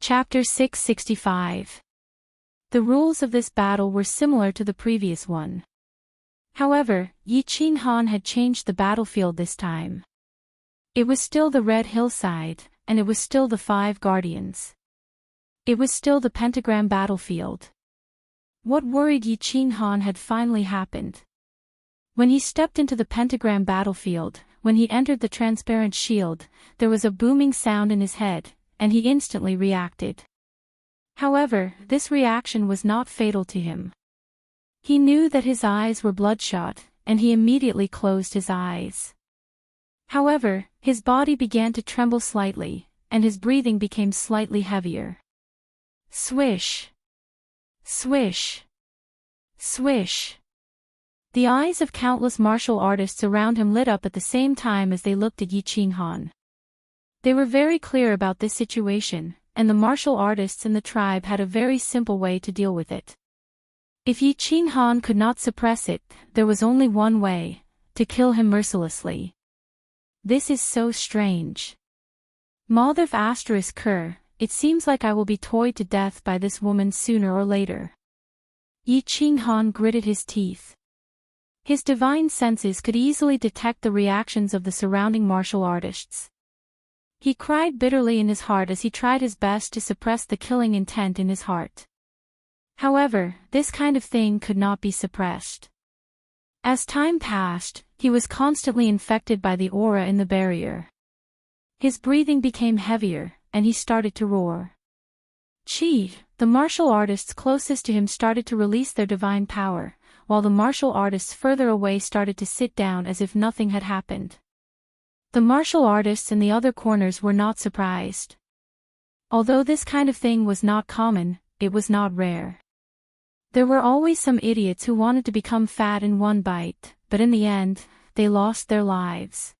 Chapter 665. The rules of this battle were similar to the previous one. However, Yi Qin Han had changed the battlefield this time. It was still the red hillside, and it was still the 5 guardians. It was still the pentagram battlefield. What worried Yi Qin Han had finally happened. When he stepped into the pentagram battlefield, when he entered the transparent shield, there was a booming sound in his head, and he instantly reacted. However, this reaction was not fatal to him. He knew that his eyes were bloodshot, and he immediately closed his eyes. However, his body began to tremble slightly, and his breathing became slightly heavier. Swish! Swish! Swish! The eyes of countless martial artists around him lit up at the same time as they looked at Yi Qin Han. They were very clear about this situation, and the martial artists in the tribe had a very simple way to deal with it. If Yi Qin Han could not suppress it, there was only one way: to kill him mercilessly. This is so strange. Maldorf *Ker, it seems like I will be toyed to death by this woman sooner or later. Yi Qin Han gritted his teeth. His divine senses could easily detect the reactions of the surrounding martial artists. He cried bitterly in his heart as he tried his best to suppress the killing intent in his heart. However, this kind of thing could not be suppressed. As time passed, he was constantly infected by the aura in the barrier. His breathing became heavier, and he started to roar. Chi, the martial artists closest to him started to release their divine power, while the martial artists further away started to sit down as if nothing had happened. The martial artists in the other corners were not surprised. Although this kind of thing was not common, it was not rare. There were always some idiots who wanted to become fat in one bite, but in the end, they lost their lives.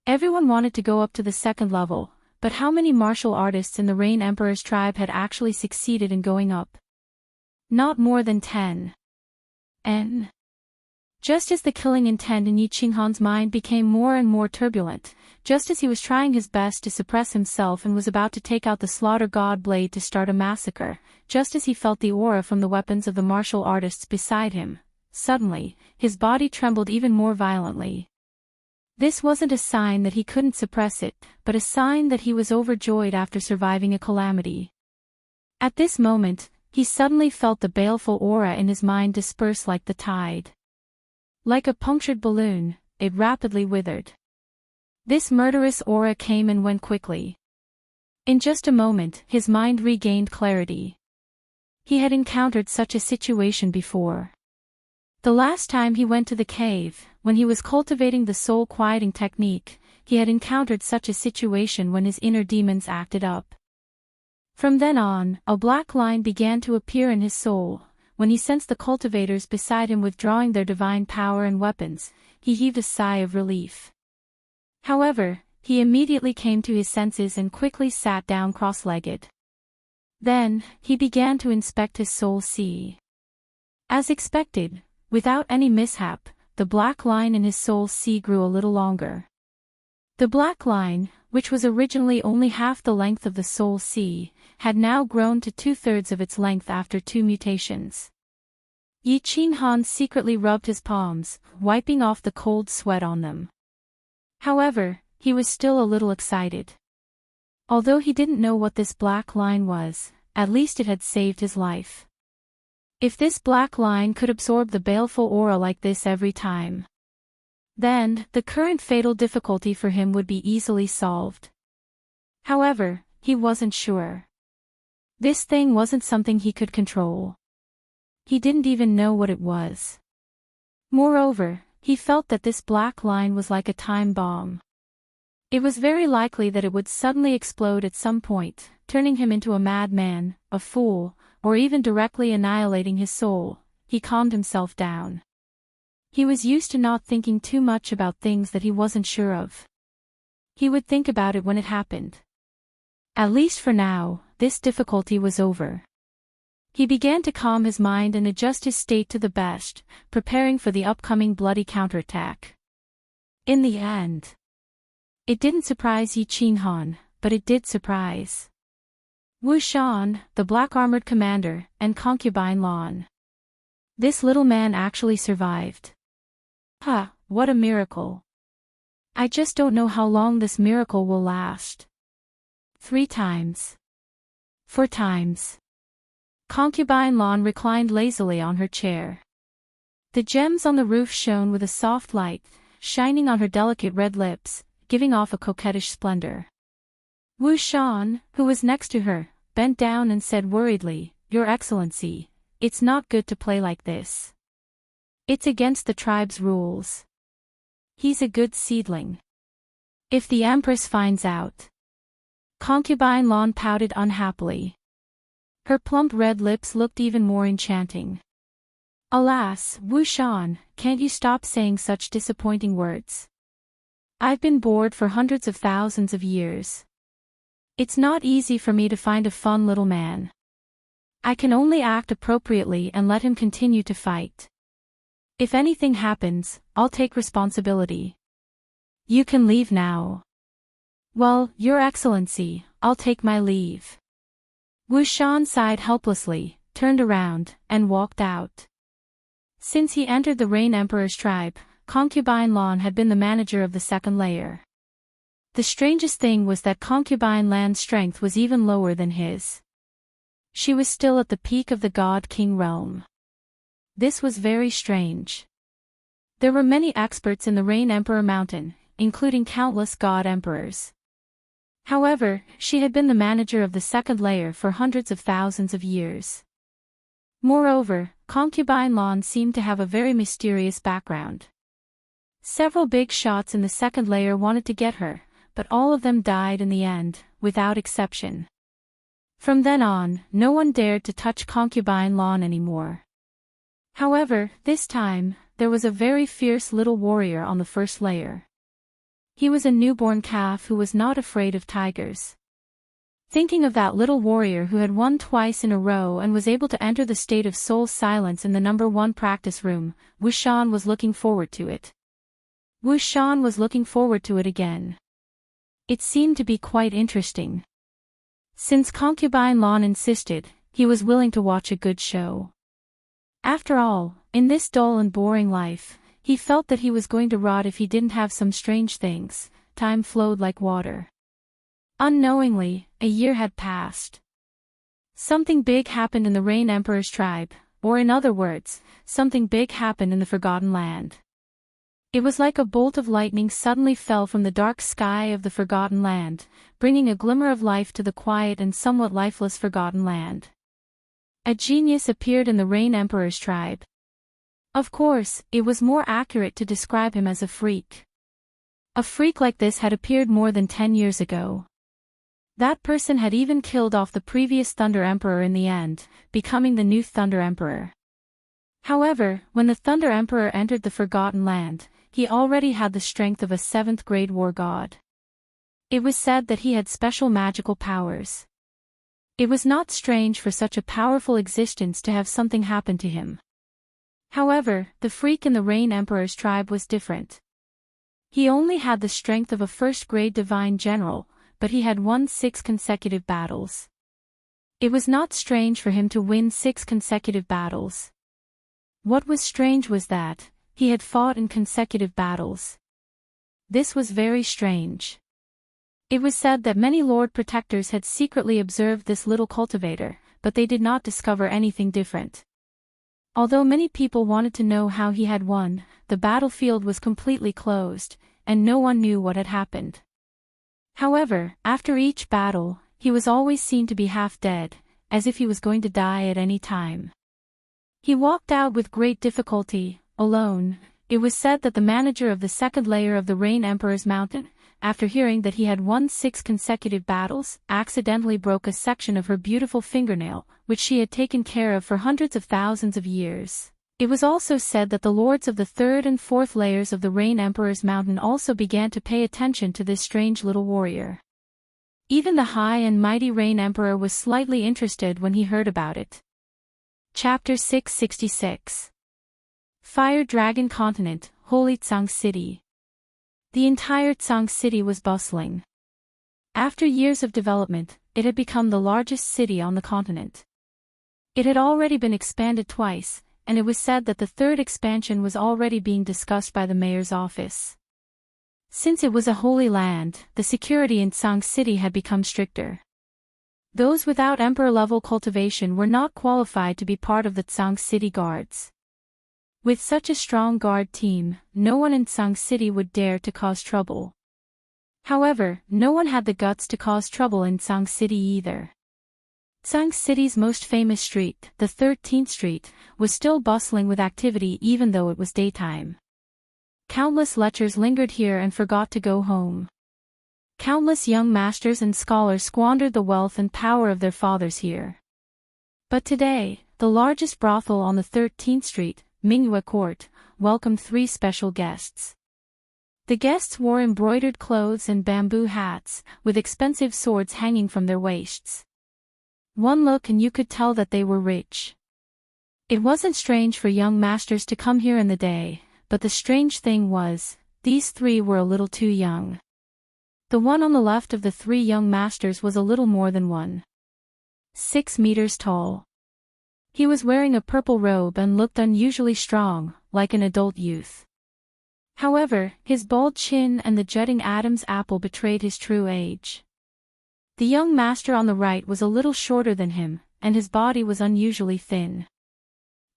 Everyone wanted to go up to the 2nd level, but how many martial artists in the Rain Emperor's tribe had actually succeeded in going up? Not more than 10. Just as the killing intent in Yi Qin Han's mind became more and more turbulent, just as he was trying his best to suppress himself and was about to take out the slaughter god blade to start a massacre, just as he felt the aura from the weapons of the martial artists beside him, suddenly, his body trembled even more violently. This wasn't a sign that he couldn't suppress it, but a sign that he was overjoyed after surviving a calamity. At this moment, he suddenly felt the baleful aura in his mind disperse like the tide. Like a punctured balloon, it rapidly withered. This murderous aura came and went quickly. In just a moment, his mind regained clarity. He had encountered such a situation before. The last time he went to the cave, when he was cultivating the soul quieting technique, he had encountered such a situation when his inner demons acted up. From then on, a black line began to appear in his soul. When he sensed the cultivators beside him withdrawing their divine power and weapons, he heaved a sigh of relief. However, he immediately came to his senses and quickly sat down cross-legged. Then, he began to inspect his soul sea. As expected, without any mishap, the black line in his soul sea grew a little longer. The black line, which was originally only half the length of the soul sea, had now grown to 2/3 of its length after 2 mutations. Yi Qin Han secretly rubbed his palms, wiping off the cold sweat on them. However, he was still a little excited. Although he didn't know what this black line was, at least it had saved his life. If this black line could absorb the baleful aura like this every time, then, the current fatal difficulty for him would be easily solved. However, he wasn't sure. This thing wasn't something he could control. He didn't even know what it was. Moreover, he felt that this black line was like a time bomb. It was very likely that it would suddenly explode at some point, turning him into a madman, a fool, or even directly annihilating his soul. He calmed himself down. He was used to not thinking too much about things that he wasn't sure of. He would think about it when it happened. At least for now, this difficulty was over. He began to calm his mind and adjust his state to the best, preparing for the upcoming bloody counterattack. In the end, it didn't surprise Yi Qin Han, but it did surprise. Wu Shan, the black-armored commander, and concubine Lan. This little man actually survived. What a miracle. I just don't know how long this miracle will last. 3 times. 4 times. Concubine Lan reclined lazily on her chair. The gems on the roof shone with a soft light, shining on her delicate red lips, giving off a coquettish splendor. Wu Shan, who was next to her, bent down and said worriedly, "Your Excellency, it's not good to play like this. It's against the tribe's rules. He's a good seedling. If the Empress finds out." Concubine Lan pouted unhappily. Her plump red lips looked even more enchanting. "Alas, Wu Shan, can't you stop saying such disappointing words? I've been bored for hundreds of thousands of years. It's not easy for me to find a fun little man. I can only act appropriately and let him continue to fight. If anything happens, I'll take responsibility. You can leave now." "Well, Your Excellency, I'll take my leave." Wu Shan sighed helplessly, turned around, and walked out. Since he entered the Rain Emperor's tribe, Concubine Lan had been the manager of the second layer. The strangest thing was that Concubine Lan's strength was even lower than his. She was still at the peak of the God King realm. This was very strange. There were many experts in the Rain Emperor Mountain, including countless God Emperors. However, she had been the manager of the second layer for hundreds of thousands of years. Moreover, Concubine Lan seemed to have a very mysterious background. Several big shots in the second layer wanted to get her, but all of them died in the end, without exception. From then on, no one dared to touch Concubine Lan anymore. However, this time, there was a very fierce little warrior on the first layer. He was a newborn calf who was not afraid of tigers. Thinking of that little warrior who had won twice in a row and was able to enter the state of soul silence in the number 1 practice room, Wu Shan was looking forward to it. Wu Shan was looking forward to it again. It seemed to be quite interesting. Since Concubine Lan insisted, he was willing to watch a good show. After all, in this dull and boring life, he felt that he was going to rot if he didn't have some strange things. Time flowed like water. Unknowingly, a year had passed. Something big happened in the Rain Emperor's tribe, or in other words, something big happened in the Forgotten Land. It was like a bolt of lightning suddenly fell from the dark sky of the Forgotten Land, bringing a glimmer of life to the quiet and somewhat lifeless Forgotten Land. A genius appeared in the Rain Emperor's tribe. Of course, it was more accurate to describe him as a freak. A freak like this had appeared more than 10 years ago. That person had even killed off the previous Thunder Emperor in the end, becoming the new Thunder Emperor. However, when the Thunder Emperor entered the Forgotten Land, he already had the strength of a 7th-grade war god. It was said that he had special magical powers. It was not strange for such a powerful existence to have something happen to him. However, the freak in the Rain Emperor's tribe was different. He only had the strength of a 1st-grade divine general, but he had won 6 consecutive battles. It was not strange for him to win 6 consecutive battles. What was strange was that he had fought in consecutive battles. This was very strange. It was said that many Lord Protectors had secretly observed this little cultivator, but they did not discover anything different. Although many people wanted to know how he had won, the battlefield was completely closed, and no one knew what had happened. However, after each battle, he was always seen to be half dead, as if he was going to die at any time. He walked out with great difficulty, alone. It was said that the manager of the second layer of the Rain Emperor's Mountain, after hearing that he had won 6 consecutive battles, accidentally broke a section of her beautiful fingernail, which she had taken care of for hundreds of thousands of years. It was also said that the lords of the 3rd and 4th layers of the Rain Emperor's Mountain also began to pay attention to this strange little warrior. Even the high and mighty Rain Emperor was slightly interested when he heard about it. Chapter 666. Fire Dragon Continent, Holy Tsang City. The entire Tsang City was bustling. After years of development, it had become the largest city on the continent. It had already been expanded twice, and it was said that the third expansion was already being discussed by the mayor's office. Since it was a holy land, the security in Tsang City had become stricter. Those without emperor-level cultivation were not qualified to be part of the Tsang City guards. With such a strong guard team, no one in Tsang City would dare to cause trouble. However, no one had the guts to cause trouble in Tsang City either. Tsang City's most famous street, the 13th Street, was still bustling with activity even though it was daytime. Countless lechers lingered here and forgot to go home. Countless young masters and scholars squandered the wealth and power of their fathers here. But today, the largest brothel on the 13th Street, Mingyue Court, welcomed 3 special guests. The guests wore embroidered clothes and bamboo hats, with expensive swords hanging from their waists. One look and you could tell that they were rich. It wasn't strange for young masters to come here in the day, but the strange thing was, these 3 were a little too young. The one on the left of the 3 young masters was a little more than 1.6 meters tall. He was wearing a purple robe and looked unusually strong, like an adult youth. However, his bald chin and the jutting Adam's apple betrayed his true age. The young master on the right was a little shorter than him, and his body was unusually thin.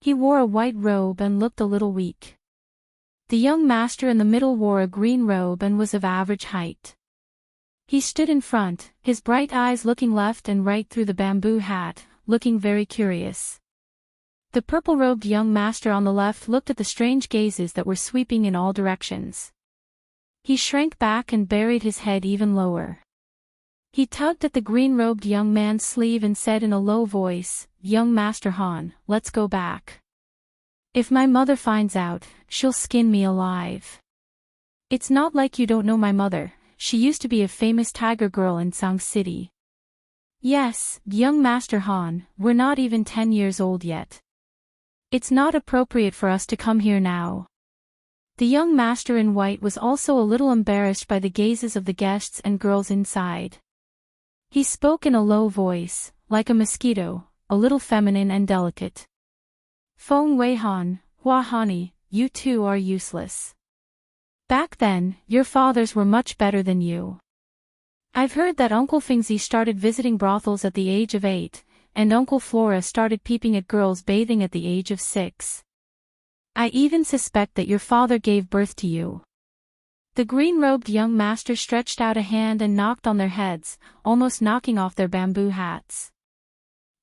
He wore a white robe and looked a little weak. The young master in the middle wore a green robe and was of average height. He stood in front, his bright eyes looking left and right through the bamboo hat, looking very curious. The purple-robed young master on the left looked at the strange gazes that were sweeping in all directions. He shrank back and buried his head even lower. He tugged at the green-robed young man's sleeve and said in a low voice, "Young Master Han, let's go back. If my mother finds out, she'll skin me alive." "It's not like you don't know my mother, she used to be a famous tiger girl in Tsang City." "Yes, young Master Han, we're not even 10 years old yet. It's not appropriate for us to come here now." The young master in white was also a little embarrassed by the gazes of the guests and girls inside. He spoke in a low voice, like a mosquito, a little feminine and delicate. "Feng Weihan, Hua Hani, you two are useless. Back then, your fathers were much better than you. I've heard that Uncle Fingzi started visiting brothels at the age of 8, and Uncle Flora started peeping at girls bathing at the age of 6. I even suspect that your father gave birth to you." The green-robed young master stretched out a hand and knocked on their heads, almost knocking off their bamboo hats.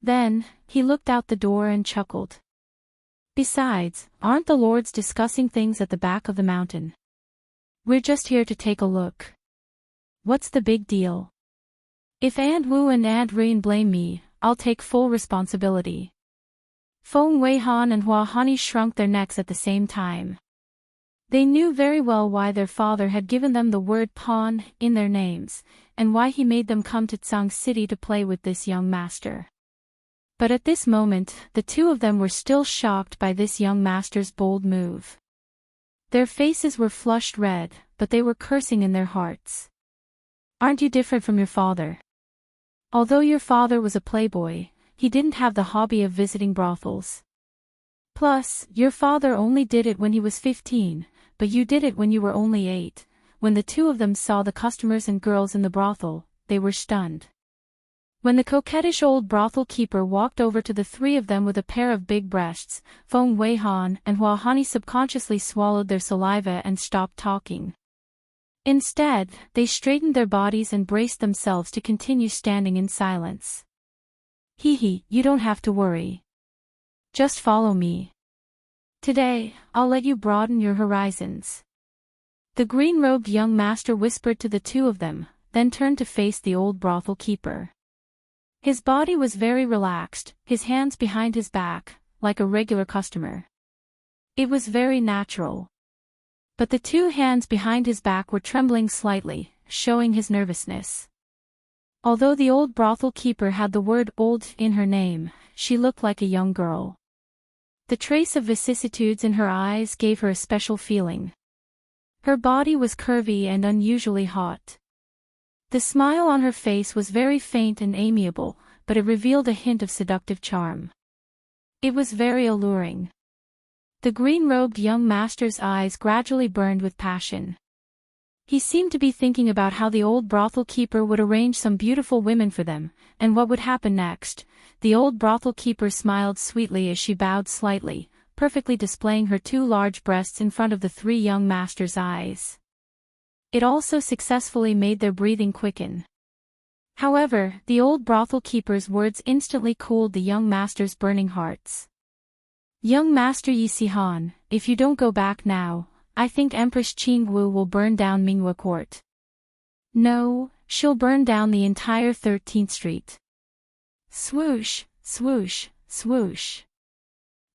Then, he looked out the door and chuckled. "Besides, aren't the lords discussing things at the back of the mountain? We're just here to take a look. What's the big deal? If Aunt Wu and Aunt Rin blame me, I'll take full responsibility." Feng Weihan and Hua Hani shrunk their necks at the same time. They knew very well why their father had given them the word pawn in their names, and why he made them come to Tsang City to play with this young master. But at this moment, the 2 of them were still shocked by this young master's bold move. Their faces were flushed red, but they were cursing in their hearts. "Aren't you different from your father? Although your father was a playboy, he didn't have the hobby of visiting brothels. Plus, your father only did it when he was 15, but you did it when you were only 8. When the 2 of them saw the customers and girls in the brothel, they were stunned. When the coquettish old brothel keeper walked over to the 3 of them with a pair of big breasts, Feng Weihan and Hua Hani subconsciously swallowed their saliva and stopped talking. Instead, they straightened their bodies and braced themselves to continue standing in silence. "Hee, you don't have to worry. Just follow me. Today, I'll let you broaden your horizons." The green-robed young master whispered to the 2 of them, then turned to face the old brothel keeper. His body was very relaxed, his hands behind his back, like a regular customer. It was very natural. But the 2 hands behind his back were trembling slightly, showing his nervousness. Although the old brothel keeper had the word old in her name, she looked like a young girl. The trace of vicissitudes in her eyes gave her a special feeling. Her body was curvy and unusually hot. The smile on her face was very faint and amiable, but it revealed a hint of seductive charm. It was very alluring. The green-robed young master's eyes gradually burned with passion. He seemed to be thinking about how the old brothel keeper would arrange some beautiful women for them, and what would happen next. The old brothel keeper smiled sweetly as she bowed slightly, perfectly displaying her 2 large breasts in front of the 3 young masters' eyes. It also successfully made their breathing quicken. However, the old brothel keeper's words instantly cooled the young master's burning hearts. "Young Master Yi Si-han, if you don't go back now, I think Empress Qingwu will burn down Minghua Court. No, she'll burn down the entire 13th Street." Swoosh, swoosh, swoosh.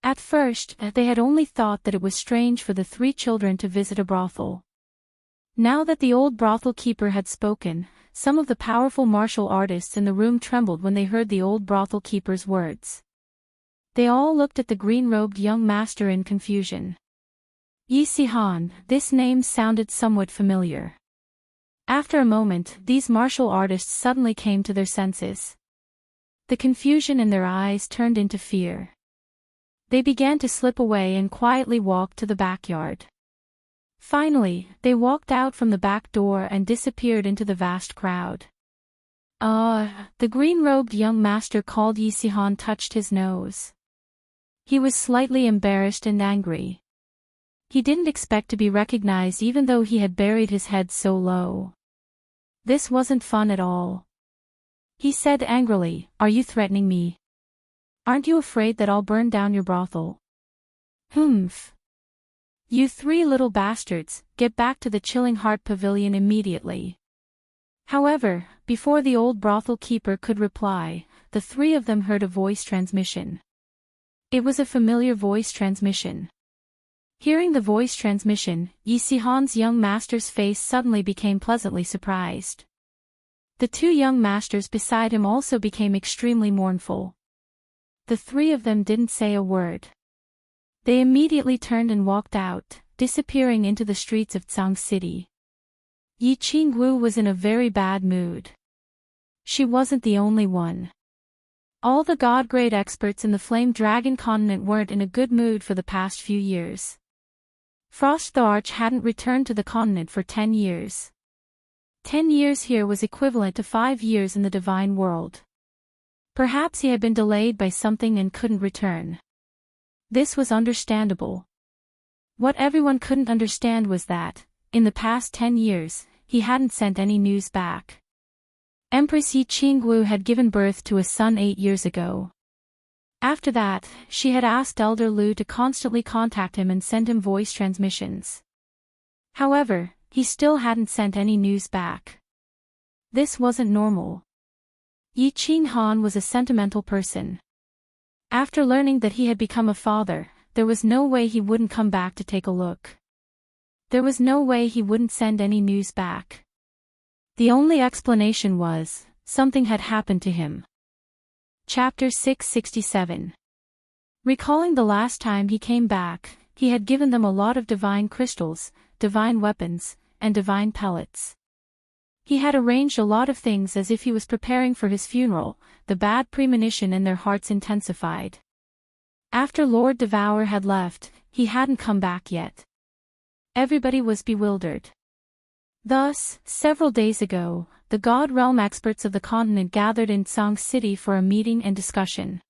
At first, they had only thought that it was strange for the 3 children to visit a brothel. Now that the old brothel keeper had spoken, some of the powerful martial artists in the room trembled when they heard the old brothel keeper's words. They all looked at the green-robed young master in confusion. Yi Si-han, this name sounded somewhat familiar. After a moment, these martial artists suddenly came to their senses. The confusion in their eyes turned into fear. They began to slip away and quietly walk to the backyard. Finally, they walked out from the back door and disappeared into the vast crowd. The green-robed young master called Yi Si-han touched his nose. He was slightly embarrassed and angry. He didn't expect to be recognized even though he had buried his head so low. This wasn't fun at all. He said angrily, "Are you threatening me? Aren't you afraid that I'll burn down your brothel?" "Humph. You 3 little bastards, get back to the Chilling Heart Pavilion immediately." However, before the old brothel keeper could reply, the 3 of them heard a voice transmission. It was a familiar voice transmission. Hearing the voice transmission, Yi Si-han's young master's face suddenly became pleasantly surprised. The 2 young masters beside him also became extremely mournful. The 3 of them didn't say a word. They immediately turned and walked out, disappearing into the streets of Tsang City. Yi Qingwu was in a very bad mood. She wasn't the only one. All the god-grade experts in the Flame Dragon continent weren't in a good mood for the past few years. Frost the Arch hadn't returned to the continent for 10 years. 10 years here was equivalent to 5 years in the divine world. Perhaps he had been delayed by something and couldn't return. This was understandable. What everyone couldn't understand was that, in the past 10 years, he hadn't sent any news back. Empress Yi Qingwu had given birth to a son 8 years ago. After that, she had asked Elder Lu to constantly contact him and send him voice transmissions. However, he still hadn't sent any news back. This wasn't normal. Yi Qinghan was a sentimental person. After learning that he had become a father, there was no way he wouldn't come back to take a look. There was no way he wouldn't send any news back. The only explanation was, something had happened to him. Chapter 667. Recalling the last time he came back, he had given them a lot of divine crystals, divine weapons, and divine pellets. He had arranged a lot of things as if he was preparing for his funeral. The bad premonition in their hearts intensified. After Lord Devour had left, he hadn't come back yet. Everybody was bewildered. Thus, several days ago, the God Realm experts of the continent gathered in Tsang City for a meeting and discussion.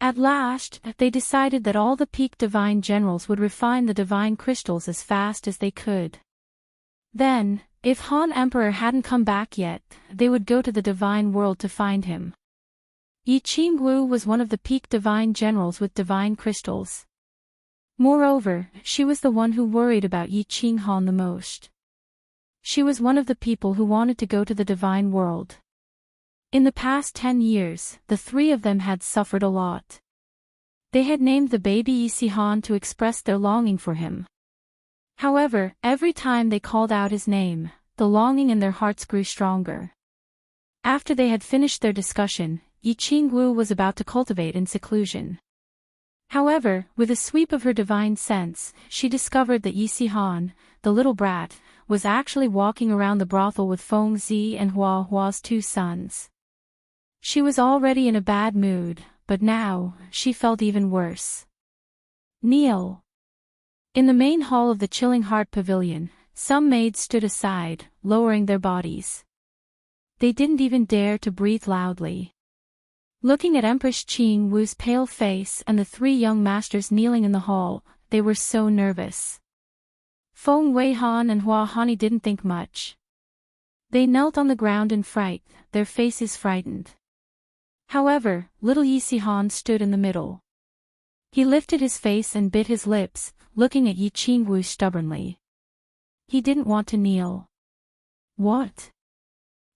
At last, they decided that all the peak divine generals would refine the divine crystals as fast as they could. Then, if Han Emperor hadn't come back yet, they would go to the divine world to find him. Yi Qingwu was one of the peak divine generals with divine crystals. Moreover, she was the one who worried about Yi Qinghan the most. She was one of the people who wanted to go to the divine world. In the past 10 years, the 3 of them had suffered a lot. They had named the baby Yi Si-han to express their longing for him. However, every time they called out his name, the longing in their hearts grew stronger. After they had finished their discussion, Yi Qingwu was about to cultivate in seclusion. However, with a sweep of her divine sense, she discovered that Yi Si-han, the little brat, was actually walking around the brothel with Feng Zi and Hua Hua's 2 sons. She was already in a bad mood, but now, she felt even worse. Kneel. In the main hall of the Chilling Heart Pavilion, some maids stood aside, lowering their bodies. They didn't even dare to breathe loudly. Looking at Empress Qing Wu's pale face and the 3 young masters kneeling in the hall, they were so nervous. Feng Weihan and Hua Hani didn't think much. They knelt on the ground in fright, their faces frightened. However, little Yi Sihan stood in the middle. He lifted his face and bit his lips, looking at Yi Qingwu stubbornly. He didn't want to kneel. What?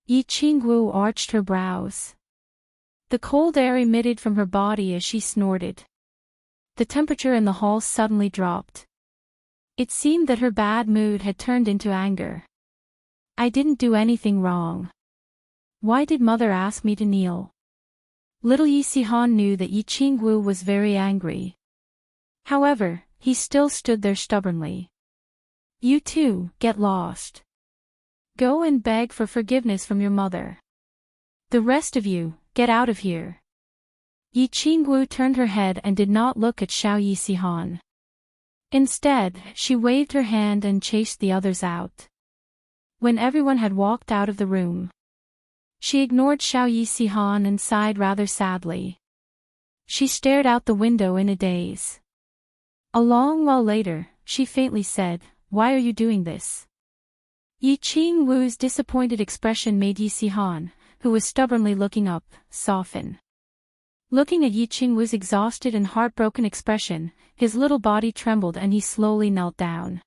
Yi Qingwu arched her brows. The cold air emitted from her body as she snorted. The temperature in the hall suddenly dropped. It seemed that her bad mood had turned into anger. I didn't do anything wrong. Why did mother ask me to kneel? Little Yi Sihan knew that Yi Qingwu was very angry. However, he still stood there stubbornly. You two, get lost. Go and beg for forgiveness from your mother. The rest of you, get out of here. Yi Qingwu turned her head and did not look at Xiao Yi Sihan. Instead, she waved her hand and chased the others out. When everyone had walked out of the room, she ignored Xiao Yi Sihan and sighed rather sadly. She stared out the window in a daze. A long while later, she faintly said, "Why are you doing this?" Yi Qingwu's disappointed expression made Yi Sihan, who was stubbornly looking up, soften. Looking at Yi Qingwu's exhausted and heartbroken expression, his little body trembled and he slowly knelt down.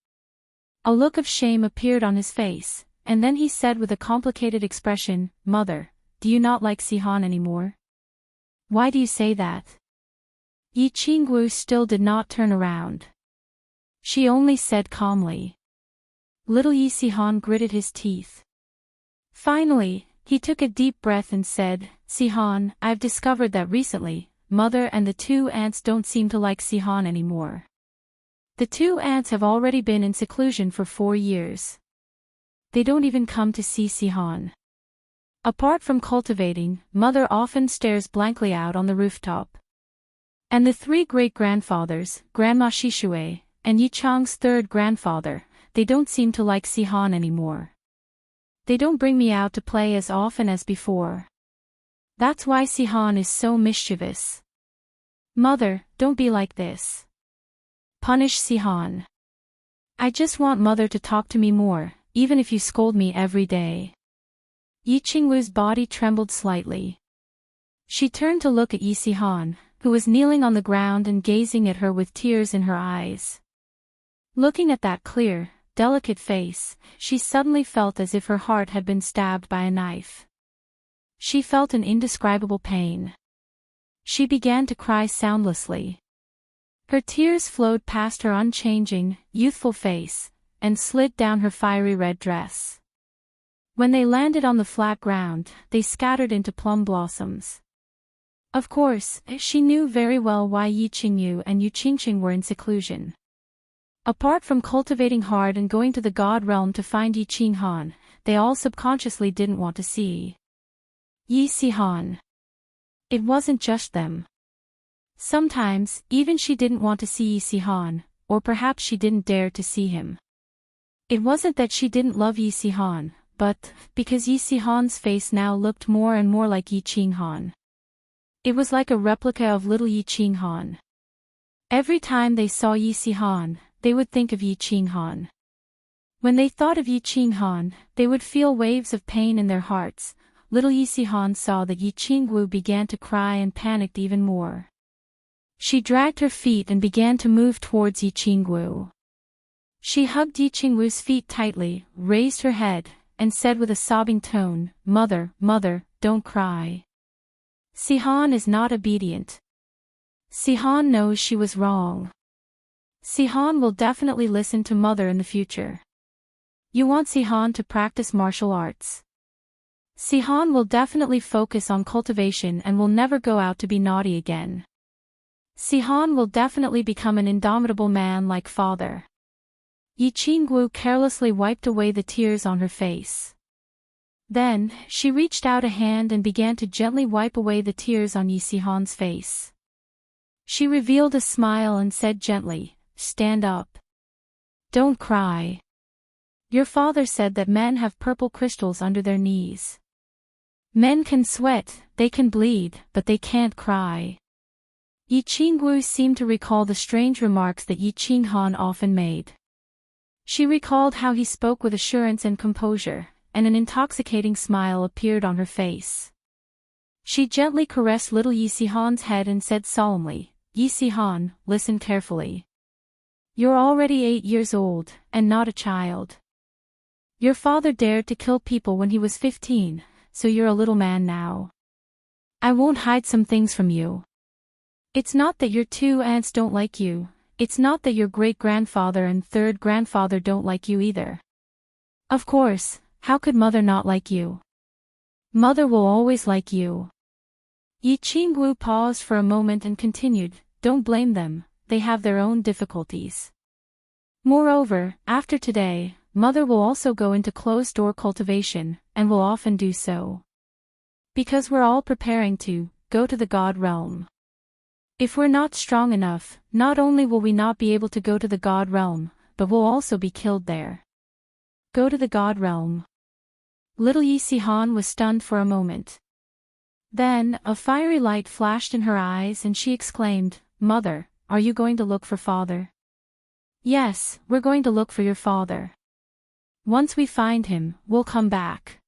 A look of shame appeared on his face, and then he said with a complicated expression, "Mother, do you not like Sihan anymore? Why do you say that?" Yi Qingwu still did not turn around. She only said calmly. Little Yi Sihan gritted his teeth. Finally, he took a deep breath and said, "Sihan, I've discovered that recently, mother and the 2 aunts don't seem to like Sihan anymore. The 2 aunts have already been in seclusion for 4 years. They don't even come to see Sihan. Apart from cultivating, mother often stares blankly out on the rooftop. And the 3 great-grandfathers, Grandma Shishue, and Yi Chang's 3rd grandfather, they don't seem to like Sihan anymore. They don't bring me out to play as often as before. That's why Sihan is so mischievous. Mother, don't be like this. Punish Sihan. I just want mother to talk to me more, even if you scold me every day." Yi Qingwu's body trembled slightly. She turned to look at Yi Sihan, who was kneeling on the ground and gazing at her with tears in her eyes. Looking at that clear, delicate face, she suddenly felt as if her heart had been stabbed by a knife. She felt an indescribable pain. She began to cry soundlessly. Her tears flowed past her unchanging, youthful face, and slid down her fiery red dress. When they landed on the flat ground, they scattered into plum blossoms. Of course, she knew very well why Yi Qingyu and Yu Qingqing were in seclusion. Apart from cultivating hard and going to the God realm to find Yi Qinghan, they all subconsciously didn't want to see Yi Sihan. It wasn't just them. Sometimes, even she didn't want to see Yi Sihan, or perhaps she didn't dare to see him. It wasn't that she didn't love Yi Sihan, but because Yi Sihan's face now looked more and more like Yi Qinghan. It was like a replica of little Yi Qinghan. Every time they saw Yi Sihan, they would think of Yi Qinghan. When they thought of Yi Qinghan, they would feel waves of pain in their hearts. Little Yi Sihan saw that Yi Qingwu began to cry and panicked even more. She dragged her feet and began to move towards Yi Qingwu. She hugged Yi Qingwu's feet tightly, raised her head, and said with a sobbing tone, "Mother, mother, don't cry. Sihan is not obedient. Sihan knows she was wrong. Sihan will definitely listen to mother in the future. You want Sihan to practice martial arts. Sihan will definitely focus on cultivation and will never go out to be naughty again. Sihan will definitely become an indomitable man like father. Yi Qinggu carelessly wiped away the tears on her face. Then, she reached out a hand and began to gently wipe away the tears on Yi Sihan's face. She revealed a smile and said gently, "Stand up. Don't cry. Your father said that men have purple crystals under their knees. Men can sweat, they can bleed, but they can't cry." Yi Qinggu seemed to recall the strange remarks that Yi Qinghan often made. She recalled how he spoke with assurance and composure, and an intoxicating smile appeared on her face. She gently caressed little Yi Sihan's head and said solemnly, "Yi Sihan, listen carefully. You're already 8 years old, and not a child. Your father dared to kill people when he was 15, so you're a little man now. I won't hide some things from you. It's not that your 2 aunts don't like you, it's not that your great-grandfather and third grandfather don't like you either. Of course, how could mother not like you? Mother will always like you." Yi Qinggu paused for a moment and continued, "Don't blame them, they have their own difficulties. Moreover, after today, mother will also go into closed-door cultivation, and will often do so. Because we're all preparing to go to the God realm. If we're not strong enough, not only will we not be able to go to the God realm, but we'll also be killed there." Go to the God realm. Little Yi Sihan was stunned for a moment. Then, a fiery light flashed in her eyes and she exclaimed, "Mother, are you going to look for father?" "Yes, we're going to look for your father. Once we find him, we'll come back.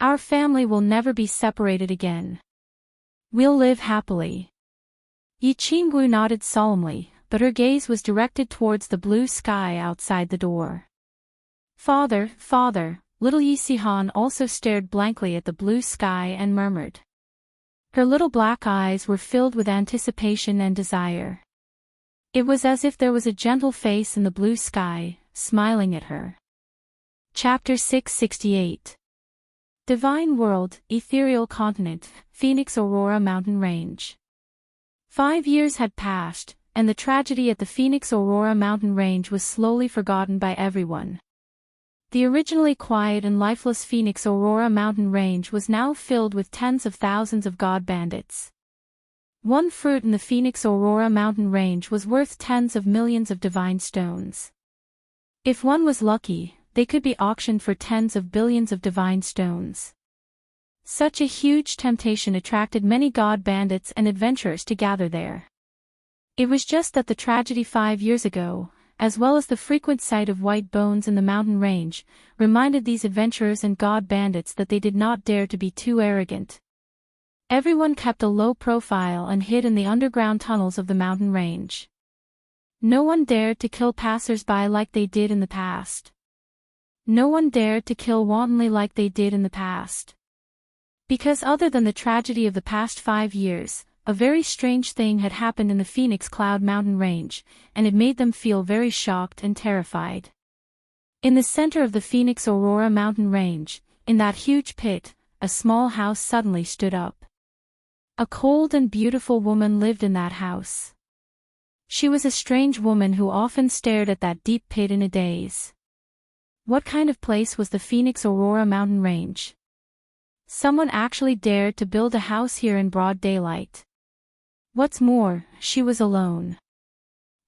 Our family will never be separated again. We'll live happily." Yi Qinggu nodded solemnly, but her gaze was directed towards the blue sky outside the door. "Father, father," little Yi Sihan also stared blankly at the blue sky and murmured. Her little black eyes were filled with anticipation and desire. It was as if there was a gentle face in the blue sky, smiling at her. Chapter 668. Divine World, Ethereal Continent, Phoenix Aurora Mountain Range. 5 years had passed, and the tragedy at the Phoenix Aurora Mountain Range was slowly forgotten by everyone. The originally quiet and lifeless Phoenix Aurora Mountain Range was now filled with tens of thousands of god bandits. One fruit in the Phoenix Aurora Mountain Range was worth tens of millions of divine stones. If one was lucky, they could be auctioned for tens of billions of divine stones. Such a huge temptation attracted many god bandits and adventurers to gather there. It was just that the tragedy 5 years ago, as well as the frequent sight of white bones in the mountain range, reminded these adventurers and god bandits that they did not dare to be too arrogant. Everyone kept a low profile and hid in the underground tunnels of the mountain range. No one dared to kill passers-by like they did in the past. No one dared to kill wantonly like they did in the past. Because other than the tragedy of the past 5 years, a very strange thing had happened in the Phoenix Cloud Mountain Range, and it made them feel very shocked and terrified. In the center of the Phoenix Aurora Mountain Range, in that huge pit, a small house suddenly stood up. A cold and beautiful woman lived in that house. She was a strange woman who often stared at that deep pit in a daze. What kind of place was the Phoenix Aurora Mountain Range? Someone actually dared to build a house here in broad daylight. What's more, she was alone.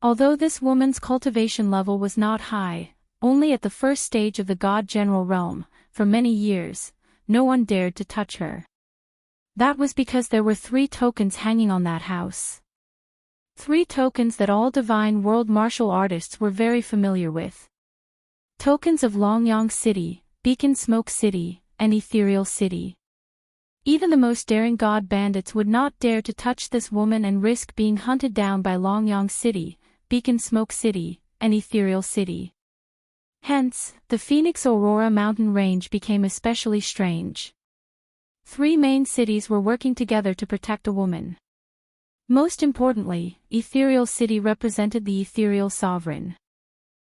Although this woman's cultivation level was not high, only at the first stage of the God General realm, for many years, no one dared to touch her. That was because there were 3 tokens hanging on that house. 3 tokens that all divine world martial artists were very familiar with. Tokens of Longyang City, Beacon Smoke City, and Ethereal City. Even the most daring god bandits would not dare to touch this woman and risk being hunted down by Longyang City, Beacon Smoke City, and Ethereal City. Hence, the Phoenix Aurora Mountain Range became especially strange. 3 main cities were working together to protect a woman. Most importantly, Ethereal City represented the ethereal sovereign.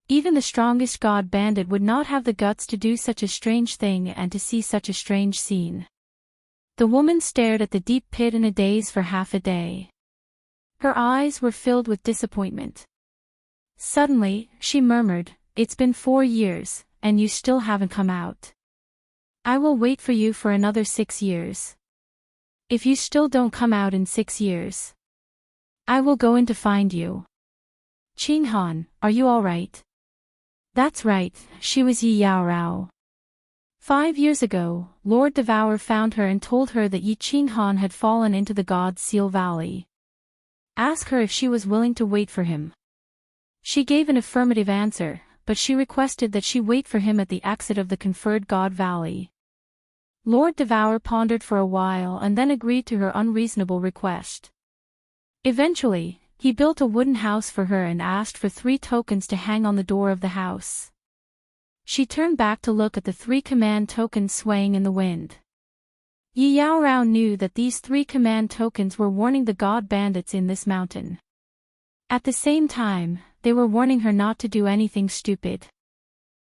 Even the strongest god bandit would not have the guts to do such a strange thing and to see such a strange scene. The woman stared at the deep pit in a daze for half a day. Her eyes were filled with disappointment. Suddenly, she murmured, It's been 4 years, and you still haven't come out. I will wait for you for another 6 years. If you still don't come out in 6 years, I will go in to find you. Qinghan, are you all right? That's right, she was Yi Yaorao. 5 years ago, Lord Devour found her and told her that Yi Qinghan had fallen into the God Seal Valley. Ask her if she was willing to wait for him. She gave an affirmative answer, but she requested that she wait for him at the exit of the conferred God Valley. Lord Devour pondered for a while and then agreed to her unreasonable request. Eventually, he built a wooden house for her and asked for 3 tokens to hang on the door of the house. She turned back to look at the 3 command tokens swaying in the wind. Yi Yaorao knew that these 3 command tokens were warning the god bandits in this mountain. At the same time, they were warning her not to do anything stupid.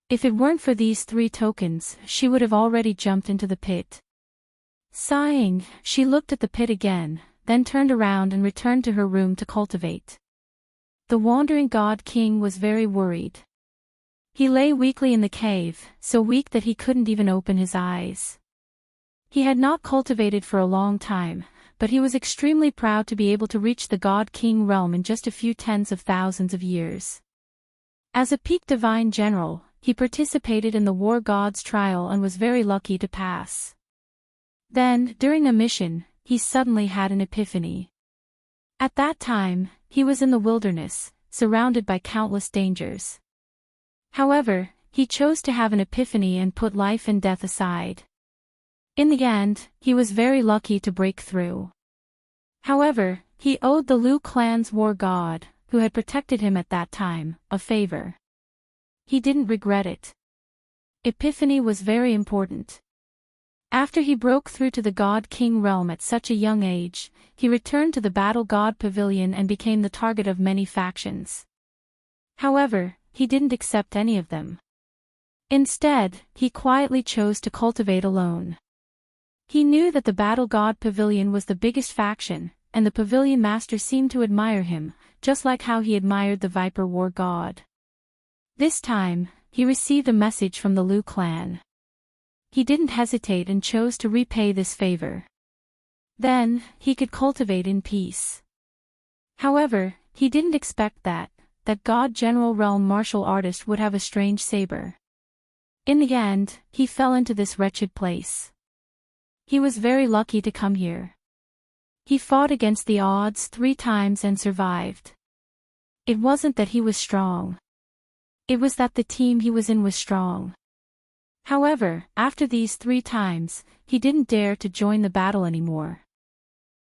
If it weren't for these 3 tokens, she would have already jumped into the pit. Sighing, she looked at the pit again, then turned around and returned to her room to cultivate. The wandering god king was very worried. He lay weakly in the cave, so weak that he couldn't even open his eyes. He had not cultivated for a long time, but he was extremely proud to be able to reach the God King realm in just a few tens of thousands of years. As a peak divine general, he participated in the war god's trial and was very lucky to pass. Then, during a mission, he suddenly had an epiphany. At that time, he was in the wilderness, surrounded by countless dangers. However, he chose to have an epiphany and put life and death aside. In the end, he was very lucky to break through. However, he owed the Liu clan's war god, who had protected him at that time, a favor. He didn't regret it. Epiphany was very important. After he broke through to the God King realm at such a young age, he returned to the Battle God Pavilion and became the target of many factions. However, he didn't accept any of them. Instead, he quietly chose to cultivate alone. He knew that the Battle God Pavilion was the biggest faction, and the Pavilion Master seemed to admire him, just like how he admired the Viper War God. This time, he received a message from the Liu clan. He didn't hesitate and chose to repay this favor. Then, he could cultivate in peace. However, he didn't expect that God General Realm martial artist would have a strange saber. In the end, he fell into this wretched place. He was very lucky to come here. He fought against the odds 3 times and survived. It wasn't that he was strong. It was that the team he was in was strong. However, after these 3 times, he didn't dare to join the battle anymore.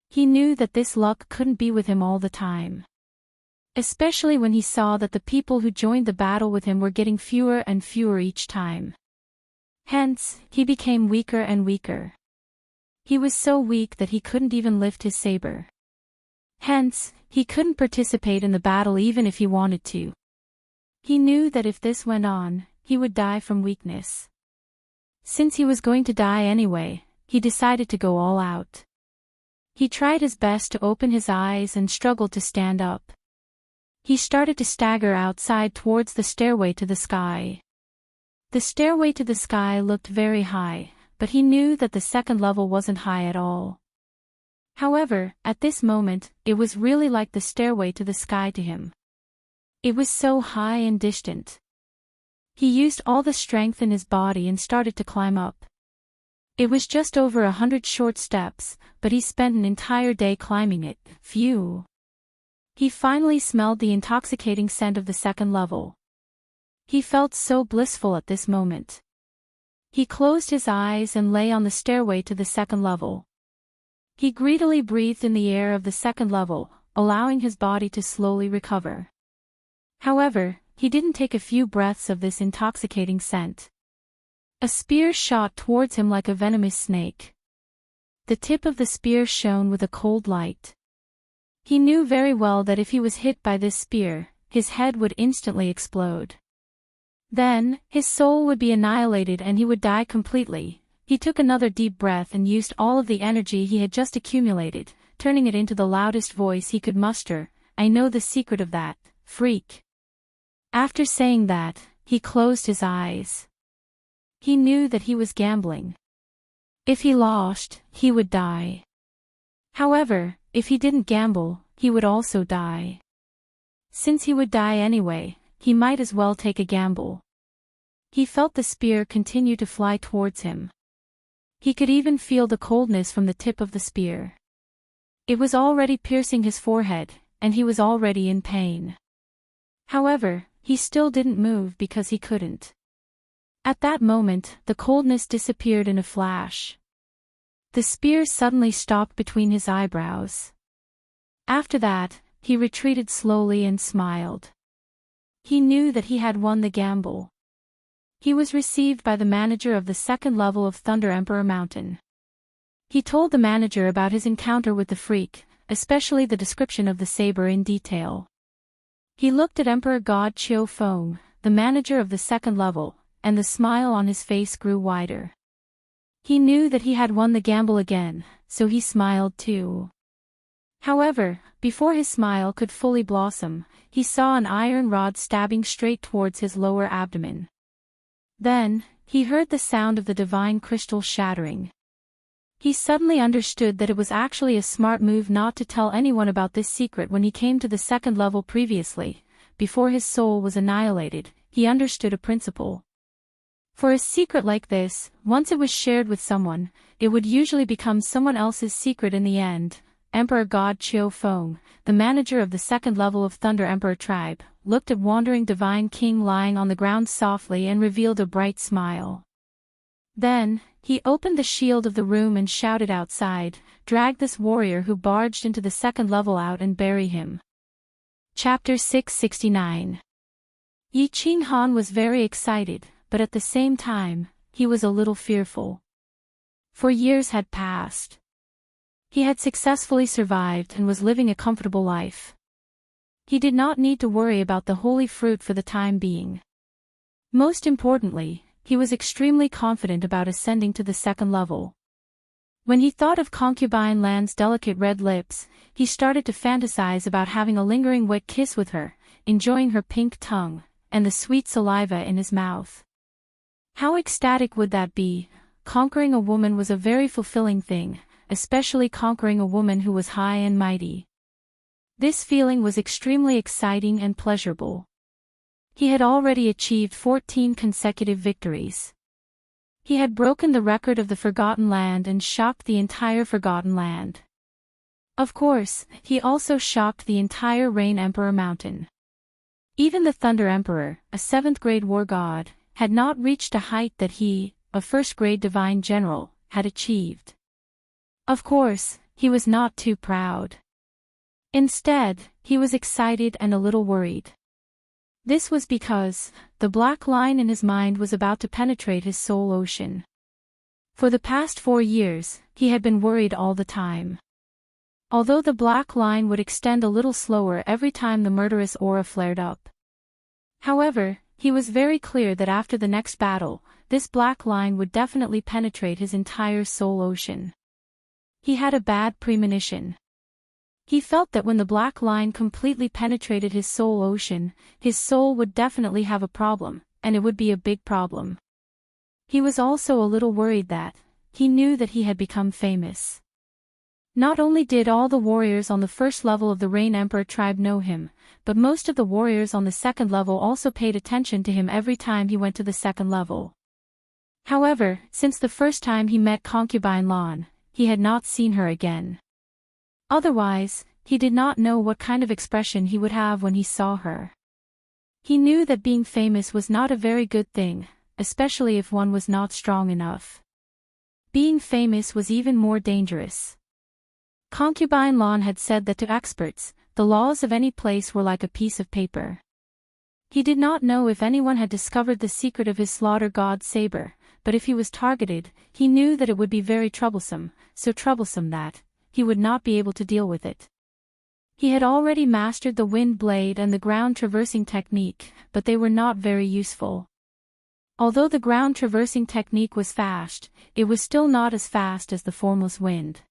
He knew that this luck couldn't be with him all the time. Especially when he saw that the people who joined the battle with him were getting fewer and fewer each time. Hence, he became weaker and weaker. He was so weak that he couldn't even lift his saber. Hence, he couldn't participate in the battle even if he wanted to. He knew that if this went on, he would die from weakness. Since he was going to die anyway, he decided to go all out. He tried his best to open his eyes and struggled to stand up. He started to stagger outside towards the stairway to the sky. The stairway to the sky looked very high, but he knew that the 2nd level wasn't high at all. However, at this moment, it was really like the stairway to the sky to him. It was so high and distant. He used all the strength in his body and started to climb up. It was just over 100 short steps, but he spent an entire day climbing it. Phew! He finally smelled the intoxicating scent of the 2nd level. He felt so blissful at this moment. He closed his eyes and lay on the stairway to the 2nd level. He greedily breathed in the air of the 2nd level, allowing his body to slowly recover. However, he didn't take a few breaths of this intoxicating scent. A spear shot towards him like a venomous snake. The tip of the spear shone with a cold light. He knew very well that if he was hit by this spear, his head would instantly explode. Then, his soul would be annihilated and he would die completely. He took another deep breath and used all of the energy he had just accumulated, turning it into the loudest voice he could muster. I know the secret of that, freak. After saying that, he closed his eyes. He knew that he was gambling. If he lost, he would die. However, if he didn't gamble, he would also die. Since he would die anyway, he might as well take a gamble. He felt the spear continue to fly towards him. He could even feel the coldness from the tip of the spear. It was already piercing his forehead, and he was already in pain. However, he still didn't move because he couldn't. At that moment, the coldness disappeared in a flash. The spear suddenly stopped between his eyebrows. After that, he retreated slowly and smiled. He knew that he had won the gamble. He was received by the manager of the second level of Thunder Emperor Mountain. He told the manager about his encounter with the freak, especially the description of the saber in detail. He looked at Emperor God Chiu Feng, the manager of the second level, and the smile on his face grew wider. He knew that he had won the gamble again, so he smiled too. However, before his smile could fully blossom, he saw an iron rod stabbing straight towards his lower abdomen. Then, he heard the sound of the divine crystal shattering. He suddenly understood that it was actually a smart move not to tell anyone about this secret when he came to the second level previously. Before his soul was annihilated, he understood a principle. For a secret like this, once it was shared with someone, it would usually become someone else's secret in the end. Emperor God Chiu Feng, the manager of the second level of Thunder Emperor tribe, looked at wandering divine king lying on the ground softly and revealed a bright smile. Then, he opened the shield of the room and shouted outside, "Drag this warrior who barged into the second level out and bury him." Chapter 669. Yi Qinghan was very excited, but at the same time, he was a little fearful. For years had passed. He had successfully survived and was living a comfortable life. He did not need to worry about the holy fruit for the time being. Most importantly, he was extremely confident about ascending to the second level. When he thought of Concubine Lan's delicate red lips, he started to fantasize about having a lingering wet kiss with her, enjoying her pink tongue, and the sweet saliva in his mouth. How ecstatic would that be? Conquering a woman was a very fulfilling thing, especially conquering a woman who was high and mighty. This feeling was extremely exciting and pleasurable. He had already achieved 14 consecutive victories. He had broken the record of the Forgotten Land and shocked the entire Forgotten Land. Of course, he also shocked the entire Rain Emperor Mountain. Even the Thunder Emperor, a 7th-grade war god, had not reached a height that he, a 1st-grade divine general, had achieved. Of course, he was not too proud. Instead, he was excited and a little worried. This was because, the black line in his mind was about to penetrate his soul ocean. For the past 4 years, he had been worried all the time. Although the black line would extend a little slower every time the murderous aura flared up. However, he was very clear that after the next battle, this black line would definitely penetrate his entire soul ocean. He had a bad premonition. He felt that when the black line completely penetrated his soul ocean, his soul would definitely have a problem, and it would be a big problem. He was also a little worried that, he knew that he had become famous. Not only did all the warriors on the first level of the Rain Emperor tribe know him, but most of the warriors on the second level also paid attention to him every time he went to the second level. However, since the first time he met Concubine Lan, he had not seen her again. Otherwise, he did not know what kind of expression he would have when he saw her. He knew that being famous was not a very good thing, especially if one was not strong enough. Being famous was even more dangerous. Concubine Lan had said that to experts, the laws of any place were like a piece of paper. He did not know if anyone had discovered the secret of his slaughter god saber, but if he was targeted, he knew that it would be very troublesome, so troublesome that he would not be able to deal with it. He had already mastered the wind blade and the ground traversing technique, but they were not very useful. Although the ground traversing technique was fast, it was still not as fast as the formless wind.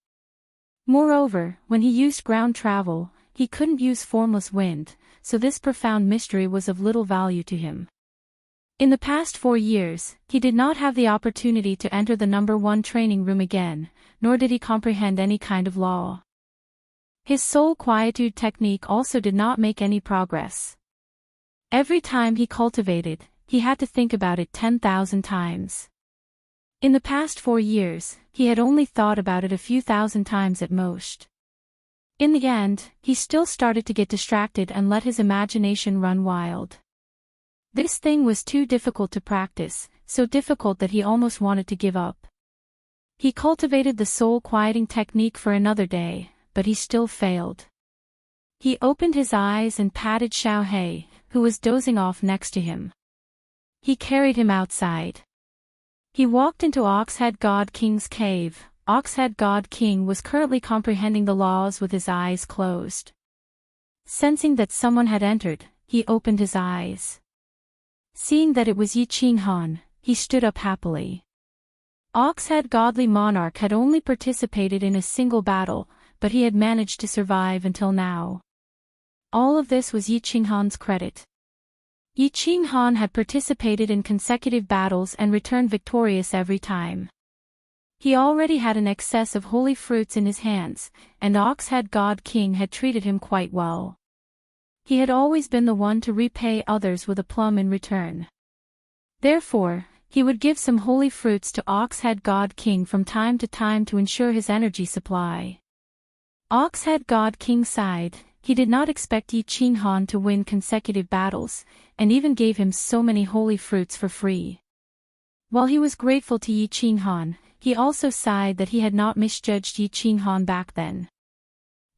Moreover, when he used ground travel, he couldn't use formless wind, so this profound mystery was of little value to him. In the past 4 years, he did not have the opportunity to enter the #1 training room again, nor did he comprehend any kind of law. His soul quietude technique also did not make any progress. Every time he cultivated, he had to think about it 10,000 times. In the past 4 years, he had only thought about it a few thousand times at most. In the end, he still started to get distracted and let his imagination run wild. This thing was too difficult to practice, so difficult that he almost wanted to give up. He cultivated the soul quieting technique for another day, but he still failed. He opened his eyes and patted Xiao He, who was dozing off next to him. He carried him outside. He walked into Oxhead God King's cave. Oxhead God King was currently comprehending the laws with his eyes closed. Sensing that someone had entered, he opened his eyes. Seeing that it was Yi Qinghan, he stood up happily. Oxhead Godly Monarch had only participated in a single battle, but he had managed to survive until now. All of this was Yi Qinghan's credit. Yi Qinghan had participated in consecutive battles and returned victorious every time. He already had an excess of holy fruits in his hands, and Oxhead God King had treated him quite well. He had always been the one to repay others with a plum in return. Therefore, he would give some holy fruits to Oxhead God King from time to time to ensure his energy supply. Oxhead God King sighed. He did not expect Yi Qinghan to win consecutive battles, and even gave him so many holy fruits for free. While he was grateful to Yi Qinghan, he also sighed that he had not misjudged Yi Qinghan back then.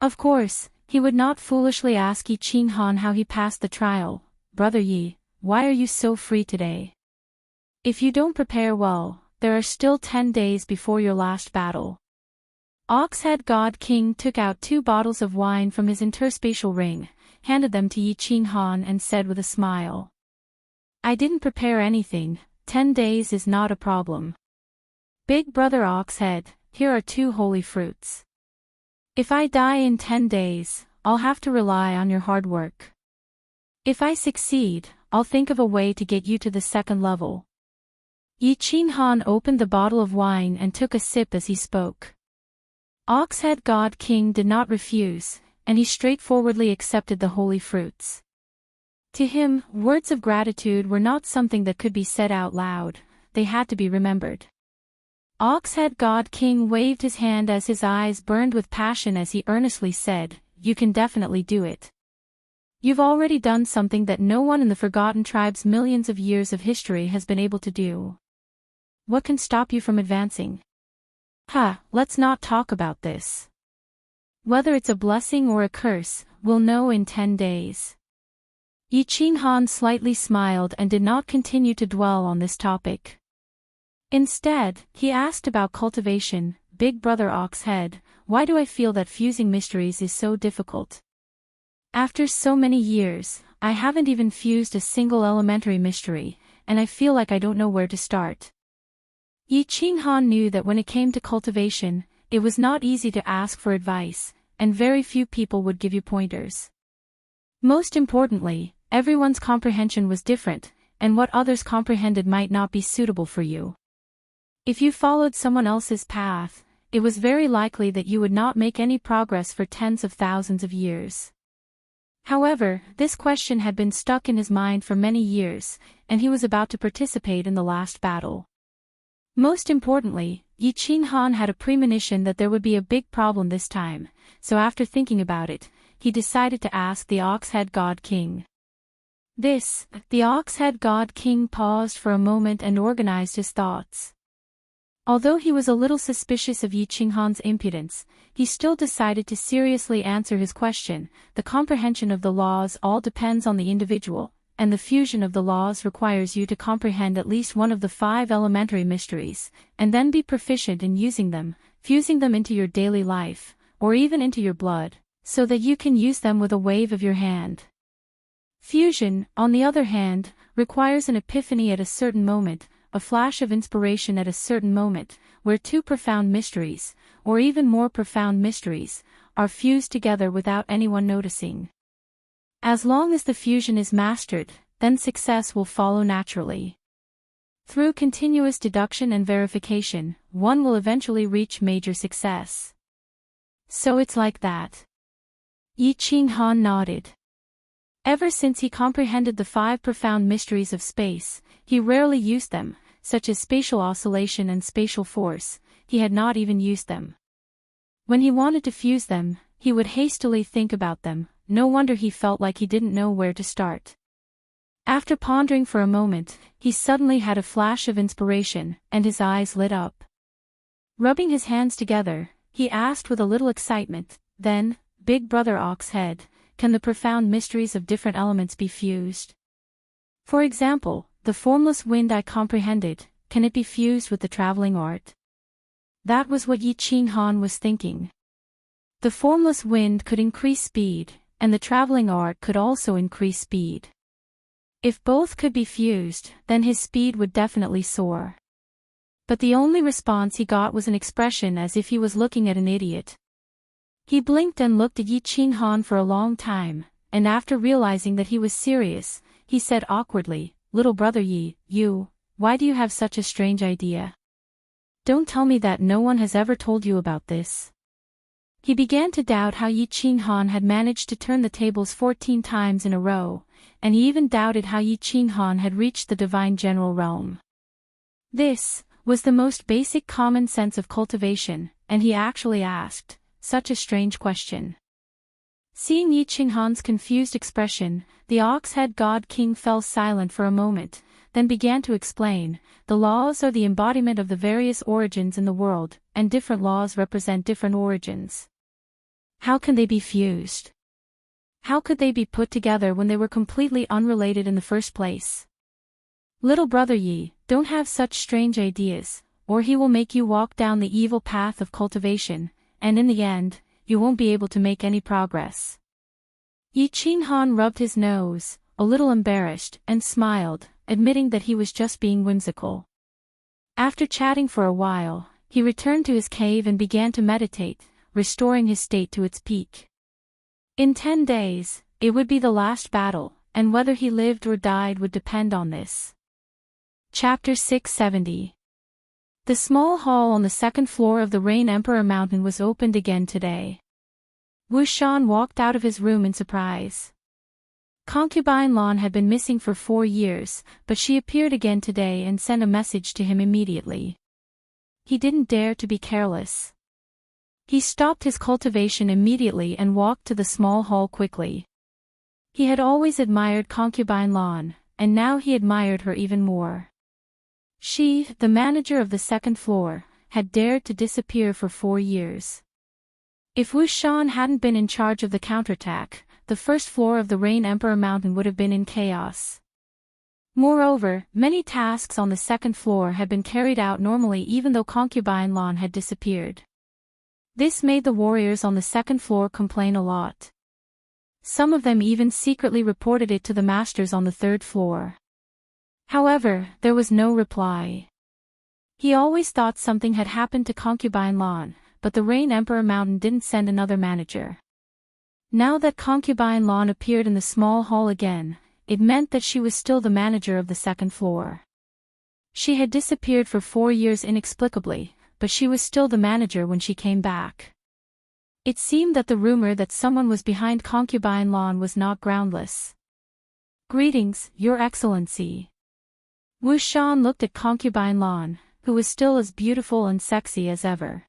Of course, he would not foolishly ask Yi Qinghan how he passed the trial. "Brother Yi, why are you so free today? If you don't prepare well, there are still 10 days before your last battle." Oxhead God King took out 2 bottles of wine from his interspatial ring, handed them to Yi Qinghan and said with a smile, "I didn't prepare anything, 10 days is not a problem. Big brother Oxhead, here are 2 holy fruits. If I die in 10 days, I'll have to rely on your hard work. If I succeed, I'll think of a way to get you to the 2nd level." Yi Qinghan opened the bottle of wine and took a sip as he spoke. Oxhead God King did not refuse, and he straightforwardly accepted the holy fruits. To him, words of gratitude were not something that could be said out loud, they had to be remembered. Oxhead God King waved his hand as his eyes burned with passion as he earnestly said, "You can definitely do it. You've already done something that no one in the Forgotten Tribe's millions of years of history has been able to do. What can stop you from advancing? Let's not talk about this. Whether it's a blessing or a curse, we'll know in 10 days." Yi Qinghan slightly smiled and did not continue to dwell on this topic. Instead, he asked about cultivation. "Big brother Oxhead, why do I feel that fusing mysteries is so difficult? After so many years, I haven't even fused a single elementary mystery, and I feel like I don't know where to start." Yi Qinghan knew that when it came to cultivation, it was not easy to ask for advice, and very few people would give you pointers. Most importantly, everyone's comprehension was different, and what others comprehended might not be suitable for you. If you followed someone else's path, it was very likely that you would not make any progress for tens of thousands of years. However, this question had been stuck in his mind for many years, and he was about to participate in the last battle. Most importantly, Yi Qinghan had a premonition that there would be a big problem this time, so after thinking about it, he decided to ask the Oxhead God King. The Oxhead God King paused for a moment and organized his thoughts. Although he was a little suspicious of Yi Qinghan's impudence, he still decided to seriously answer his question. The comprehension of the laws all depends on the individual, and the fusion of the laws requires you to comprehend at least one of the 5 elementary mysteries, and then be proficient in using them, fusing them into your daily life, or even into your blood, so that you can use them with a wave of your hand. Fusion, on the other hand, requires an epiphany at a certain moment, a flash of inspiration at a certain moment, where 2 profound mysteries, or even more profound mysteries, are fused together without anyone noticing. As long as the fusion is mastered, then success will follow naturally. Through continuous deduction and verification, one will eventually reach major success. So it's like that. Yi Qinghan nodded. Ever since he comprehended the 5 profound mysteries of space, he rarely used them, such as spatial oscillation and spatial force. He had not even used them. When he wanted to fuse them, he would hastily think about them. No wonder he felt like he didn't know where to start. After pondering for a moment, he suddenly had a flash of inspiration, and his eyes lit up. Rubbing his hands together, he asked with a little excitement, "Then, Big Brother Oxhead, can the profound mysteries of different elements be fused? For example, the formless wind I comprehended, can it be fused with the traveling art?" That was what Yi Qinghan was thinking. The formless wind could increase speed, and the traveling art could also increase speed. If both could be fused, then his speed would definitely soar. But the only response he got was an expression as if he was looking at an idiot. He blinked and looked at Yi Qinghan for a long time, and after realizing that he was serious, he said awkwardly, "Little brother Yi, why do you have such a strange idea? Don't tell me that no one has ever told you about this." He began to doubt how Yi Qinghan had managed to turn the tables 14 times in a row, and he even doubted how Yi Qinghan had reached the divine general realm. This was the most basic common sense of cultivation, and he actually asked such a strange question. Seeing Yi Qinghan's confused expression, the Oxhead God King fell silent for a moment, then began to explain, "The laws are the embodiment of the various origins in the world, and different laws represent different origins. How can they be fused? How could they be put together when they were completely unrelated in the first place? Little brother Yi, don't have such strange ideas, or he will make you walk down the evil path of cultivation, and in the end, you won't be able to make any progress." Yi Qinghan rubbed his nose, a little embarrassed, and smiled, admitting that he was just being whimsical. After chatting for a while, he returned to his cave and began to meditate, restoring his state to its peak. In 10 days, it would be the last battle, and whether he lived or died would depend on this. Chapter 670. The small hall on the 2nd floor of the Rain Emperor Mountain was opened again today. Wu Shan walked out of his room in surprise. Concubine Lan had been missing for 4 years, but she appeared again today and sent a message to him immediately. He didn't dare to be careless. He stopped his cultivation immediately and walked to the small hall quickly. He had always admired Concubine Lan, and now he admired her even more. She, the manager of the 2nd floor, had dared to disappear for 4 years. If Wu Shan hadn't been in charge of the counterattack, the 1st floor of the Rain Emperor Mountain would have been in chaos. Moreover, many tasks on the 2nd floor had been carried out normally even though Concubine Lan had disappeared. This made the warriors on the 2nd floor complain a lot. Some of them even secretly reported it to the masters on the 3rd floor. However, there was no reply. He always thought something had happened to Concubine Lan, but the Rain Emperor Mountain didn't send another manager. Now that Concubine Lan appeared in the small hall again, it meant that she was still the manager of the 2nd floor. She had disappeared for 4 years inexplicably, but she was still the manager when she came back. It seemed that the rumor that someone was behind Concubine Lan was not groundless. "Greetings, Your Excellency." Wu Shan looked at Concubine Lan, who was still as beautiful and sexy as ever.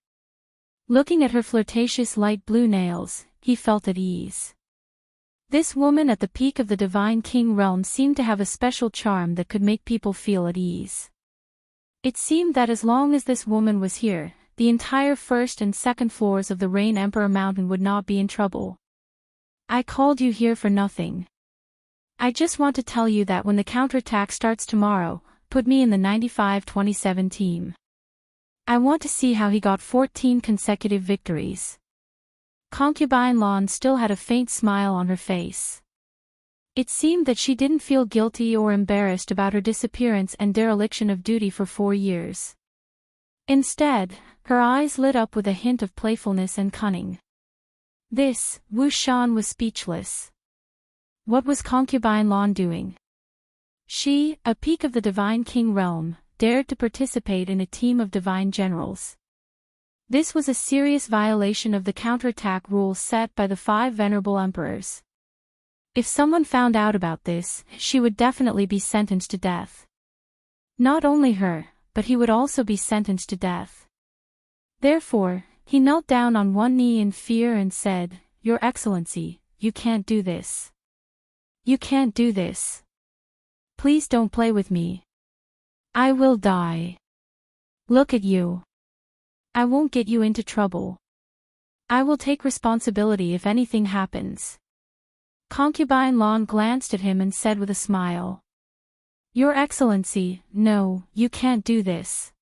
Looking at her flirtatious light blue nails, he felt at ease. This woman at the peak of the Divine King realm seemed to have a special charm that could make people feel at ease. It seemed that as long as this woman was here, the entire 1st and 2nd floors of the Rain Emperor Mountain would not be in trouble. "I called you here for nothing. I just want to tell you that when the counterattack starts tomorrow, put me in the 95-27 team. I want to see how he got 14 consecutive victories." Concubine Lan still had a faint smile on her face. It seemed that she didn't feel guilty or embarrassed about her disappearance and dereliction of duty for 4 years. Instead, her eyes lit up with a hint of playfulness and cunning. Wu Shan was speechless. What was Concubine Lan doing? She, a peak of the divine king realm, dared to participate in a team of divine generals. This was a serious violation of the counterattack rules set by the 5 venerable emperors. If someone found out about this, she would definitely be sentenced to death. Not only her, but he would also be sentenced to death. Therefore, he knelt down on one knee in fear and said, "Your Excellency, you can't do this. You can't do this. Please don't play with me. I will die. Look at you. I won't get you into trouble. I will take responsibility if anything happens." Concubine Lan glanced at him and said with a smile, "Your Excellency, no, you can't do this.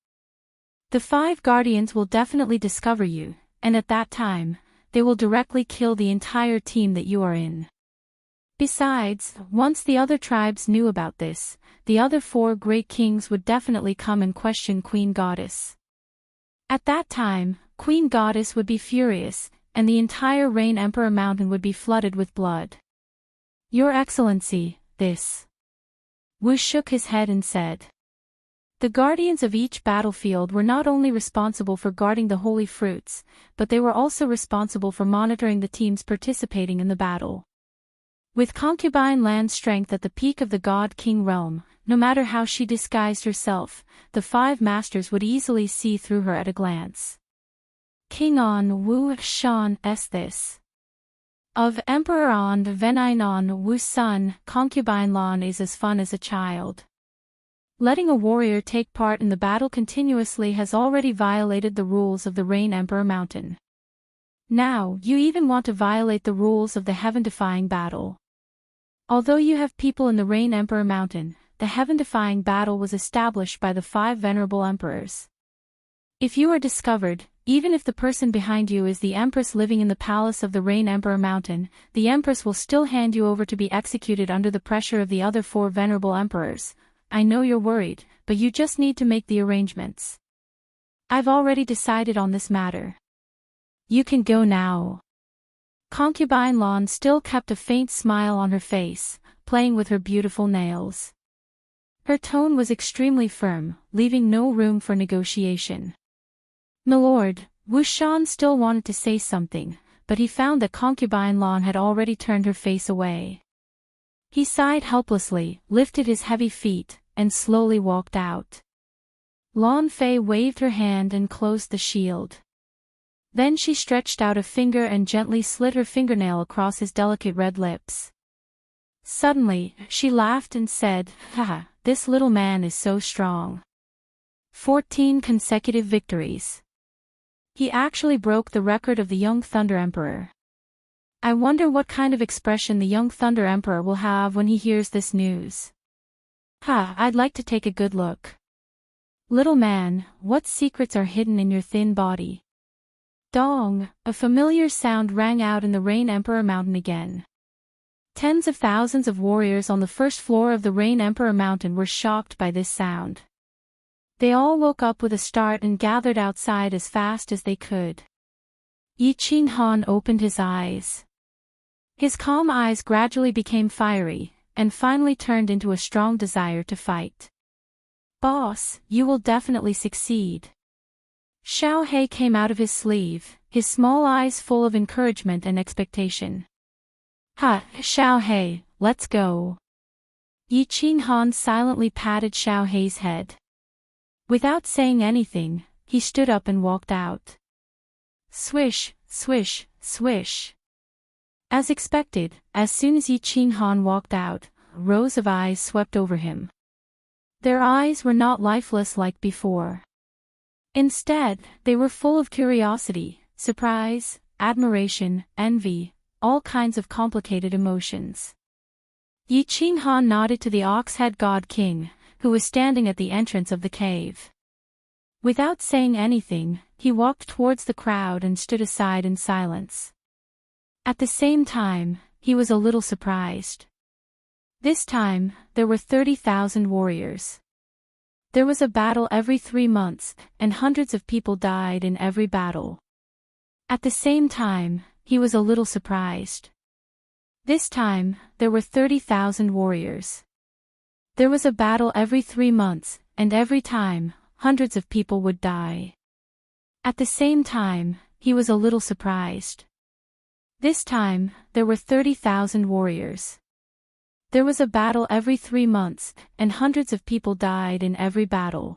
The 5 guardians will definitely discover you, and at that time, they will directly kill the entire team that you are in. Besides, once the other tribes knew about this, the other 4 great kings would definitely come and question Queen Goddess. At that time, Queen Goddess would be furious, and the entire Rain Emperor Mountain would be flooded with blood. Your Excellency, this." Wu shook his head and said. The guardians of each battlefield were not only responsible for guarding the holy fruits, but they were also responsible for monitoring the teams participating in the battle. With Concubine Lan's strength at the peak of the God-King realm, no matter how she disguised herself, the 5 masters would easily see through her at a glance. King On Wu Shan S. This. Of Emperor On Venin On Wu's son, Concubine Lan is as fun as a child. Letting a warrior take part in the battle continuously has already violated the rules of the Rain Emperor Mountain. Now, you even want to violate the rules of the heaven-defying battle. Although you have people in the Rain Emperor Mountain, the heaven-defying battle was established by the 5 venerable emperors. If you are discovered, even if the person behind you is the Empress living in the palace of the Rain Emperor Mountain, the Empress will still hand you over to be executed under the pressure of the other 4 venerable emperors. I know you're worried, but you just need to make the arrangements. I've already decided on this matter. You can go now." Concubine Lan still kept a faint smile on her face, playing with her beautiful nails. Her tone was extremely firm, leaving no room for negotiation. "Milord," Wu Shan still wanted to say something, but he found that Concubine Lan had already turned her face away. He sighed helplessly, lifted his heavy feet, and slowly walked out. Lan Fei waved her hand and closed the shield. Then she stretched out a finger and gently slid her fingernail across his delicate red lips. Suddenly, she laughed and said, "Haha, this little man is so strong. 14 consecutive victories. He actually broke the record of the Young Thunder Emperor. I wonder what kind of expression the Young Thunder Emperor will have when he hears this news. I'd like to take a good look. Little man, what secrets are hidden in your thin body?" Dong, a familiar sound rang out in the Rain Emperor Mountain again. Tens of thousands of warriors on the first floor of the Rain Emperor Mountain were shocked by this sound. They all woke up with a start and gathered outside as fast as they could. Yi Qing Han opened his eyes. His calm eyes gradually became fiery, and finally turned into a strong desire to fight. "Boss, you will definitely succeed." Xiao He came out of his sleeve, his small eyes full of encouragement and expectation. Xiao He, let's go." Yi Qing Han silently patted Xiao He's head. Without saying anything, he stood up and walked out. Swish, swish, swish. As expected, as soon as Yi Qing Han walked out, rows of eyes swept over him. Their eyes were not lifeless like before. Instead, they were full of curiosity, surprise, admiration, envy, all kinds of complicated emotions. Yi Qing Han nodded to the Ox-Head God King, who was standing at the entrance of the cave. Without saying anything, he walked towards the crowd and stood aside in silence. At the same time, he was a little surprised. This time, there were 30,000 warriors. There was a battle every 3 months, and hundreds of people died in every battle. At the same time, he was a little surprised. This time, there were 30,000 warriors. There was a battle every 3 months, and every time, hundreds of people would die. At the same time, he was a little surprised. This time, there were 30,000 warriors. There was a battle every 3 months, and hundreds of people died in every battle.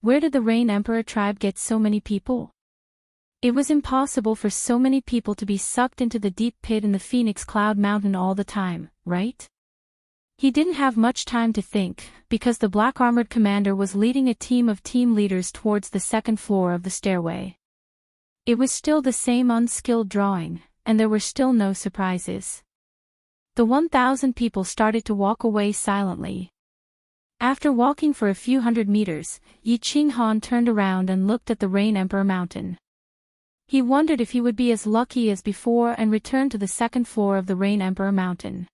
Where did the Rain Emperor tribe get so many people? It was impossible for so many people to be sucked into the deep pit in the Phoenix Cloud Mountain all the time, right? He didn't have much time to think, because the black-armored commander was leading a team of team leaders towards the second floor of the stairway. It was still the same unskilled drawing, and there were still no surprises. The 1,000 people started to walk away silently. After walking for a few hundred meters, Yi Qinghan turned around and looked at the Rain Emperor Mountain. He wondered if he would be as lucky as before and returned to the second floor of the Rain Emperor Mountain.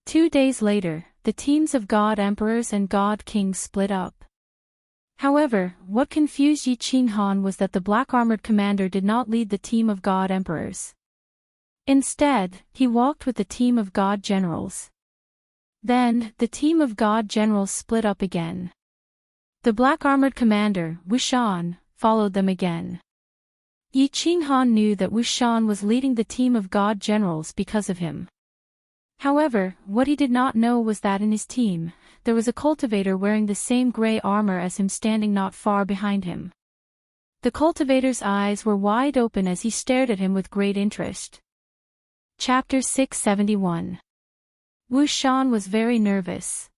2 days later, the teams of God Emperors and God Kings split up. However, what confused Yi Qinghan was that the black-armored commander did not lead the team of God Emperors. Instead, he walked with the team of God Generals. Then, the team of God Generals split up again. The black-armored commander, Wu Shan, followed them again. Yi Qinghan knew that Wu Shan was leading the team of God Generals because of him. However, what he did not know was that in his team, there was a cultivator wearing the same gray armor as him standing not far behind him. The cultivator's eyes were wide open as he stared at him with great interest. Chapter 671. Wu Shan was very nervous.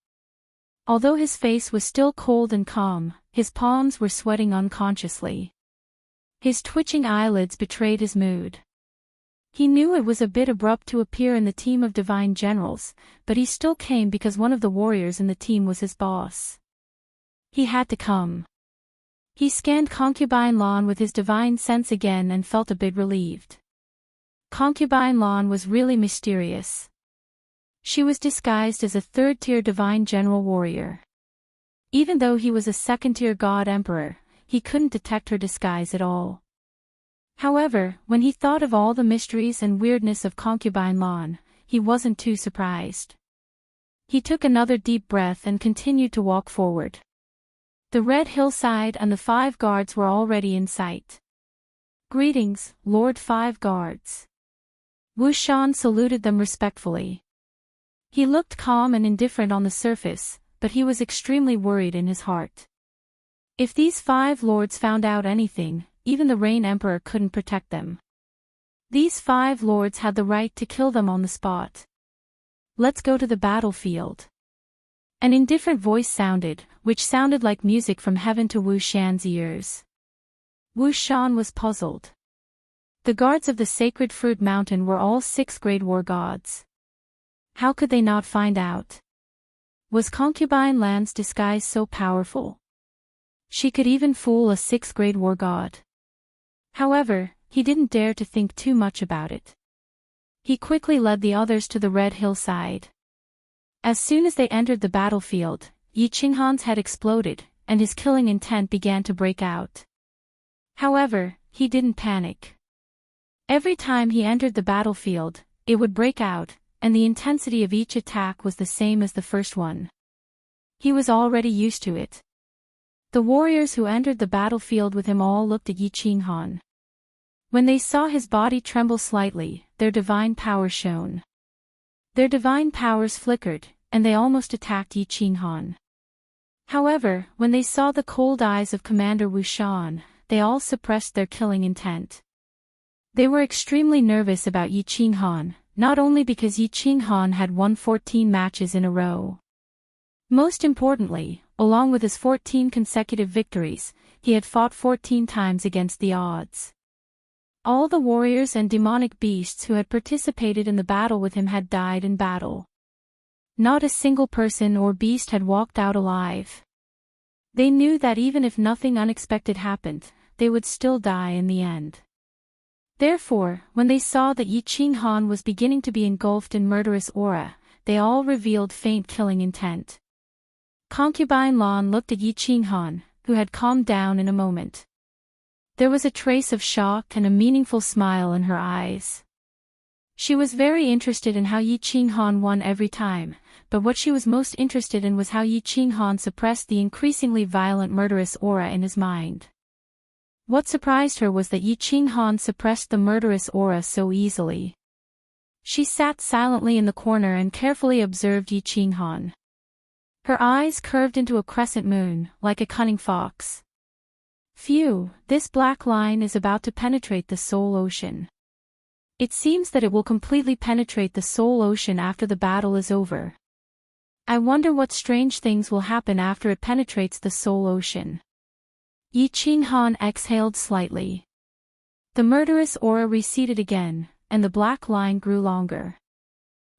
Although his face was still cold and calm, his palms were sweating unconsciously. His twitching eyelids betrayed his mood. He knew it was a bit abrupt to appear in the team of divine generals, but he still came because one of the warriors in the team was his boss. He had to come. He scanned Concubine Lan with his divine sense again and felt a bit relieved. Concubine Lan was really mysterious. She was disguised as a third-tier divine general warrior. Even though he was a second-tier god emperor, he couldn't detect her disguise at all. However, when he thought of all the mysteries and weirdness of Concubine Lan, he wasn't too surprised. He took another deep breath and continued to walk forward. The red hillside and the 5 guards were already in sight. "Greetings, Lord 5 guards." Wu Shan saluted them respectfully. He looked calm and indifferent on the surface, but he was extremely worried in his heart. If these 5 lords found out anything, even the Rain Emperor couldn't protect them. These 5 lords had the right to kill them on the spot. "Let's go to the battlefield." An indifferent voice sounded, which sounded like music from heaven to Wu Shan's ears. Wu Shan was puzzled. The guards of the Sacred Fruit Mountain were all 6th-grade war gods. How could they not find out? Was Concubine Lan's disguise so powerful? She could even fool a 6th-grade war god. However, he didn't dare to think too much about it. He quickly led the others to the red hillside. As soon as they entered the battlefield, Yi Qinghan's head exploded, and his killing intent began to break out. However, he didn't panic. Every time he entered the battlefield, it would break out, and the intensity of each attack was the same as the first one. He was already used to it. The warriors who entered the battlefield with him all looked at Yi Qinghan. When they saw his body tremble slightly, their divine power shone. Their divine powers flickered, and they almost attacked Yi Qinghan. However, when they saw the cold eyes of Commander Wu Shan, they all suppressed their killing intent. They were extremely nervous about Yi Qinghan, not only because Yi Qinghan had won 14 matches in a row. Most importantly, along with his 14 consecutive victories, he had fought 14 times against the odds. All the warriors and demonic beasts who had participated in the battle with him had died in battle. Not a single person or beast had walked out alive. They knew that even if nothing unexpected happened, they would still die in the end. Therefore, when they saw that Yi Qinghan was beginning to be engulfed in murderous aura, they all revealed faint killing intent. Concubine Lan looked at Yi Qinghan, who had calmed down in a moment. There was a trace of shock and a meaningful smile in her eyes. She was very interested in how Yi Qinghan won every time, but what she was most interested in was how Yi Qinghan suppressed the increasingly violent murderous aura in his mind. What surprised her was that Yi Qinghan suppressed the murderous aura so easily. She sat silently in the corner and carefully observed Yi Qinghan. Her eyes curved into a crescent moon, like a cunning fox. Phew, this black line is about to penetrate the soul ocean. It seems that it will completely penetrate the soul ocean after the battle is over. I wonder what strange things will happen after it penetrates the soul ocean. Yi Qinghan exhaled slightly. The murderous aura receded again, and the black line grew longer.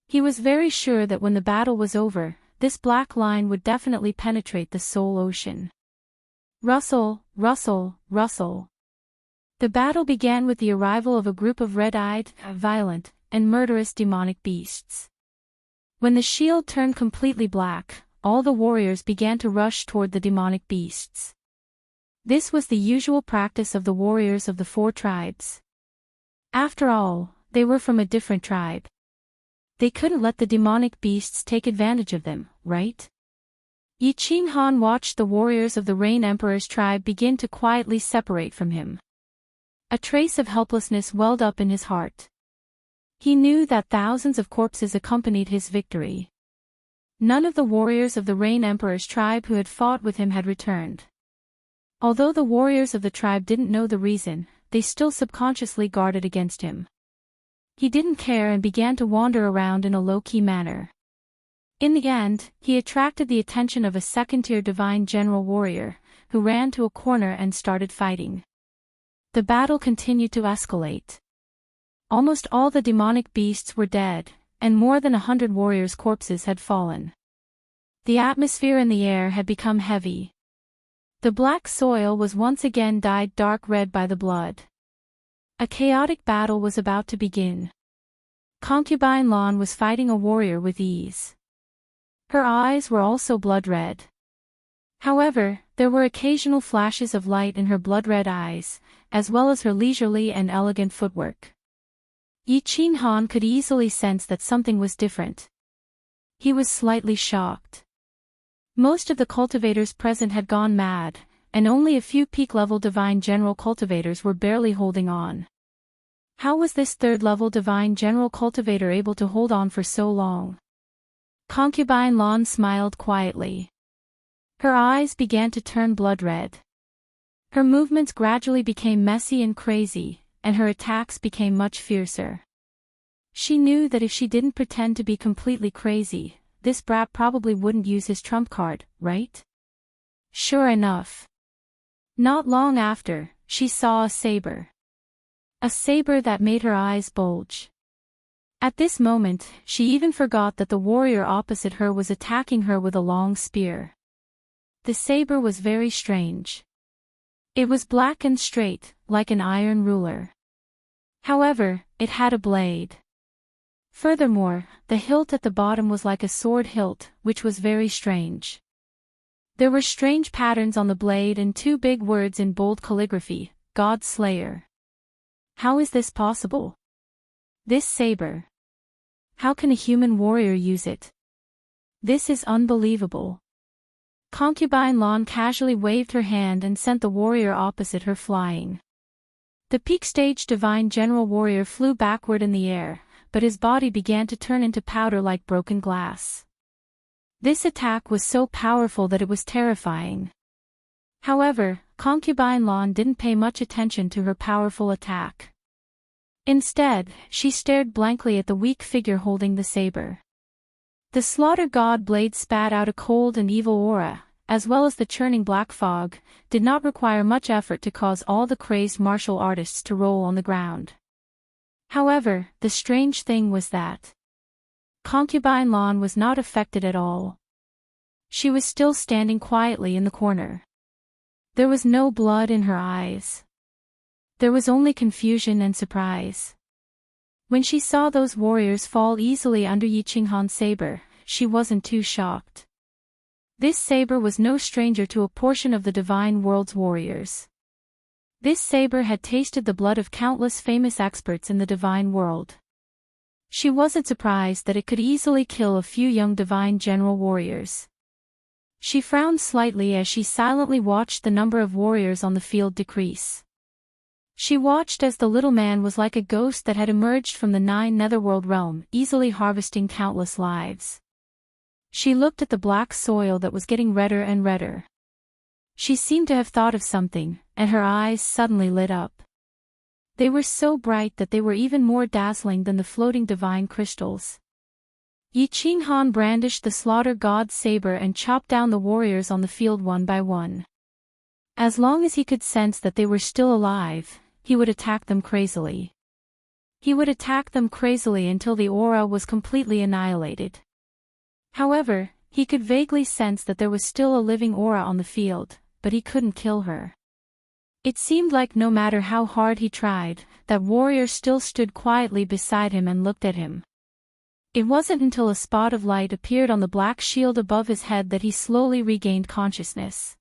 He was very sure that when the battle was over, this black line would definitely penetrate the soul ocean. Rustle, rustle, rustle. The battle began with the arrival of a group of red-eyed, violent, and murderous demonic beasts. When the shield turned completely black, all the warriors began to rush toward the demonic beasts. This was the usual practice of the warriors of the 4 tribes. After all, they were from a different tribe. They couldn't let the demonic beasts take advantage of them, right? Yi Qinghan watched the warriors of the Rain Emperor's tribe begin to quietly separate from him. A trace of helplessness welled up in his heart. He knew that thousands of corpses accompanied his victory. None of the warriors of the Rain Emperor's tribe who had fought with him had returned. Although the warriors of the tribe didn't know the reason, they still subconsciously guarded against him. He didn't care and began to wander around in a low-key manner. In the end, he attracted the attention of a second-tier divine general warrior, who ran to a corner and started fighting. The battle continued to escalate. Almost all the demonic beasts were dead, and more than 100 warriors' corpses had fallen. The atmosphere in the air had become heavy. The black soil was once again dyed dark red by the blood. A chaotic battle was about to begin. Concubine Lan was fighting a warrior with ease. Her eyes were also blood red. However, there were occasional flashes of light in her blood-red eyes, as well as her leisurely and elegant footwork. Yi Qinghan could easily sense that something was different. He was slightly shocked. Most of the cultivators present had gone mad, and only a few peak-level divine general cultivators were barely holding on. How was this third-level divine general cultivator able to hold on for so long? Concubine Lan smiled quietly. Her eyes began to turn blood-red. Her movements gradually became messy and crazy, and her attacks became much fiercer. She knew that if she didn't pretend to be completely crazy, this brat probably wouldn't use his trump card, right? Sure enough. Not long after, she saw a saber. A saber that made her eyes bulge. At this moment, she even forgot that the warrior opposite her was attacking her with a long spear. The saber was very strange. It was black and straight, like an iron ruler. However, it had a blade. Furthermore, the hilt at the bottom was like a sword hilt, which was very strange. There were strange patterns on the blade and 2 big words in bold calligraphy, God Slayer. How is this possible? This saber. How can a human warrior use it? This is unbelievable. Concubine Lan casually waved her hand and sent the warrior opposite her flying. The peak-stage divine general warrior flew backward in the air, but his body began to turn into powder like broken glass. This attack was so powerful that it was terrifying. However, Concubine Lan didn't pay much attention to her powerful attack. Instead, she stared blankly at the weak figure holding the saber. The slaughter god blade spat out a cold and evil aura, as well as the churning black fog, did not require much effort to cause all the crazed martial artists to roll on the ground. However, the strange thing was that Concubine Lan was not affected at all. She was still standing quietly in the corner. There was no blood in her eyes. There was only confusion and surprise. When she saw those warriors fall easily under Yi Qinghan's saber, she wasn't too shocked. This saber was no stranger to a portion of the divine world's warriors. This saber had tasted the blood of countless famous experts in the divine world. She wasn't surprised that it could easily kill a few young divine general warriors. She frowned slightly as she silently watched the number of warriors on the field decrease. She watched as the little man was like a ghost that had emerged from the 9 netherworld realm, easily harvesting countless lives. She looked at the black soil that was getting redder and redder. She seemed to have thought of something, and her eyes suddenly lit up. They were so bright that they were even more dazzling than the floating divine crystals. Yi Qinghan brandished the slaughter god's saber and chopped down the warriors on the field one by one. As long as he could sense that they were still alive, he would attack them crazily. He would attack them crazily until the aura was completely annihilated. However, he could vaguely sense that there was still a living aura on the field, but he couldn't kill her. It seemed like no matter how hard he tried, that warrior still stood quietly beside him and looked at him. It wasn't until a spot of light appeared on the black shield above his head that he slowly regained consciousness.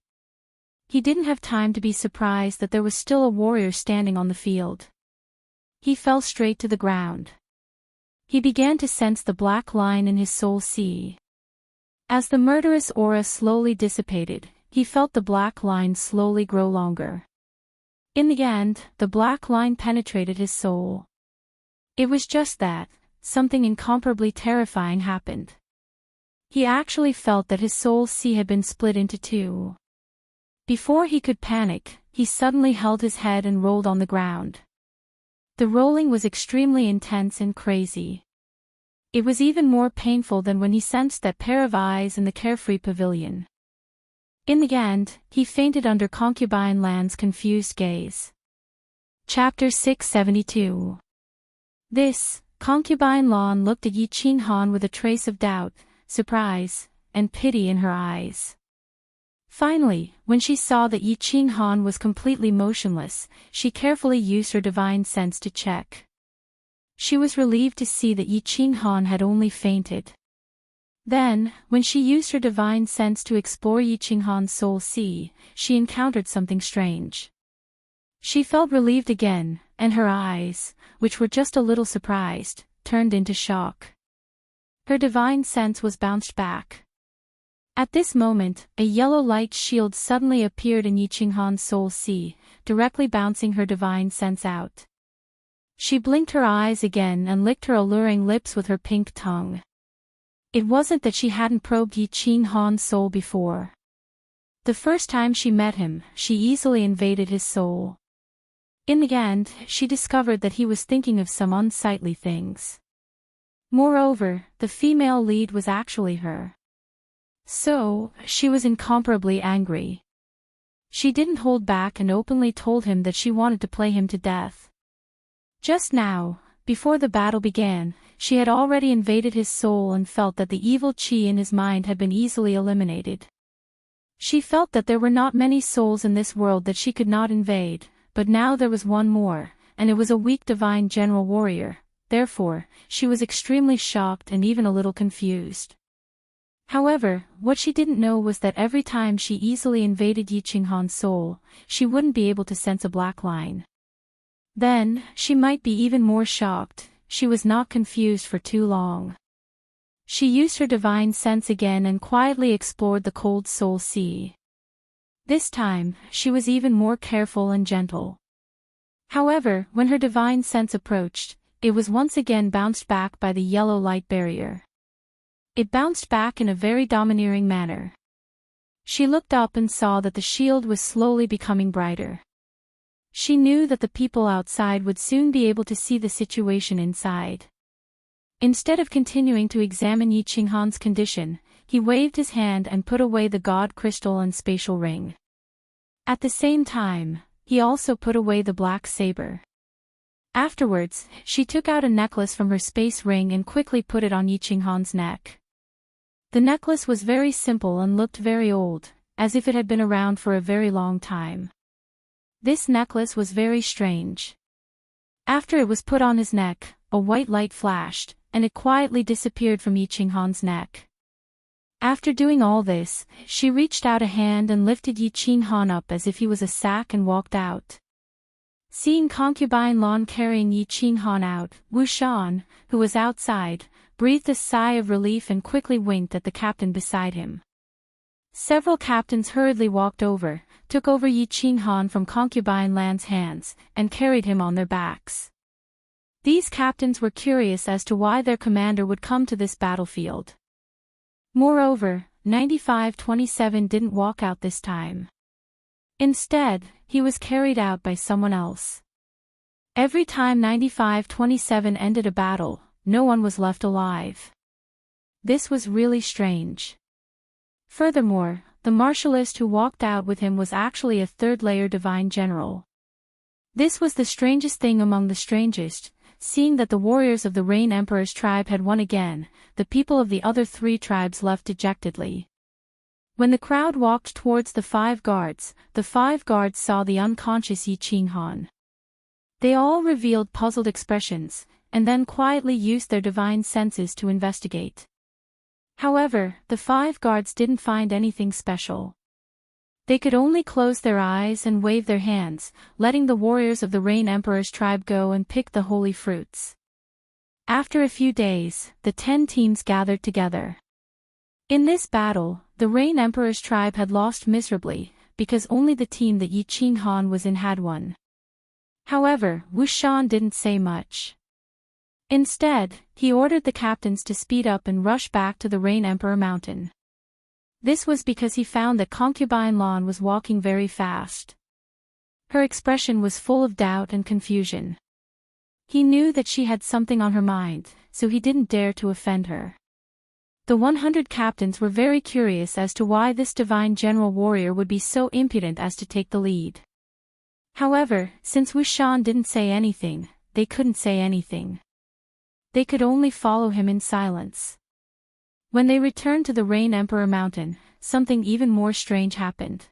He didn't have time to be surprised that there was still a warrior standing on the field. He fell straight to the ground. He began to sense the black line in his soul sea. As the murderous aura slowly dissipated, he felt the black line slowly grow longer. In the end, the black line penetrated his soul. It was just that, something incomparably terrifying happened. He actually felt that his soul sea had been split into 2. Before he could panic, he suddenly held his head and rolled on the ground. The rolling was extremely intense and crazy. It was even more painful than when he sensed that pair of eyes in the carefree pavilion. In the end, he fainted under Concubine Lan's confused gaze. Chapter 672. This, Concubine Lan looked at Yi Qinghan with a trace of doubt, surprise, and pity in her eyes. Finally, when she saw that Yi Qinghan was completely motionless, she carefully used her divine sense to check. She was relieved to see that Yi Qinghan had only fainted. Then, when she used her divine sense to explore Yi Qinghan's soul sea, she encountered something strange. She felt relieved again, and her eyes, which were just a little surprised, turned into shock. Her divine sense was bounced back. At this moment, a yellow light shield suddenly appeared in Yi Qinghan's soul sea, directly bouncing her divine sense out. She blinked her eyes again and licked her alluring lips with her pink tongue. It wasn't that she hadn't probed Yi Qinghan's soul before. The first time she met him, she easily invaded his soul. In the end, she discovered that he was thinking of some unsightly things. Moreover, the female lead was actually her. So, she was incomparably angry. She didn't hold back and openly told him that she wanted to play him to death. Just now, before the battle began, she had already invaded his soul and felt that the evil qi in his mind had been easily eliminated. She felt that there were not many souls in this world that she could not invade, but now there was one more, and it was a weak divine general warrior. Therefore, she was extremely shocked and even a little confused. However, what she didn't know was that every time she easily invaded Yi Qinghan's soul, she wouldn't be able to sense a black line. Then, she might be even more shocked. She was not confused for too long. She used her divine sense again and quietly explored the cold soul sea. This time, she was even more careful and gentle. However, when her divine sense approached, it was once again bounced back by the yellow light barrier. It bounced back in a very domineering manner. She looked up and saw that the shield was slowly becoming brighter. She knew that the people outside would soon be able to see the situation inside. Instead of continuing to examine Yi Qinghan's condition, he waved his hand and put away the god crystal and spatial ring. At the same time, he also put away the black saber. Afterwards, she took out a necklace from her space ring and quickly put it on Yi Qinghan's neck. The necklace was very simple and looked very old, as if it had been around for a very long time. This necklace was very strange. After it was put on his neck, a white light flashed, and it quietly disappeared from Yi Qinghan's neck. After doing all this, she reached out a hand and lifted Yi Qinghan up as if he was a sack and walked out. Seeing concubine Lan carrying Yi Qinghan out, Wu Shan, who was outside, breathed a sigh of relief and quickly winked at the captain beside him. Several captains hurriedly walked over, took over Yi Qinghan from concubine Lan's hands, and carried him on their backs. These captains were curious as to why their commander would come to this battlefield. Moreover, 9527 didn't walk out this time. Instead, he was carried out by someone else. Every time 9527 ended a battle, no one was left alive. This was really strange. Furthermore, the martialist who walked out with him was actually a third-layer divine general. This was the strangest thing among the strangest. Seeing that the warriors of the Rain Emperor's tribe had won again, the people of the other three tribes left dejectedly. When the crowd walked towards the 5 guards, the 5 guards saw the unconscious Yi Qinghan. They all revealed puzzled expressions, and then quietly used their divine senses to investigate. However, the 5 guards didn't find anything special. They could only close their eyes and wave their hands, letting the warriors of the Rain Emperor's tribe go and pick the holy fruits. After a few days, the 10 teams gathered together. In this battle, the Rain Emperor's tribe had lost miserably, because only the team that Yi Qinghan was in had won. However, Wu Shan didn't say much. Instead, he ordered the captains to speed up and rush back to the Rain Emperor mountain. This was because he found that concubine Lan was walking very fast. Her expression was full of doubt and confusion. He knew that she had something on her mind, so he didn't dare to offend her. The 100 captains were very curious as to why this divine general warrior would be so impudent as to take the lead. However, since Wu Shan didn't say anything, they couldn't say anything. They could only follow him in silence. When they returned to the Rain Emperor mountain, something even more strange happened.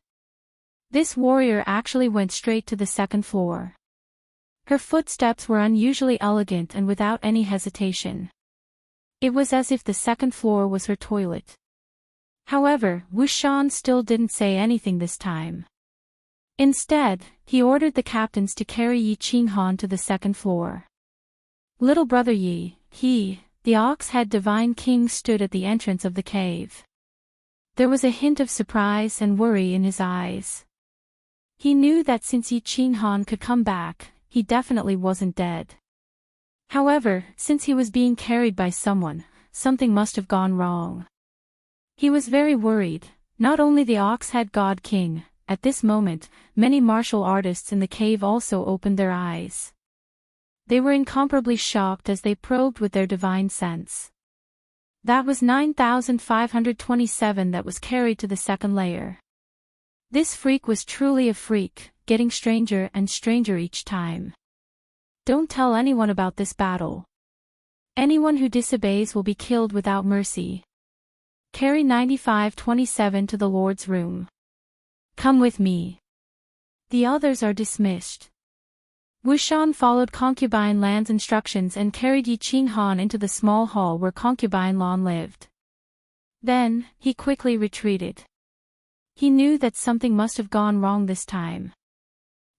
This warrior actually went straight to the 2nd floor. Her footsteps were unusually elegant and without any hesitation. It was as if the 2nd floor was her toilet. However, Wu Shan still didn't say anything this time. Instead, he ordered the captains to carry Yi Qinghan to the 2nd floor. Little brother Yi, the ox-head divine king, stood at the entrance of the cave. There was a hint of surprise and worry in his eyes. He knew that since Yi Qinghan could come back, he definitely wasn't dead. However, since he was being carried by someone, something must have gone wrong. He was very worried. Not only the ox-head god king, at this moment, many martial artists in the cave also opened their eyes. They were incomparably shocked as they probed with their divine sense. That was 9527 that was carried to the 2nd layer. This freak was truly a freak, getting stranger and stranger each time. Don't tell anyone about this battle. Anyone who disobeys will be killed without mercy. Carry 9527 to the Lord's room. Come with me. The others are dismissed. Wu Shan followed concubine Lan's instructions and carried Yi Qinghan into the small hall where concubine Lan lived. Then, he quickly retreated. He knew that something must have gone wrong this time.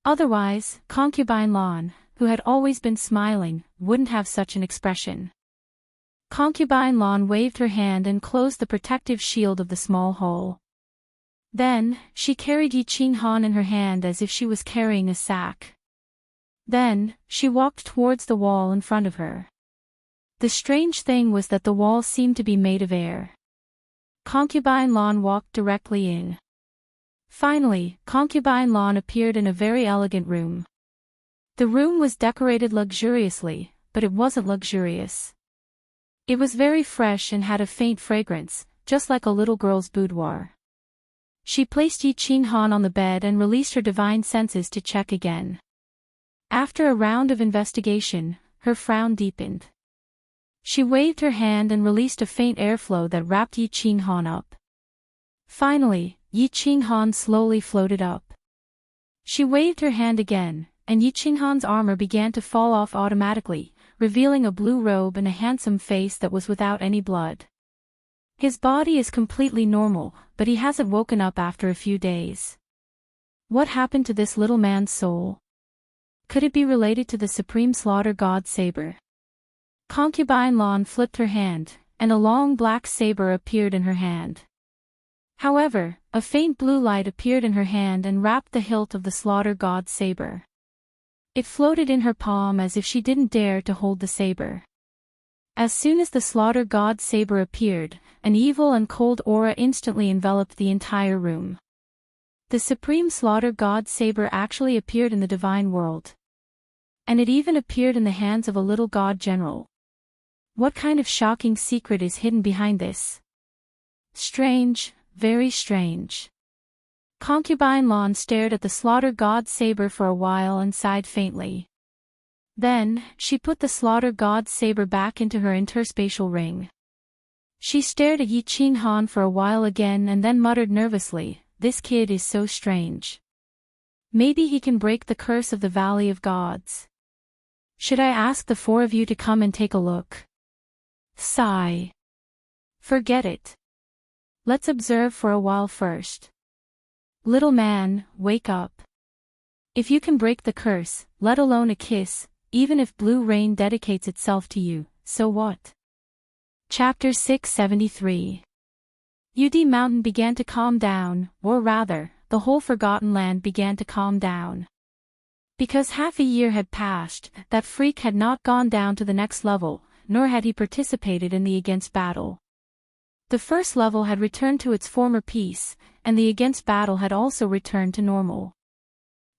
Otherwise, concubine Lan, who had always been smiling, wouldn't have such an expression. Concubine Lan waved her hand and closed the protective shield of the small hole. Then, she carried Yi Qinghan in her hand as if she was carrying a sack. Then, she walked towards the wall in front of her. The strange thing was that the wall seemed to be made of air. Concubine Lan walked directly in. Finally, concubine Lan appeared in a very elegant room. The room was decorated luxuriously, but it wasn't luxurious. It was very fresh and had a faint fragrance, just like a little girl's boudoir. She placed Yi Qinghan on the bed and released her divine senses to check again. After a round of investigation, her frown deepened. She waved her hand and released a faint airflow that wrapped Yi Qinghan up. Finally, Yi Qinghan slowly floated up. She waved her hand again, and Yi Qinghan's armor began to fall off automatically, revealing a blue robe and a handsome face that was without any blood. His body is completely normal, but he hasn't woken up after a few days. What happened to this little man's soul? Could it be related to the supreme slaughter god saber? Concubine Lan flipped her hand, and a long black saber appeared in her hand. However, a faint blue light appeared in her hand and wrapped the hilt of the slaughter god saber. It floated in her palm as if she didn't dare to hold the saber. As soon as the slaughter god saber appeared, an evil and cold aura instantly enveloped the entire room. The supreme slaughter god saber actually appeared in the divine world. And it even appeared in the hands of a little god general. What kind of shocking secret is hidden behind this? Strange, very strange. Concubine Lan stared at the slaughter god saber for a while and sighed faintly. Then, she put the slaughter god saber back into her interspatial ring. She stared at Yi Qing Han for a while again and then muttered nervously, "This kid is so strange. Maybe he can break the curse of the Valley of Gods. Should I ask the four of you to come and take a look?" Sigh. Forget it. Let's observe for a while first. Little man, wake up. If you can break the curse, let alone a kiss, even if Blue Rain dedicates itself to you, so what? Chapter 673. Ud Mountain began to calm down, or rather, the whole Forgotten Land began to calm down. Because half a year had passed, that freak had not gone down to the next level, nor had he participated in the against battle. The first level had returned to its former peace, and the against battle had also returned to normal.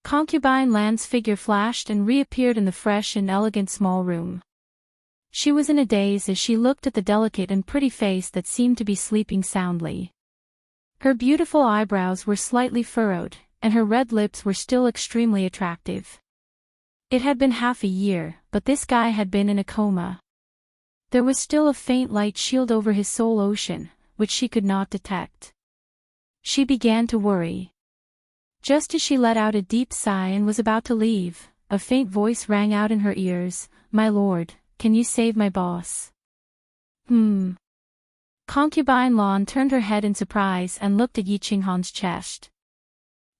Concubine Lan's figure flashed and reappeared in the fresh and elegant small room. She was in a daze as she looked at the delicate and pretty face that seemed to be sleeping soundly. Her beautiful eyebrows were slightly furrowed, and her red lips were still extremely attractive. It had been half a year, but this guy had been in a coma. There was still a faint light shield over his soul ocean, which she could not detect. She began to worry. Just as she let out a deep sigh and was about to leave, a faint voice rang out in her ears, "My lord, can you save my boss?" Concubine Lan turned her head in surprise and looked at Yi Qing Han's chest.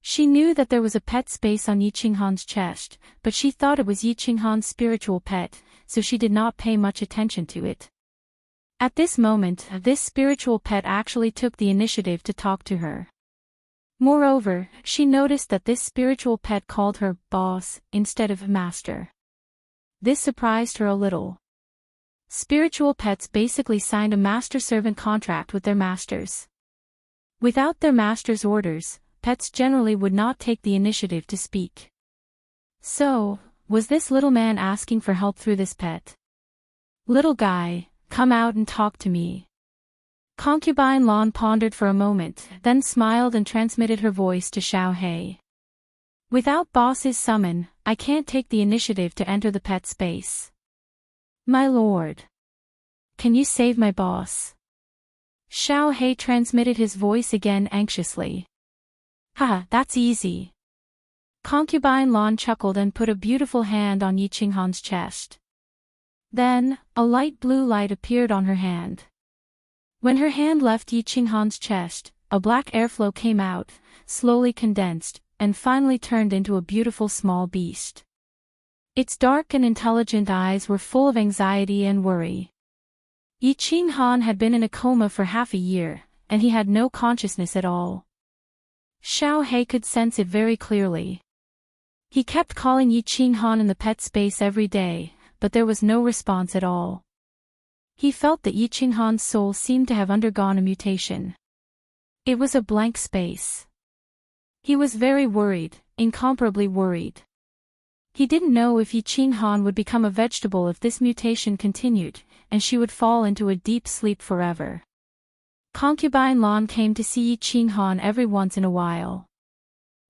She knew that there was a pet space on Yi Qing Han's chest, but she thought it was Yi Qing Han's spiritual pet, so she did not pay much attention to it. At this moment, this spiritual pet actually took the initiative to talk to her. Moreover, she noticed that this spiritual pet called her boss instead of master. This surprised her a little. Spiritual pets basically signed a master-servant contract with their masters. Without their master's orders, pets generally would not take the initiative to speak. So, was this little man asking for help through this pet? "Little guy, come out and talk to me." Concubine Lan pondered for a moment, then smiled and transmitted her voice to Xiao He. "Without boss's summon, I can't take the initiative to enter the pet space. My lord. Can you save my boss?" Xiao He transmitted his voice again anxiously. "Ha, that's easy." Concubine Lan chuckled and put a beautiful hand on Yi Qing Han's chest. Then, a light blue light appeared on her hand. When her hand left Yi Qing Han's chest, a black airflow came out, slowly condensed, and finally turned into a beautiful small beast. Its dark and intelligent eyes were full of anxiety and worry. Yi Qing Han had been in a coma for half a year, and he had no consciousness at all. Xiao He could sense it very clearly. He kept calling Yi Qing Han in the pet space every day, but there was no response at all. He felt that Yi Qing Han's soul seemed to have undergone a mutation. It was a blank space. He was very worried, incomparably worried. He didn't know if Yi Qing Han would become a vegetable if this mutation continued, and she would fall into a deep sleep forever. Concubine Lan came to see Yi Qing Han every once in a while.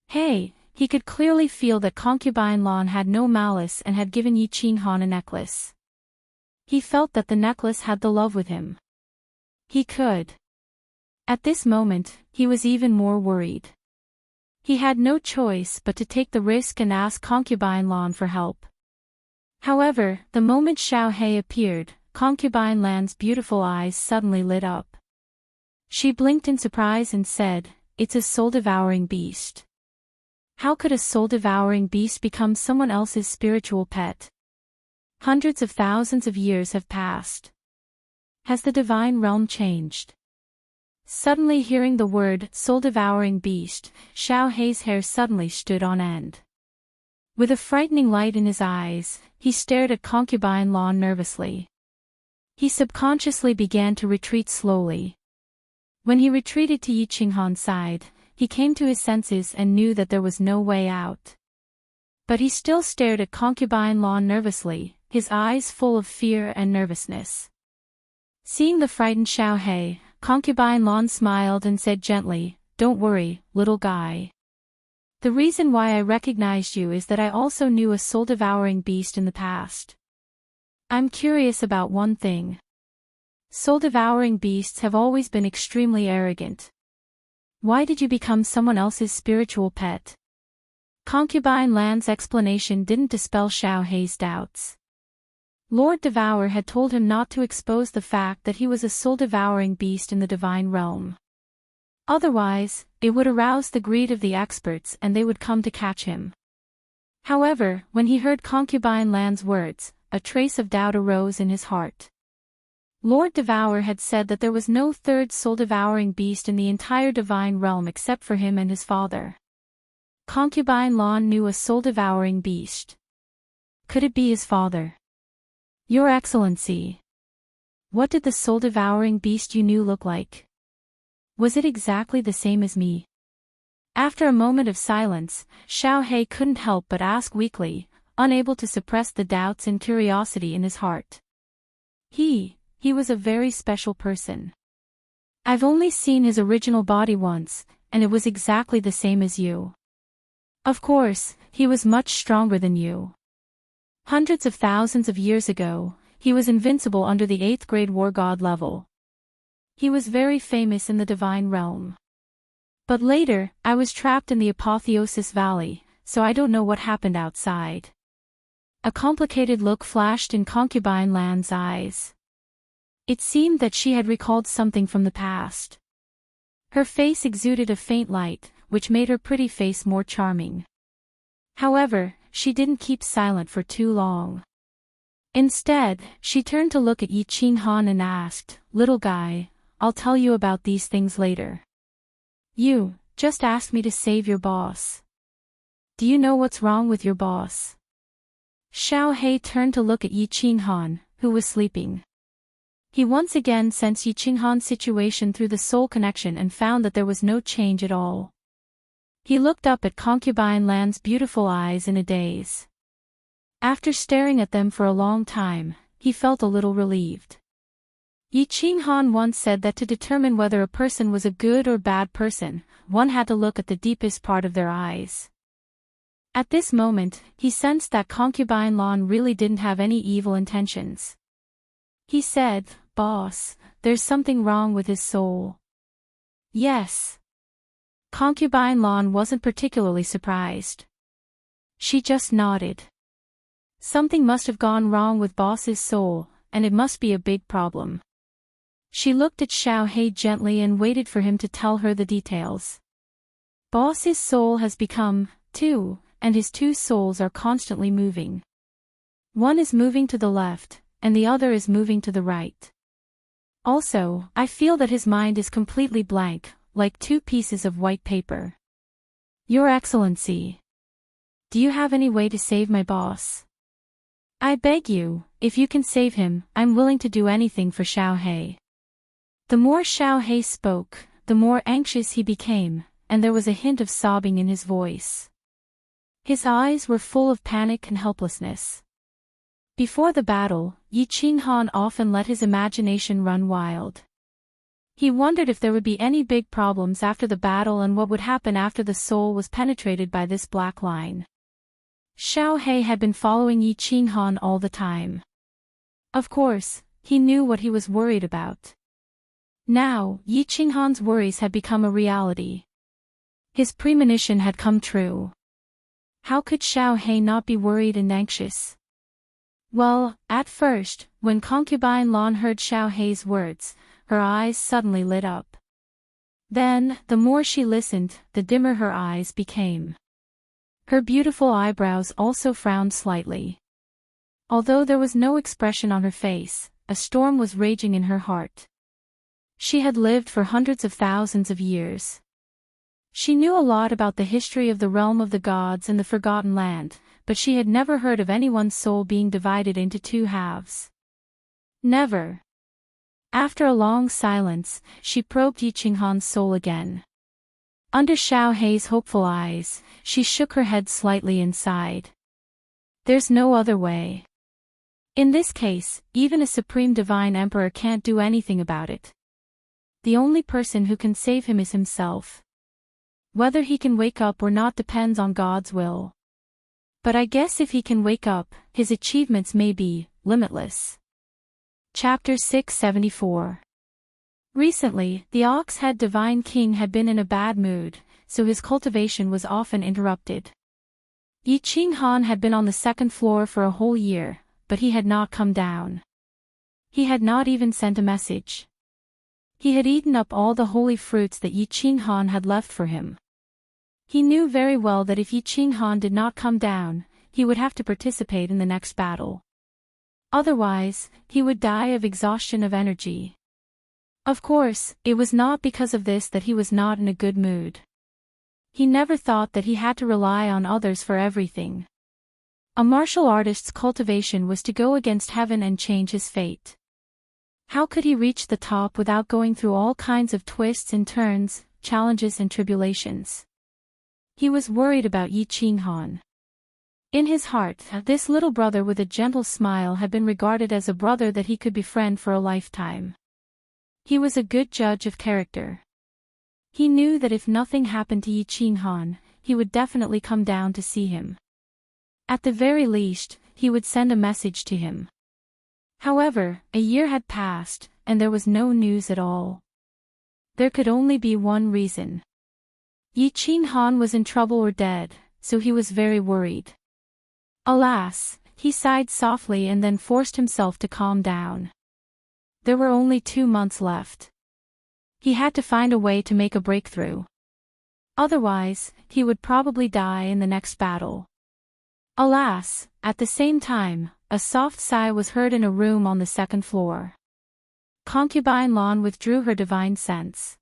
Hey, he could clearly feel that Concubine Lan had no malice and had given Yi Qing Han a necklace. He felt that the necklace had the love with him. He could. At this moment, he was even more worried. He had no choice but to take the risk and ask Concubine Lan for help. However, the moment Xiao He appeared, Concubine Lan's beautiful eyes suddenly lit up. She blinked in surprise and said, "It's a soul-devouring beast. How could a soul-devouring beast become someone else's spiritual pet? Hundreds of thousands of years have passed. Has the divine realm changed? Suddenly hearing the word soul-devouring beast, Xiao Hei's hair suddenly stood on end. With a frightening light in his eyes, he stared at Concubine Lan nervously. He subconsciously began to retreat slowly. When he retreated to Yi Qinghan's side, he came to his senses and knew that there was no way out. But he still stared at Concubine Lan nervously, his eyes full of fear and nervousness. Seeing the frightened Xiao Hei, Concubine Lan smiled and said gently, "Don't worry, little guy. The reason why I recognized you is that I also knew a soul-devouring beast in the past. I'm curious about one thing. Soul-devouring beasts have always been extremely arrogant. Why did you become someone else's spiritual pet?" Concubine Lan's explanation didn't dispel Xiao Hei's doubts. Lord Devour had told him not to expose the fact that he was a soul-devouring beast in the divine realm. Otherwise, it would arouse the greed of the experts and they would come to catch him. However, when he heard Concubine Lan's words, a trace of doubt arose in his heart. Lord Devour had said that there was no third soul-devouring beast in the entire divine realm except for him and his father. Concubine Lan knew a soul-devouring beast. Could it be his father? "Your Excellency. What did the soul-devouring beast you knew look like? Was it exactly the same as me?" After a moment of silence, Xiao Hei couldn't help but ask weakly, unable to suppress the doubts and curiosity in his heart. He was a very special person. I've only seen his original body once, and it was exactly the same as you. Of course, he was much stronger than you. Hundreds of thousands of years ago, he was invincible under the 8th grade war god level. He was very famous in the divine realm. But later, I was trapped in the Apotheosis Valley, so I don't know what happened outside. A complicated look flashed in Concubine Lan's eyes. It seemed that she had recalled something from the past. Her face exuded a faint light, which made her pretty face more charming. However, she didn't keep silent for too long. Instead, she turned to look at Yi Qinghan and asked, "Little guy, I'll tell you about these things later. You just asked me to save your boss. Do you know what's wrong with your boss?" Xiao Hei turned to look at Yi Qinghan, who was sleeping. He once again sensed Yi Qinghan's situation through the soul connection and found that there was no change at all. He looked up at Concubine Lan's beautiful eyes in a daze. After staring at them for a long time, he felt a little relieved. Yi Qinghan once said that to determine whether a person was a good or bad person, one had to look at the deepest part of their eyes. At this moment, he sensed that Concubine Lan really didn't have any evil intentions. He said, "Boss, there's something wrong with his soul." "Yes." Concubine Lan wasn't particularly surprised. She just nodded. Something must have gone wrong with Boss's soul, and it must be a big problem. She looked at Xiao Hei gently and waited for him to tell her the details. Boss's soul has become two, and his two souls are constantly moving. One is moving to the left, and the other is moving to the right. Also, I feel that his mind is completely blank, like two pieces of white paper. Your Excellency. Do you have any way to save my boss? I beg you, if you can save him, I'm willing to do anything for Xiao Hei. The more Xiao Hei spoke, the more anxious he became, and there was a hint of sobbing in his voice. His eyes were full of panic and helplessness. Before the battle, Yi Qinghan often let his imagination run wild. He wondered if there would be any big problems after the battle and what would happen after the soul was penetrated by this black line. Xiao Hei had been following Yi Qinghan all the time. Of course, he knew what he was worried about. Now, Yi Qinghan's worries had become a reality. His premonition had come true. How could Xiao Hei not be worried and anxious? Well, at first, when Concubine Lan heard Xiao Hei's words, her eyes suddenly lit up. Then, the more she listened, the dimmer her eyes became. Her beautiful eyebrows also frowned slightly. Although there was no expression on her face, a storm was raging in her heart. She had lived for hundreds of thousands of years. She knew a lot about the history of the realm of the gods and the Forgotten Land, but she had never heard of anyone's soul being divided into two halves. Never. After a long silence, she probed Yi Qinghan's soul again. Under Xiao Hei's hopeful eyes, she shook her head slightly and sighed. There's no other way. In this case, even a supreme divine emperor can't do anything about it. The only person who can save him is himself. Whether he can wake up or not depends on God's will. But I guess if he can wake up, his achievements may be limitless. Chapter 674. Recently, the Ox-head Divine King had been in a bad mood, so his cultivation was often interrupted. Yi Qinghan had been on the second floor for a whole year, but he had not come down. He had not even sent a message. He had eaten up all the holy fruits that Yi Qinghan had left for him. He knew very well that if Yi Qinghan did not come down, he would have to participate in the next battle. Otherwise, he would die of exhaustion of energy. Of course, it was not because of this that he was not in a good mood. He never thought that he had to rely on others for everything. A martial artist's cultivation was to go against heaven and change his fate. How could he reach the top without going through all kinds of twists and turns, challenges and tribulations? He was worried about Yi Qinghan. In his heart, this little brother with a gentle smile had been regarded as a brother that he could befriend for a lifetime. He was a good judge of character. He knew that if nothing happened to Yi Qinghan, he would definitely come down to see him. At the very least, he would send a message to him. However, a year had passed, and there was no news at all. There could only be one reason. Yi Qinghan was in trouble or dead, so he was very worried. Alas, he sighed softly and then forced himself to calm down. There were only 2 months left. He had to find a way to make a breakthrough. Otherwise, he would probably die in the next battle. Alas, at the same time, a soft sigh was heard in a room on the second floor. Concubine Lan withdrew her divine sense.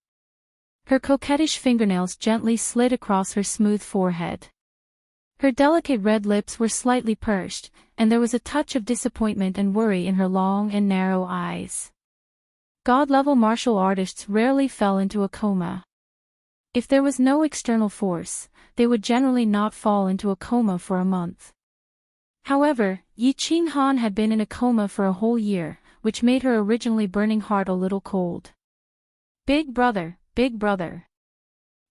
Her coquettish fingernails gently slid across her smooth forehead. Her delicate red lips were slightly pursed, and there was a touch of disappointment and worry in her long and narrow eyes. God-level martial artists rarely fell into a coma. If there was no external force, they would generally not fall into a coma for a month. However, Yi Qinghan had been in a coma for a whole year, which made her originally burning heart a little cold. Big brother, big brother.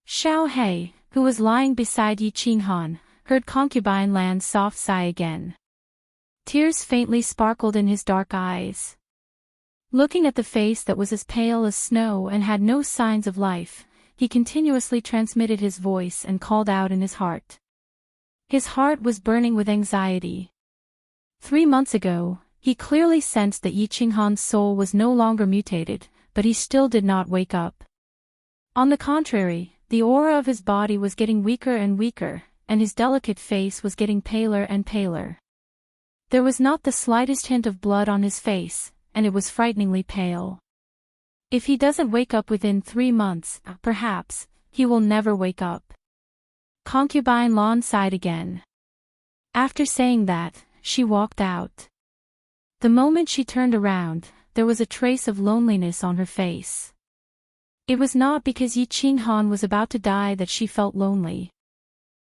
Xiao Hei, who was lying beside Yi Qinghan, heard Concubine Lan's soft sigh again. Tears faintly sparkled in his dark eyes. Looking at the face that was as pale as snow and had no signs of life, he continuously transmitted his voice and called out in his heart. His heart was burning with anxiety. 3 months ago, he clearly sensed that Yi Qinghan's soul was no longer mutated, but he still did not wake up. On the contrary, the aura of his body was getting weaker and weaker, and his delicate face was getting paler and paler. There was not the slightest hint of blood on his face, and it was frighteningly pale. If he doesn't wake up within 3 months, perhaps, he will never wake up. Concubine Lan sighed again. After saying that, she walked out. The moment she turned around, there was a trace of loneliness on her face. It was not because Yi Qinghan was about to die that she felt lonely.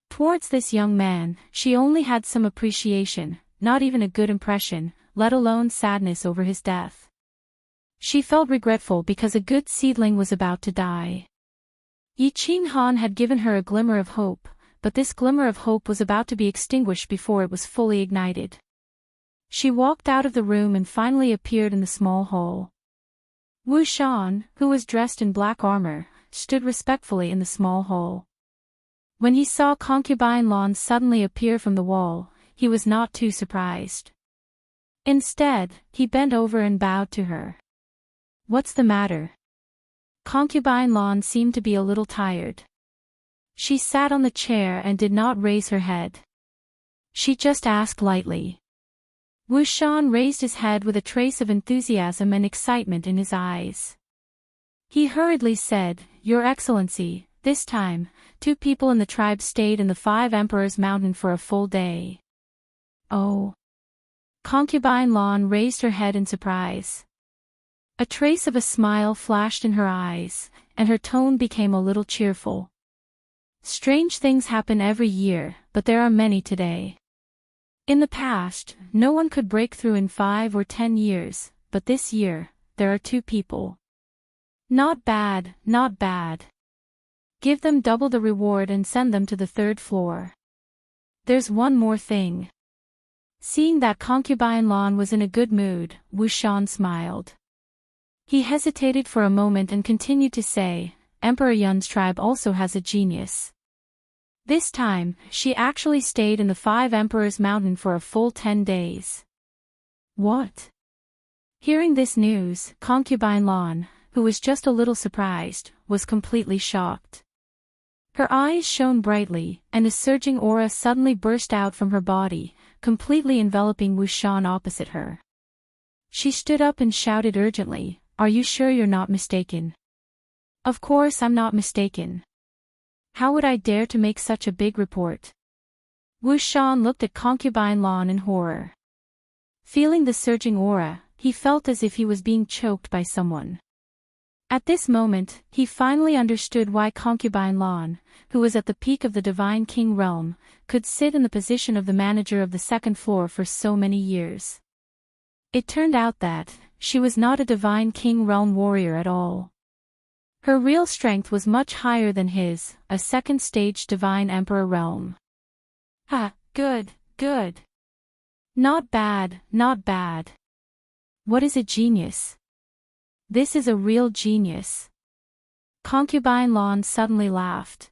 Towards this young man, she only had some appreciation, not even a good impression, let alone sadness over his death. She felt regretful because a good seedling was about to die. Yi Qinghan had given her a glimmer of hope, but this glimmer of hope was about to be extinguished before it was fully ignited. She walked out of the room and finally appeared in the small hall. Wu Shan, who was dressed in black armor, stood respectfully in the small hall. When he saw Concubine Lan suddenly appear from the wall, he was not too surprised. Instead, he bent over and bowed to her. "What's the matter?" Concubine Lan seemed to be a little tired. She sat on the chair and did not raise her head. She just asked lightly. Wu Shan raised his head with a trace of enthusiasm and excitement in his eyes. He hurriedly said, "Your Excellency, this time, 2 people in the tribe stayed in the 5 Emperors Mountain for a full day." "Oh." Concubine Lan raised her head in surprise. A trace of a smile flashed in her eyes, and her tone became a little cheerful. "Strange things happen every year, but there are many today. In the past, no one could break through in 5 or 10 years, but this year, there are 2 people. Not bad, not bad. Give them double the reward and send them to the 3rd floor. There's one more thing." Seeing that Concubine Lan was in a good mood, Wu Shan smiled. He hesitated for a moment and continued to say, "Emperor Yun's tribe also has a genius. This time, she actually stayed in the 5 Emperors Mountain for a full 10 days. "What?" Hearing this news, Concubine Lan, who was just a little surprised, was completely shocked. Her eyes shone brightly, and a surging aura suddenly burst out from her body, completely enveloping Wu Shan opposite her. She stood up and shouted urgently, "Are you sure you're not mistaken?" "Of course I'm not mistaken. How would I dare to make such a big report?" Wu Shan looked at Concubine Lan in horror. Feeling the surging aura, he felt as if he was being choked by someone. At this moment, he finally understood why Concubine Lan, who was at the peak of the Divine King realm, could sit in the position of the manager of the 2nd floor for so many years. It turned out that she was not a Divine King realm warrior at all. Her real strength was much higher than his, a 2nd stage Divine Emperor realm. Good, good. Not bad, not bad. What is a genius? This is a real genius." Concubine Lan suddenly laughed.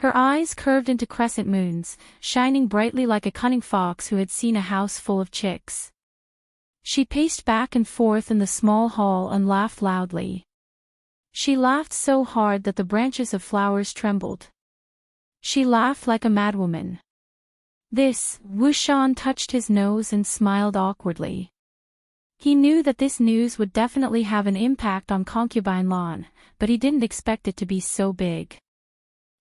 Her eyes curved into crescent moons, shining brightly like a cunning fox who had seen a house full of chicks. She paced back and forth in the small hall and laughed loudly. She laughed so hard that the branches of flowers trembled. She laughed like a madwoman. Wu Shan touched his nose and smiled awkwardly. He knew that this news would definitely have an impact on Concubine Lan, but he didn't expect it to be so big.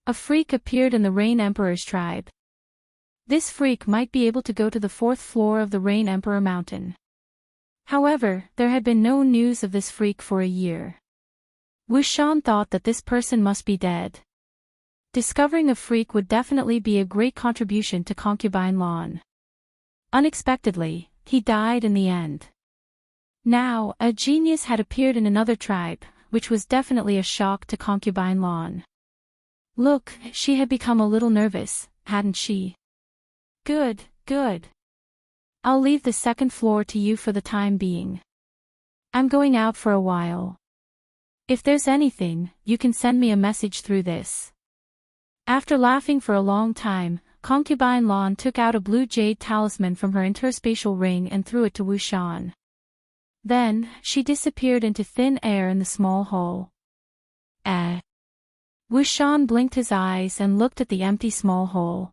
A freak appeared in the Rain Emperor's tribe. This freak might be able to go to the 4th floor of the Rain Emperor Mountain. However, there had been no news of this freak for a year. Wu Shan thought that this person must be dead. Discovering a freak would definitely be a great contribution to Concubine Lan. Unexpectedly, he died in the end. Now, a genius had appeared in another tribe, which was definitely a shock to Concubine Lan. Look, she had become a little nervous, hadn't she? Good, good. I'll leave the 2nd floor to you for the time being. I'm going out for a while. If there's anything, you can send me a message through this. After laughing for a long time, Concubine Lan took out a blue jade talisman from her interspatial ring and threw it to Wu Shan. Then, she disappeared into thin air in the small hall. Wu Shan blinked his eyes and looked at the empty small hall.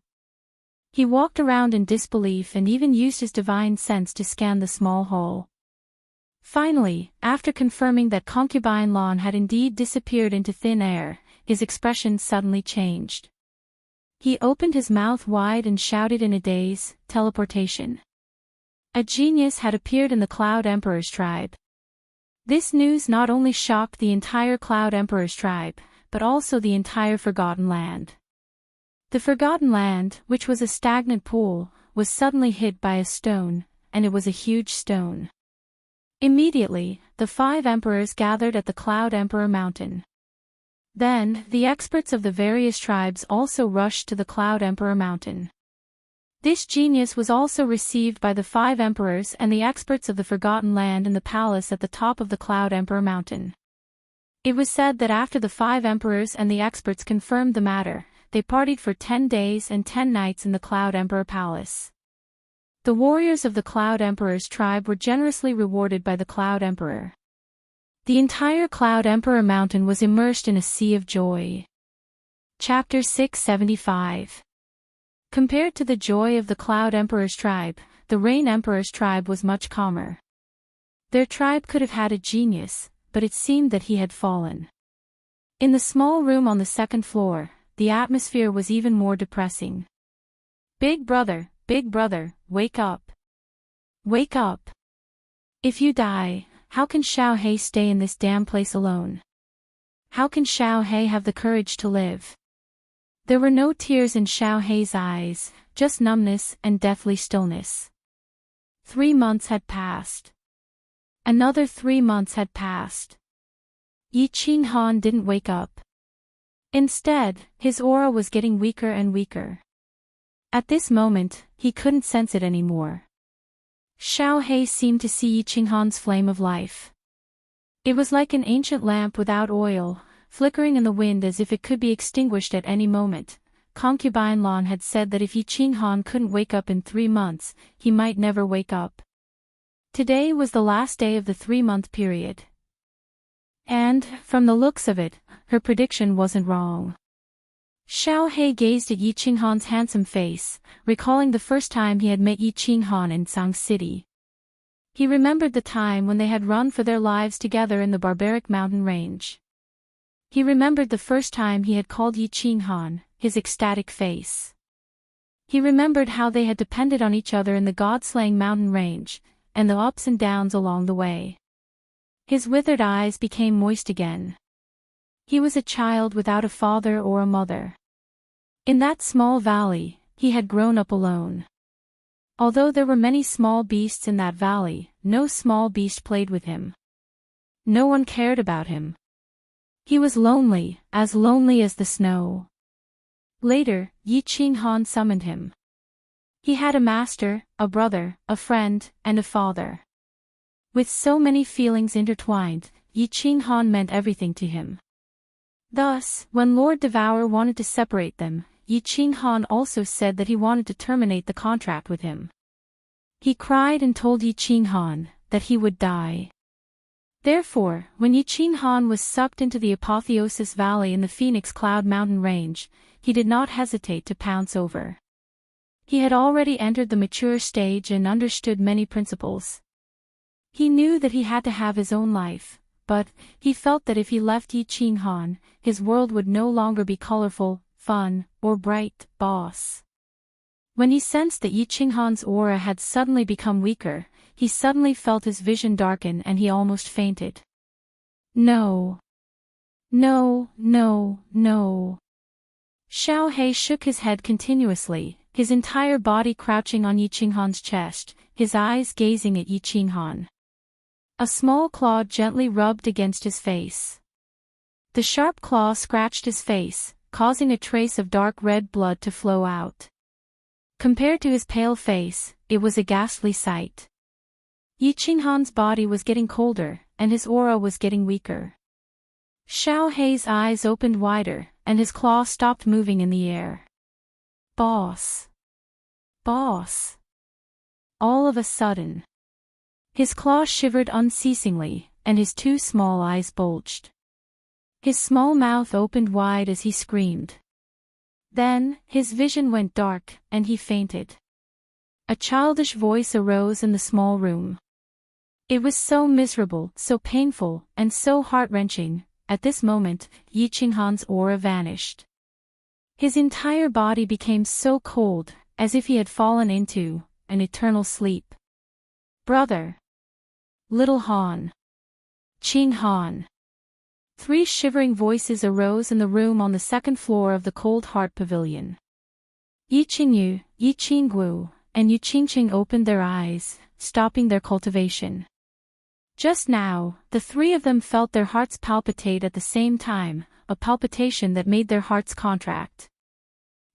He walked around in disbelief and even used his divine sense to scan the small hall. Finally, after confirming that Concubine Lan had indeed disappeared into thin air, his expression suddenly changed. He opened his mouth wide and shouted in a daze, "Teleportation." A genius had appeared in the Cloud Emperor's tribe. This news not only shocked the entire Cloud Emperor's tribe, but also the entire Forgotten Land. The Forgotten Land, which was a stagnant pool, was suddenly hit by a stone, and it was a huge stone. Immediately, the 5 emperors gathered at the Cloud Emperor Mountain. Then, the experts of the various tribes also rushed to the Cloud Emperor Mountain. This genius was also received by the 5 emperors and the experts of the Forgotten Land in the palace at the top of the Cloud Emperor Mountain. It was said that after the 5 emperors and the experts confirmed the matter, they partied for 10 days and 10 nights in the Cloud Emperor Palace. The warriors of the Cloud Emperor's tribe were generously rewarded by the Cloud Emperor. The entire Cloud Emperor Mountain was immersed in a sea of joy. Chapter 675. Compared to the joy of the Cloud Emperor's tribe, the Rain Emperor's tribe was much calmer. Their tribe could have had a genius, but it seemed that he had fallen. In the small room on the second floor, the atmosphere was even more depressing. Big brother, wake up. Wake up. If you die, how can Xiao Hei stay in this damn place alone? How can Xiao Hei have the courage to live? There were no tears in Xiao Hei's eyes, just numbness and deathly stillness. 3 months had passed. Another 3 months had passed. Yi Qinghan didn't wake up. Instead, his aura was getting weaker and weaker. At this moment, he couldn't sense it anymore. Xiao Hei seemed to see Yi Qinghan's flame of life. It was like an ancient lamp without oil, flickering in the wind as if it could be extinguished at any moment. Concubine Lan had said that if Yi Qinghan couldn't wake up in 3 months, he might never wake up. Today was the last day of the 3-month period. And, from the looks of it, her prediction wasn't wrong. Xiao Hei gazed at Yi Qinghan's handsome face, recalling the first time he had met Yi Qinghan in Sang City. He remembered the time when they had run for their lives together in the barbaric mountain range. He remembered the first time he had called Yi Qinghan, his ecstatic face. He remembered how they had depended on each other in the god-slaying mountain range, and the ups and downs along the way. His withered eyes became moist again. He was a child without a father or a mother. In that small valley, he had grown up alone. Although there were many small beasts in that valley, no small beast played with him. No one cared about him. He was lonely as the snow. Later, Yi Qinghan summoned him. He had a master, a brother, a friend, and a father. With so many feelings intertwined, Yi Qinghan meant everything to him. Thus, when Lord Devour wanted to separate them, Yi Qinghan also said that he wanted to terminate the contract with him. He cried and told Yi Qinghan that he would die. Therefore, when Yi Qinghan was sucked into the Apotheosis Valley in the Phoenix Cloud Mountain Range, he did not hesitate to pounce over. He had already entered the mature stage and understood many principles. He knew that he had to have his own life, but he felt that if he left Yi Qinghan, his world would no longer be colorful, fun, or bright, boss. When he sensed that Yi Qinghan's aura had suddenly become weaker, he suddenly felt his vision darken and he almost fainted. No. No, no, no. Xiao Hei shook his head continuously, his entire body crouching on Yi Qinghan's chest, his eyes gazing at Yi Qinghan. A small claw gently rubbed against his face. The sharp claw scratched his face, causing a trace of dark red blood to flow out. Compared to his pale face, it was a ghastly sight. Yi Qinghan's body was getting colder, and his aura was getting weaker. Xiao Hei's eyes opened wider, and his claw stopped moving in the air. Boss. Boss. All of a sudden. His claw shivered unceasingly, and his 2 small eyes bulged. His small mouth opened wide as he screamed. Then, his vision went dark, and he fainted. A childish voice arose in the small room. It was so miserable, so painful, and so heart-wrenching. At this moment, Yi Qinghan's aura vanished. His entire body became so cold, as if he had fallen into an eternal sleep. Brother. Little Han. Qinghan. 3 shivering voices arose in the room on the second floor of the Cold Heart Pavilion. Yi Qingyu, Yi Qingguo, and Yu Qingqing opened their eyes, stopping their cultivation. Just now, the 3 of them felt their hearts palpitate at the same time, a palpitation that made their hearts contract.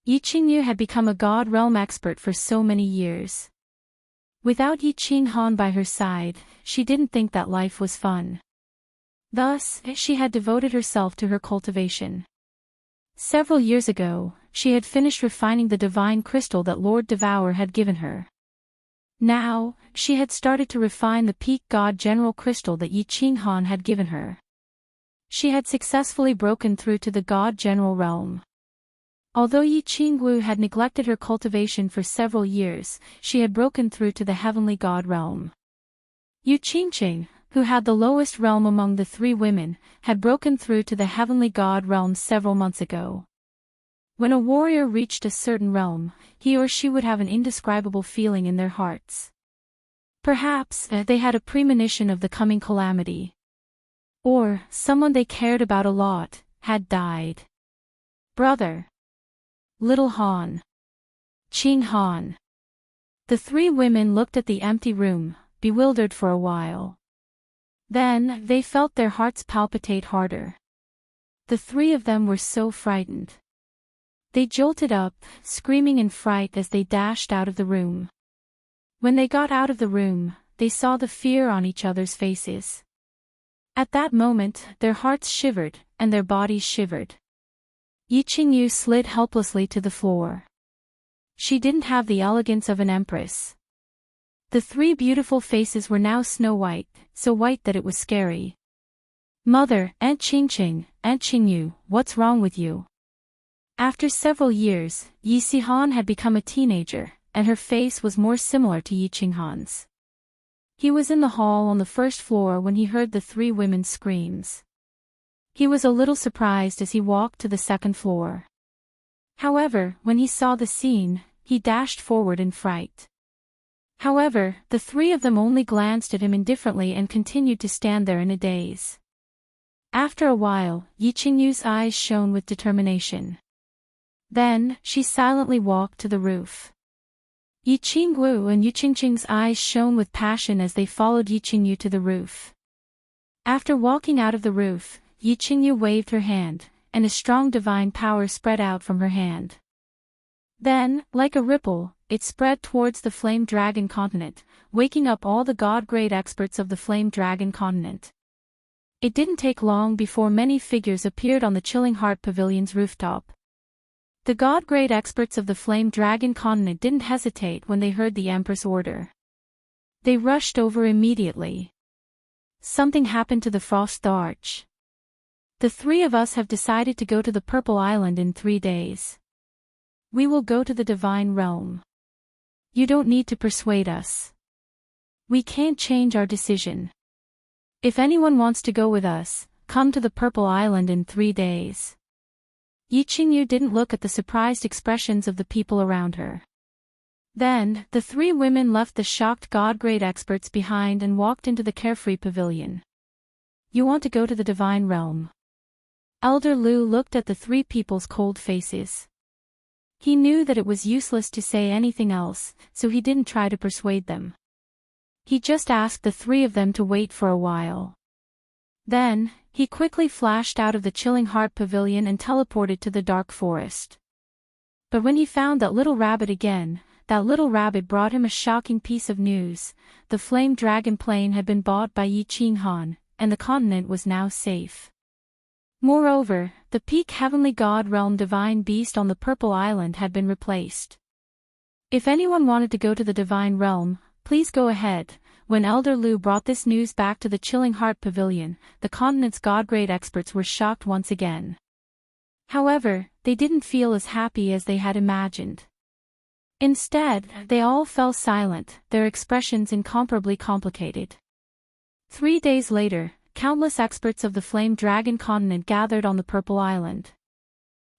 Yi Qingyu had become a God Realm expert for so many years. Without Yi Qinghan by her side, she didn't think that life was fun. Thus, she had devoted herself to her cultivation. Several years ago, she had finished refining the divine crystal that Lord Devour had given her. Now, she had started to refine the peak God General crystal that Yi Qinghan had given her. She had successfully broken through to the God General realm. Although Yi Qingwu had neglected her cultivation for several years, she had broken through to the heavenly god realm. Yu Qingqing, who had the lowest realm among the three women, had broken through to the heavenly god realm several months ago. When a warrior reached a certain realm, he or she would have an indescribable feeling in their hearts. Perhaps they had a premonition of the coming calamity. Or, someone they cared about a lot, had died. Brother. Little Han. Qing Han. The three women looked at the empty room, bewildered for a while. Then, they felt their hearts palpitate harder. The three of them were so frightened. They jolted up, screaming in fright as they dashed out of the room. When they got out of the room, they saw the fear on each other's faces. At that moment, their hearts shivered, and their bodies shivered. Yi Qingyu slid helplessly to the floor. She didn't have the elegance of an empress. The three beautiful faces were now snow white, so white that it was scary. Mother, Aunt Qingqing, Aunt Qingyu, what's wrong with you? After several years, Yi Sihan had become a teenager, and her face was more similar to Yi Qinghan's. He was in the hall on the first floor when he heard the three women's screams. He was a little surprised as he walked to the second floor. However, when he saw the scene, he dashed forward in fright. However, the three of them only glanced at him indifferently and continued to stand there in a daze. After a while, Yi Qingyu's eyes shone with determination. Then, she silently walked to the roof. Yi Qingwu and Yu Qingqing's eyes shone with passion as they followed Yi Qingyu to the roof. After walking out of the roof, Yi Qingyu waved her hand, and a strong divine power spread out from her hand. Then, like a ripple, it spread towards the Flame Dragon continent, waking up all the god-grade experts of the Flame Dragon continent. It didn't take long before many figures appeared on the Chilling Heart Pavilion's rooftop. The god-grade experts of the Flame Dragon continent didn't hesitate when they heard the Empress order. They rushed over immediately. Something happened to the Frost Arch. The three of us have decided to go to the Purple Island in 3 days. We will go to the Divine Realm. You don't need to persuade us. We can't change our decision. If anyone wants to go with us, come to the Purple Island in 3 days. Yi Qingyu didn't look at the surprised expressions of the people around her. Then, the three women left the shocked god-grade experts behind and walked into the carefree pavilion. You want to go to the Divine Realm? Elder Lu looked at the three people's cold faces. He knew that it was useless to say anything else, so he didn't try to persuade them. He just asked the three of them to wait for a while. Then, he quickly flashed out of the Chilling Heart Pavilion and teleported to the dark forest. But when he found that little rabbit again, that little rabbit brought him a shocking piece of news. The Flame Dragon plane had been bought by Yi Qinghan, and the continent was now safe. Moreover, the peak heavenly god realm divine beast on the Purple Island had been replaced. If anyone wanted to go to the Divine Realm, please go ahead. When Elder Lu brought this news back to the Chilling Heart Pavilion, the continent's god-grade experts were shocked once again. However, they didn't feel as happy as they had imagined. Instead, they all fell silent, their expressions incomparably complicated. 3 days later, countless experts of the Flame Dragon continent gathered on the Purple Island.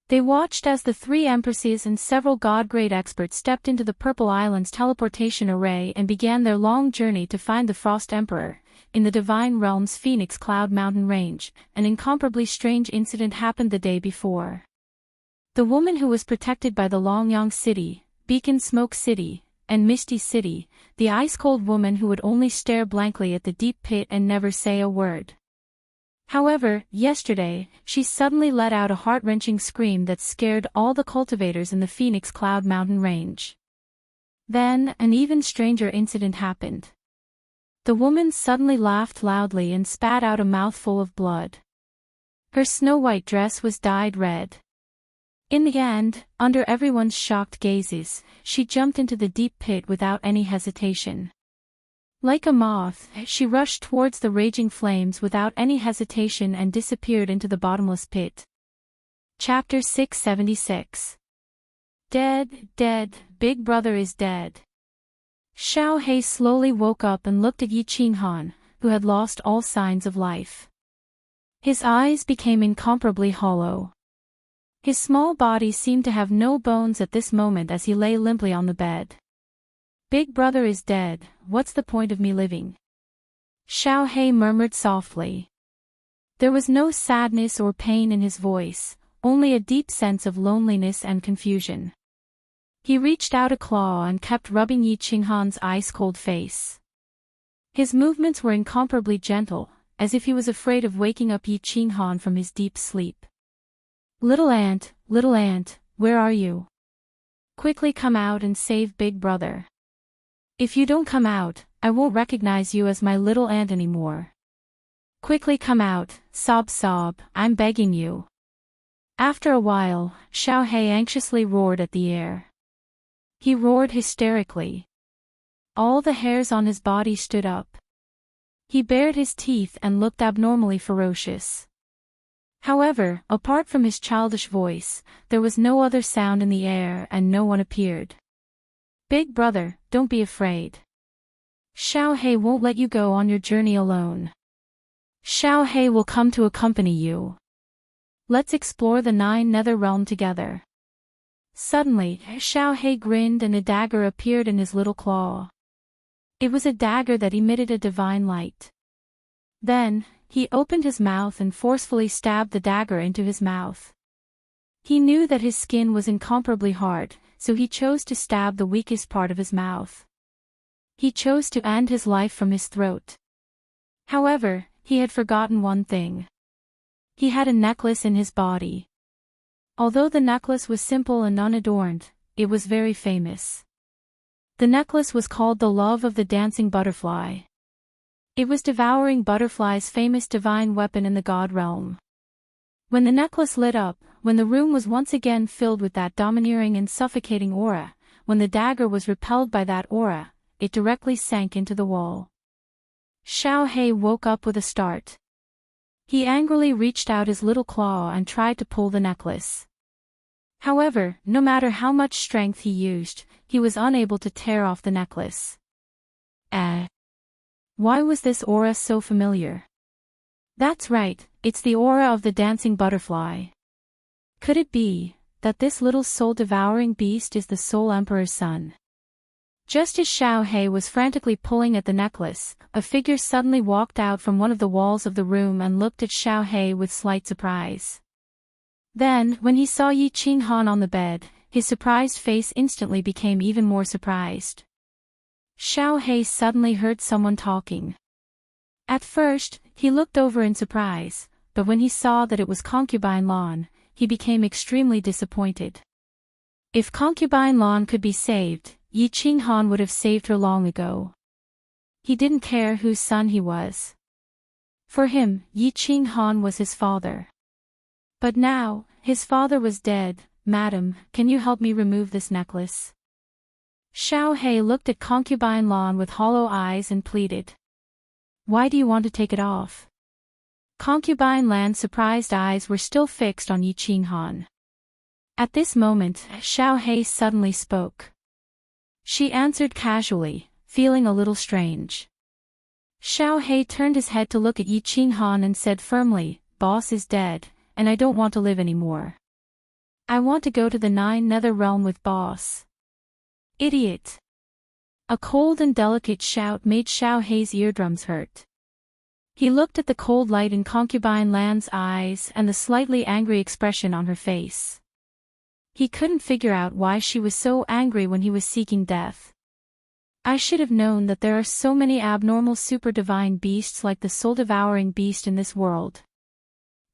They watched as the 3 empresses and several god-grade experts stepped into the Purple Island's teleportation array and began their long journey to find the Frost Emperor. In the Divine Realm's Phoenix Cloud Mountain Range, an incomparably strange incident happened the day before. The woman who was protected by the Longyang City, Beacon Smoke City, and Misty City, the ice-cold woman who would only stare blankly at the deep pit and never say a word. However, yesterday, she suddenly let out a heart-wrenching scream that scared all the cultivators in the Phoenix Cloud Mountain Range. Then, an even stranger incident happened. The woman suddenly laughed loudly and spat out a mouthful of blood. Her snow-white dress was dyed red. In the end, under everyone's shocked gazes, she jumped into the deep pit without any hesitation. Like a moth, she rushed towards the raging flames without any hesitation and disappeared into the bottomless pit. Chapter 676. Dead, dead, Big Brother is dead. Xiao He slowly woke up and looked at Yi Qinghan, who had lost all signs of life. His eyes became incomparably hollow. His small body seemed to have no bones at this moment as he lay limply on the bed. Big Brother is dead, what's the point of me living? Xiao He murmured softly. There was no sadness or pain in his voice, only a deep sense of loneliness and confusion. He reached out a claw and kept rubbing Yi Qinghan's ice-cold face. His movements were incomparably gentle, as if he was afraid of waking up Yi Qinghan from his deep sleep. Little ant, where are you? Quickly come out and save Big Brother. If you don't come out, I won't recognize you as my little ant anymore. Quickly come out, sob, I'm begging you. After a while, Xiao He anxiously roared at the air. He roared hysterically. All the hairs on his body stood up. He bared his teeth and looked abnormally ferocious. However, apart from his childish voice, there was no other sound in the air and no one appeared. Big Brother, don't be afraid. Xiao He won't let you go on your journey alone. Xiao He will come to accompany you. Let's explore the 9 nether realm together. Suddenly, Xiao He grinned and a dagger appeared in his little claw. It was a dagger that emitted a divine light. Then, he opened his mouth and forcefully stabbed the dagger into his mouth. He knew that his skin was incomparably hard, so he chose to stab the weakest part of his mouth. He chose to end his life from his throat. However, he had forgotten one thing. He had a necklace in his body. Although the necklace was simple and unadorned, it was very famous. The necklace was called the Love of the Dancing Butterfly. It was Devouring Butterfly's famous divine weapon in the God realm. When the necklace lit up, when the room was once again filled with that domineering and suffocating aura, when the dagger was repelled by that aura, it directly sank into the wall. Xiao He woke up with a start. He angrily reached out his little claw and tried to pull the necklace. However, no matter how much strength he used, he was unable to tear off the necklace. Why was this aura so familiar? That's right, it's the aura of the dancing butterfly. Could it be that this little soul-devouring beast is the Soul Emperor's son? Just as Xiao He was frantically pulling at the necklace, a figure suddenly walked out from one of the walls of the room and looked at Xiao He with slight surprise. Then, when he saw Yi Qinghan on the bed, his surprised face instantly became even more surprised. Xiao He suddenly heard someone talking. At first, he looked over in surprise, but when he saw that it was Concubine Lan, he became extremely disappointed. If Concubine Lan could be saved, Yi Qinghan would have saved her long ago. He didn't care whose son he was. For him, Yi Qinghan was his father. But now, his father was dead. Madam, can you help me remove this necklace? Xiao He looked at Concubine Lan with hollow eyes and pleaded. Why do you want to take it off? Concubine Lan's surprised eyes were still fixed on Yi Qinghan. At this moment, Xiao He suddenly spoke. She answered casually, feeling a little strange. Xiao He turned his head to look at Yi Qinghan and said firmly, Boss is dead, and I don't want to live anymore. I want to go to the 9 nether realm with Boss. Idiot! A cold and delicate shout made Xiao He's eardrums hurt. He looked at the cold light in Concubine Lan's eyes and the slightly angry expression on her face. He couldn't figure out why she was so angry when he was seeking death. I should have known that there are so many abnormal super-divine beasts like the soul-devouring beast in this world.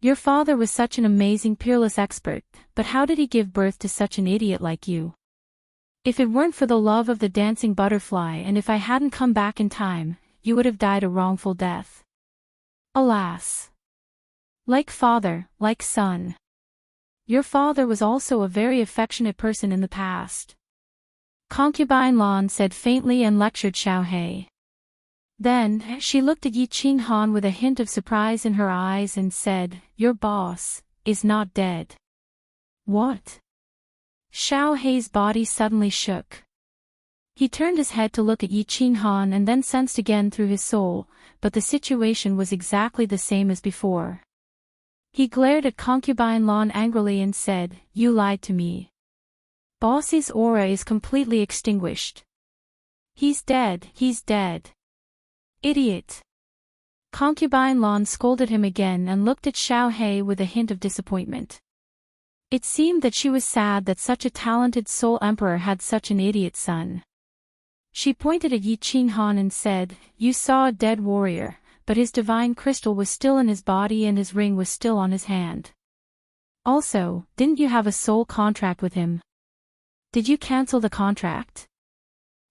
Your father was such an amazing peerless expert, but how did he give birth to such an idiot like you? If it weren't for the love of the dancing butterfly and if I hadn't come back in time, you would have died a wrongful death. Alas! Like father, like son. Your father was also a very affectionate person in the past. Concubine Lan said faintly and lectured Xiao He. Then, she looked at Yi Qinghan with a hint of surprise in her eyes and said, Your boss is not dead. What? Xiao Hei's body suddenly shook. He turned his head to look at Yi Qinghan and then sensed again through his soul, but the situation was exactly the same as before. He glared at Concubine Lan angrily and said, "You lied to me. Boss's aura is completely extinguished. He's dead, he's dead. Idiot." Concubine Lan scolded him again and looked at Xiao Hei with a hint of disappointment. It seemed that she was sad that such a talented soul emperor had such an idiot son. She pointed at Yi Qinghan and said, "You saw a dead warrior, but his divine crystal was still in his body and his ring was still on his hand. Also, didn't you have a soul contract with him? Did you cancel the contract?"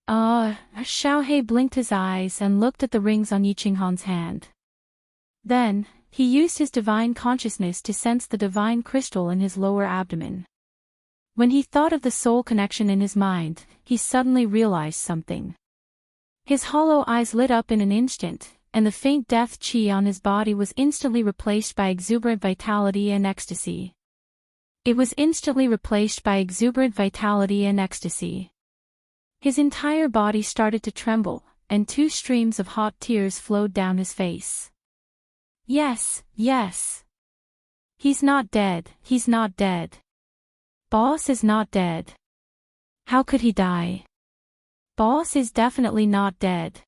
Xiao Hei blinked his eyes and looked at the rings on Yi Qinghan's hand. Then, he used his divine consciousness to sense the divine crystal in his lower abdomen. When he thought of the soul connection in his mind, he suddenly realized something. His hollow eyes lit up in an instant, and the faint death qi on his body was instantly replaced by exuberant vitality and ecstasy. It was instantly replaced by exuberant vitality and ecstasy. His entire body started to tremble, and 2 streams of hot tears flowed down his face. Yes, yes. He's not dead, he's not dead. Boss is not dead. How could he die? Boss is definitely not dead.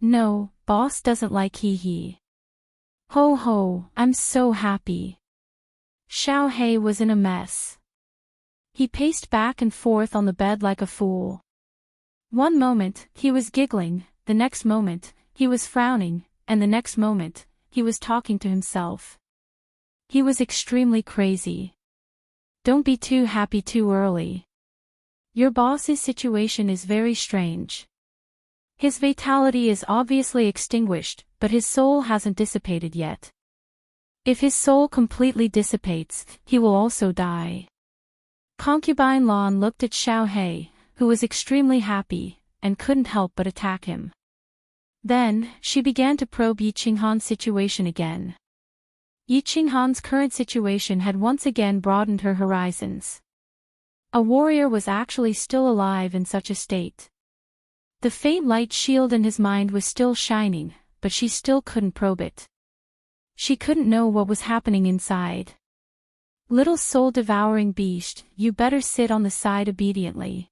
No, boss doesn't like he. Ho ho, I'm so happy. Xiao Hei was in a mess. He paced back and forth on the bed like a fool. One moment, he was giggling, the next moment, he was frowning, and the next moment, he was talking to himself. He was extremely crazy. Don't be too happy too early. Your boss's situation is very strange. His vitality is obviously extinguished, but his soul hasn't dissipated yet. If his soul completely dissipates, he will also die. Concubine Lan looked at Xiao Hei, who was extremely happy, and couldn't help but attack him. Then, she began to probe Yi Qinghan's situation again. Yi Qinghan's current situation had once again broadened her horizons. A warrior was actually still alive in such a state. The faint light shield in his mind was still shining, but she still couldn't probe it. She couldn't know what was happening inside. Little soul-devouring beast, you better sit on the side obediently.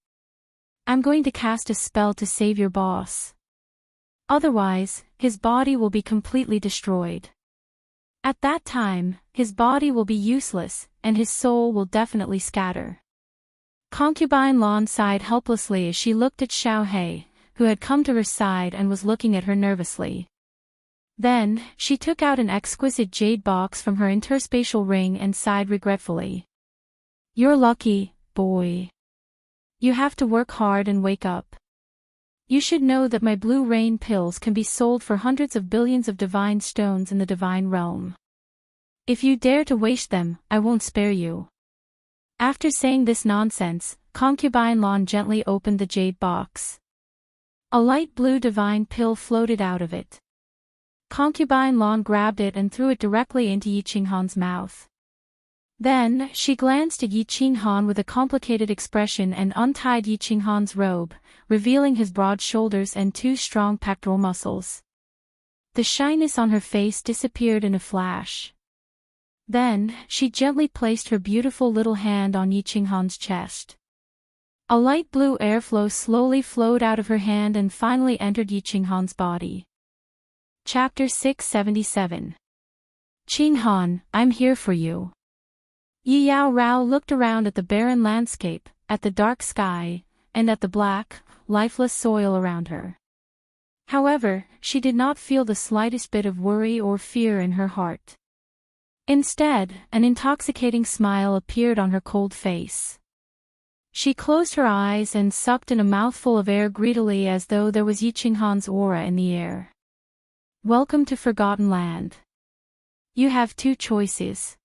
I'm going to cast a spell to save your boss. Otherwise, his body will be completely destroyed. At that time, his body will be useless, and his soul will definitely scatter. Concubine Lan sighed helplessly as she looked at Xiao Hei, who had come to her side and was looking at her nervously. Then, she took out an exquisite jade box from her interspatial ring and sighed regretfully. You're lucky, boy. You have to work hard and wake up. You should know that my blue rain pills can be sold for hundreds of billions of divine stones in the divine realm. If you dare to waste them, I won't spare you. After saying this nonsense, Concubine Lan gently opened the jade box. A light blue divine pill floated out of it. Concubine Lan grabbed it and threw it directly into Yi Qinghan's mouth. Then, she glanced at Yi Qinghan with a complicated expression and untied Yi Qinghan's robe, revealing his broad shoulders and 2 strong pectoral muscles. The shyness on her face disappeared in a flash. Then, she gently placed her beautiful little hand on Yi Qinghan's chest. A light blue airflow slowly flowed out of her hand and finally entered Yi Qinghan's body. Chapter 677. Qinghan, I'm here for you. Yi Yao Rao looked around at the barren landscape, at the dark sky, and at the black, lifeless soil around her. However, she did not feel the slightest bit of worry or fear in her heart. Instead, an intoxicating smile appeared on her cold face. She closed her eyes and sucked in a mouthful of air greedily as though there was Yi Qinghan's aura in the air. Welcome to Forgotten Land. You have 2 choices.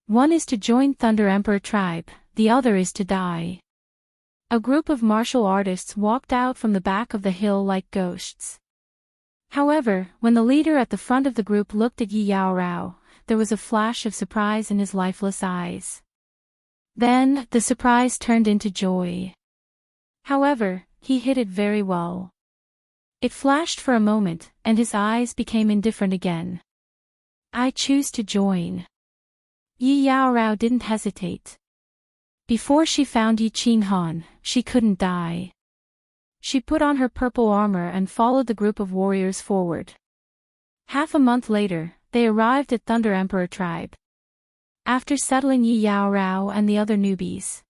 One is to join Thunder Emperor tribe, the other is to die. A group of martial artists walked out from the back of the hill like ghosts. However, when the leader at the front of the group looked at Yi Yao Rao, there was a flash of surprise in his lifeless eyes. Then, the surprise turned into joy. However, he hid it very well. It flashed for a moment, and his eyes became indifferent again. I choose to join. Yi Yaorao didn't hesitate. Before she found Yi Qinghan, she couldn't die. She put on her purple armor and followed the group of warriors forward. Half a month later, they arrived at Thunder Emperor tribe. After settling Yi Yaorao and the other newbies,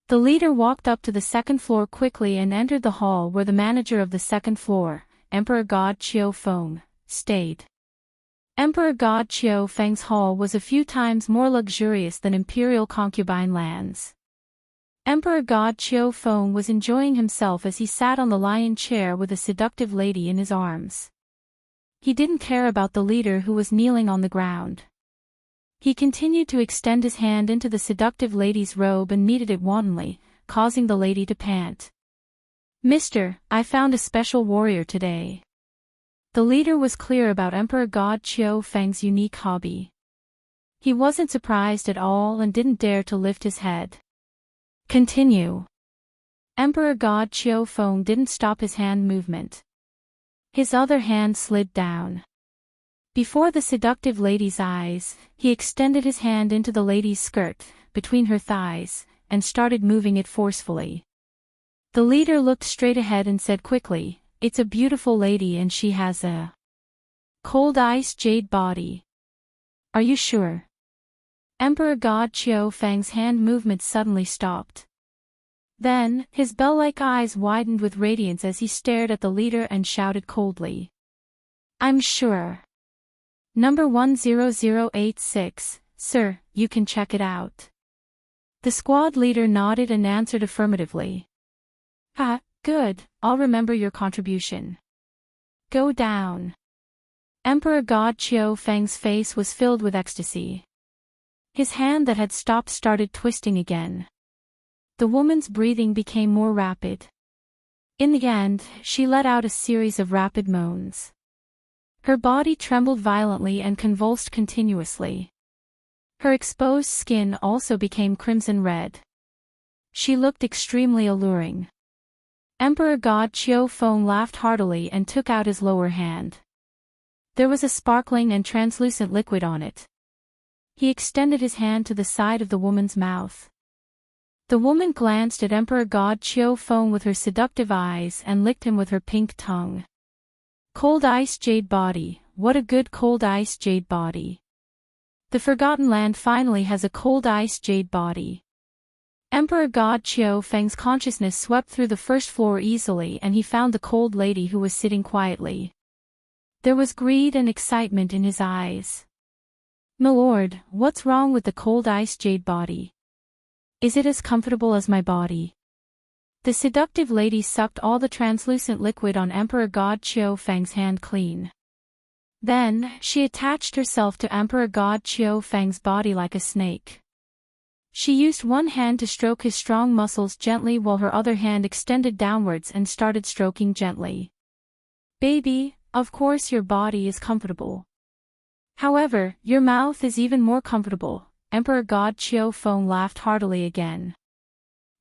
the leader walked up to the second floor quickly and entered the hall where the manager of the second floor, Emperor God Qiu Feng, stayed. Emperor God Qiu Feng's hall was a few times more luxurious than imperial concubine lands. Emperor God Qiu Feng was enjoying himself as he sat on the lion chair with a seductive lady in his arms. He didn't care about the leader who was kneeling on the ground. He continued to extend his hand into the seductive lady's robe and kneaded it wantonly, causing the lady to pant. Mister, I found a special warrior today. The leader was clear about Emperor God Qiu Feng's unique hobby. He wasn't surprised at all and didn't dare to lift his head. Continue. Emperor God Qiu Feng didn't stop his hand movement. His other hand slid down. Before the seductive lady's eyes, he extended his hand into the lady's skirt, between her thighs, and started moving it forcefully. The leader looked straight ahead and said quickly, "It's a beautiful lady and she has a cold ice jade body. Are you sure?" Emperor God Qiu Feng's hand movement suddenly stopped. Then, his bell-like eyes widened with radiance as he stared at the leader and shouted coldly, "I'm sure. Number 10086, sir, you can check it out." The squad leader nodded and answered affirmatively. "Ah, good, I'll remember your contribution. Go down." Emperor God Qiu Feng's face was filled with ecstasy. His hand that had stopped started twisting again. The woman's breathing became more rapid. In the end, she let out a series of rapid moans. Her body trembled violently and convulsed continuously. Her exposed skin also became crimson red. She looked extremely alluring. Emperor God Qiu Feng laughed heartily and took out his lower hand. There was a sparkling and translucent liquid on it. He extended his hand to the side of the woman's mouth. The woman glanced at Emperor God Qiu Feng with her seductive eyes and licked him with her pink tongue. Cold ice jade body, what a good cold ice jade body. The Forgotten Land finally has a cold ice jade body. Emperor God Qiu Feng's consciousness swept through the first floor easily and he found the cold lady who was sitting quietly. There was greed and excitement in his eyes. "Milord, what's wrong with the cold ice jade body? Is it as comfortable as my body?" The seductive lady sucked all the translucent liquid on Emperor God Qiu Feng's hand clean. Then, she attached herself to Emperor God Qiu Feng's body like a snake. She used one hand to stroke his strong muscles gently while her other hand extended downwards and started stroking gently. "Baby, of course your body is comfortable. However, your mouth is even more comfortable." Emperor God Qiu Feng laughed heartily again.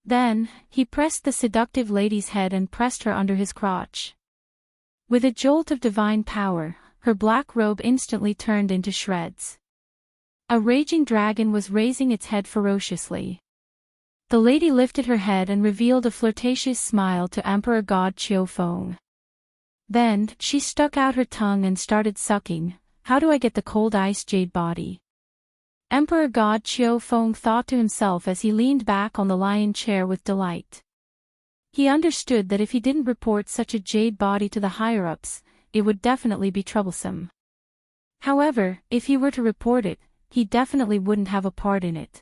Then, he pressed the seductive lady's head and pressed her under his crotch. With a jolt of divine power, her black robe instantly turned into shreds. A raging dragon was raising its head ferociously. The lady lifted her head and revealed a flirtatious smile to Emperor God Qiu Feng. Then, she stuck out her tongue and started sucking. "How do I get the cold ice jade body?" Emperor God Qiu Feng thought to himself as he leaned back on the lion chair with delight. He understood that if he didn't report such a jade body to the higher-ups, it would definitely be troublesome. However, if he were to report it, he definitely wouldn't have a part in it.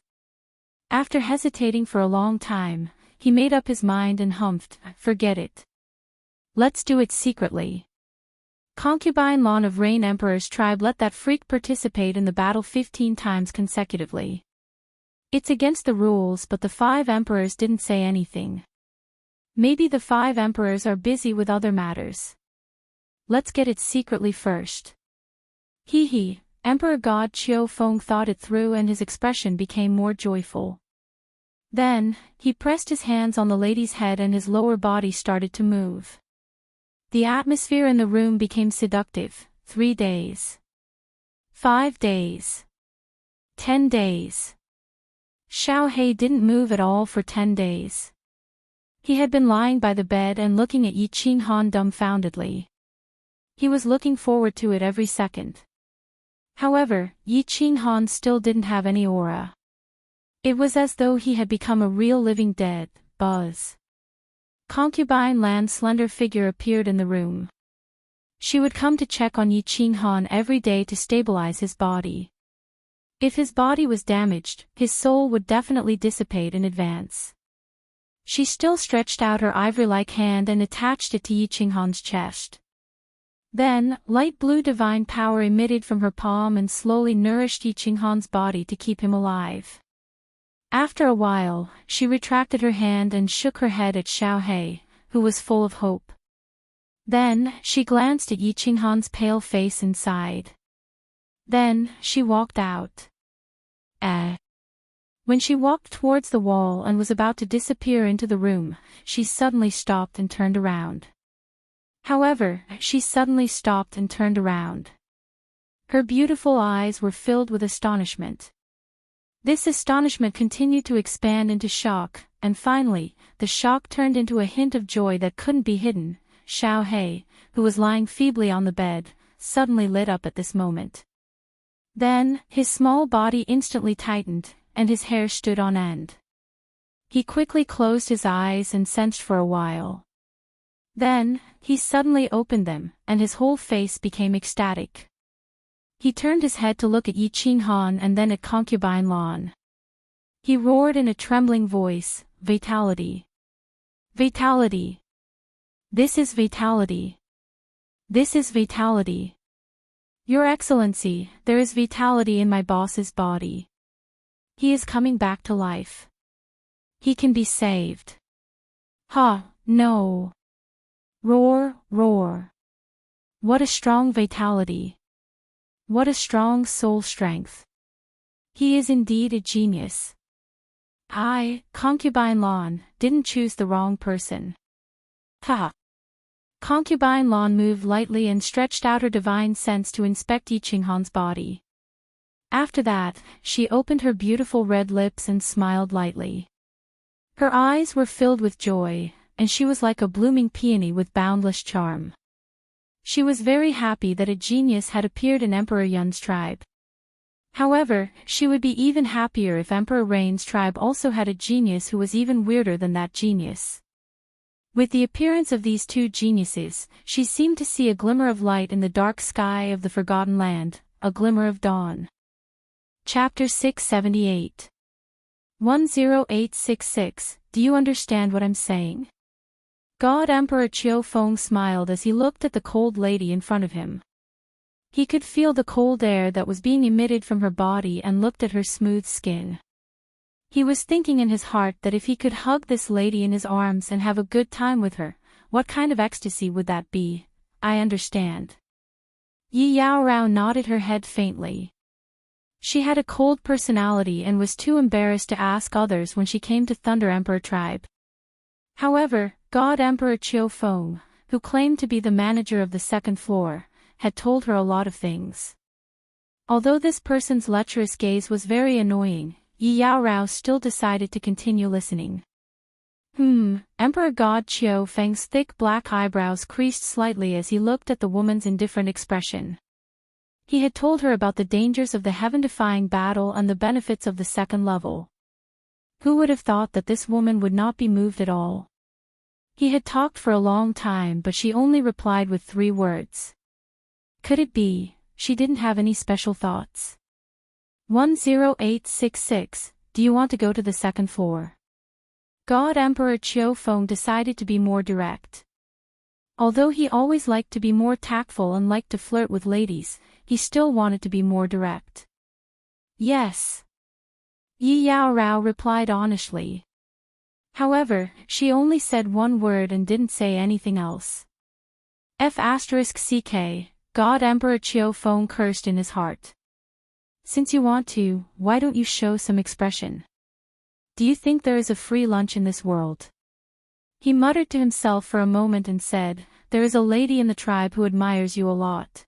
After hesitating for a long time, he made up his mind and humphed, "Forget it. Let's do it secretly." Concubine Lawn of Rain Emperor's tribe let that freak participate in the battle 15 times consecutively. It's against the rules, but the 5 emperors didn't say anything. Maybe the 5 emperors are busy with other matters. Let's get it secretly first. Hee. Emperor God Qiu Feng thought it through and his expression became more joyful. Then, he pressed his hands on the lady's head and his lower body started to move. The atmosphere in the room became seductive. 3 days. 5 days. 10 days. Xiao He didn't move at all for 10 days. He had been lying by the bed and looking at Yi Qinghan dumbfoundedly. He was looking forward to it every second. However, Yi Qinghan still didn't have any aura. It was as though he had become a real living dead buzz. Concubine Lan's slender figure appeared in the room. She would come to check on Yi Qinghan every day to stabilize his body. If his body was damaged, his soul would definitely dissipate in advance. She still stretched out her ivory-like hand and attached it to Yi Qinghan's chest. Then, light blue divine power emitted from her palm and slowly nourished Yi Qinghan's body to keep him alive. After a while, she retracted her hand and shook her head at Xiao He, who was full of hope. Then, she glanced at Yi Qinghan's pale face and sighed. Then, she walked out. When she walked towards the wall and was about to disappear into the room, she suddenly stopped and turned around. However, she suddenly stopped and turned around. Her beautiful eyes were filled with astonishment. This astonishment continued to expand into shock, and finally, the shock turned into a hint of joy that couldn't be hidden. Xiao He, who was lying feebly on the bed, suddenly lit up at this moment. Then, his small body instantly tightened, and his hair stood on end. He quickly closed his eyes and sensed for a while. Then, he suddenly opened them, and his whole face became ecstatic. He turned his head to look at Yi Qinghan and then at Concubine Lan. He roared in a trembling voice, "Vitality! Vitality! This is vitality! This is vitality! Your Excellency, there is vitality in my boss's body. He is coming back to life. He can be saved. Ha, no! Roar, roar! What a strong vitality! What a strong soul strength! He is indeed a genius. I, Concubine Lan, didn't choose the wrong person. Ha! Concubine Lan moved lightly and stretched out her divine sense to inspect Yi Qinghan's body. After that, she opened her beautiful red lips and smiled lightly. Her eyes were filled with joy, and she was like a blooming peony with boundless charm. She was very happy that a genius had appeared in Emperor Yun's tribe. However, she would be even happier if Emperor Rain's tribe also had a genius who was even weirder than that genius. With the appearance of these two geniuses, she seemed to see a glimmer of light in the dark sky of the Forgotten Land, a glimmer of dawn. Chapter 678. 10866, do you understand what I'm saying? God Emperor Qiu Feng smiled as he looked at the cold lady in front of him. He could feel the cold air that was being emitted from her body and looked at her smooth skin. He was thinking in his heart that if he could hug this lady in his arms and have a good time with her, what kind of ecstasy would that be? I understand. Yi Yaorao nodded her head faintly. She had a cold personality and was too embarrassed to ask others when she came to Thunder Emperor tribe. However, God Emperor Qiu Feng, who claimed to be the manager of the second floor, had told her a lot of things. Although this person's lecherous gaze was very annoying, Yi Yaorao still decided to continue listening. Emperor God Qiu Feng's thick black eyebrows creased slightly as he looked at the woman's indifferent expression. He had told her about the dangers of the heaven-defying battle and the benefits of the second level. Who would have thought that this woman would not be moved at all? He had talked for a long time but she only replied with 3 words. Could it be, she didn't have any special thoughts? 10866, do you want to go to the second floor? God Emperor Qiu Feng decided to be more direct. Although he always liked to be more tactful and liked to flirt with ladies, he still wanted to be more direct. Yes. Yi Yaorao replied honestly. However, she only said 1 word and didn't say anything else. F***ck, God Emperor Qiu Feng cursed in his heart. Since you want to, why don't you show some expression? Do you think there is a free lunch in this world? He muttered to himself for a moment and said, there is a lady in the tribe who admires you a lot.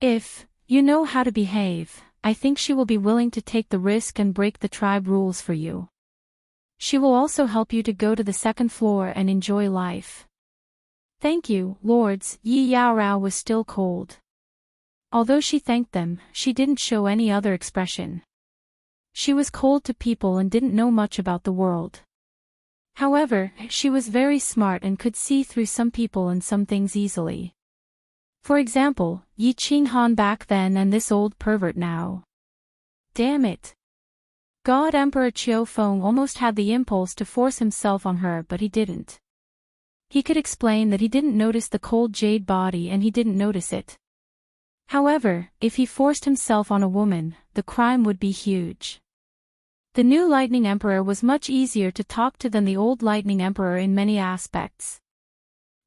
If you know how to behave, I think she will be willing to take the risk and break the tribe rules for you. She will also help you to go to the second floor and enjoy life. Thank you, lords. Yi Yao Rao was still cold. Although she thanked them, she didn't show any other expression. She was cold to people and didn't know much about the world. However, she was very smart and could see through some people and some things easily. For example, Yi Qinghan back then and this old pervert now. Damn it. God Emperor Qiu Feng almost had the impulse to force himself on her, but he didn't. He could explain that he didn't notice the cold jade body and he didn't notice it. However, if he forced himself on a woman, the crime would be huge. The new Lightning Emperor was much easier to talk to than the old Lightning Emperor in many aspects.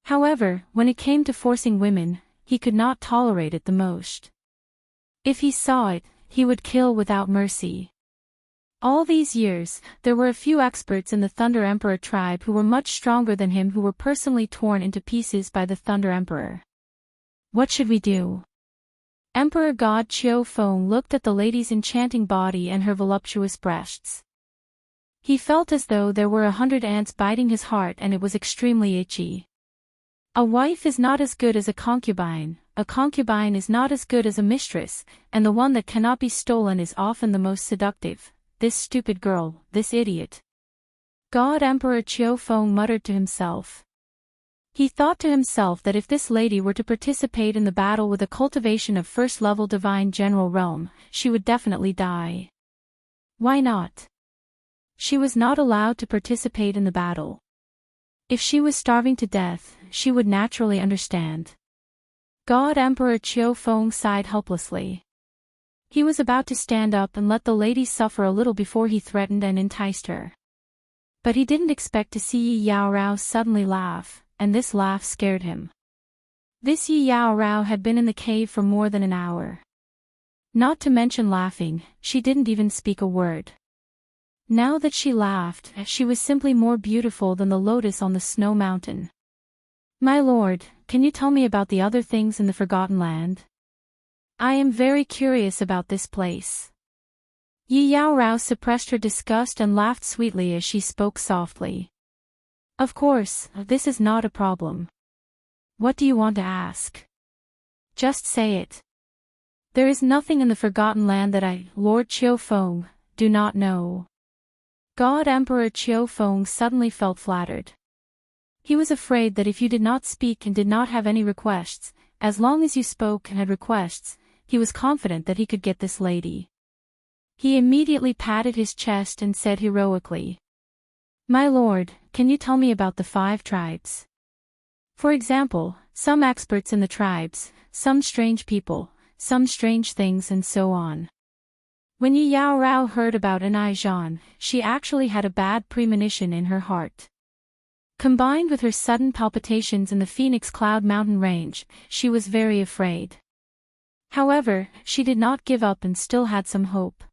However, when it came to forcing women, he could not tolerate it the most. If he saw it, he would kill without mercy. All these years, there were a few experts in the Thunder Emperor tribe who were much stronger than him who were personally torn into pieces by the Thunder Emperor. What should we do? Emperor God Qiu Feng looked at the lady's enchanting body and her voluptuous breasts. He felt as though there were 100 ants biting his heart and it was extremely itchy. A wife is not as good as a concubine is not as good as a mistress, and the one that cannot be stolen is often the most seductive. This stupid girl, this idiot. God Emperor Qiu Feng muttered to himself. He thought to himself that if this lady were to participate in the battle with a cultivation of first-level divine general realm, she would definitely die. Why not? She was not allowed to participate in the battle. If she was starving to death, she would naturally understand. God Emperor Qiu Feng sighed helplessly. He was about to stand up and let the lady suffer a little before he threatened and enticed her. But he didn't expect to see Yi Yao Rao suddenly laugh, and this laugh scared him. This Yi Yao Rao had been in the cave for more than an hour. Not to mention laughing, she didn't even speak a word. Now that she laughed, she was simply more beautiful than the lotus on the snow mountain. My lord, can you tell me about the other things in the Forgotten Land? I am very curious about this place. Yi Yao Rao suppressed her disgust and laughed sweetly as she spoke softly. Of course, this is not a problem. What do you want to ask? Just say it. There is nothing in the Forgotten Land that I, Lord Qiu Feng, do not know. God Emperor Qiu Feng suddenly felt flattered. He was afraid that if you did not speak and did not have any requests, as long as you spoke and had requests, he was confident that he could get this lady. He immediately patted his chest and said heroically, My lord, can you tell me about the 5 tribes? For example, some experts in the tribes, some strange people, some strange things and so on. When Yi Yao Rao heard about Anai Zhan, she actually had a bad premonition in her heart. Combined with her sudden palpitations in the Phoenix Cloud Mountain range, she was very afraid. However, she did not give up and still had some hope.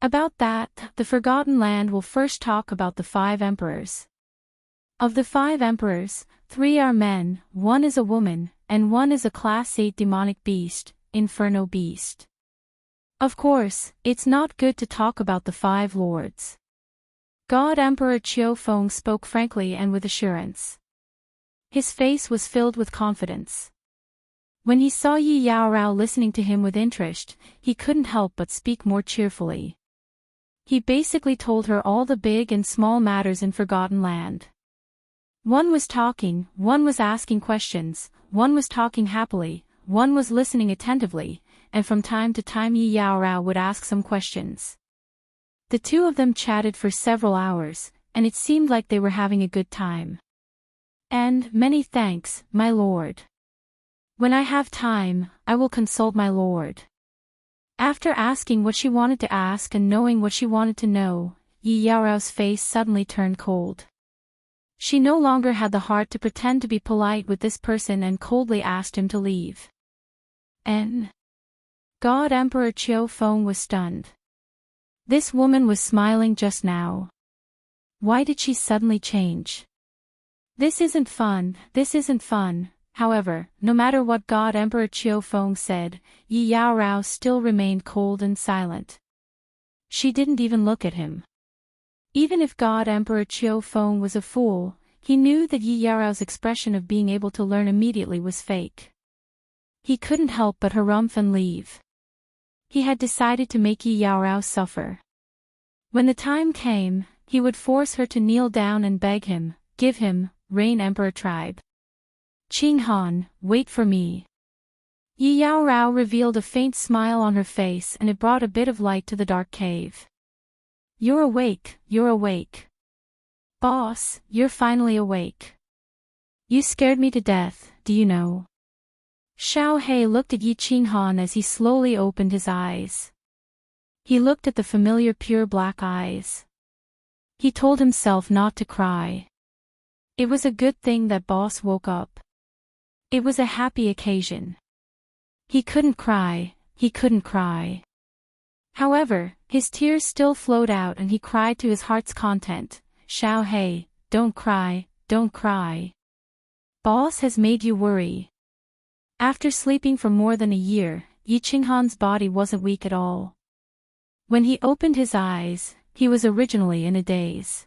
About that, the Forgotten Land will first talk about the 5 emperors. Of the 5 emperors, 3 are men, 1 is a woman, and 1 is a Class 8 demonic beast, Inferno Beast. Of course, it's not good to talk about the 5 lords. God Emperor Qiu Feng spoke frankly and with assurance. His face was filled with confidence. When he saw Yi Yao Rao listening to him with interest, he couldn't help but speak more cheerfully. He basically told her all the big and small matters in Forgotten Land. 1 was talking, 1 was asking questions, 1 was talking happily, 1 was listening attentively, and from time to time Yi Yao Rao would ask some questions. The 2 of them chatted for several hours, and it seemed like they were having a good time. And, many thanks, my lord. When I have time, I will consult my lord. After asking what she wanted to ask and knowing what she wanted to know, Yi Yao Rao's face suddenly turned cold. She no longer had the heart to pretend to be polite with this person and coldly asked him to leave. God Emperor Qiu Feng was stunned. This woman was smiling just now. Why did she suddenly change? This isn't fun, this isn't fun. However, no matter what God Emperor Qiu Feng said, Yi Yaorao still remained cold and silent. She didn't even look at him. Even if God Emperor Qiu Feng was a fool, he knew that Yi Yaorao's expression of being able to learn immediately was fake. He couldn't help but harumph and leave. He had decided to make Yi Yaorao suffer. When the time came, he would force her to kneel down and beg him, give him, reign Emperor tribe. Qing Han, wait for me. Yi Yaorao revealed a faint smile on her face, and it brought a bit of light to the dark cave. You're awake, you're awake. Boss, you're finally awake. You scared me to death, do you know? Xiao He looked at Yi Qing Han as he slowly opened his eyes. He looked at the familiar pure black eyes. He told himself not to cry. It was a good thing that boss woke up. It was a happy occasion. He couldn't cry, he couldn't cry. However, his tears still flowed out and he cried to his heart's content, Xiao He, don't cry, don't cry. Boss has made you worry. After sleeping for more than a year, Yi Qinghan's body wasn't weak at all. When he opened his eyes, he was originally in a daze.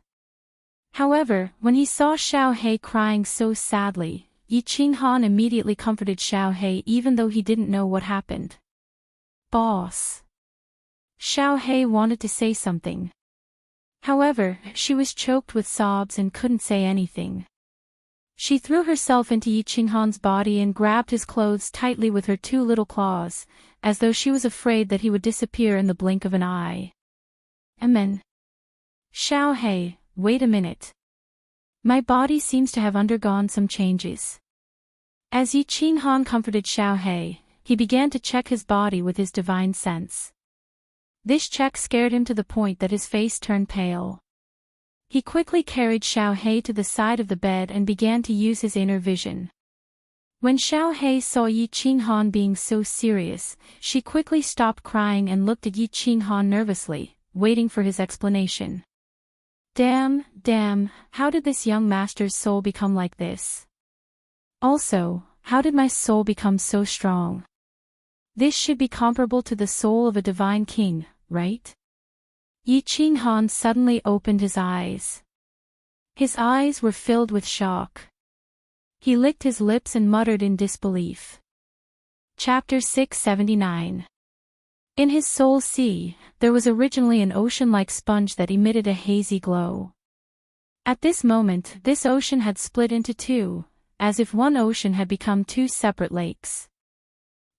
However, when he saw Xiao He crying so sadly, Yi Qinghan immediately comforted Xiao He even though he didn't know what happened. Boss. Xiao He wanted to say something. However, she was choked with sobs and couldn't say anything. She threw herself into Yi Qinghan's body and grabbed his clothes tightly with her two little claws, as though she was afraid that he would disappear in the blink of an eye. Amen. Xiao He, wait a minute. My body seems to have undergone some changes. As Yi Qinghan comforted Xiao He, he began to check his body with his divine sense. This check scared him to the point that his face turned pale. He quickly carried Xiao He to the side of the bed and began to use his inner vision. When Xiao He saw Yi Qinghan being so serious, she quickly stopped crying and looked at Yi Qinghan nervously, waiting for his explanation. Damn, how did this young master's soul become like this? Also, how did my soul become so strong? This should be comparable to the soul of a divine king, right? Yi Qinghan suddenly opened his eyes. His eyes were filled with shock. He licked his lips and muttered in disbelief. Chapter 679. In his soul sea, there was originally an ocean-like sponge that emitted a hazy glow. At this moment, this ocean had split into two, as if one ocean had become two separate lakes.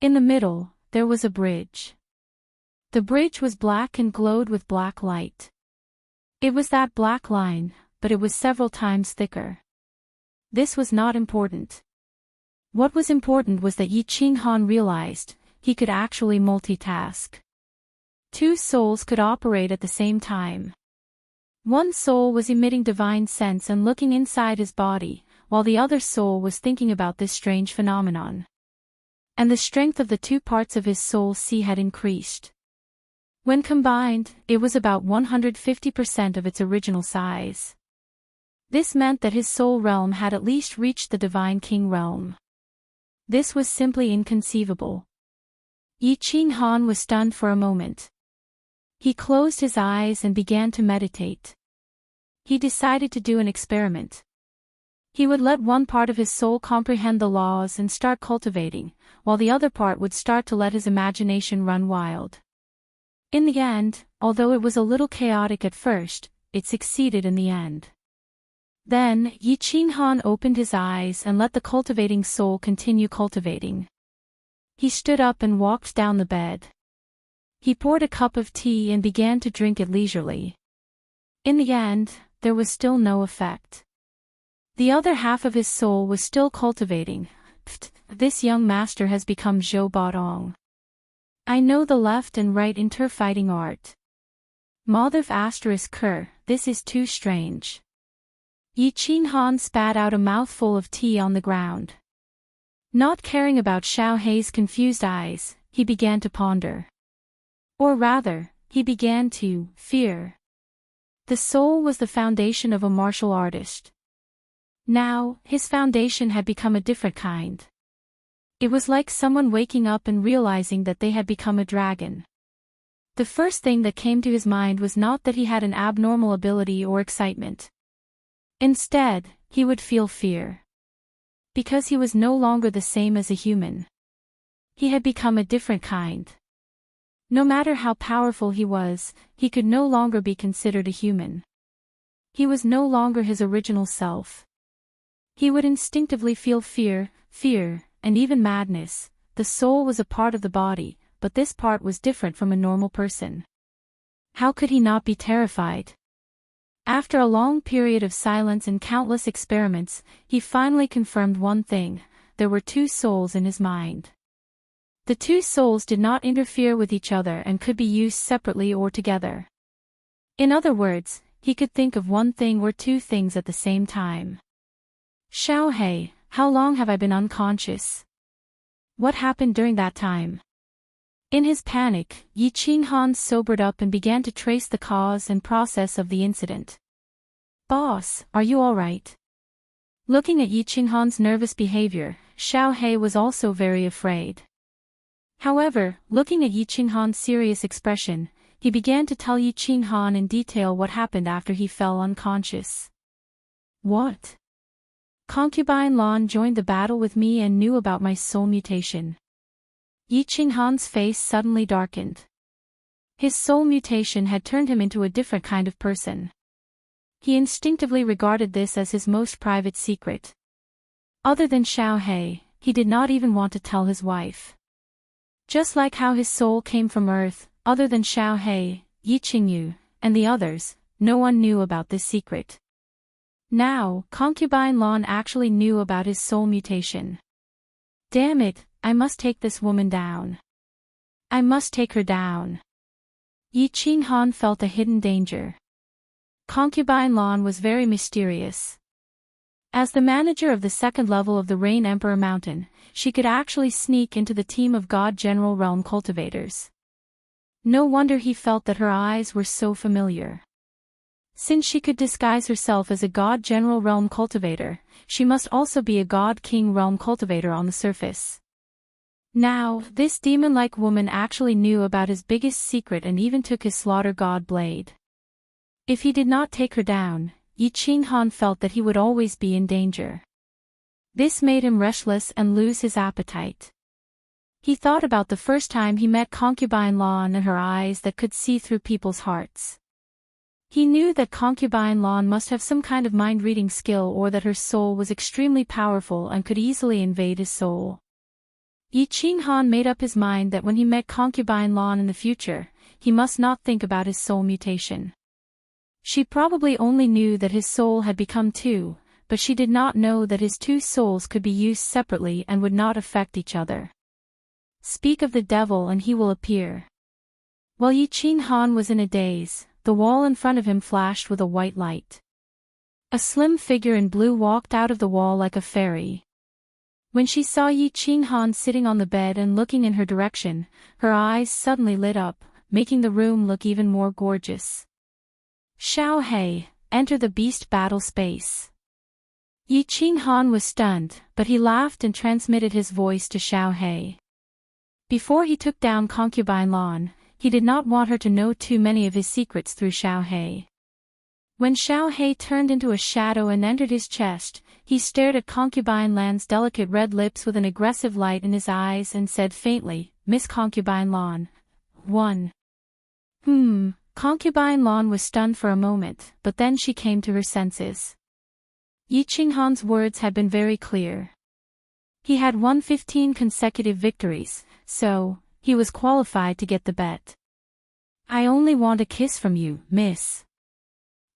In the middle, there was a bridge. The bridge was black and glowed with black light. It was that black line, but it was several times thicker. This was not important. What was important was that Yi Qinghan realized he could actually multitask. Two souls could operate at the same time. One soul was emitting divine sense and looking inside his body, while the other soul was thinking about this strange phenomenon. And the strength of the two parts of his soul sea had increased. When combined, it was about 150% of its original size. This meant that his soul realm had at least reached the divine king realm. This was simply inconceivable. Yi Qinghan was stunned for a moment. He closed his eyes and began to meditate. He decided to do an experiment. He would let one part of his soul comprehend the laws and start cultivating, while the other part would start to let his imagination run wild. In the end, although it was a little chaotic at first, it succeeded in the end. Then, Yi Qinghan opened his eyes and let the cultivating soul continue cultivating. He stood up and walked down the bed. He poured a cup of tea and began to drink it leisurely. In the end, there was still no effect. The other half of his soul was still cultivating. This young master has become Zhou Baodong. I know the left and right inter-fighting art. Madhav *Ker, this is too strange. Yi Qinghan spat out a mouthful of tea on the ground. Not caring about Xiao He's confused eyes, he began to ponder. Or rather, he began to fear. The soul was the foundation of a martial artist. Now, his foundation had become a different kind. It was like someone waking up and realizing that they had become a dragon. The first thing that came to his mind was not that he had an abnormal ability or excitement. Instead, he would feel fear. Because he was no longer the same as a human. He had become a different kind. No matter how powerful he was, he could no longer be considered a human. He was no longer his original self. He would instinctively feel fear, and even madness. The soul was a part of the body, but this part was different from a normal person. How could he not be terrified? After a long period of silence and countless experiments, he finally confirmed one thing: there were two souls in his mind. The two souls did not interfere with each other and could be used separately or together. In other words, he could think of one thing or two things at the same time. Xiaohei, how long have I been unconscious? What happened during that time? In his panic, Yi Qinghan sobered up and began to trace the cause and process of the incident. Boss, are you all right? Looking at Yi Qinghan's nervous behavior, Xiaohei was also very afraid. However, looking at Yi Qinghan's serious expression, he began to tell Yi Qinghan in detail what happened after he fell unconscious. What? Concubine Lan joined the battle with me and knew about my soul mutation. Yi Qinghan's face suddenly darkened. His soul mutation had turned him into a different kind of person. He instinctively regarded this as his most private secret. Other than Xiaohei, he did not even want to tell his wife. Just like how his soul came from Earth, other than Xiaohei, Yi Qingyu, and the others, no one knew about this secret. Now, Concubine Lan actually knew about his soul mutation. Damn it, I must take this woman down. I must take her down. Yi Qinghan felt a hidden danger. Concubine Lan was very mysterious. As the manager of the second level of the Rain Emperor Mountain, she could actually sneak into the team of God General Realm cultivators. No wonder he felt that her eyes were so familiar. Since she could disguise herself as a God General Realm cultivator, she must also be a God King Realm cultivator on the surface. Now, this demon-like woman actually knew about his biggest secret and even took his slaughter god blade. If he did not take her down, Yi Qinghan felt that he would always be in danger. This made him restless and lose his appetite. He thought about the first time he met Concubine Lan and her eyes that could see through people's hearts. He knew that Concubine Lan must have some kind of mind-reading skill or that her soul was extremely powerful and could easily invade his soul. Yi Qinghan made up his mind that when he met Concubine Lan in the future, he must not think about his soul mutation. She probably only knew that his soul had become two, but she did not know that his two souls could be used separately and would not affect each other. Speak of the devil and he will appear. While Yi Qinghan was in a daze, the wall in front of him flashed with a white light. A slim figure in blue walked out of the wall like a fairy. When she saw Yi Qinghan sitting on the bed and looking in her direction, her eyes suddenly lit up, making the room look even more gorgeous. Xiaohei, enter the beast battle space. Yi Qinghan was stunned, but he laughed and transmitted his voice to Xiaohei. Before he took down Concubine Lan, he did not want her to know too many of his secrets through Xiaohei. When Xiaohei turned into a shadow and entered his chest, he stared at Concubine Lan's delicate red lips with an aggressive light in his eyes and said faintly, Miss Concubine Lan. 1. Concubine Lan was stunned for a moment, but then she came to her senses. Yi Qinghan's words had been very clear. He had won 15 consecutive victories, so he was qualified to get the bet. I only want a kiss from you, miss.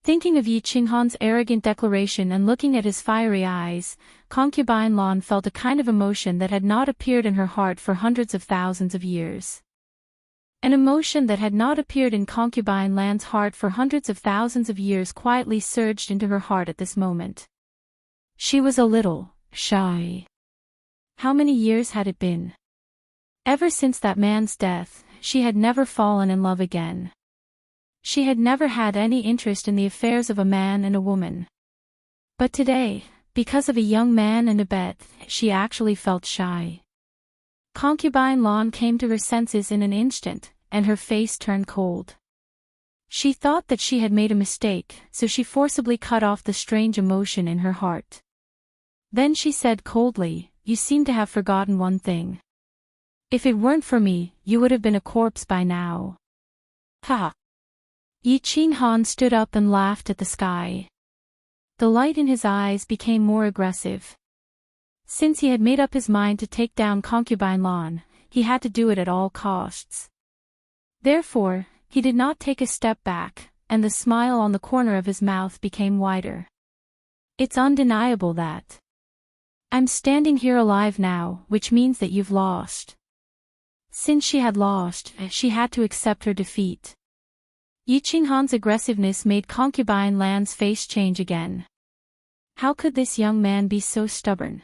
Thinking of Yi Qinghan's arrogant declaration and looking at his fiery eyes, Concubine Lan felt a kind of emotion that had not appeared in her heart for hundreds of thousands of years. An emotion that had not appeared in Concubine Lan's heart for hundreds of thousands of years quietly surged into her heart at this moment. She was a little shy. How many years had it been? Ever since that man's death, she had never fallen in love again. She had never had any interest in the affairs of a man and a woman. But today, because of a young man and a bed, she actually felt shy. Concubine Lan came to her senses in an instant, and her face turned cold. She thought that she had made a mistake, so she forcibly cut off the strange emotion in her heart. Then she said coldly, "You seem to have forgotten one thing. If it weren't for me, you would have been a corpse by now." Ha! Yi Qinghan stood up and laughed at the sky. The light in his eyes became more aggressive. Since he had made up his mind to take down Concubine Lan, he had to do it at all costs. Therefore, he did not take a step back, and the smile on the corner of his mouth became wider. "It's undeniable that I'm standing here alive now, which means that you've lost." Since she had lost, she had to accept her defeat. Yi Qinghan's aggressiveness made Concubine Lan's face change again. How could this young man be so stubborn?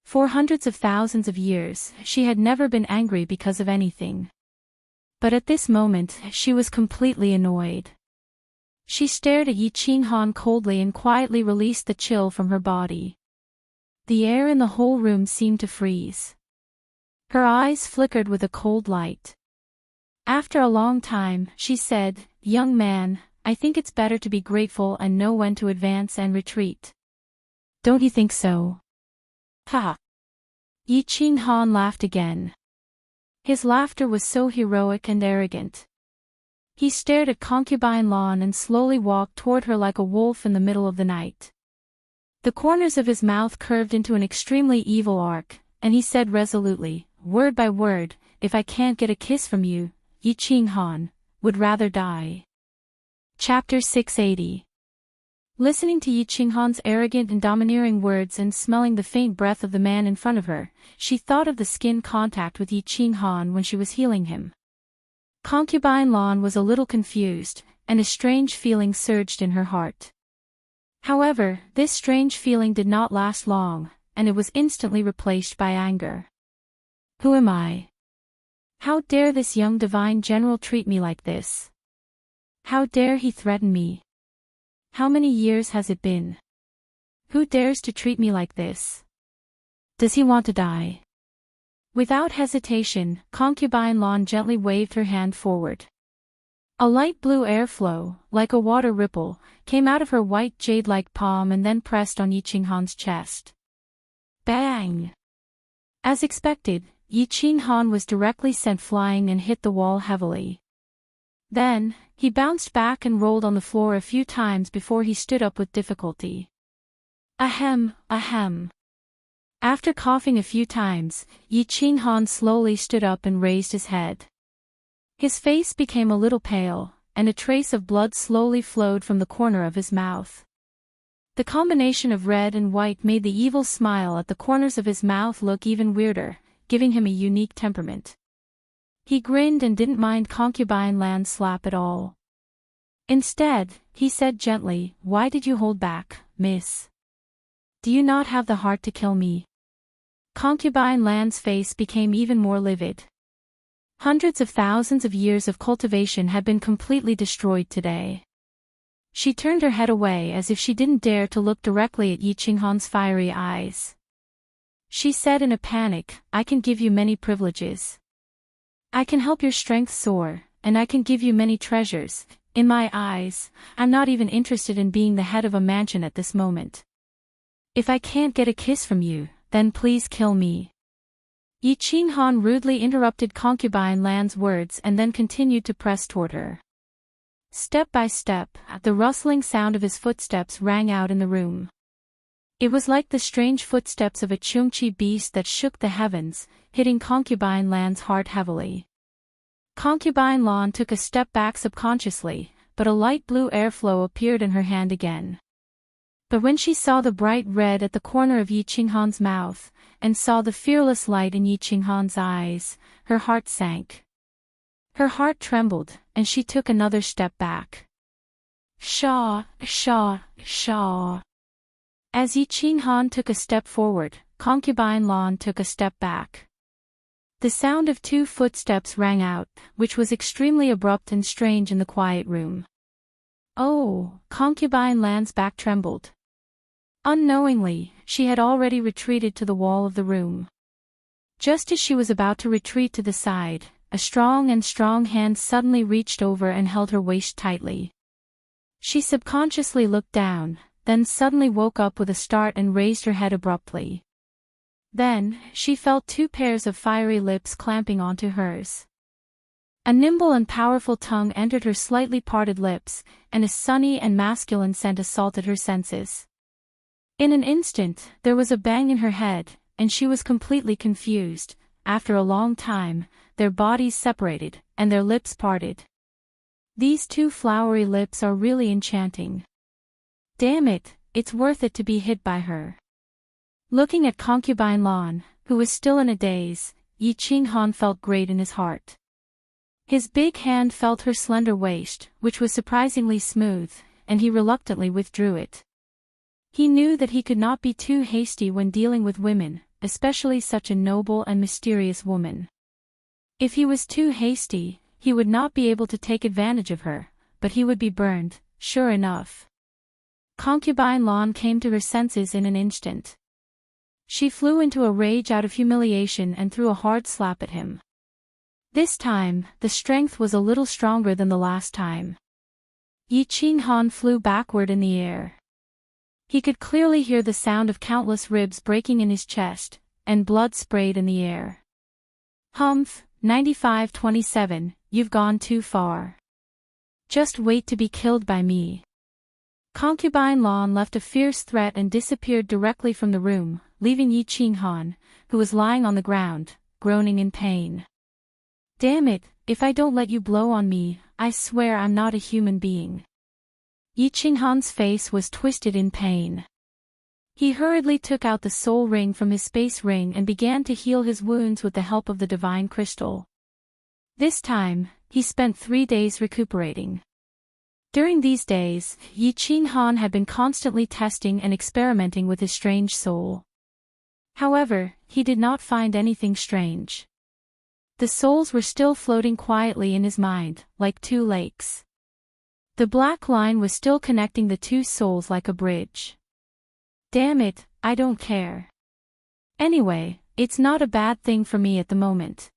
For hundreds of thousands of years, she had never been angry because of anything. But at this moment, she was completely annoyed. She stared at Yi Qinghan coldly and quietly released the chill from her body. The air in the whole room seemed to freeze. Her eyes flickered with a cold light. After a long time, she said, "Young man, I think it's better to be grateful and know when to advance and retreat. Don't you think so?" Ha! Yi Qinghan laughed again. His laughter was so heroic and arrogant. He stared at Concubine Lan and slowly walked toward her like a wolf in the middle of the night. The corners of his mouth curved into an extremely evil arc, and he said resolutely, word by word, "If I can't get a kiss from you, Yi Qinghan would rather die." Chapter 680. Listening to Yi Qinghan's arrogant and domineering words and smelling the faint breath of the man in front of her, she thought of the skin contact with Yi Qinghan when she was healing him. Concubine Lan was a little confused, and a strange feeling surged in her heart. However, this strange feeling did not last long, and it was instantly replaced by anger. Who am I? How dare this young divine general treat me like this? How dare he threaten me? How many years has it been? Who dares to treat me like this? Does he want to die? Without hesitation, Concubine Lan gently waved her hand forward. A light blue airflow, like a water ripple, came out of her white jade-like palm and then pressed on Yi Qinghan's chest. Bang! As expected, Yi Qinghan was directly sent flying and hit the wall heavily. Then, he bounced back and rolled on the floor a few times before he stood up with difficulty. Ahem, ahem. After coughing a few times, Yi Qinghan slowly stood up and raised his head. His face became a little pale, and a trace of blood slowly flowed from the corner of his mouth. The combination of red and white made the evil smile at the corners of his mouth look even weirder, giving him a unique temperament. He grinned and didn't mind Concubine Lan's slap at all. Instead, he said gently, "Why did you hold back, miss? Do you not have the heart to kill me?" Concubine Lan's face became even more livid. Hundreds of thousands of years of cultivation had been completely destroyed today. She turned her head away as if she didn't dare to look directly at Yi Qinghan's fiery eyes. She said in a panic, "I can give you many privileges. I can help your strength soar, and I can give you many treasures. In my eyes, I'm not even interested in being the head of a mansion at this moment. If I can't get a kiss from you, then please kill me." Yi Qinghan rudely interrupted Concubine Lan's words and then continued to press toward her. Step by step, the rustling sound of his footsteps rang out in the room. It was like the strange footsteps of a Chungchi beast that shook the heavens, hitting Concubine Lan's heart heavily. Concubine Lan took a step back subconsciously, but a light blue airflow appeared in her hand again. But when she saw the bright red at the corner of Yi Qinghan's mouth, and saw the fearless light in Yi Qinghan's eyes, her heart sank. Her heart trembled, and she took another step back. Shaw, shaw, shaw. As Yi Qinghan took a step forward, Concubine Lan took a step back. The sound of 2 footsteps rang out, which was extremely abrupt and strange in the quiet room. Oh, concubine Lan's back trembled. Unknowingly, she had already retreated to the wall of the room. Just as she was about to retreat to the side, a strong hand suddenly reached over and held her waist tightly. She subconsciously looked down, then suddenly woke up with a start and raised her head abruptly. Then, she felt 2 pairs of fiery lips clamping onto hers. A nimble and powerful tongue entered her slightly parted lips, and a sunny and masculine scent assaulted her senses. In an instant, there was a bang in her head, and she was completely confused. After a long time, their bodies separated, and their lips parted. These 2 flowery lips are really enchanting. Damn it, it's worth it to be hit by her. Looking at concubine Lan, who was still in a daze, Yi Qinghan felt great in his heart. His big hand felt her slender waist, which was surprisingly smooth, and he reluctantly withdrew it. He knew that he could not be too hasty when dealing with women, especially such a noble and mysterious woman. If he was too hasty, he would not be able to take advantage of her, but he would be burned, sure enough. Concubine Lan came to her senses in an instant. She flew into a rage out of humiliation and threw a hard slap at him. This time, the strength was a little stronger than the last time. Yi Qinghan flew backward in the air. He could clearly hear the sound of countless ribs breaking in his chest, and blood sprayed in the air. Humph, 95-27, you've gone too far. Just wait to be killed by me. Concubine Lan left a fierce threat and disappeared directly from the room, leaving Yi Qinghan, who was lying on the ground, groaning in pain. Damn it, if I don't let you blow on me, I swear I'm not a human being. Yi Qinghan's face was twisted in pain. He hurriedly took out the soul ring from his space ring and began to heal his wounds with the help of the divine crystal. This time, he spent 3 days recuperating. During these days, Yi Qinghan had been constantly testing and experimenting with his strange soul. However, he did not find anything strange. The souls were still floating quietly in his mind, like 2 lakes. The black line was still connecting the 2 souls like a bridge. Damn it, I don't care. Anyway, it's not a bad thing for me at the moment.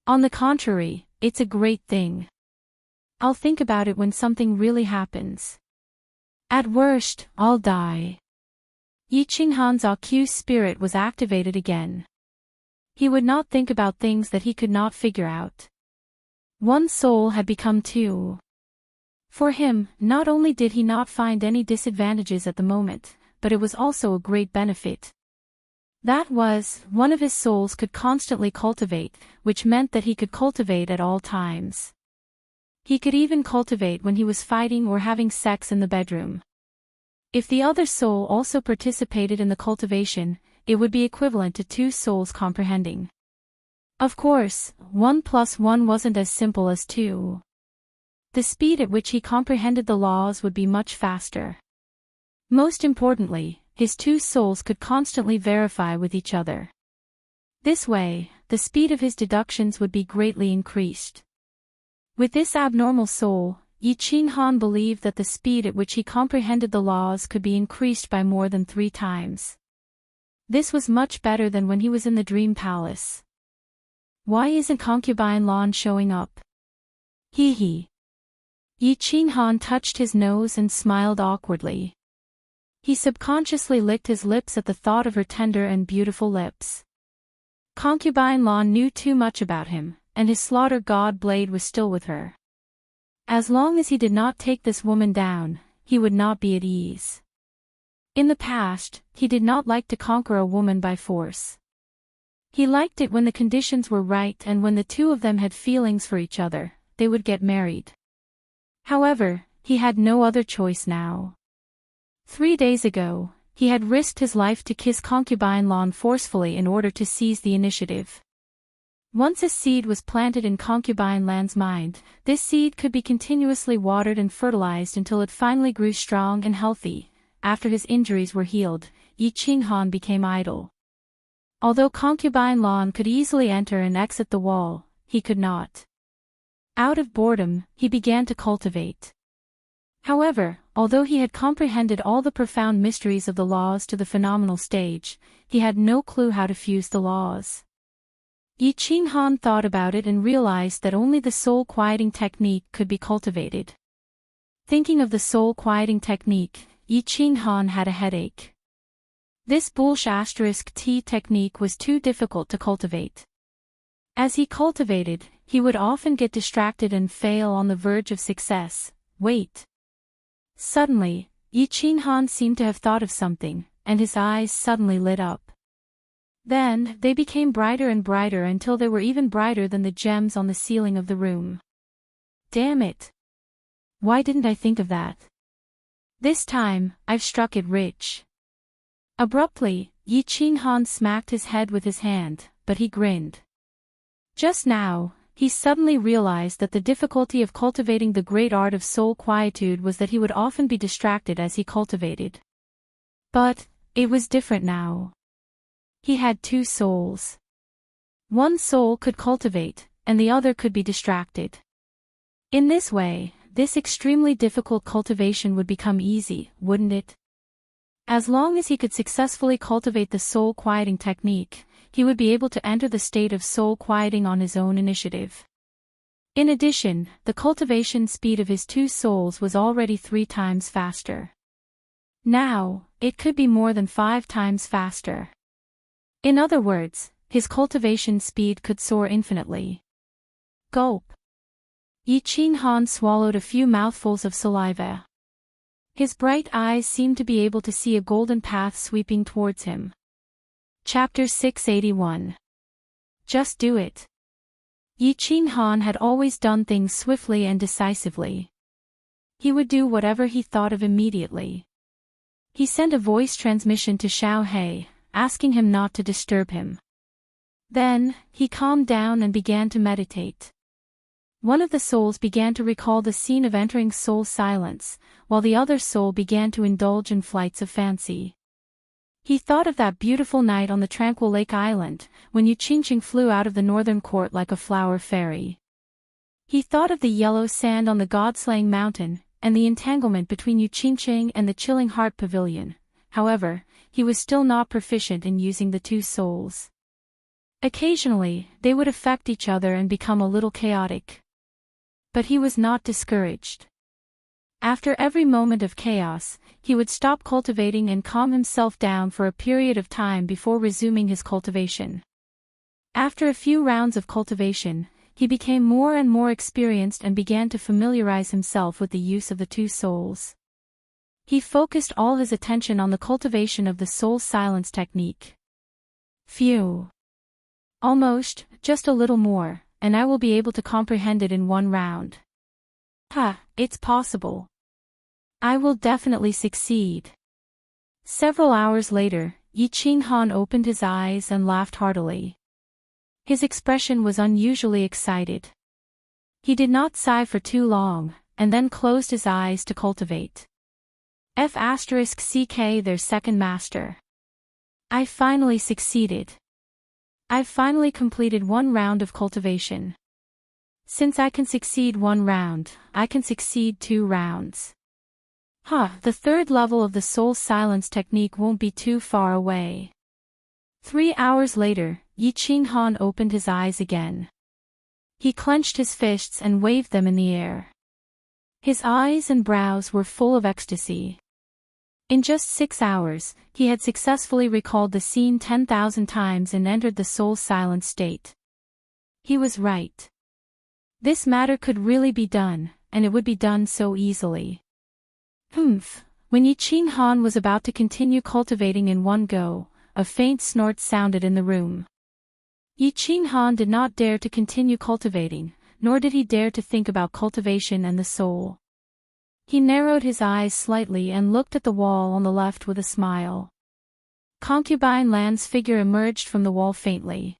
On the contrary, it's a great thing. I'll think about it when something really happens. At worst, I'll die. Yi Qinghan's accused spirit was activated again. He would not think about things that he could not figure out. 1 soul had become 2. For him, not only did he not find any disadvantages at the moment, but it was also a great benefit. That was, one of his souls could constantly cultivate, which meant that he could cultivate at all times. He could even cultivate when he was fighting or having sex in the bedroom. If the other soul also participated in the cultivation, it would be equivalent to 2 souls comprehending. Of course, 1 + 1 wasn't as simple as 2. The speed at which he comprehended the laws would be much faster. Most importantly, his 2 souls could constantly verify with each other. This way, the speed of his deductions would be greatly increased. With this abnormal soul, Yi Qinghan believed that the speed at which he comprehended the laws could be increased by more than 3 times. This was much better than when he was in the dream palace. Why isn't concubine Lan showing up? Hee hee. Yi Qinghan touched his nose and smiled awkwardly. He subconsciously licked his lips at the thought of her tender and beautiful lips. Concubine Lan knew too much about him, and his slaughter god blade was still with her. As long as he did not take this woman down, he would not be at ease. In the past, he did not like to conquer a woman by force. He liked it when the conditions were right and when the 2 of them had feelings for each other, they would get married. However, he had no other choice now. 3 days ago, he had risked his life to kiss concubine Lan forcefully in order to seize the initiative. Once a seed was planted in concubine Lan's mind, this seed could be continuously watered and fertilized until it finally grew strong and healthy. After his injuries were healed, Yi Qinghan became idle. Although concubine Lan could easily enter and exit the wall, he could not. Out of boredom, he began to cultivate. However, although he had comprehended all the profound mysteries of the laws to the phenomenal stage, he had no clue how to fuse the laws. Yi Qing Han thought about it and realized that only the soul-quieting technique could be cultivated. Thinking of the soul-quieting technique, Yi Qing Han had a headache. This *T technique was too difficult to cultivate. As he cultivated, he would often get distracted and fail on the verge of success. Wait. Suddenly, Yi Qing Han seemed to have thought of something, and his eyes suddenly lit up. Then, they became brighter and brighter until they were even brighter than the gems on the ceiling of the room. Damn it! Why didn't I think of that? This time, I've struck it rich. Abruptly, Yi Qing Han smacked his head with his hand, but he grinned. Just now, he suddenly realized that the difficulty of cultivating the great art of soul quietude was that he would often be distracted as he cultivated. But, it was different now. He had two souls. One soul could cultivate, and the other could be distracted. In this way, this extremely difficult cultivation would become easy, wouldn't it? As long as he could successfully cultivate the soul quieting technique, he would be able to enter the state of soul quieting on his own initiative. In addition, the cultivation speed of his two souls was already 3 times faster. Now, it could be more than 5 times faster. In other words, his cultivation speed could soar infinitely. Gulp. Yi Qing Han swallowed a few mouthfuls of saliva. His bright eyes seemed to be able to see a golden path sweeping towards him. Chapter 681. Just do it. Yi Qing Han had always done things swiftly and decisively. He would do whatever he thought of immediately. He sent a voice transmission to Xiao He, asking him not to disturb him. Then, he calmed down and began to meditate. One of the souls began to recall the scene of entering soul silence, while the other soul began to indulge in flights of fancy. He thought of that beautiful night on the tranquil lake island, when Yu Qingqing flew out of the northern court like a flower fairy. He thought of the yellow sand on the god-slaying mountain, and the entanglement between Yu Qingqing and the chilling heart pavilion. However, he was still not proficient in using the two souls. Occasionally, they would affect each other and become a little chaotic. But he was not discouraged. After every moment of chaos, he would stop cultivating and calm himself down for a period of time before resuming his cultivation. After a few rounds of cultivation, he became more and more experienced and began to familiarize himself with the use of the two souls. He focused all his attention on the cultivation of the soul silence technique. Phew. Almost, just a little more, and I will be able to comprehend it in 1 round. It's possible. I will definitely succeed. Several hours later, Yi Qing Han opened his eyes and laughed heartily. His expression was unusually excited. He did not sigh for too long, and then closed his eyes to cultivate. *CK their second master. I finally succeeded. I've finally completed 1 round of cultivation. Since I can succeed 1 round, I can succeed 2 rounds. The 3rd level of the soul silence technique won't be too far away. 3 hours later, Yi Qing Han opened his eyes again. He clenched his fists and waved them in the air. His eyes and brows were full of ecstasy. In just 6 hours, he had successfully recalled the scene 10,000 times and entered the soul silent state. He was right. This matter could really be done, and it would be done so easily. When Yi Qing Han was about to continue cultivating in one go, a faint snort sounded in the room. Yi Qing Han did not dare to continue cultivating, nor did he dare to think about cultivation and the soul. He narrowed his eyes slightly and looked at the wall on the left with a smile. Concubine Lan's figure emerged from the wall faintly.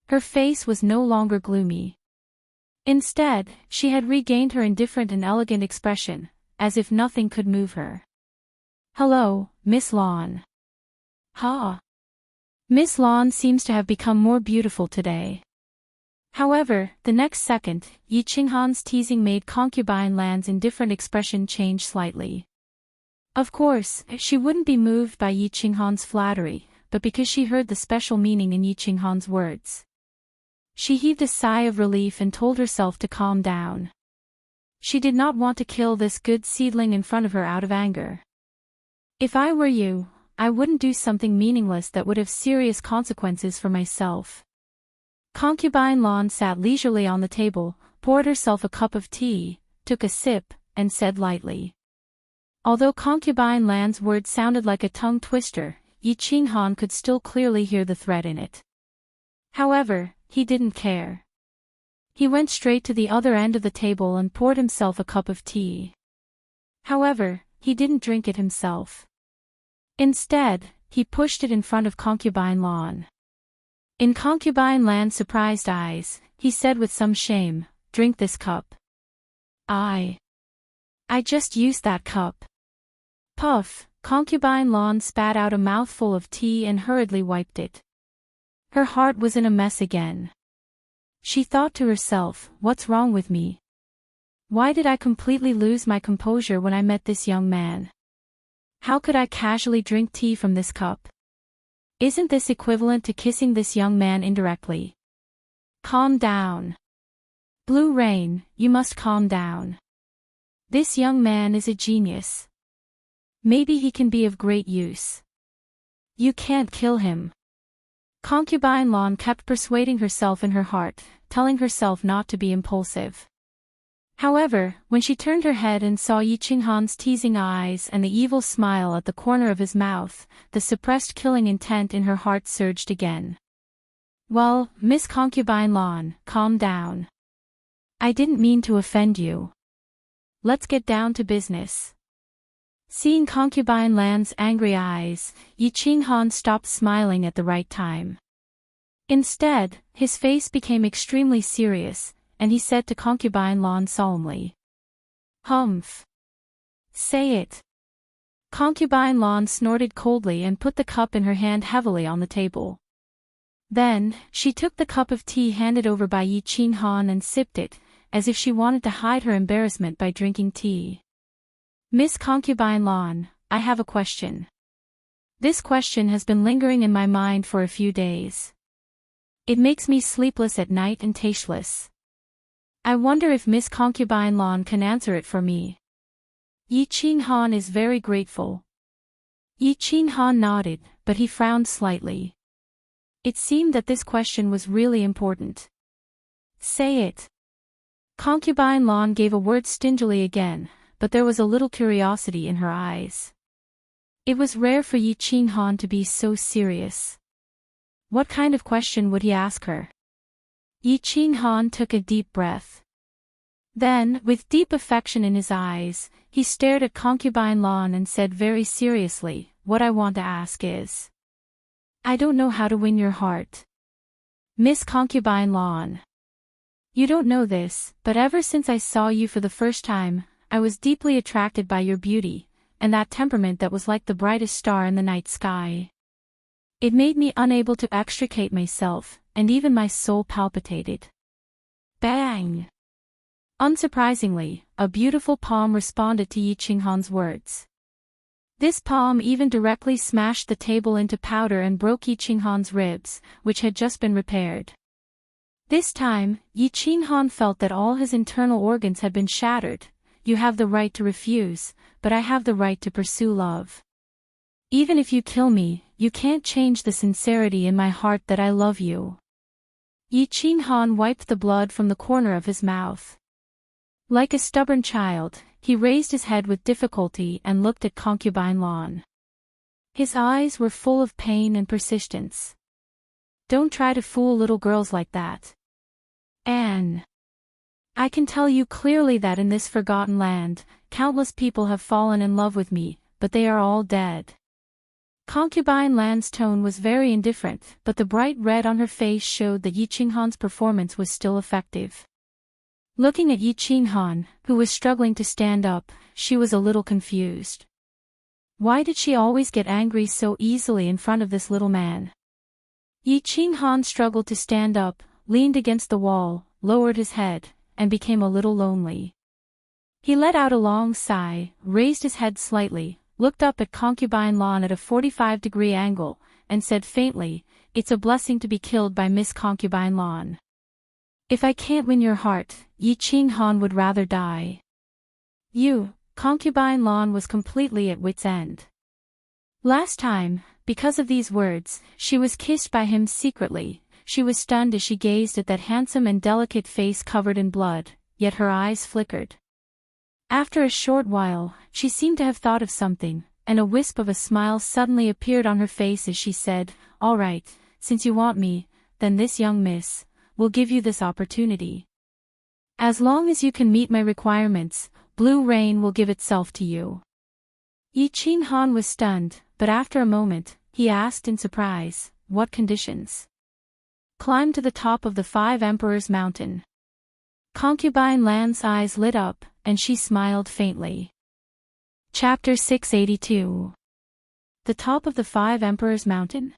Her face was no longer gloomy. Instead, she had regained her indifferent and elegant expression, as if nothing could move her. "Hello, Miss Lan." "Ha." Miss Lan seems to have become more beautiful today. However, the next second, Yi Qinghan's teasing made concubine Lan's indifferent expression change slightly. Of course, she wouldn't be moved by Yi Qinghan's flattery, but because she heard the special meaning in Yi Qinghan's words. She heaved a sigh of relief and told herself to calm down. She did not want to kill this good seedling in front of her out of anger. If I were you, I wouldn't do something meaningless that would have serious consequences for myself. Concubine Lan sat leisurely on the table, poured herself a cup of tea, took a sip, and said lightly. Although Concubine Lan's words sounded like a tongue twister, Yi Qinghan could still clearly hear the threat in it. However, he didn't care. He went straight to the other end of the table and poured himself a cup of tea. However, he didn't drink it himself. Instead, he pushed it in front of Concubine Lan. In Concubine Lan's surprised eyes, he said with some shame, "Drink this cup." I just used that cup." Puff, Concubine Lan spat out a mouthful of tea and hurriedly wiped it. Her heart was in a mess again. She thought to herself, "What's wrong with me? Why did I completely lose my composure when I met this young man? How could I casually drink tea from this cup? Isn't this equivalent to kissing this young man indirectly? Calm down. Blue Rain, you must calm down. This young man is a genius. Maybe he can be of great use. You can't kill him." Concubine Lan kept persuading herself in her heart, telling herself not to be impulsive. However, when she turned her head and saw Yi Qinghan's teasing eyes and the evil smile at the corner of his mouth, the suppressed killing intent in her heart surged again. "Well, Miss Concubine Lan, calm down. I didn't mean to offend you. Let's get down to business." Seeing Concubine Lan's angry eyes, Yi Qinghan stopped smiling at the right time. Instead, his face became extremely serious, and he said to Concubine Lan solemnly, "Humph. Say it." Concubine Lan snorted coldly and put the cup in her hand heavily on the table. Then, she took the cup of tea handed over by Yi Qinghan and sipped it, as if she wanted to hide her embarrassment by drinking tea. "Miss Concubine Lan, I have a question. This question has been lingering in my mind for a few days. It makes me sleepless at night and tasteless. I wonder if Miss Concubine Lan can answer it for me." Yi Qinghan is very grateful. Yi Qinghan nodded, but he frowned slightly. It seemed that this question was really important. "Say it." Concubine Lan gave a word stingily again, but there was a little curiosity in her eyes. It was rare for Yi Qinghan to be so serious. What kind of question would he ask her? Yi Qinghan took a deep breath. Then, with deep affection in his eyes, he stared at Concubine Lan and said very seriously, "What I want to ask is, I don't know how to win your heart. Miss Concubine Lan. You don't know this, but ever since I saw you for the first time, I was deeply attracted by your beauty, and that temperament that was like the brightest star in the night sky. It made me unable to extricate myself, and even my soul palpitated." Bang! Unsurprisingly, a beautiful palm responded to Yi Qinghan's words. This palm even directly smashed the table into powder and broke Yi Qinghan's ribs, which had just been repaired. This time, Yi Qinghan felt that all his internal organs had been shattered. "You have the right to refuse, but I have the right to pursue love. Even if you kill me, you can't change the sincerity in my heart that I love you." Yi Qinghan wiped the blood from the corner of his mouth. Like a stubborn child, he raised his head with difficulty and looked at Concubine Lan. His eyes were full of pain and persistence. "Don't try to fool little girls like that. Anne. I can tell you clearly that in this forgotten land, countless people have fallen in love with me, but they are all dead." Concubine Lan's tone was very indifferent, but the bright red on her face showed that Yi Qinghan's performance was still effective. Looking at Yi Qinghan, who was struggling to stand up, she was a little confused. Why did she always get angry so easily in front of this little man? Yi Qinghan struggled to stand up, leaned against the wall, lowered his head, and became a little lonely. He let out a long sigh, raised his head slightly, looked up at Concubine Lan at a 45-degree angle, and said faintly, "It's a blessing to be killed by Miss Concubine Lan. If I can't win your heart, Yi Qinghan would rather die." Concubine Lan was completely at wit's end. Last time, because of these words, she was kissed by him secretly. She was stunned as she gazed at that handsome and delicate face covered in blood, yet her eyes flickered. After a short while, she seemed to have thought of something, and a wisp of a smile suddenly appeared on her face as she said, "All right, since you want me, then this young miss will give you this opportunity. As long as you can meet my requirements, Blue Rain will give itself to you." Yi Qinghan was stunned, but after a moment, he asked in surprise, "What conditions?" "Climb to the top of the 5 Emperors Mountain." Concubine Lan's eyes lit up, and she smiled faintly. Chapter 682. The top of the 5 Emperors Mountain?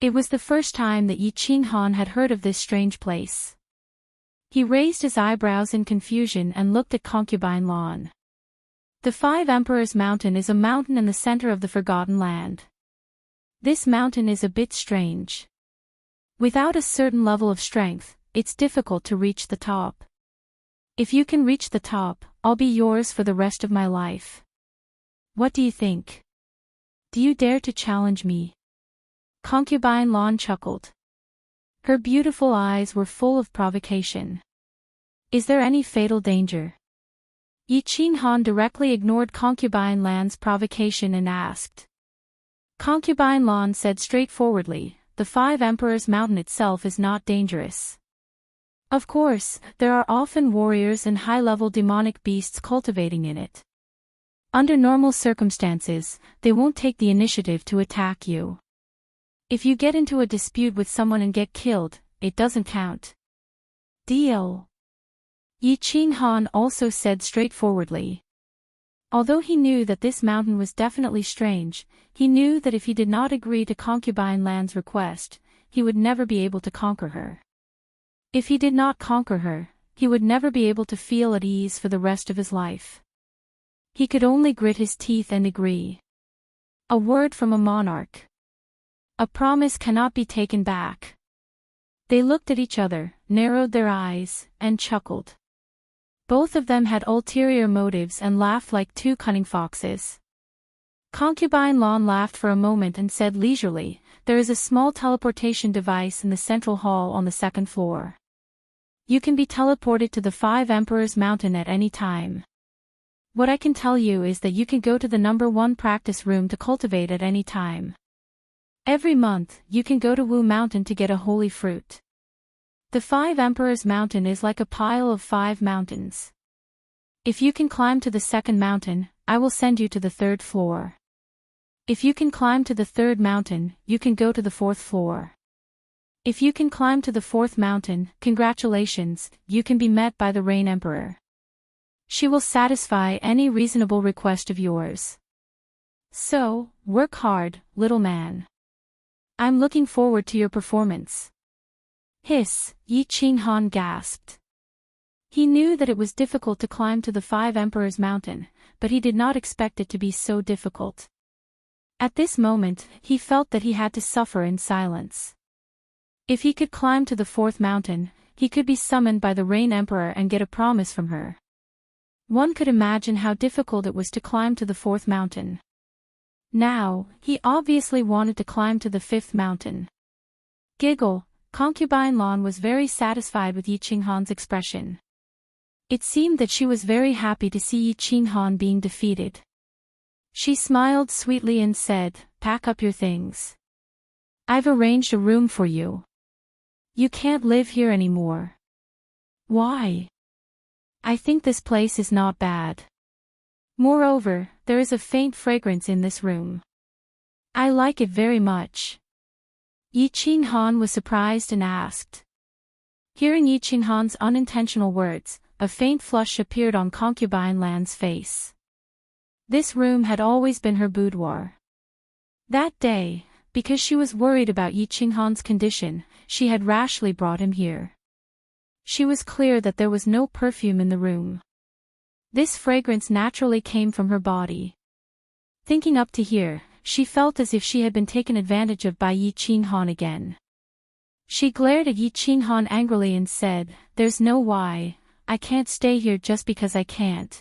It was the first time that Yi Qinghan had heard of this strange place. He raised his eyebrows in confusion and looked at Concubine Lan. The 5 Emperors Mountain is a mountain in the center of the Forgotten Land. This mountain is a bit strange. Without a certain level of strength, it's difficult to reach the top. If you can reach the top, I'll be yours for the rest of my life. What do you think? Do you dare to challenge me?" Concubine Lan chuckled. Her beautiful eyes were full of provocation. "Is there any fatal danger?" Yi Qinghan directly ignored Concubine Lan's provocation and asked. Concubine Lan said straightforwardly, "The 5 Emperors Mountain itself is not dangerous. Of course, there are often warriors and high-level demonic beasts cultivating in it. Under normal circumstances, they won't take the initiative to attack you. If you get into a dispute with someone and get killed, it doesn't count." Deal. Yi Qinghan also said straightforwardly. Although he knew that this mountain was definitely strange, he knew that if he did not agree to Concubine Lan's request, he would never be able to conquer her. If he did not conquer her, he would never be able to feel at ease for the rest of his life. He could only grit his teeth and agree. A word from a monarch. A promise cannot be taken back. They looked at each other, narrowed their eyes, and chuckled. Both of them had ulterior motives and laughed like two cunning foxes. Concubine Lan laughed for a moment and said leisurely, "There is a small teleportation device in the central hall on the 2nd floor. You can be teleported to the 5 Emperors Mountain at any time. What I can tell you is that you can go to the number 1 practice room to cultivate at any time. Every month, you can go to Wu Mountain to get a holy fruit. The 5 Emperors Mountain is like a pile of 5 mountains. If you can climb to the 2nd mountain, I will send you to the 3rd floor. If you can climb to the 3rd mountain, you can go to the 4th floor. If you can climb to the 4th mountain, congratulations, you can be met by the Rain Emperor. She will satisfy any reasonable request of yours. So, work hard, little man. I'm looking forward to your performance." Hiss, Yi Qinghan gasped. He knew that it was difficult to climb to the 5 Emperors Mountain, but he did not expect it to be so difficult. At this moment, he felt that he had to suffer in silence. If he could climb to the 4th mountain, he could be summoned by the Rain Emperor and get a promise from her. One could imagine how difficult it was to climb to the 4th mountain. Now, he obviously wanted to climb to the 5th mountain. Giggle, Concubine Lan was very satisfied with Yi Qinghan's expression. It seemed that she was very happy to see Yi Qinghan being defeated. She smiled sweetly and said, "Pack up your things. I've arranged a room for you. You can't live here anymore." "Why?" "I think this place is not bad. Moreover, there is a faint fragrance in this room. I like it very much." Yi Qinghan was surprised and asked. Hearing Yi Qinghan's unintentional words, a faint flush appeared on Concubine Lan's face. This room had always been her boudoir. That day, Because she was worried about Yi Qinghan's condition, she had rashly brought him here. She was clear that there was no perfume in the room. This fragrance naturally came from her body. Thinking up to here, she felt as if she had been taken advantage of by Yi Qinghan again. She glared at Yi Qinghan angrily and said, "There's no why, I can't stay here just because I can't.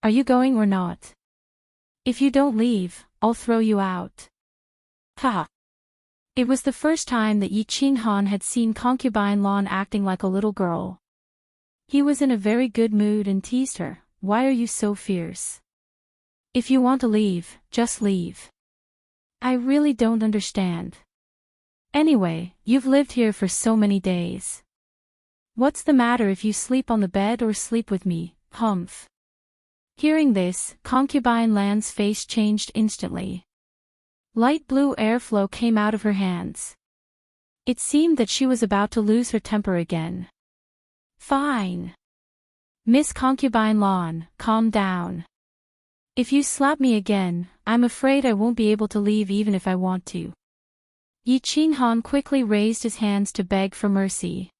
Are you going or not? If you don't leave, I'll throw you out." Ha! It was the first time that Yi Qinghan had seen Concubine Lan acting like a little girl. He was in a very good mood and teased her, "Why are you so fierce? If you want to leave, just leave. I really don't understand. Anyway, you've lived here for so many days. What's the matter if you sleep on the bed or sleep with me, humph?" Hearing this, Concubine Lan's face changed instantly. Light blue airflow came out of her hands. It seemed that she was about to lose her temper again. "Fine. Miss Concubine Lan, calm down. If you slap me again, I'm afraid I won't be able to leave even if I want to." Yi Qinghan quickly raised his hands to beg for mercy.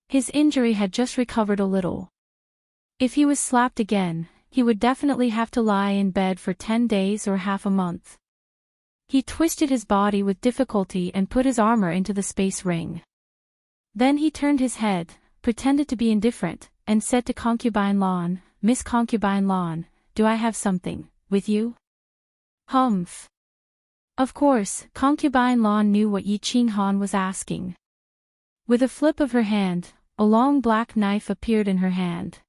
His injury had just recovered a little. If he was slapped again, he would definitely have to lie in bed for 10 days or half a month. He twisted his body with difficulty and put his armor into the space ring. Then he turned his head, pretended to be indifferent, and said to Concubine Lan, "Miss Concubine Lan, do I have something with you?" Humph. Of course, Concubine Lan knew what Yi Qinghan was asking. With a flip of her hand, a long black knife appeared in her hand.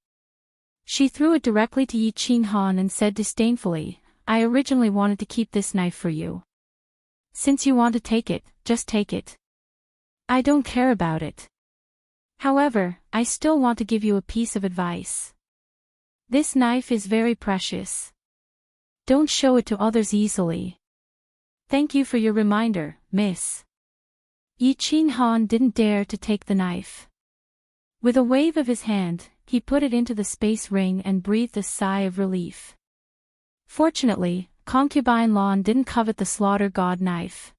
She threw it directly to Yi Qinghan and said disdainfully, "I originally wanted to keep this knife for you. Since you want to take it, just take it. I don't care about it. However, I still want to give you a piece of advice. This knife is very precious. Don't show it to others easily. Thank you for your reminder, miss." Yi Qinghan didn't dare to take the knife. With a wave of his hand, he put it into the space ring and breathed a sigh of relief. Fortunately, Concubine Lan didn't covet the slaughter god knife.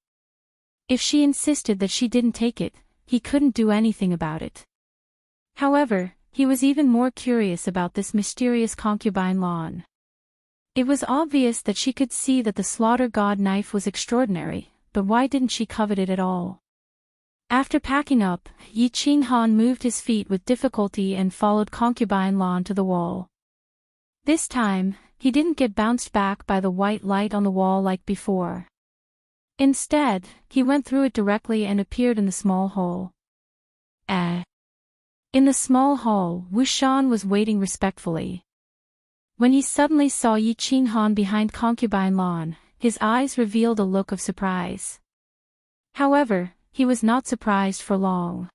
If she insisted that she didn't take it, he couldn't do anything about it. However, he was even more curious about this mysterious Concubine Lan. It was obvious that she could see that the slaughter god knife was extraordinary, but why didn't she covet it at all? After packing up, Yi Qinghan moved his feet with difficulty and followed Concubine Lan to the wall. This time, he didn't get bounced back by the white light on the wall like before. Instead, he went through it directly and appeared in the small hole. In the small hall, Wu Shan was waiting respectfully. When he suddenly saw Yi Qinghan behind Concubine Lan, his eyes revealed a look of surprise. However, he was not surprised for long.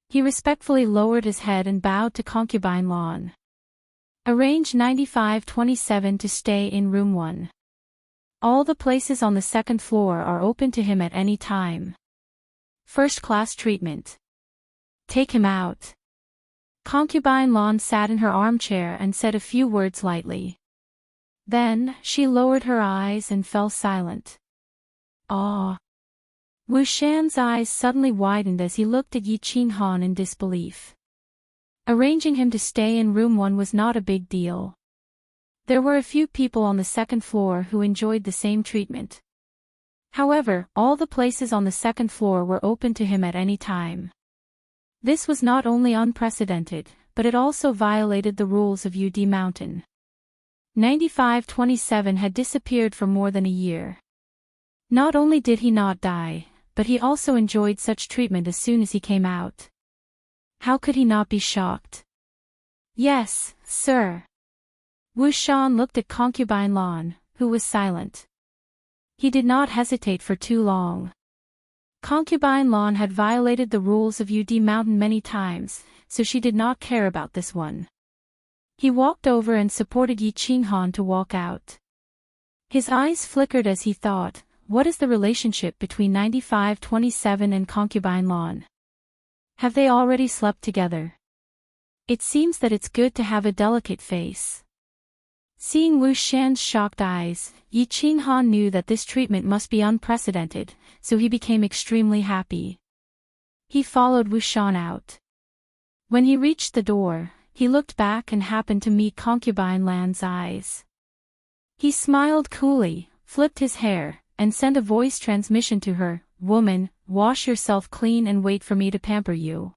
He respectfully lowered his head and bowed to Concubine Lan. "Arrange 9527 to stay in room 1. All the places on the second floor are open to him at any time. First-class treatment. Take him out." Concubine Lan sat in her armchair and said a few words lightly. Then, she lowered her eyes and fell silent. "Ah." Wu Shan's eyes suddenly widened as he looked at Yi Qinghan in disbelief. Arranging him to stay in room 1 was not a big deal. There were a few people on the second floor who enjoyed the same treatment. However, all the places on the second floor were open to him at any time. This was not only unprecedented, but it also violated the rules of UD Mountain. 9527 had disappeared for more than a year. Not only did he not die, but he also enjoyed such treatment as soon as he came out. How could he not be shocked? "Yes, sir." Wu Shan looked at Concubine Lan, who was silent. He did not hesitate for too long. Concubine Lan had violated the rules of UD Mountain many times, so she did not care about this one. He walked over and supported Yi Qinghan to walk out. His eyes flickered as he thought, what is the relationship between 9527 and Concubine Lan? Have they already slept together? It seems that it's good to have a delicate face. Seeing Wu Shan's shocked eyes, Yi Qinghan knew that this treatment must be unprecedented, so he became extremely happy. He followed Wu Shan out. When he reached the door, he looked back and happened to meet Concubine Lan's eyes. He smiled coolly, flipped his hair, and sent a voice transmission to her, "Woman, wash yourself clean and wait for me to pamper you."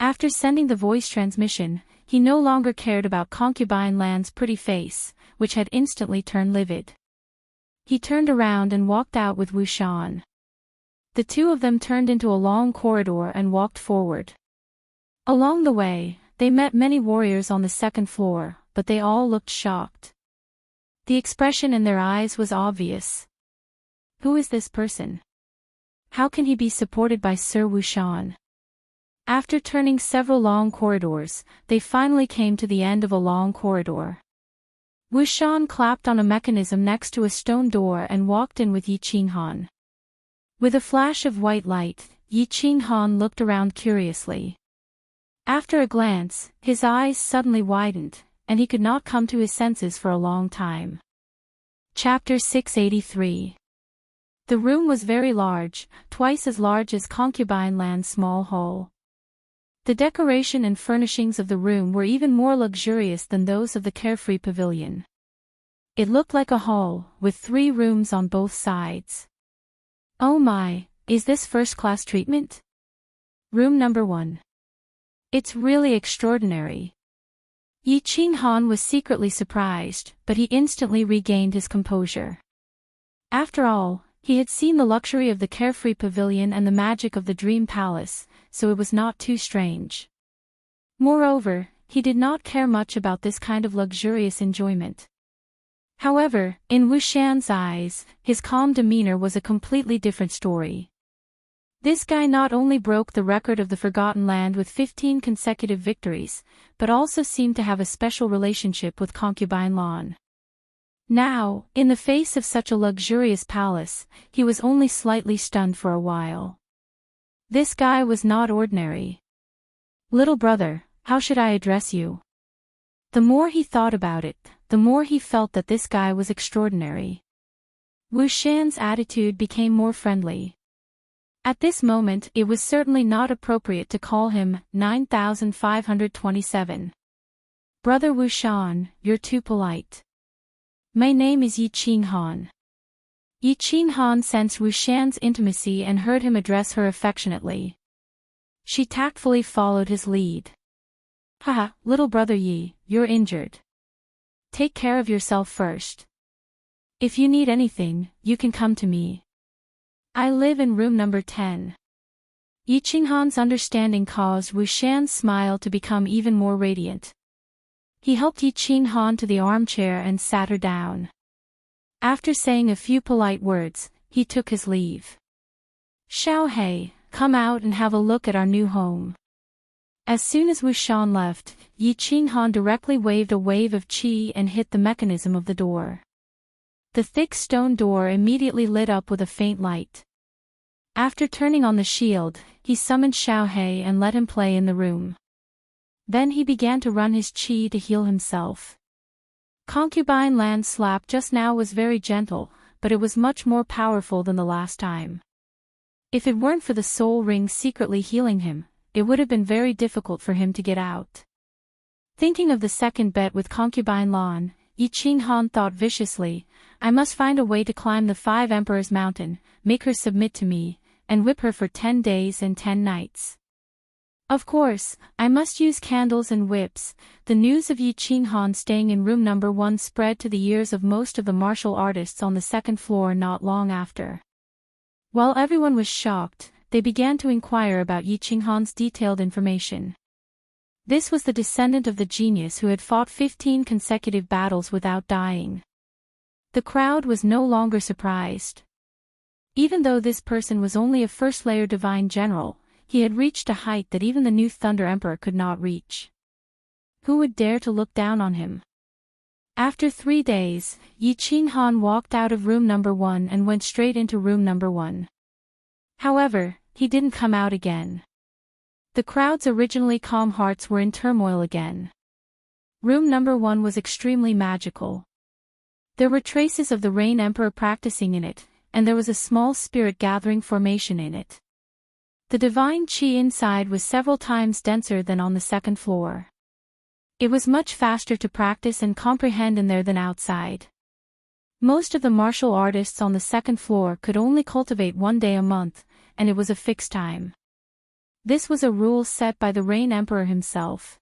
After sending the voice transmission, he no longer cared about Concubine Lan's pretty face, which had instantly turned livid. He turned around and walked out with Wu Shan. The two of them turned into a long corridor and walked forward. Along the way, they met many warriors on the second floor, but they all looked shocked. The expression in their eyes was obvious. Who is this person? How can he be supported by Sir Wu Shan? After turning several long corridors, they finally came to the end of a long corridor. Wu Shan clapped on a mechanism next to a stone door and walked in with Yi Qinghan. With a flash of white light, Yi Qinghan looked around curiously. After a glance, his eyes suddenly widened, and he could not come to his senses for a long time. Chapter 683. The room was very large, twice as large as Concubine Lan's small hall. The decoration and furnishings of the room were even more luxurious than those of the carefree pavilion. It looked like a hall, with 3 rooms on both sides. Oh my, is this first-class treatment? Room number 1. It's really extraordinary. Yi Qinghan was secretly surprised, but he instantly regained his composure. After all, he had seen the luxury of the carefree pavilion and the magic of the dream palace, so it was not too strange. Moreover, he did not care much about this kind of luxurious enjoyment. However, in Wu Shan's eyes, his calm demeanor was a completely different story. This guy not only broke the record of the Forgotten Land with 15 consecutive victories, but also seemed to have a special relationship with Concubine Lan. Now, in the face of such a luxurious palace, he was only slightly stunned for a while. This guy was not ordinary. "Little brother, how should I address you?" The more he thought about it, the more he felt that this guy was extraordinary. Wu Shan's attitude became more friendly. At this moment it was certainly not appropriate to call him 9527. "Brother Wu Shan, you're too polite. My name is Yi Qinghan." Yi Qinghan sensed Wu Shan's intimacy and heard him address her affectionately. She tactfully followed his lead. "Haha, little brother Yi, you're injured. Take care of yourself first. If you need anything, you can come to me. I live in room number 10. Yi Qinghan's understanding caused Wu Shan's smile to become even more radiant. He helped Yi Qinghan to the armchair and sat her down. After saying a few polite words, he took his leave. "Xiao He, come out and have a look at our new home." As soon as Wu Shan left, Yi Qinghan directly waved a wave of qi and hit the mechanism of the door. The thick stone door immediately lit up with a faint light. After turning on the shield, he summoned Xiao He and let him play in the room. Then he began to run his qi to heal himself. Concubine Lan's slap just now was very gentle, but it was much more powerful than the last time. If it weren't for the soul ring secretly healing him, it would have been very difficult for him to get out. Thinking of the second bet with Concubine Lan, Yi Qinghan thought viciously, "I must find a way to climb the 5 Emperors' Mountain, make her submit to me, and whip her for 10 days and 10 nights. Of course, I must use candles and whips." The news of Yi Qinghan staying in room number 1 spread to the ears of most of the martial artists on the second floor not long after. While everyone was shocked, they began to inquire about Yi Qinghan's detailed information. This was the descendant of the genius who had fought 15 consecutive battles without dying. The crowd was no longer surprised. Even though this person was only a first-layer divine general, he had reached a height that even the new Thunder Emperor could not reach. Who would dare to look down on him? After 3 days, Yi Qinghan walked out of room number 1 and went straight into room number 1. However, he didn't come out again. The crowd's originally calm hearts were in turmoil again. Room number 1 was extremely magical. There were traces of the Rain Emperor practicing in it, and there was a small spirit gathering formation in it. The divine chi inside was several times denser than on the second floor. It was much faster to practice and comprehend in there than outside. Most of the martial artists on the second floor could only cultivate 1 day a month, and it was a fixed time. This was a rule set by the Rain Emperor himself.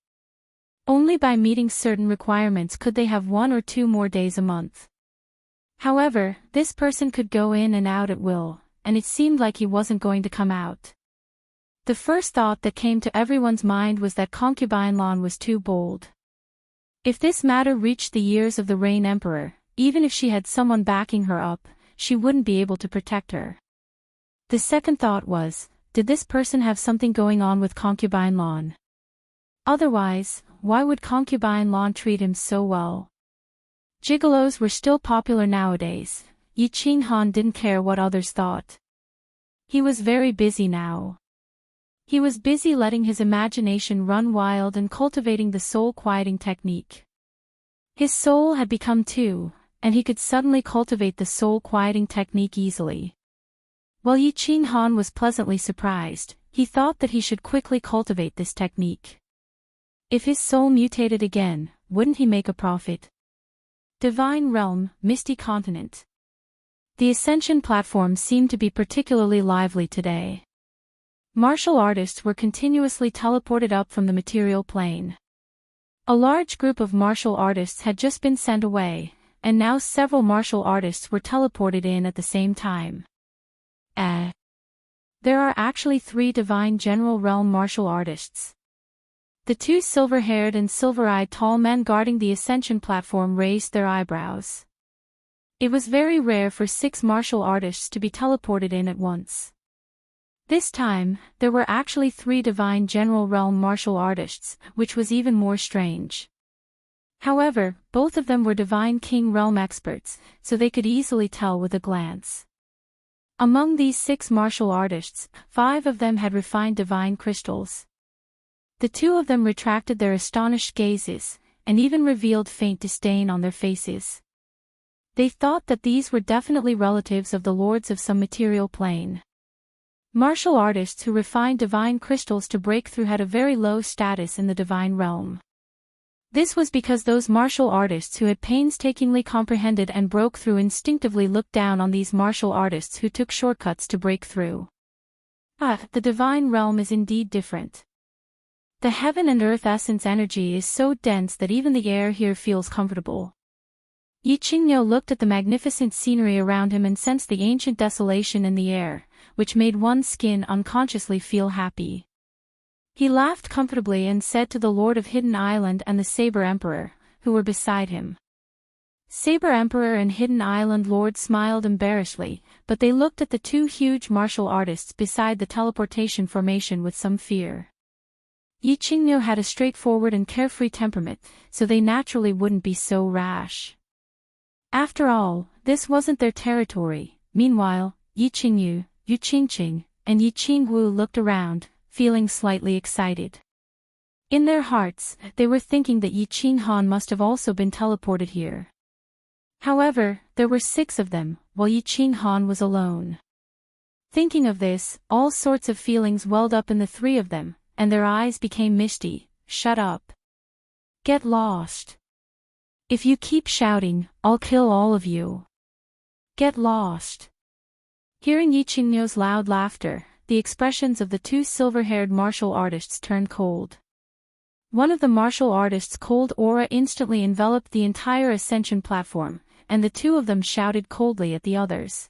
Only by meeting certain requirements could they have 1 or 2 more days a month. However, this person could go in and out at will, and it seemed like he wasn't going to come out. The first thought that came to everyone's mind was that concubine Lan was too bold. If this matter reached the ears of the Rain Emperor, even if she had someone backing her up, she wouldn't be able to protect her. The second thought was, did this person have something going on with concubine Lan? Otherwise, why would concubine Lan treat him so well? Gigolos were still popular nowadays. Yi Qinghan didn't care what others thought. He was very busy now. He was busy letting his imagination run wild and cultivating the soul-quieting technique. His soul had become 2, and he could suddenly cultivate the soul-quieting technique easily. While Yi Qinghan was pleasantly surprised, he thought that he should quickly cultivate this technique. If his soul mutated again, wouldn't he make a profit? Divine Realm, Misty Continent. The Ascension platform seemed to be particularly lively today. Martial artists were continuously teleported up from the material plane. A large group of martial artists had just been sent away, and now several martial artists were teleported in at the same time. There are actually 3 Divine General Realm martial artists. The 2 silver-haired and silver-eyed tall men guarding the Ascension platform raised their eyebrows. It was very rare for 6 martial artists to be teleported in at once. This time, there were actually 3 Divine General Realm martial artists, which was even more strange. However, both of them were Divine King Realm experts, so they could easily tell with a glance. Among these 6 martial artists, 5 of them had refined divine crystals. The 2 of them retracted their astonished gazes, and even revealed faint disdain on their faces. They thought that these were definitely relatives of the lords of some material plane. Martial artists who refined divine crystals to break through had a very low status in the divine realm. This was because those martial artists who had painstakingly comprehended and broke through instinctively looked down on these martial artists who took shortcuts to break through. The divine realm is indeed different. The heaven and earth essence energy is so dense that even the air here feels comfortable. Yi Qingniu looked at the magnificent scenery around him and sensed the ancient desolation in the air, which made one's skin unconsciously feel happy. He laughed comfortably and said to the Lord of Hidden Island and the Saber Emperor, who were beside him. Saber Emperor and Hidden Island Lord smiled embarrassedly, but they looked at the 2 huge martial artists beside the teleportation formation with some fear. Yi Qingniu had a straightforward and carefree temperament, so they naturally wouldn't be so rash. After all, this wasn't their territory. Meanwhile, Yi Qingyu, Yu Qingqing, and Yi Qingwu looked around, feeling slightly excited. In their hearts, they were thinking that Yi Qinghan must have also been teleported here. However, there were 6 of them, while Yi Qinghan was alone. Thinking of this, all sorts of feelings welled up in the 3 of them, and their eyes became misty. Shut up. Get lost. If you keep shouting, I'll kill all of you. Get lost. Hearing Yi Qingniu's loud laughter, the expressions of the 2 silver-haired martial artists turned cold. One of the martial artists' cold aura instantly enveloped the entire Ascension platform, and the 2 of them shouted coldly at the others.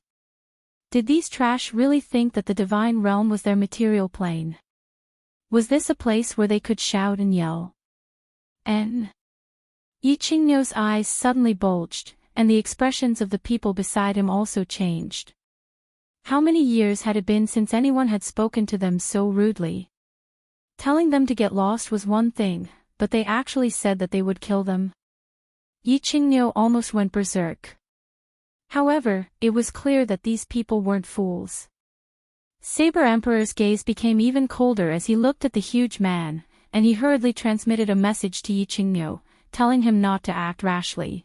Did these trash really think that the divine realm was their material plane? Was this a place where they could shout and yell? Yi Qingniu's eyes suddenly bulged, and the expressions of the people beside him also changed. How many years had it been since anyone had spoken to them so rudely? Telling them to get lost was one thing, but they actually said that they would kill them. Yi Qingniu almost went berserk. However, it was clear that these people weren't fools. Saber Emperor's gaze became even colder as he looked at the huge man, and he hurriedly transmitted a message to Yi Qingniu, telling him not to act rashly.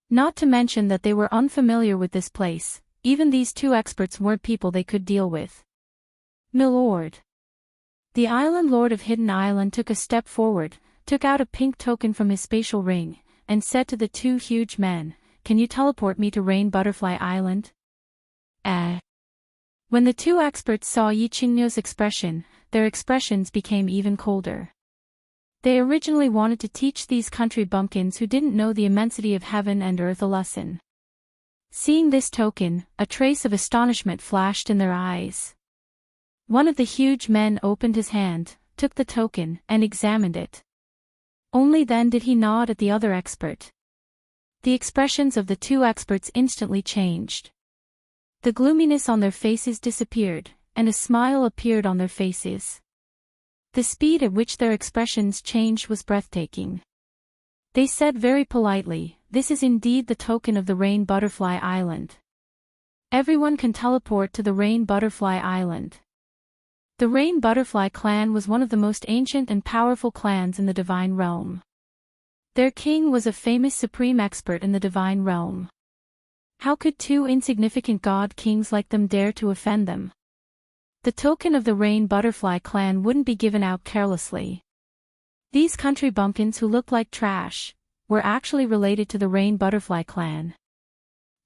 Not to mention that they were unfamiliar with this place, even these two experts weren't people they could deal with. "Milord." The island lord of Hidden Island took a step forward, took out a pink token from his spatial ring, and said to the two huge men, "Can you teleport me to Rain Butterfly Island?" When the two experts saw Yi Qingnu's expression, their expressions became even colder. They originally wanted to teach these country bumpkins who didn't know the immensity of heaven and earth a lesson. Seeing this token, a trace of astonishment flashed in their eyes. One of the huge men opened his hand, took the token, and examined it. Only then did he nod at the other expert. The expressions of the two experts instantly changed. The gloominess on their faces disappeared, and a smile appeared on their faces. The speed at which their expressions changed was breathtaking. They said very politely, "This is indeed the token of the Rain Butterfly Island. Everyone can teleport to the Rain Butterfly Island." The Rain Butterfly clan was one of the most ancient and powerful clans in the Divine Realm. Their king was a famous supreme expert in the Divine Realm. How could two insignificant god kings like them dare to offend them? The token of the Rain Butterfly clan wouldn't be given out carelessly. These country bumpkins who looked like trash were actually related to the Rain Butterfly clan.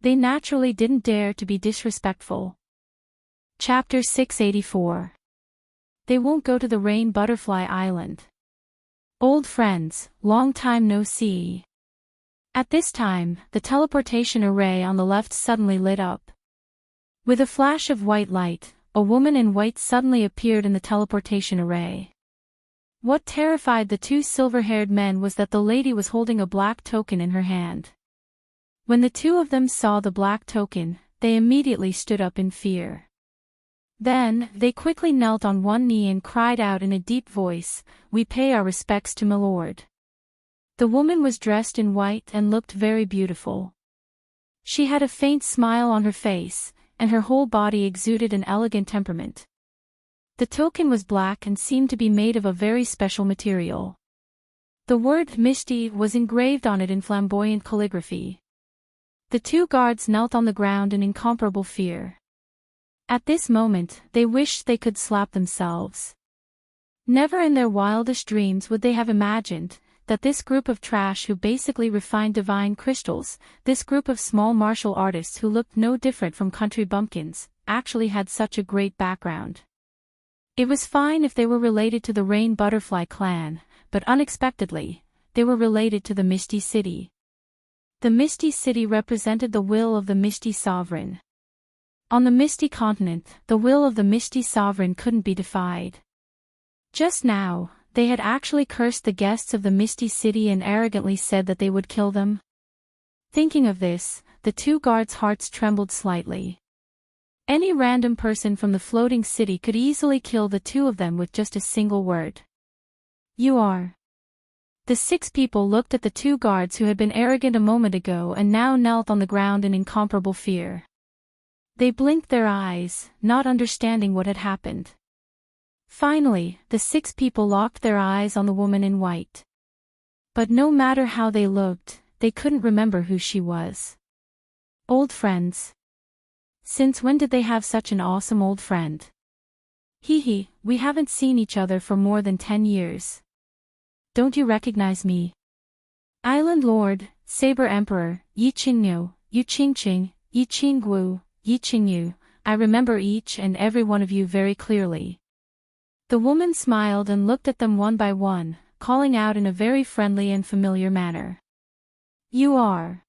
They naturally didn't dare to be disrespectful. Chapter 684. They won't go to the Rain Butterfly Island. Old friends, long time no see. At this time, the teleportation array on the left suddenly lit up. With a flash of white light, a woman in white suddenly appeared in the teleportation array. What terrified the two silver-haired men was that the lady was holding a black token in her hand. When the two of them saw the black token, they immediately stood up in fear. Then, they quickly knelt on one knee and cried out in a deep voice, "We pay our respects to Milord." The woman was dressed in white and looked very beautiful. She had a faint smile on her face, and her whole body exuded an elegant temperament. The token was black and seemed to be made of a very special material. The word "Misty" was engraved on it in flamboyant calligraphy. The two guards knelt on the ground in incomparable fear. At this moment, they wished they could slap themselves. Never in their wildest dreams would they have imagined that this group of trash who basically refined divine crystals, this group of small martial artists who looked no different from country bumpkins, actually had such a great background. It was fine if they were related to the Rain Butterfly clan, but unexpectedly, they were related to the Misty City. The Misty City represented the will of the Misty Sovereign. On the Misty Continent, the will of the Misty Sovereign couldn't be defied. Just now, they had actually cursed the guests of the Misty City and arrogantly said that they would kill them. Thinking of this, the two guards' hearts trembled slightly. Any random person from the floating city could easily kill the two of them with just a single word. "You are." The 6 people looked at the 2 guards who had been arrogant a moment ago and now knelt on the ground in incomparable fear. They blinked their eyes, not understanding what had happened. Finally, the 6 people locked their eyes on the woman in white. But no matter how they looked, they couldn't remember who she was. Old friends. Since when did they have such an awesome old friend? Hee, we haven't seen each other for more than 10 years. Don't you recognize me? Island Lord, Saber Emperor, Yi Qingnu, Yu Qingqing, Yi Qinggu, Yi Qingyu, I remember each and every one of you very clearly. The woman smiled and looked at them one by one, calling out in a very friendly and familiar manner. You are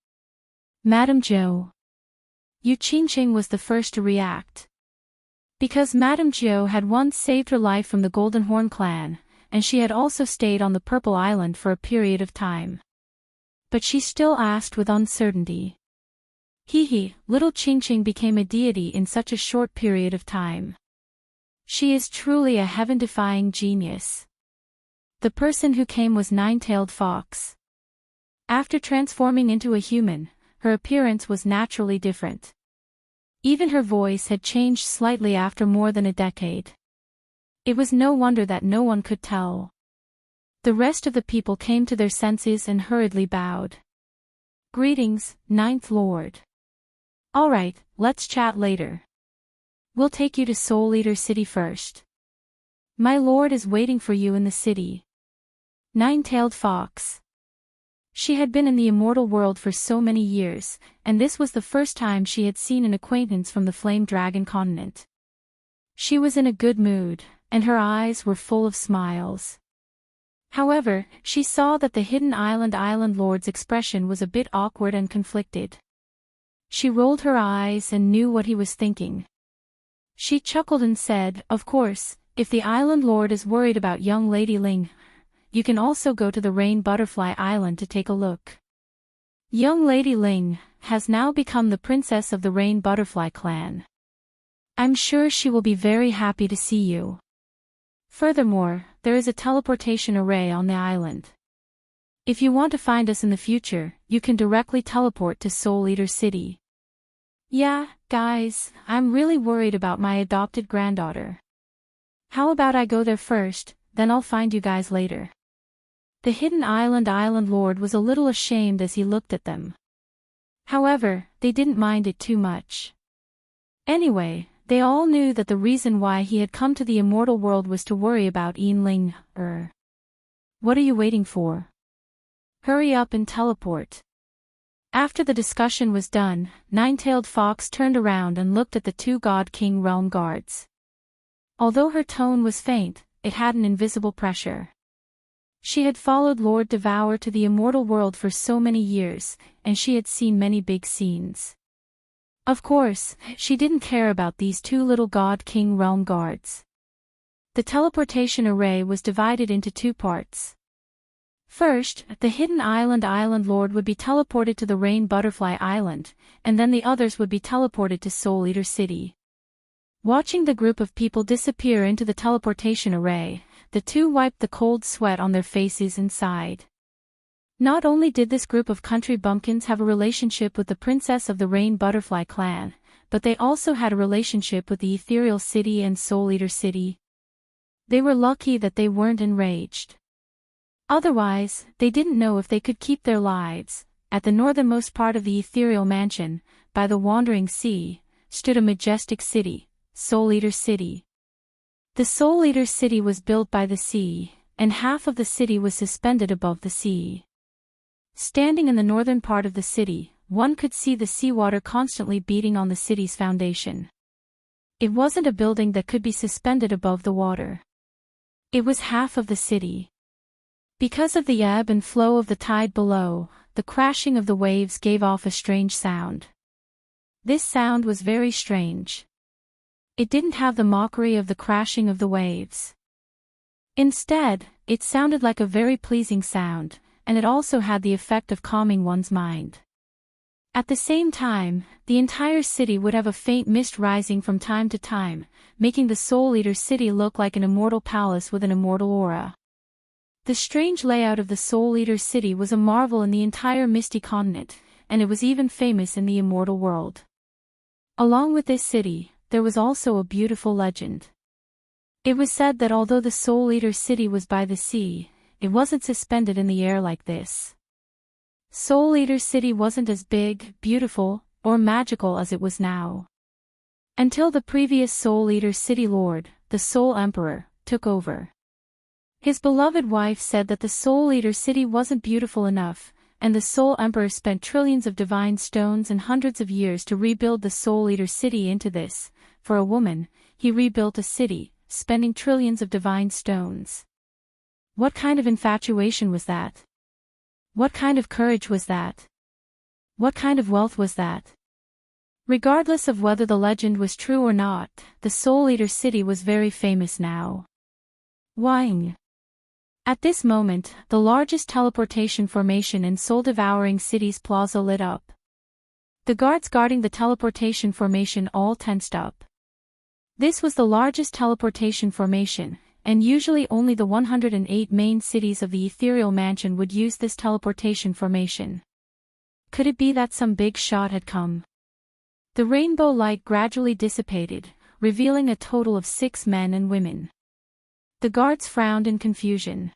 Madame Zhou. Yu Qingqing was the first to react. Because Madame Zhou had once saved her life from the Golden Horn clan, and she had also stayed on the Purple Island for a period of time. But she still asked with uncertainty. Little Qingqing became a deity in such a short period of time. She is truly a heaven-defying genius. The person who came was Nine-Tailed Fox. After transforming into a human, her appearance was naturally different. Even her voice had changed slightly after more than a decade. It was no wonder that no one could tell. The rest of the people came to their senses and hurriedly bowed. "Greetings, Ninth Lord. All right, let's chat later. We'll take you to Soul Eater City first. My lord is waiting for you in the city." Nine-tailed fox. She had been in the immortal world for so many years, and this was the first time she had seen an acquaintance from the Flame Dragon continent. She was in a good mood, and her eyes were full of smiles. However, she saw that the hidden island lord's expression was a bit awkward and conflicted. She rolled her eyes and knew what he was thinking. She chuckled and said, "Of course, if the island lord is worried about young Lady Ling, you can also go to the Rain Butterfly Island to take a look. Young Lady Ling has now become the princess of the Rain Butterfly clan. I'm sure she will be very happy to see you. Furthermore, there is a teleportation array on the island. If you want to find us in the future, you can directly teleport to Soul Eater City." "Yeah, guys, I'm really worried about my adopted granddaughter. How about I go there first, then I'll find you guys later." The hidden island lord was a little ashamed as he looked at them. However, they didn't mind it too much. Anyway, they all knew that the reason why he had come to the immortal world was to worry about Ling. What are you waiting for? Hurry up and teleport." After the discussion was done, Nine-tailed Fox turned around and looked at the two God King Realm guards. Although her tone was faint, it had an invisible pressure. She had followed Lord Devour to the immortal world for so many years, and she had seen many big scenes. Of course, she didn't care about these two little God King Realm guards. The teleportation array was divided into two parts. First, the hidden island lord would be teleported to the Rain Butterfly Island, and then the others would be teleported to Soul Eater City. Watching the group of people disappear into the teleportation array, the two wiped the cold sweat on their faces and sighed. Not only did this group of country bumpkins have a relationship with the princess of the Rain Butterfly clan, but they also had a relationship with the Ethereal City and Soul Eater City. They were lucky that they weren't enraged. Otherwise, they didn't know if they could keep their lives. At the northernmost part of the ethereal mansion, by the wandering sea, stood a majestic city, Soul Eater City. The Soul Eater City was built by the sea, and half of the city was suspended above the sea. Standing in the northern part of the city, one could see the seawater constantly beating on the city's foundation. It wasn't a building that could be suspended above the water. It was half of the city. Because of the ebb and flow of the tide below, the crashing of the waves gave off a strange sound. This sound was very strange. It didn't have the mockery of the crashing of the waves. Instead, it sounded like a very pleasing sound, and it also had the effect of calming one's mind. At the same time, the entire city would have a faint mist rising from time to time, making the Soul Eater City look like an immortal palace with an immortal aura. The strange layout of the Soul Eater City was a marvel in the entire Misty Continent, and it was even famous in the immortal world. Along with this city, there was also a beautiful legend. It was said that although the Soul Eater City was by the sea, it wasn't suspended in the air like this. Soul Eater City wasn't as big, beautiful, or magical as it was now. Until the previous Soul Eater City Lord, the Soul Emperor, took over. His beloved wife said that the Soul Eater City wasn't beautiful enough, and the Soul Emperor spent trillions of divine stones and hundreds of years to rebuild the Soul Eater City into this. For a woman, he rebuilt a city, spending trillions of divine stones. What kind of infatuation was that? What kind of courage was that? What kind of wealth was that? Regardless of whether the legend was true or not, the Soul Eater City was very famous now. Wang. At this moment, the largest teleportation formation in soul-devouring city's plaza lit up. The guards guarding the teleportation formation all tensed up. This was the largest teleportation formation, and usually only the 108 main cities of the Ethereal Mansion would use this teleportation formation. Could it be that some big shot had come? The rainbow light gradually dissipated, revealing a total of 6 men and women. The guards frowned in confusion.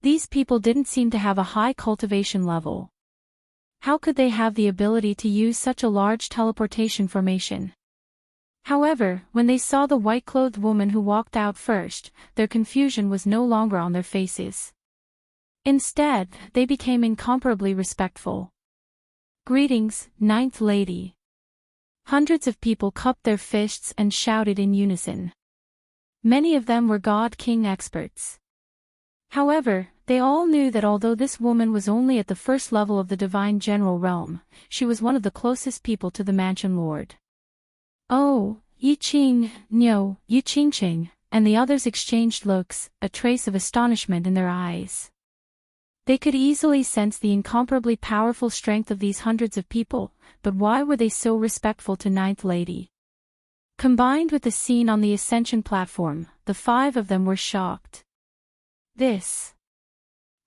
These people didn't seem to have a high cultivation level. How could they have the ability to use such a large teleportation formation? However, when they saw the white-clothed woman who walked out first, their confusion was no longer on their faces. Instead, they became incomparably respectful. "Greetings, Ninth Lady." Hundreds of people cupped their fists and shouted in unison. Many of them were God King experts. However, they all knew that although this woman was only at the first level of the divine general realm, she was one of the closest people to the mansion lord. "Oh, Yi Qing, no, Yi Qingqing," and the others exchanged looks, a trace of astonishment in their eyes. They could easily sense the incomparably powerful strength of these hundreds of people, but why were they so respectful to Ninth Lady? Combined with the scene on the ascension platform, the 5 of them were shocked. This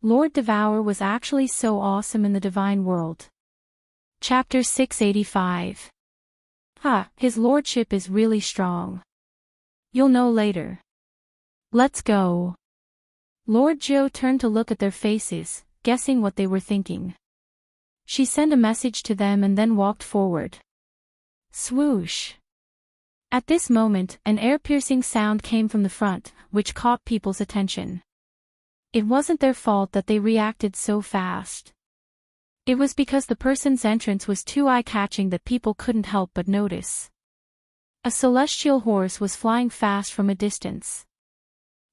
Lord Devour was actually so awesome in the divine world. Chapter 685. His lordship is really strong. You'll know later. Let's go. Lord Zhou turned to look at their faces, guessing what they were thinking. She sent a message to them and then walked forward. Swoosh. At this moment, an ear-piercing sound came from the front, which caught people's attention. It wasn't their fault that they reacted so fast. It was because the person's entrance was too eye-catching that people couldn't help but notice. A celestial horse was flying fast from a distance.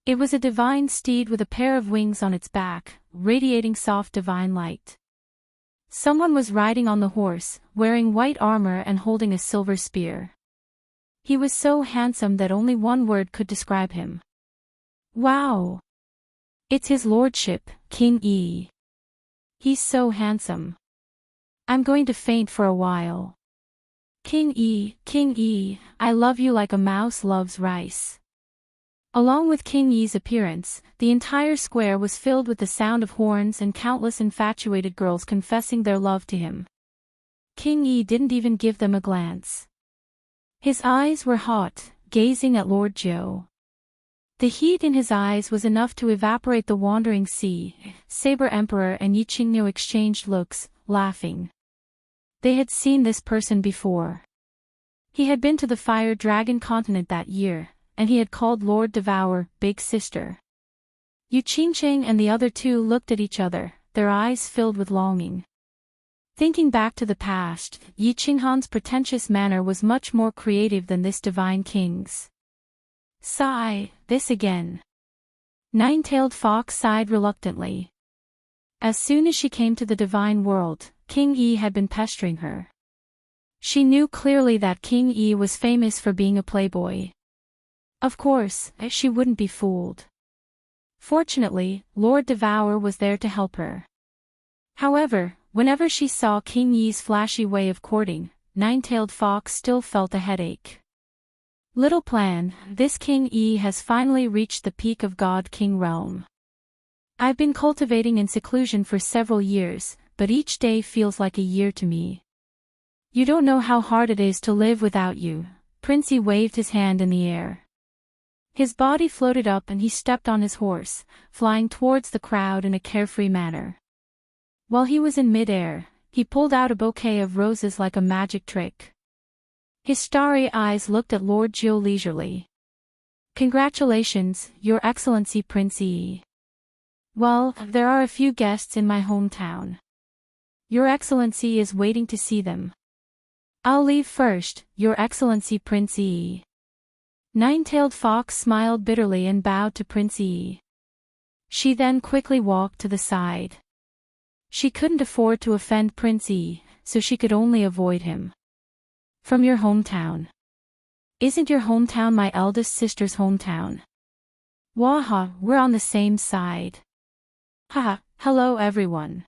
It was a divine steed with a pair of wings on its back, radiating soft divine light. Someone was riding on the horse, wearing white armor and holding a silver spear. He was so handsome that only one word could describe him. Wow! It's his lordship, King Yi. He's so handsome. I'm going to faint for a while. King Yi, I love you like a mouse loves rice. Along with King Yi's appearance, the entire square was filled with the sound of horns and countless infatuated girls confessing their love to him. King Yi didn't even give them a glance. His eyes were hot, gazing at Lord Zhou. The heat in his eyes was enough to evaporate the wandering sea. Saber Emperor and Yi Qingniu exchanged looks, laughing. They had seen this person before. He had been to the Fire Dragon continent that year, and he had called Lord Devour Big Sister. Yi Qingqing and the other 2 looked at each other, their eyes filled with longing. Thinking back to the past, Yi Qinghan's pretentious manner was much more creative than this divine king's. Sigh, this again. Nine-tailed Fox sighed reluctantly. As soon as she came to the divine world, King Yi had been pestering her. She knew clearly that King Yi was famous for being a playboy. Of course, she wouldn't be fooled. Fortunately, Lord Devour was there to help her. However, whenever she saw King Yi's flashy way of courting, Nine-tailed Fox still felt a headache. Little plan, this King Yi has finally reached the peak of God King realm. I've been cultivating in seclusion for several years, but each day feels like a year to me. You don't know how hard it is to live without you. Prince Yi waved his hand in the air. His body floated up and he stepped on his horse, flying towards the crowd in a carefree manner. While he was in mid-air, he pulled out a bouquet of roses like a magic trick. His starry eyes looked at Lord Zhou leisurely. Congratulations, Your Excellency Prince Yi. Well, there are a few guests in my hometown. Your Excellency is waiting to see them. I'll leave first, Your Excellency Prince Yi. Nine-tailed Fox smiled bitterly and bowed to Prince Yi. She then quickly walked to the side. She couldn't afford to offend Prince Yi, so she could only avoid him. From your hometown. Isn't your hometown my eldest sister's hometown? Waha, we're on the same side. Haha, hello everyone.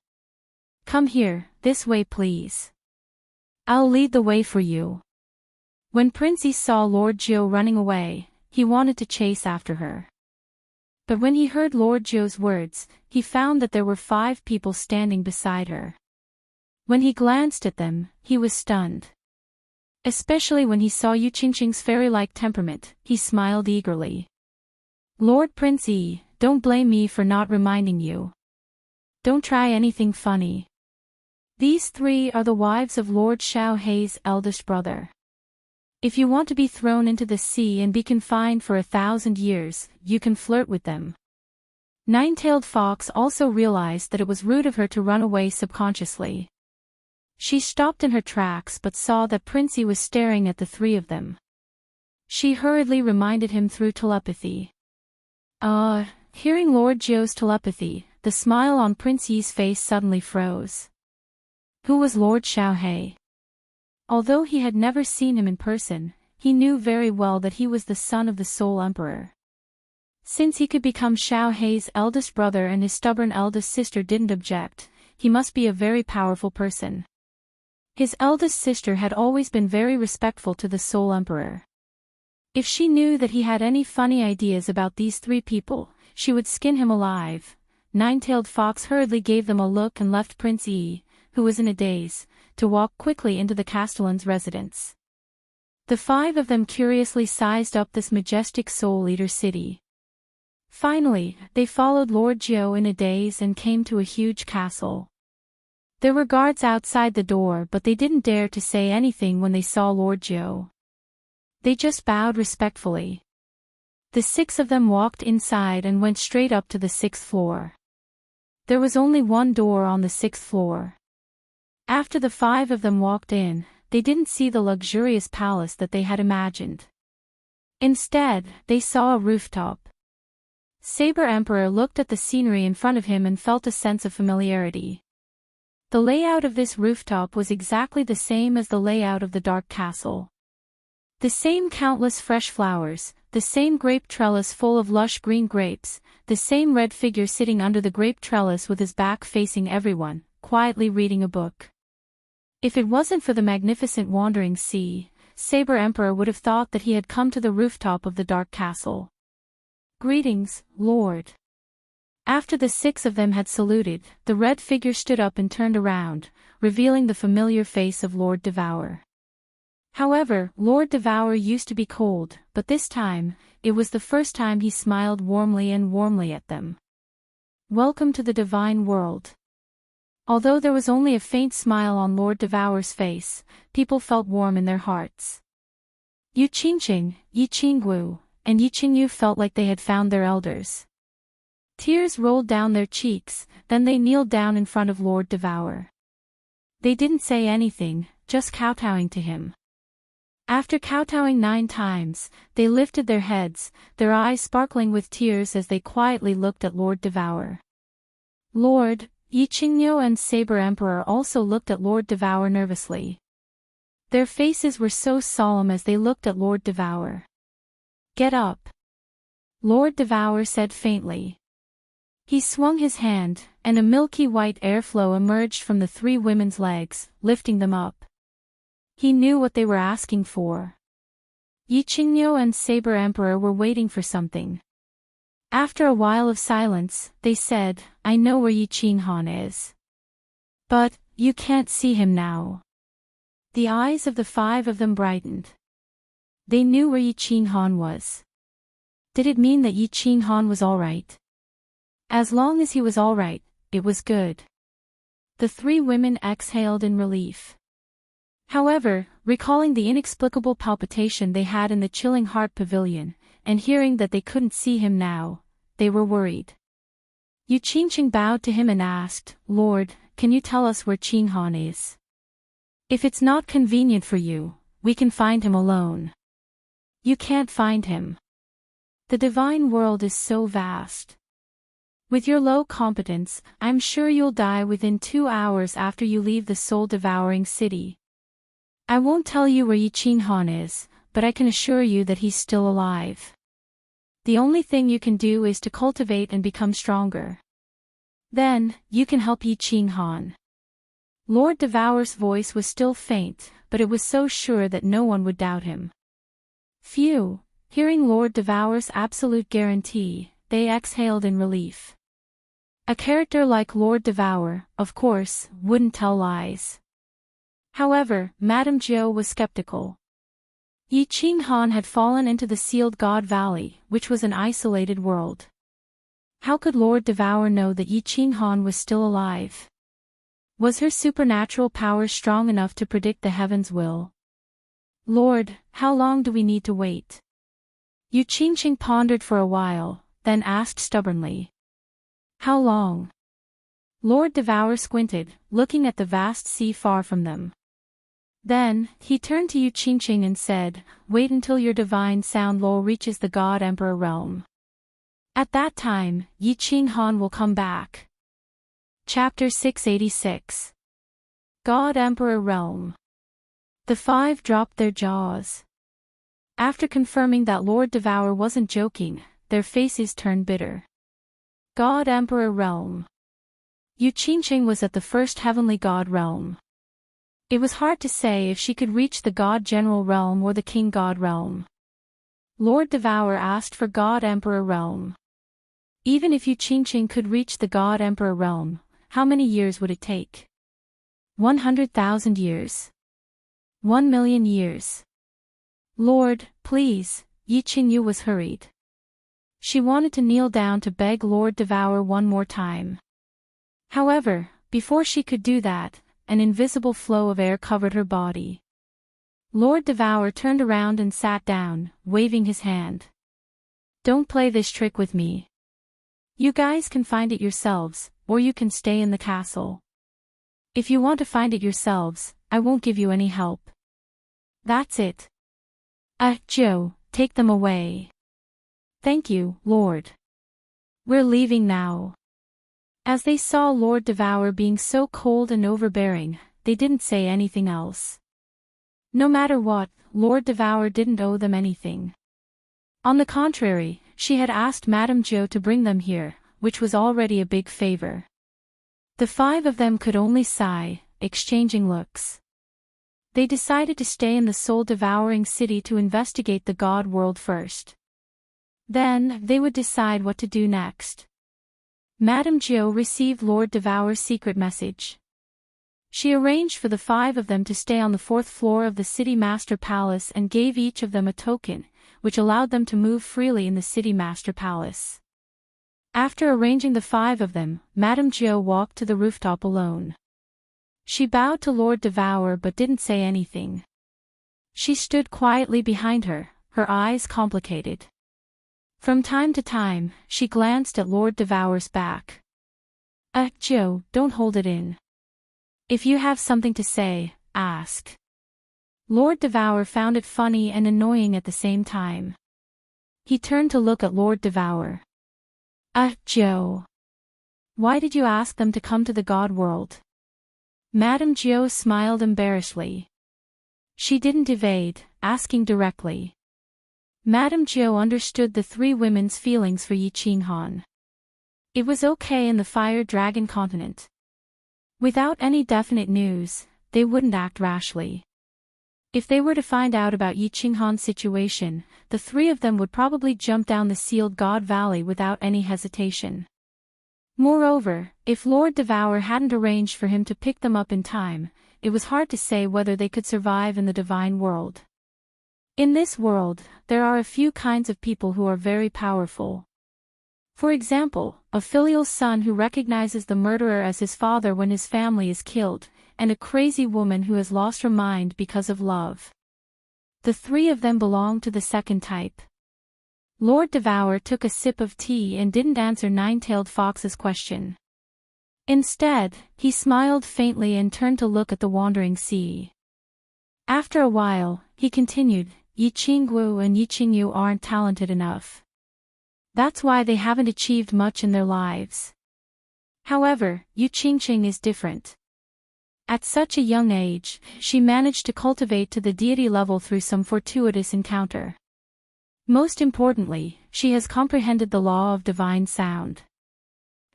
Come here, this way please. I'll lead the way for you. When Prince Yi saw Lord Zhou running away, he wanted to chase after her. But when he heard Lord Zhou's words, he found that there were 5 people standing beside her. When he glanced at them, he was stunned. Especially when he saw Yi Qingqing's fairy-like temperament, he smiled eagerly. Lord Prince Yi, don't blame me for not reminding you. Don't try anything funny. These three are the wives of Lord Xiao Hei's eldest brother. If you want to be thrown into the sea and be confined for 1,000 years, you can flirt with them. Nine-tailed Fox also realized that it was rude of her to run away subconsciously. She stopped in her tracks but saw that Princey was staring at the three of them. She hurriedly reminded him through telepathy. Hearing Lord Jiu's telepathy, the smile on Princey's face suddenly froze. Who was Lord Xiao Hei? Although he had never seen him in person, he knew very well that he was the son of the Soul Emperor. Since he could become Xiao Hei's eldest brother and his stubborn eldest sister didn't object, he must be a very powerful person. His eldest sister had always been very respectful to the Soul Emperor. If she knew that he had any funny ideas about these three people, she would skin him alive. Nine-tailed Fox hurriedly gave them a look and left Prince Yi, who was in a daze, to walk quickly into the Castellan's residence. The five of them curiously sized up this majestic Soul Eater city. Finally, they followed Lord Jiu in a daze and came to a huge castle. There were guards outside the door but they didn't dare to say anything when they saw Lord Jiu. They just bowed respectfully. The six of them walked inside and went straight up to the 6th floor. There was only one door on the 6th floor. After the five of them walked in, they didn't see the luxurious palace that they had imagined. Instead, they saw a rooftop. Saber Emperor looked at the scenery in front of him and felt a sense of familiarity. The layout of this rooftop was exactly the same as the layout of the Dark Castle. The same countless fresh flowers, the same grape trellis full of lush green grapes, the same red figure sitting under the grape trellis with his back facing everyone, quietly reading a book. If it wasn't for the magnificent wandering sea, Saber Emperor would have thought that he had come to the rooftop of the Dark Castle. Greetings, Lord. After the six of them had saluted, the red figure stood up and turned around, revealing the familiar face of Lord Devour. However, Lord Devour used to be cold, but this time, it was the first time he smiled warmly at them. Welcome to the divine world. Although there was only a faint smile on Lord Devour's face, people felt warm in their hearts. Yu Qingqing, Yi Qinggu, and Yi Qingyu felt like they had found their elders. Tears rolled down their cheeks, then they kneeled down in front of Lord Devour. They didn't say anything, just kowtowing to him. After kowtowing 9 times, they lifted their heads, their eyes sparkling with tears as they quietly looked at Lord Devour. Lord, Yi Qingyu and Saber Emperor also looked at Lord Devour nervously. Their faces were so solemn as they looked at Lord Devour. Get up. Lord Devour said faintly. He swung his hand, and a milky white airflow emerged from the three women's legs, lifting them up. He knew what they were asking for. Yi Qingyu and Saber Emperor were waiting for something. After a while of silence, they said, I know where Yi Qinghan is. But, you can't see him now. The eyes of the five of them brightened. They knew where Yi Qinghan was. Did it mean that Yi Qinghan was alright? As long as he was alright, it was good. The three women exhaled in relief. However, recalling the inexplicable palpitation they had in the chilling heart pavilion, and hearing that they couldn't see him now, they were worried. Yu Qingqing bowed to him and asked, Lord, can you tell us where Qinghan is? If it's not convenient for you, we can find him alone. You can't find him. The divine world is so vast. With your low competence, I'm sure you'll die within 2 hours after you leave the soul-devouring city. I won't tell you where Yi Qinghan is, but I can assure you that he's still alive. The only thing you can do is to cultivate and become stronger. Then, you can help Yi Qinghan. Lord Devour's voice was still faint, but it was so sure that no one would doubt him. Phew, hearing Lord Devour's absolute guarantee, they exhaled in relief. A character like Lord Devour, of course, wouldn't tell lies. However, Madame Jiu was skeptical. Yi Qinghan had fallen into the sealed God Valley, which was an isolated world. How could Lord Devour know that Yi Qinghan was still alive? Was her supernatural power strong enough to predict the heavens' will? Lord, how long do we need to wait? Yu Qingqing pondered for a while, then asked stubbornly. How long? Lord Devour squinted, looking at the vast sea far from them. Then, he turned to Yu Qingqing and said, wait until your divine sound lull reaches the God Emperor realm. At that time, Yi Qinghan will come back. Chapter 686. God Emperor Realm. The five dropped their jaws. After confirming that Lord Devour wasn't joking, their faces turned bitter. God Emperor Realm. Yu Qingqing was at the first heavenly god realm. It was hard to say if she could reach the God General realm or the King God realm. Lord Devour asked for God Emperor realm. Even if Yu Qingqing could reach the God Emperor realm, how many years would it take? 100,000 years. 1,000,000 years. Lord, please, Yi Qingyu was hurried. She wanted to kneel down to beg Lord Devour one more time. However, before she could do that, an invisible flow of air covered her body. Lord Devour turned around and sat down, waving his hand. Don't play this trick with me. You guys can find it yourselves, or you can stay in the castle. If you want to find it yourselves, I won't give you any help. That's it. Joe, take them away. Thank you, Lord. We're leaving now. As they saw Lord Devour being so cold and overbearing, they didn't say anything else. No matter what, Lord Devour didn't owe them anything. On the contrary, she had asked Madame Zhou to bring them here, which was already a big favor. The five of them could only sigh, exchanging looks. They decided to stay in the soul-devouring city to investigate the God world first. Then, they would decide what to do next. Madame Zhou received Lord Devour's secret message. She arranged for the five of them to stay on the fourth floor of the City Master Palace and gave each of them a token, which allowed them to move freely in the City Master Palace. After arranging the five of them, Madame Zhou walked to the rooftop alone. She bowed to Lord Devour but didn't say anything. She stood quietly behind her, her eyes complicated. From time to time, she glanced at Lord Devour's back. Zhou, don't hold it in. If you have something to say, ask. Lord Devour found it funny and annoying at the same time. He turned to look at Lord Devour. Zhou. Why did you ask them to come to the God world? Madame Zhou smiled embarrassedly. She didn't evade, asking directly. Madame Zhou understood the three women's feelings for Yi Qinghan. It was okay in the Fire Dragon continent. Without any definite news, they wouldn't act rashly. If they were to find out about Yi Qinghan's situation, the three of them would probably jump down the sealed God Valley without any hesitation. Moreover, if Lord Devour hadn't arranged for him to pick them up in time, it was hard to say whether they could survive in the divine world. In this world, there are a few kinds of people who are very powerful. For example, a filial son who recognizes the murderer as his father when his family is killed, and a crazy woman who has lost her mind because of love. The three of them belong to the second type. Lord Devour took a sip of tea and didn't answer Nine-Tailed Fox's question. Instead, he smiled faintly and turned to look at the wandering sea. After a while, he continued, Yi Qinggu and Yi Qingyu aren't talented enough. That's why they haven't achieved much in their lives. However, Yu Qingqing is different. At such a young age, she managed to cultivate to the deity level through some fortuitous encounter. Most importantly, she has comprehended the law of divine sound.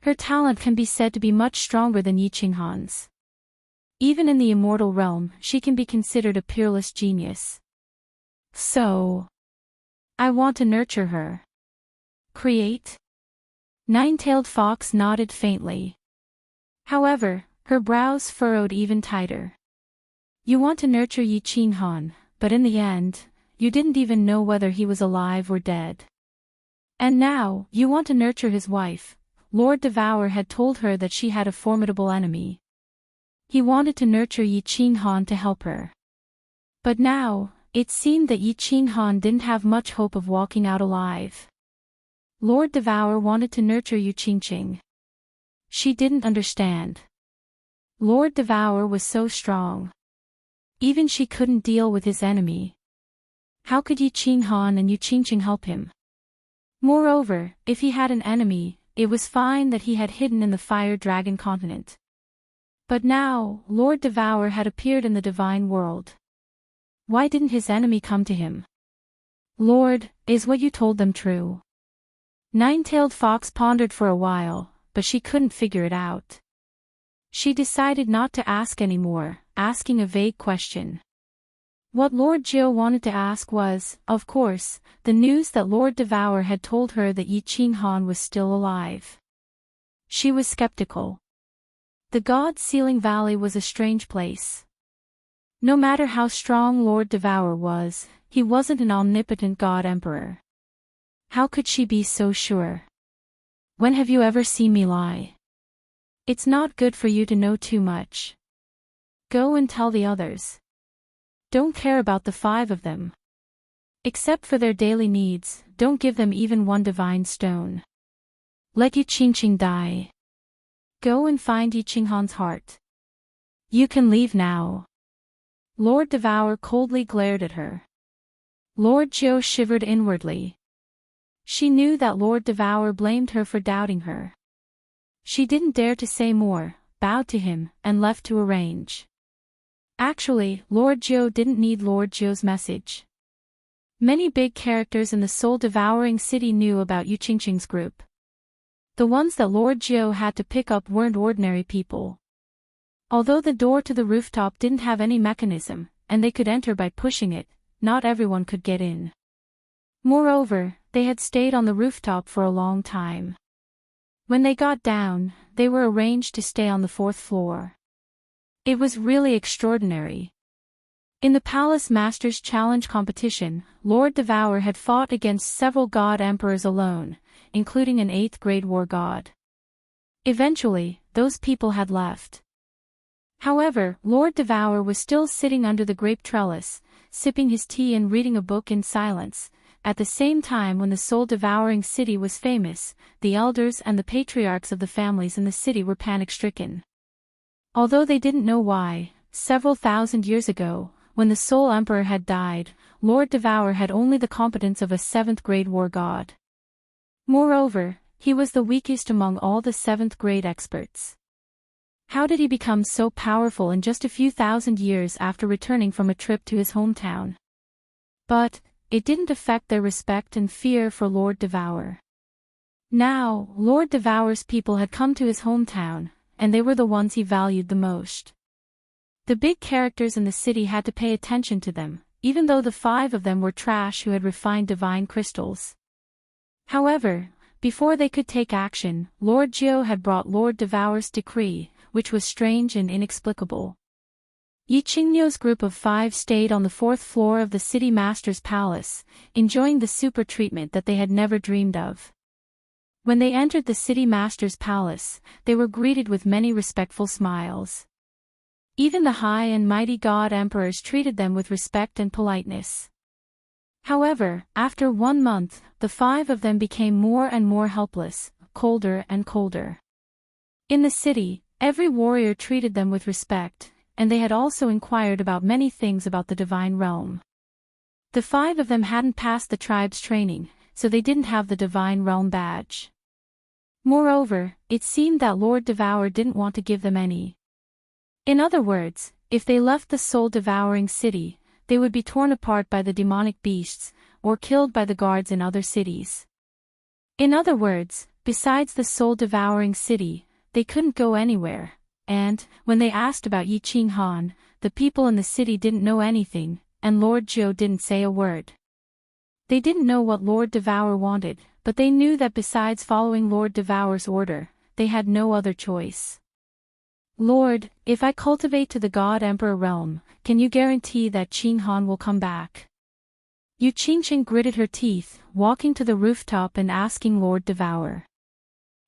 Her talent can be said to be much stronger than Yi Qinghan's. Even in the immortal realm, she can be considered a peerless genius. So, I want to nurture her. Create? Nine-Tailed Fox nodded faintly. However, her brows furrowed even tighter. You want to nurture Yi Qinghan, but in the end, you didn't even know whether he was alive or dead. And now, you want to nurture his wife. Lord Devour had told her that she had a formidable enemy. He wanted to nurture Yi Qinghan to help her. But now, it seemed that Yi Qinghan didn't have much hope of walking out alive. Lord Devour wanted to nurture Yu Qingqing. She didn't understand. Lord Devour was so strong. Even she couldn't deal with his enemy. How could Yi Qinghan and Yu Qingqing help him? Moreover, if he had an enemy, it was fine that he had hidden in the Fire Dragon continent. But now, Lord Devour had appeared in the divine world. Why didn't his enemy come to him? Lord, is what you told them true? Nine-tailed Fox pondered for a while, but she couldn't figure it out. She decided not to ask anymore, asking a vague question. What Lord Jiu wanted to ask was, of course, the news that Lord Devour had told her that Yi Qinghan was still alive. She was skeptical. The God Sealing Valley was a strange place. No matter how strong Lord Devour was, he wasn't an omnipotent God Emperor. How could she be so sure? When have you ever seen me lie? It's not good for you to know too much. Go and tell the others. Don't care about the 5 of them. Except for their daily needs, don't give them even one divine stone. Let Yi Qingqing die. Go and find Yi Qinghan's heart. You can leave now. Lord Devour coldly glared at her. Lord Jiu shivered inwardly. She knew that Lord Devour blamed her for doubting her. She didn't dare to say more, bowed to him, and left to arrange. Actually, Lord Jiu didn't need Lord Jiu's message. Many big characters in the soul-devouring city knew about Yu Qingqing's group. The ones that Lord Jiu had to pick up weren't ordinary people. Although the door to the rooftop didn't have any mechanism, and they could enter by pushing it, not everyone could get in. Moreover, they had stayed on the rooftop for a long time. When they got down, they were arranged to stay on the 4th floor. It was really extraordinary. In the Palace Masters Challenge competition, Lord Devour had fought against several god emperors alone, including an 8th grade war god. Eventually, those people had left. However, Lord Devour was still sitting under the grape trellis, sipping his tea and reading a book in silence. At the same time, when the soul-devouring city was famous, the elders and the patriarchs of the families in the city were panic-stricken. Although they didn't know why, several thousand years ago, when the Soul Emperor had died, Lord Devour had only the competence of a 7th grade war god. Moreover, he was the weakest among all the 7th grade experts. How did he become so powerful in just a few thousand years after returning from a trip to his hometown? But it didn't affect their respect and fear for Lord Devour. Now, Lord Devour's people had come to his hometown, and they were the ones he valued the most. The big characters in the city had to pay attention to them, even though the 5 of them were trash who had refined divine crystals. However, before they could take action, Lord Jiu had brought Lord Devour's decree, which was strange and inexplicable. Yi Qingniu's group of 5 stayed on the 4th floor of the city master's palace, enjoying the super treatment that they had never dreamed of. When they entered the city master's palace, they were greeted with many respectful smiles. Even the high and mighty god emperors treated them with respect and politeness. However, after 1 month, the 5 of them became more and more helpless, colder and colder. In the city, every warrior treated them with respect, and they had also inquired about many things about the divine realm. The 5 of them hadn't passed the tribe's training, so they didn't have the divine realm badge. Moreover, it seemed that Lord Devour didn't want to give them any. In other words, if they left the soul-devouring city, they would be torn apart by the demonic beasts, or killed by the guards in other cities. In other words, besides the soul-devouring city, they couldn't go anywhere, and, when they asked about Yi Qinghan, the people in the city didn't know anything, and Lord Jiu didn't say a word. They didn't know what Lord Devour wanted, but they knew that besides following Lord Devour's order, they had no other choice. Lord, if I cultivate to the God Emperor realm, can you guarantee that Qinghan will come back? Yu Qingqing gritted her teeth, walking to the rooftop and asking Lord Devour.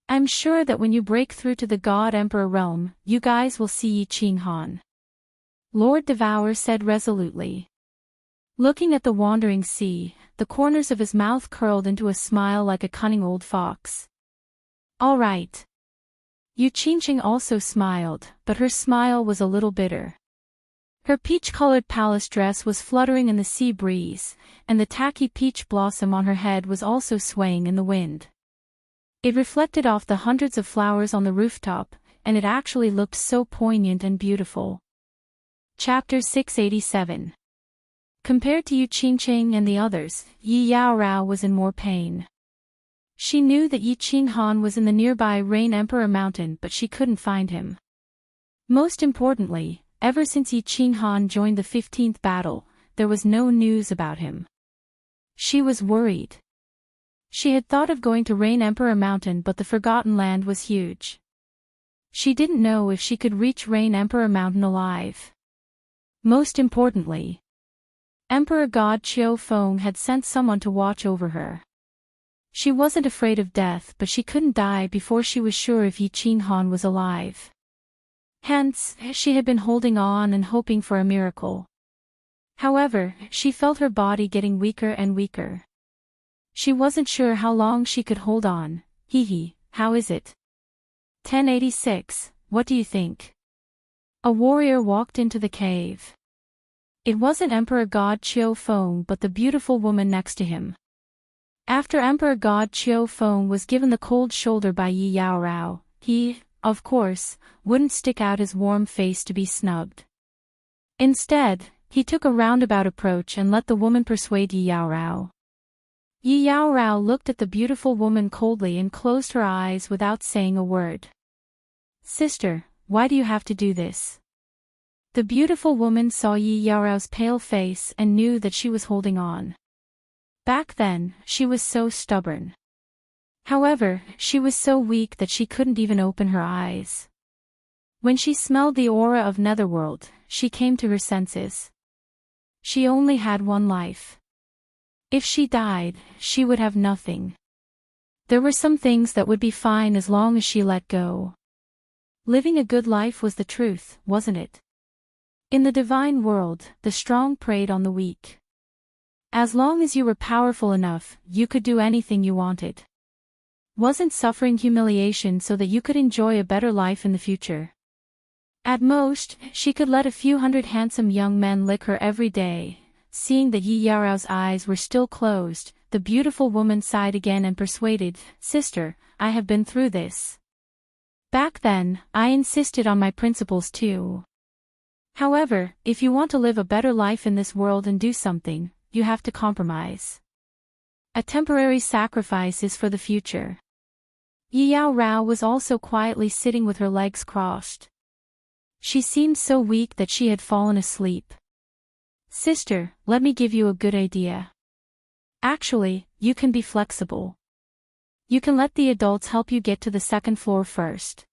I'm sure that when you break through to the God Emperor realm, you guys will see Yi Qinghan. Lord Devour said resolutely. Looking at the wandering sea, the corners of his mouth curled into a smile like a cunning old fox. All right. Yu Qingqing also smiled, but her smile was a little bitter. Her peach-colored palace dress was fluttering in the sea breeze, and the tacky peach blossom on her head was also swaying in the wind. It reflected off the hundreds of flowers on the rooftop, and it actually looked so poignant and beautiful. Chapter 687. Compared to Yu Qingqing and the others, Yi Yaorao was in more pain. She knew that Yi Qinghan was in the nearby Rain Emperor Mountain, but she couldn't find him. Most importantly, ever since Yi Qinghan joined the 15th battle, there was no news about him. She was worried. She had thought of going to Rain Emperor Mountain, but the Forgotten Land was huge. She didn't know if she could reach Rain Emperor Mountain alive. Most importantly, Emperor God Qiu Feng had sent someone to watch over her. She wasn't afraid of death, but she couldn't die before she was sure if Yi Qinghan was alive. Hence, she had been holding on and hoping for a miracle. However, she felt her body getting weaker and weaker. She wasn't sure how long she could hold on. Hee, how is it? 1086, what do you think? A warrior walked into the cave. It wasn't Emperor God Qiu Feng but the beautiful woman next to him. After Emperor God Qiu Feng was given the cold shoulder by Yi Yaorao, he, of course, wouldn't stick out his warm face to be snubbed. Instead, he took a roundabout approach and let the woman persuade Yi Yaorao. Yi Yaorao looked at the beautiful woman coldly and closed her eyes without saying a word. Sister, why do you have to do this? The beautiful woman saw Yi Yaorao's pale face and knew that she was holding on. Back then, she was so stubborn. However, she was so weak that she couldn't even open her eyes. When she smelled the aura of Netherworld, she came to her senses. She only had one life. If she died, she would have nothing. There were some things that would be fine as long as she let go. Living a good life was the truth, wasn't it? In the divine world, the strong preyed on the weak. As long as you were powerful enough, you could do anything you wanted. Wasn't suffering humiliation so that you could enjoy a better life in the future? At most, she could let a few hundred handsome young men lick her every day. Seeing that Yi Yaorao's eyes were still closed, the beautiful woman sighed again and persuaded, Sister, I have been through this. Back then, I insisted on my principles too. However, if you want to live a better life in this world and do something, you have to compromise. A temporary sacrifice is for the future. Yi Yaorao was also quietly sitting with her legs crossed. She seemed so weak that she had fallen asleep. Sister, let me give you a good idea. Actually, you can be flexible. You can let the adults help you get to the second floor first.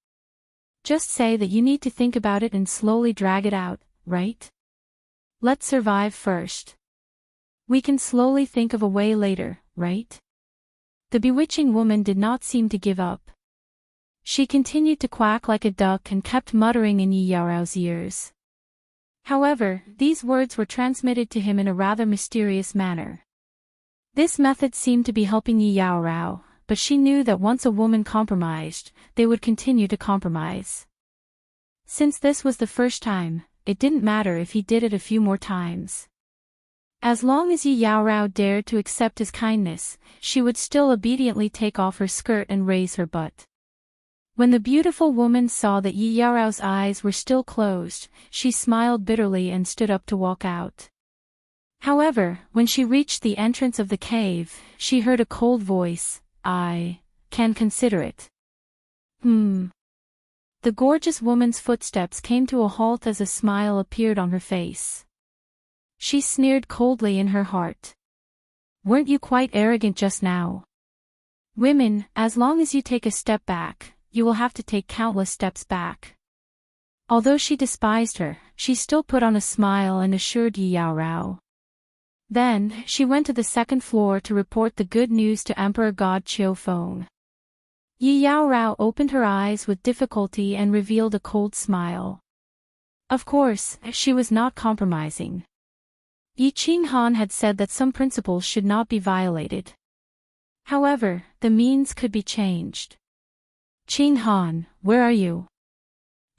Just say that you need to think about it and slowly drag it out, right? Let's survive first. We can slowly think of a way later, right? The bewitching woman did not seem to give up. She continued to quack like a duck and kept muttering in Yi Yaorao's ears. However, these words were transmitted to him in a rather mysterious manner. This method seemed to be helping Yi Yaorao, but she knew that once a woman compromised, they would continue to compromise. Since this was the first time, it didn't matter if he did it a few more times. As long as Yi Yaorao dared to accept his kindness, she would still obediently take off her skirt and raise her butt. When the beautiful woman saw that Yi Yaorao's eyes were still closed, she smiled bitterly and stood up to walk out. However, when she reached the entrance of the cave, she heard a cold voice, I can consider it. The gorgeous woman's footsteps came to a halt as a smile appeared on her face. She sneered coldly in her heart. Weren't you quite arrogant just now? Women, as long as you take a step back, you will have to take countless steps back. Although she despised her, she still put on a smile and assured Yi Yaorao. Then, she went to the second floor to report the good news to Emperor God Qiufeng. Yi Yaorao opened her eyes with difficulty and revealed a cold smile. Of course, she was not compromising. Yi Qinghan had said that some principles should not be violated. However, the means could be changed. Qinghan, where are you?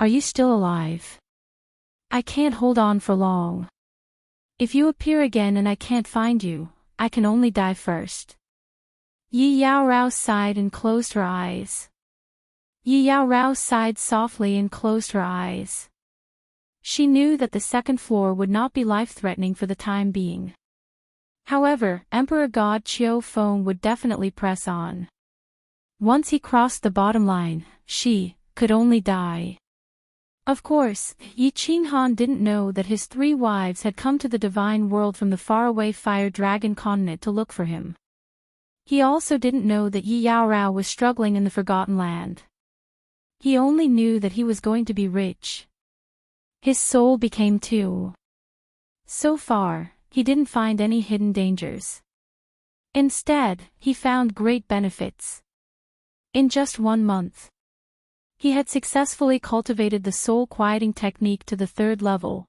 Are you still alive? I can't hold on for long. If you appear again and I can't find you, I can only die first. Yi Yaorao sighed and closed her eyes. Yi Yaorao sighed softly and closed her eyes. She knew that the second floor would not be life-threatening for the time being. However, Emperor God Qiufeng would definitely press on. Once he crossed the bottom line, she could only die. Of course, Yi Qinghan didn't know that his 3 wives had come to the divine world from the faraway fire dragon continent to look for him. He also didn't know that Yi Yaorao was struggling in the Forgotten Land. He only knew that he was going to be rich. His soul became 2. So far, he didn't find any hidden dangers. Instead, he found great benefits. In just 1 month, he had successfully cultivated the soul-quieting technique to the 3rd level.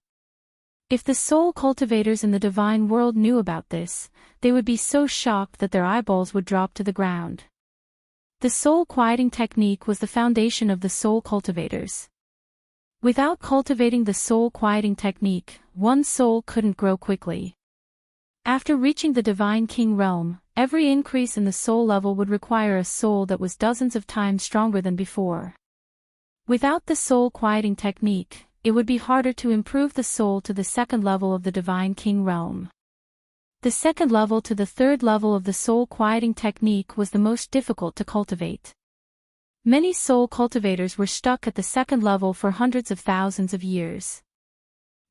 If the soul cultivators in the divine world knew about this, they would be so shocked that their eyeballs would drop to the ground. The soul-quieting technique was the foundation of the soul cultivators. Without cultivating the soul-quieting technique, one's soul couldn't grow quickly. After reaching the Divine King realm, every increase in the soul level would require a soul that was dozens of times stronger than before. Without the soul-quieting technique, it would be harder to improve the soul to the 2nd level of the Divine King realm. The 2nd level to the 3rd level of the soul-quieting technique was the most difficult to cultivate. Many soul cultivators were stuck at the 2nd level for hundreds of thousands of years.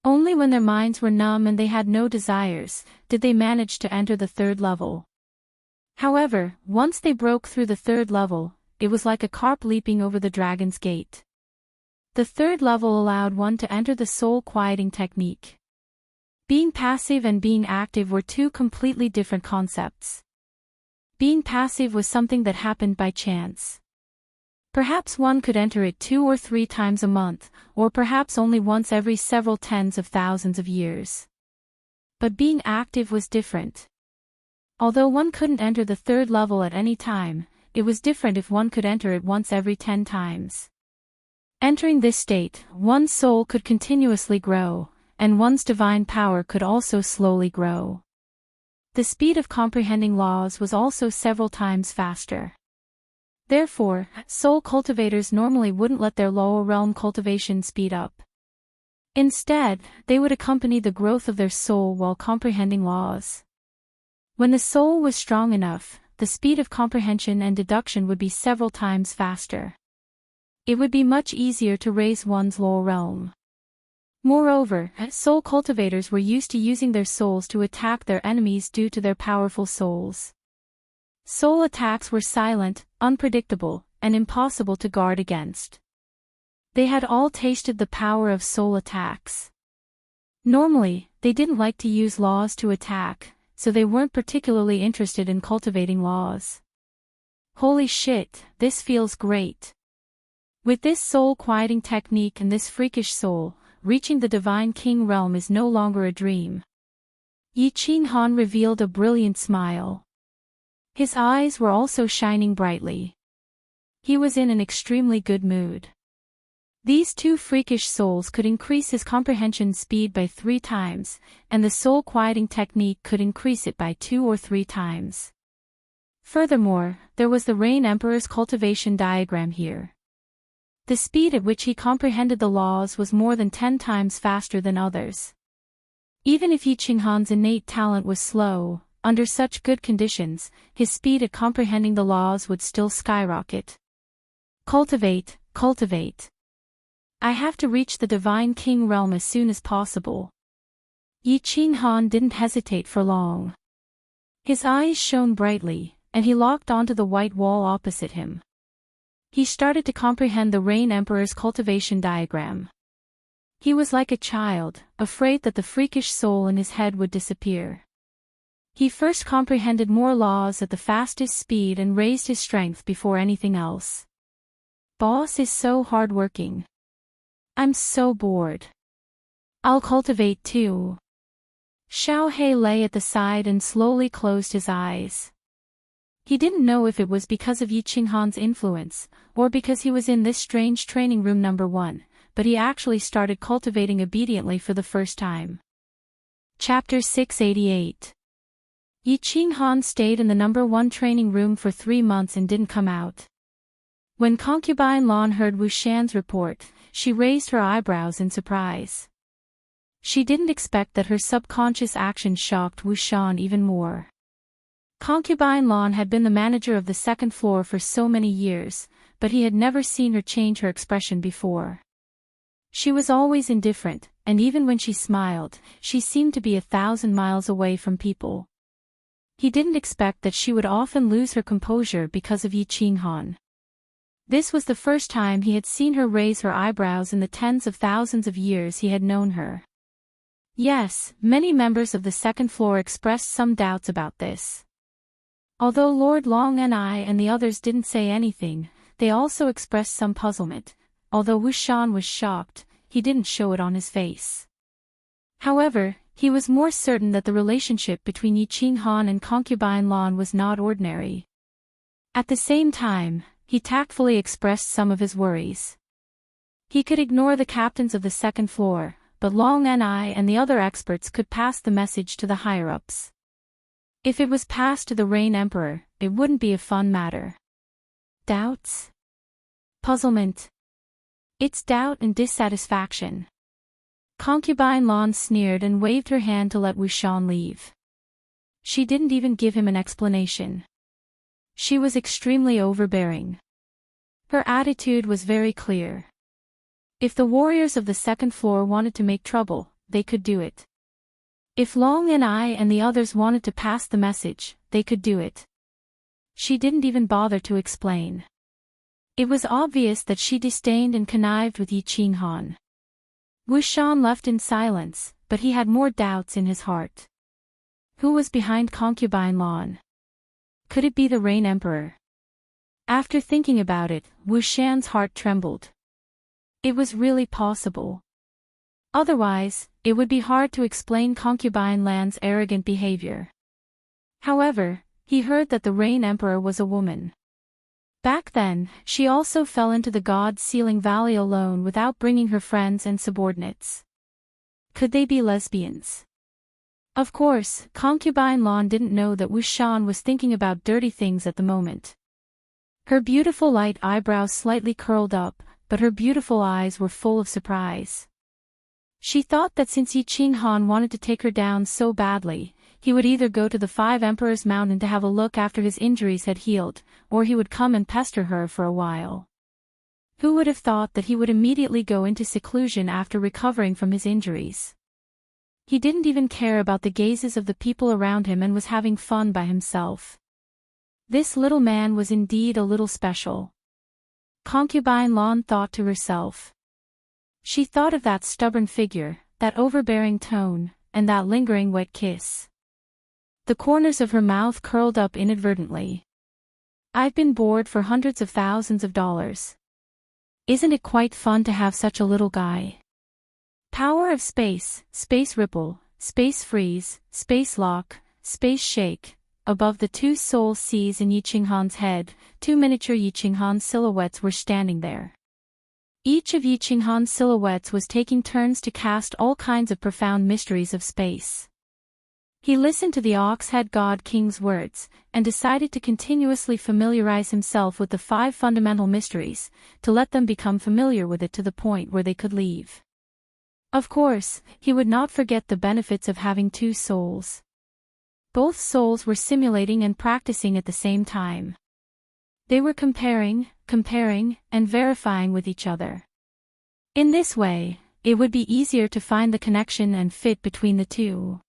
Only when their minds were numb and they had no desires, did they manage to enter the 3rd level. However, once they broke through the 3rd level, it was like a carp leaping over the dragon's gate. The 3rd level allowed one to enter the soul-quieting technique. Being passive and being active were 2 completely different concepts. Being passive was something that happened by chance. Perhaps one could enter it 2 or 3 times a month, or perhaps only once every several tens of thousands of years. But being active was different. Although one couldn't enter the 3rd level at any time, it was different if one could enter it once every 10 times. Entering this state, one's soul could continuously grow, and one's divine power could also slowly grow. The speed of comprehending laws was also several times faster. Therefore, soul cultivators normally wouldn't let their lower realm cultivation speed up. Instead, they would accompany the growth of their soul while comprehending laws. When the soul was strong enough, the speed of comprehension and deduction would be several times faster. It would be much easier to raise one's lower realm. Moreover, soul cultivators were used to using their souls to attack their enemies due to their powerful souls. Soul attacks were silent, unpredictable, and impossible to guard against. They had all tasted the power of soul attacks. Normally, they didn't like to use laws to attack, so they weren't particularly interested in cultivating laws. Holy shit, this feels great. With this soul-quieting technique and this freakish soul, reaching the Divine King realm is no longer a dream. Yi Qinghan revealed a brilliant smile. His eyes were also shining brightly. He was in an extremely good mood. These 2 freakish souls could increase his comprehension speed by 3 times, and the soul-quieting technique could increase it by 2 or 3 times. Furthermore, there was the Rain Emperor's cultivation diagram here. The speed at which he comprehended the laws was more than 10 times faster than others. Even if Yi Qinghan's innate talent was slow, under such good conditions, his speed at comprehending the laws would still skyrocket. Cultivate, cultivate. I have to reach the Divine King realm as soon as possible. Yi Qinghan didn't hesitate for long. His eyes shone brightly, and he locked onto the white wall opposite him. He started to comprehend the Rain Emperor's cultivation diagram. He was like a child, afraid that the freakish soul in his head would disappear. He first comprehended more laws at the fastest speed and raised his strength before anything else. Boss is so hardworking. I'm so bored. I'll cultivate too. Xiao He lay at the side and slowly closed his eyes. He didn't know if it was because of Yi Qinghan's influence, or because he was in this strange training room number 1, but he actually started cultivating obediently for the first time. Chapter 688. Yi Qinghan stayed in the number 1 training room for 3 months and didn't come out. When concubine Lan heard Wu Shan's report, she raised her eyebrows in surprise. She didn't expect that her subconscious action shocked Wu Shan even more. Concubine Lan had been the manager of the 2nd floor for so many years, but he had never seen her change her expression before. She was always indifferent, and even when she smiled, she seemed to be 1,000 miles away from people. He didn't expect that she would often lose her composure because of Yi Qinghan. This was the first time he had seen her raise her eyebrows in the tens of thousands of years he had known her. Yes, many members of the 2nd floor expressed some doubts about this. Although Lord Long and the others didn't say anything, they also expressed some puzzlement. Although Wu Shan was shocked, he didn't show it on his face. However, he was more certain that the relationship between Yi Qinghan and concubine Lan was not ordinary. At the same time, he tactfully expressed some of his worries. He could ignore the captains of the 2nd floor, but Long and the other experts could pass the message to the higher-ups. If it was passed to the Rain Emperor, it wouldn't be a fun matter. Doubts? Puzzlement? It's doubt and dissatisfaction. Concubine Lan sneered and waved her hand to let Wu Shan leave. She didn't even give him an explanation. She was extremely overbearing. Her attitude was very clear. If the warriors of the 2nd floor wanted to make trouble, they could do it. If Long and the others wanted to pass the message, they could do it. She didn't even bother to explain. It was obvious that she disdained and connived with Yi Qinghan. Wu Shan left in silence, but he had more doubts in his heart. Who was behind concubine Lan? Could it be the Rain Emperor? After thinking about it, Wu Shan's heart trembled. It was really possible. Otherwise, it would be hard to explain concubine Lan's arrogant behavior. However, he heard that the Rain Emperor was a woman. Back then, she also fell into the God-Sealing Valley alone without bringing her friends and subordinates. Could they be lesbians? Of course, concubine Lan didn't know that Wu Shan was thinking about dirty things at the moment. Her beautiful light eyebrows slightly curled up, but her beautiful eyes were full of surprise. She thought that since Yi Qinghan wanted to take her down so badly, he would either go to the 5 Emperors Mountain to have a look after his injuries had healed, or he would come and pester her for a while. Who would have thought that he would immediately go into seclusion after recovering from his injuries? He didn't even care about the gazes of the people around him and was having fun by himself. This little man was indeed a little special. Concubine Lan thought to herself. She thought of that stubborn figure, that overbearing tone, and that lingering wet kiss. The corners of her mouth curled up inadvertently. I've been bored for hundreds of thousands of dollars. Isn't it quite fun to have such a little guy? Power of space, space ripple, space freeze, space lock, space shake. Above the 2 soul seas in Yi Qinghan's head, 2 miniature Yi Qinghan silhouettes were standing there. Each of Yi Qinghan's silhouettes was taking turns to cast all kinds of profound mysteries of space. He listened to the Ox-Head God King's words, and decided to continuously familiarize himself with the 5 fundamental mysteries, to let them become familiar with it to the point where they could leave. Of course, he would not forget the benefits of having 2 souls. Both souls were simulating and practicing at the same time. They were comparing, and verifying with each other. In this way, it would be easier to find the connection and fit between the 2.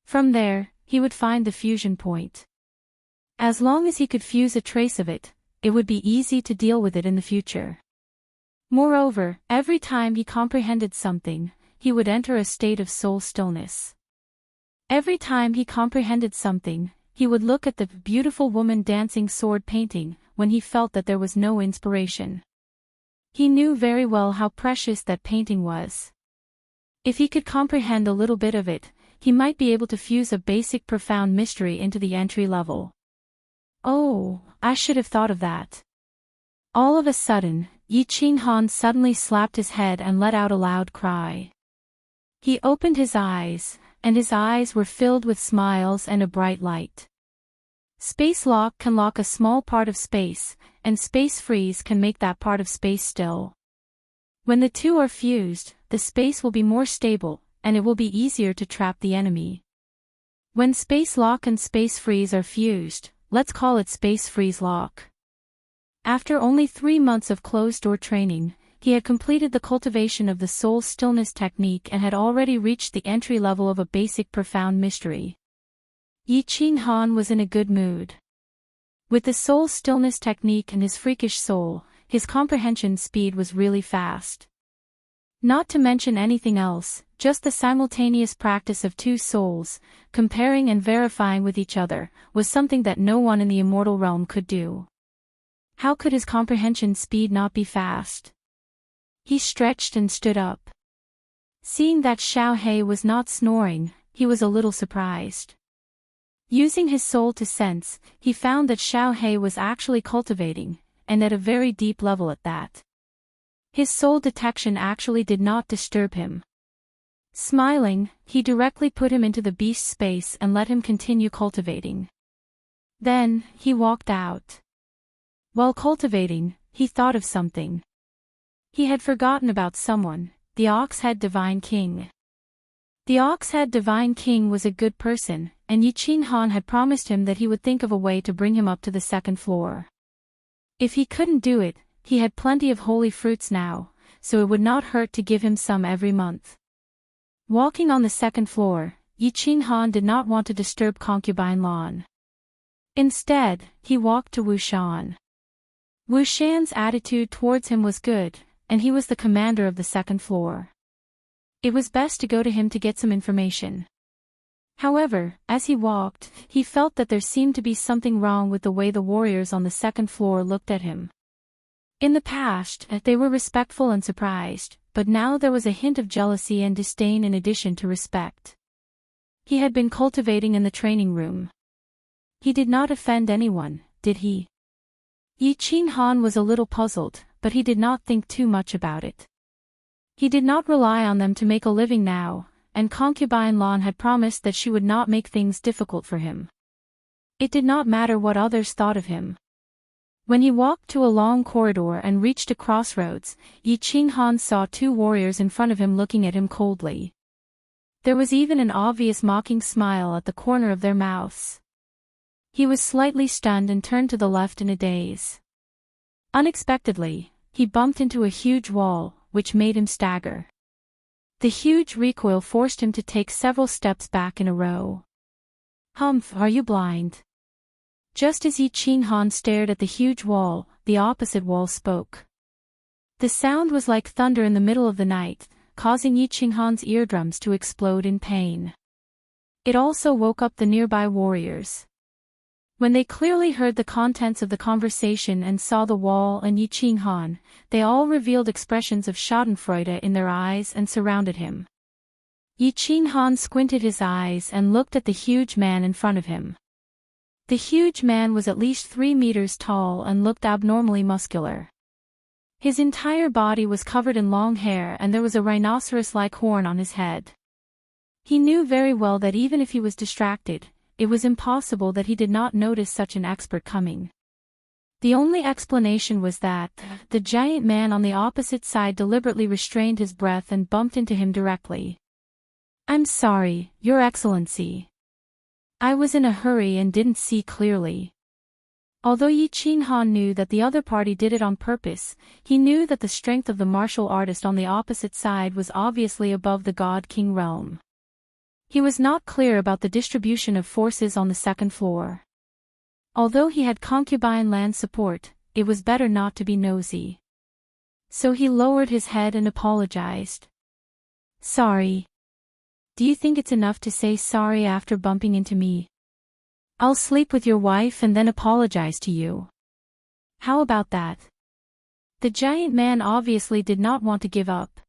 From there, he would find the fusion point. As long as he could fuse a trace of it, it would be easy to deal with it in the future. Moreover, every time he comprehended something, he would enter a state of soul stillness. Every time he comprehended something, he would look at the beautiful woman dancing sword painting, when he felt that there was no inspiration. He knew very well how precious that painting was. If he could comprehend a little bit of it, he might be able to fuse a basic profound mystery into the entry level. Oh, I should have thought of that. All of a sudden, Yi Qinghan suddenly slapped his head and let out a loud cry. He opened his eyes, and his eyes were filled with smiles and a bright light. Space lock can lock a small part of space, and space freeze can make that part of space still. When the two are fused, the space will be more stable, and it will be easier to trap the enemy. When space lock and space freeze are fused, let's call it space freeze lock. After only 3 months of closed-door training, he had completed the cultivation of the soul stillness technique and had already reached the entry level of a basic profound mystery. Yi Qinghan was in a good mood. With the soul stillness technique and his freakish soul, his comprehension speed was really fast. Not to mention anything else, just the simultaneous practice of two souls, comparing and verifying with each other, was something that no one in the immortal realm could do. How could his comprehension speed not be fast? He stretched and stood up. Seeing that Xiao He was not snoring, he was a little surprised. Using his soul to sense, he found that Xiao He was actually cultivating, and at a very deep level at that. His soul detection actually did not disturb him. Smiling, he directly put him into the beast space and let him continue cultivating. Then, he walked out. While cultivating, he thought of something. He had forgotten about someone, the Oxhead Divine King. The Oxhead Divine King was a good person, and Yi Qinghan had promised him that he would think of a way to bring him up to the 2nd floor. If he couldn't do it, he had plenty of holy fruits now, so it would not hurt to give him some every month. Walking on the 2nd floor, Yi Qinghan did not want to disturb Concubine Lan. Instead, he walked to Wu Shan. Wu Shan's attitude towards him was good, and he was the commander of the 2nd floor. It was best to go to him to get some information. However, as he walked, he felt that there seemed to be something wrong with the way the warriors on the 2nd floor looked at him. In the past, they were respectful and surprised, but now there was a hint of jealousy and disdain in addition to respect. He had been cultivating in the training room. He did not offend anyone, did he? Yi Qinghan was a little puzzled, but he did not think too much about it. He did not rely on them to make a living now, and Concubine Lan had promised that she would not make things difficult for him. It did not matter what others thought of him. When he walked to a long corridor and reached a crossroads, Yi Qinghan saw 2 warriors in front of him looking at him coldly. There was even an obvious mocking smile at the corner of their mouths. He was slightly stunned and turned to the left in a daze. Unexpectedly, he bumped into a huge wall, which made him stagger. The huge recoil forced him to take several steps back in a row. "Humph, are you blind?" Just as Yi Qinghan stared at the huge wall, the opposite wall spoke. The sound was like thunder in the middle of the night, causing Yi Qinghan's eardrums to explode in pain. It also woke up the nearby warriors. When they clearly heard the contents of the conversation and saw the wall and Yi Qinghan, they all revealed expressions of schadenfreude in their eyes and surrounded him. Yi Qinghan squinted his eyes and looked at the huge man in front of him. The huge man was at least 3 meters tall and looked abnormally muscular. His entire body was covered in long hair and there was a rhinoceros-like horn on his head. He knew very well that even if he was distracted, it was impossible that he did not notice such an expert coming. The only explanation was that the giant man on the opposite side deliberately restrained his breath and bumped into him directly. "I'm sorry, Your Excellency. I was in a hurry and didn't see clearly." Although Yi Qinghan knew that the other party did it on purpose, he knew that the strength of the martial artist on the opposite side was obviously above the God-King realm. He was not clear about the distribution of forces on the 2nd floor. Although he had Concubine Lan's support, it was better not to be nosy. So he lowered his head and apologized. "Sorry. Do you think it's enough to say sorry after bumping into me? I'll sleep with your wife and then apologize to you. How about that? The giant man obviously did not want to give up.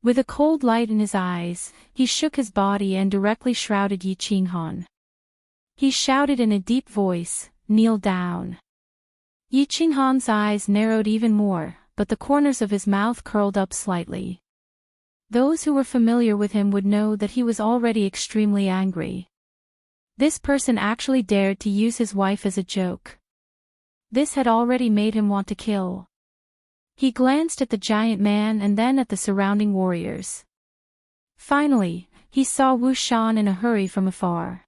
With a cold light in his eyes, he shook his body and directly shrouded Yi Qinghan. He shouted in a deep voice, "Kneel down." Yi Qinghan's eyes narrowed even more, but the corners of his mouth curled up slightly. Those who were familiar with him would know that he was already extremely angry. This person actually dared to use his wife as a joke. This had already made him want to kill. He glanced at the giant man and then at the surrounding warriors. Finally, he saw Wu Shan in a hurry from afar.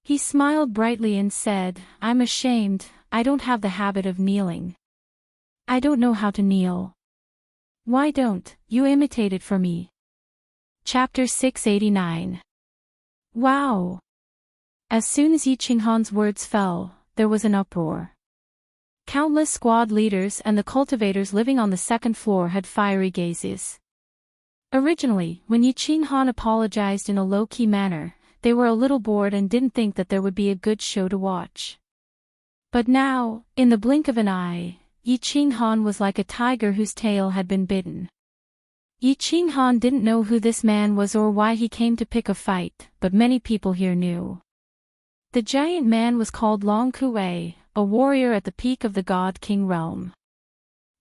He smiled brightly and said, "I'm ashamed, I don't have the habit of kneeling. I don't know how to kneel. Why don't you imitate it for me?" Chapter 689. Wow! As soon as Yi Qinghan's words fell, there was an uproar. Countless squad leaders and the cultivators living on the second floor had fiery gazes. Originally, when Yi Qinghan apologized in a low-key manner, they were a little bored and didn't think that there would be a good show to watch. But now, in the blink of an eye, Yi Qinghan was like a tiger whose tail had been bitten. Yi Qinghan didn't know who this man was or why he came to pick a fight, but many people here knew. The giant man was called Long Kuei, a warrior at the peak of the God King realm.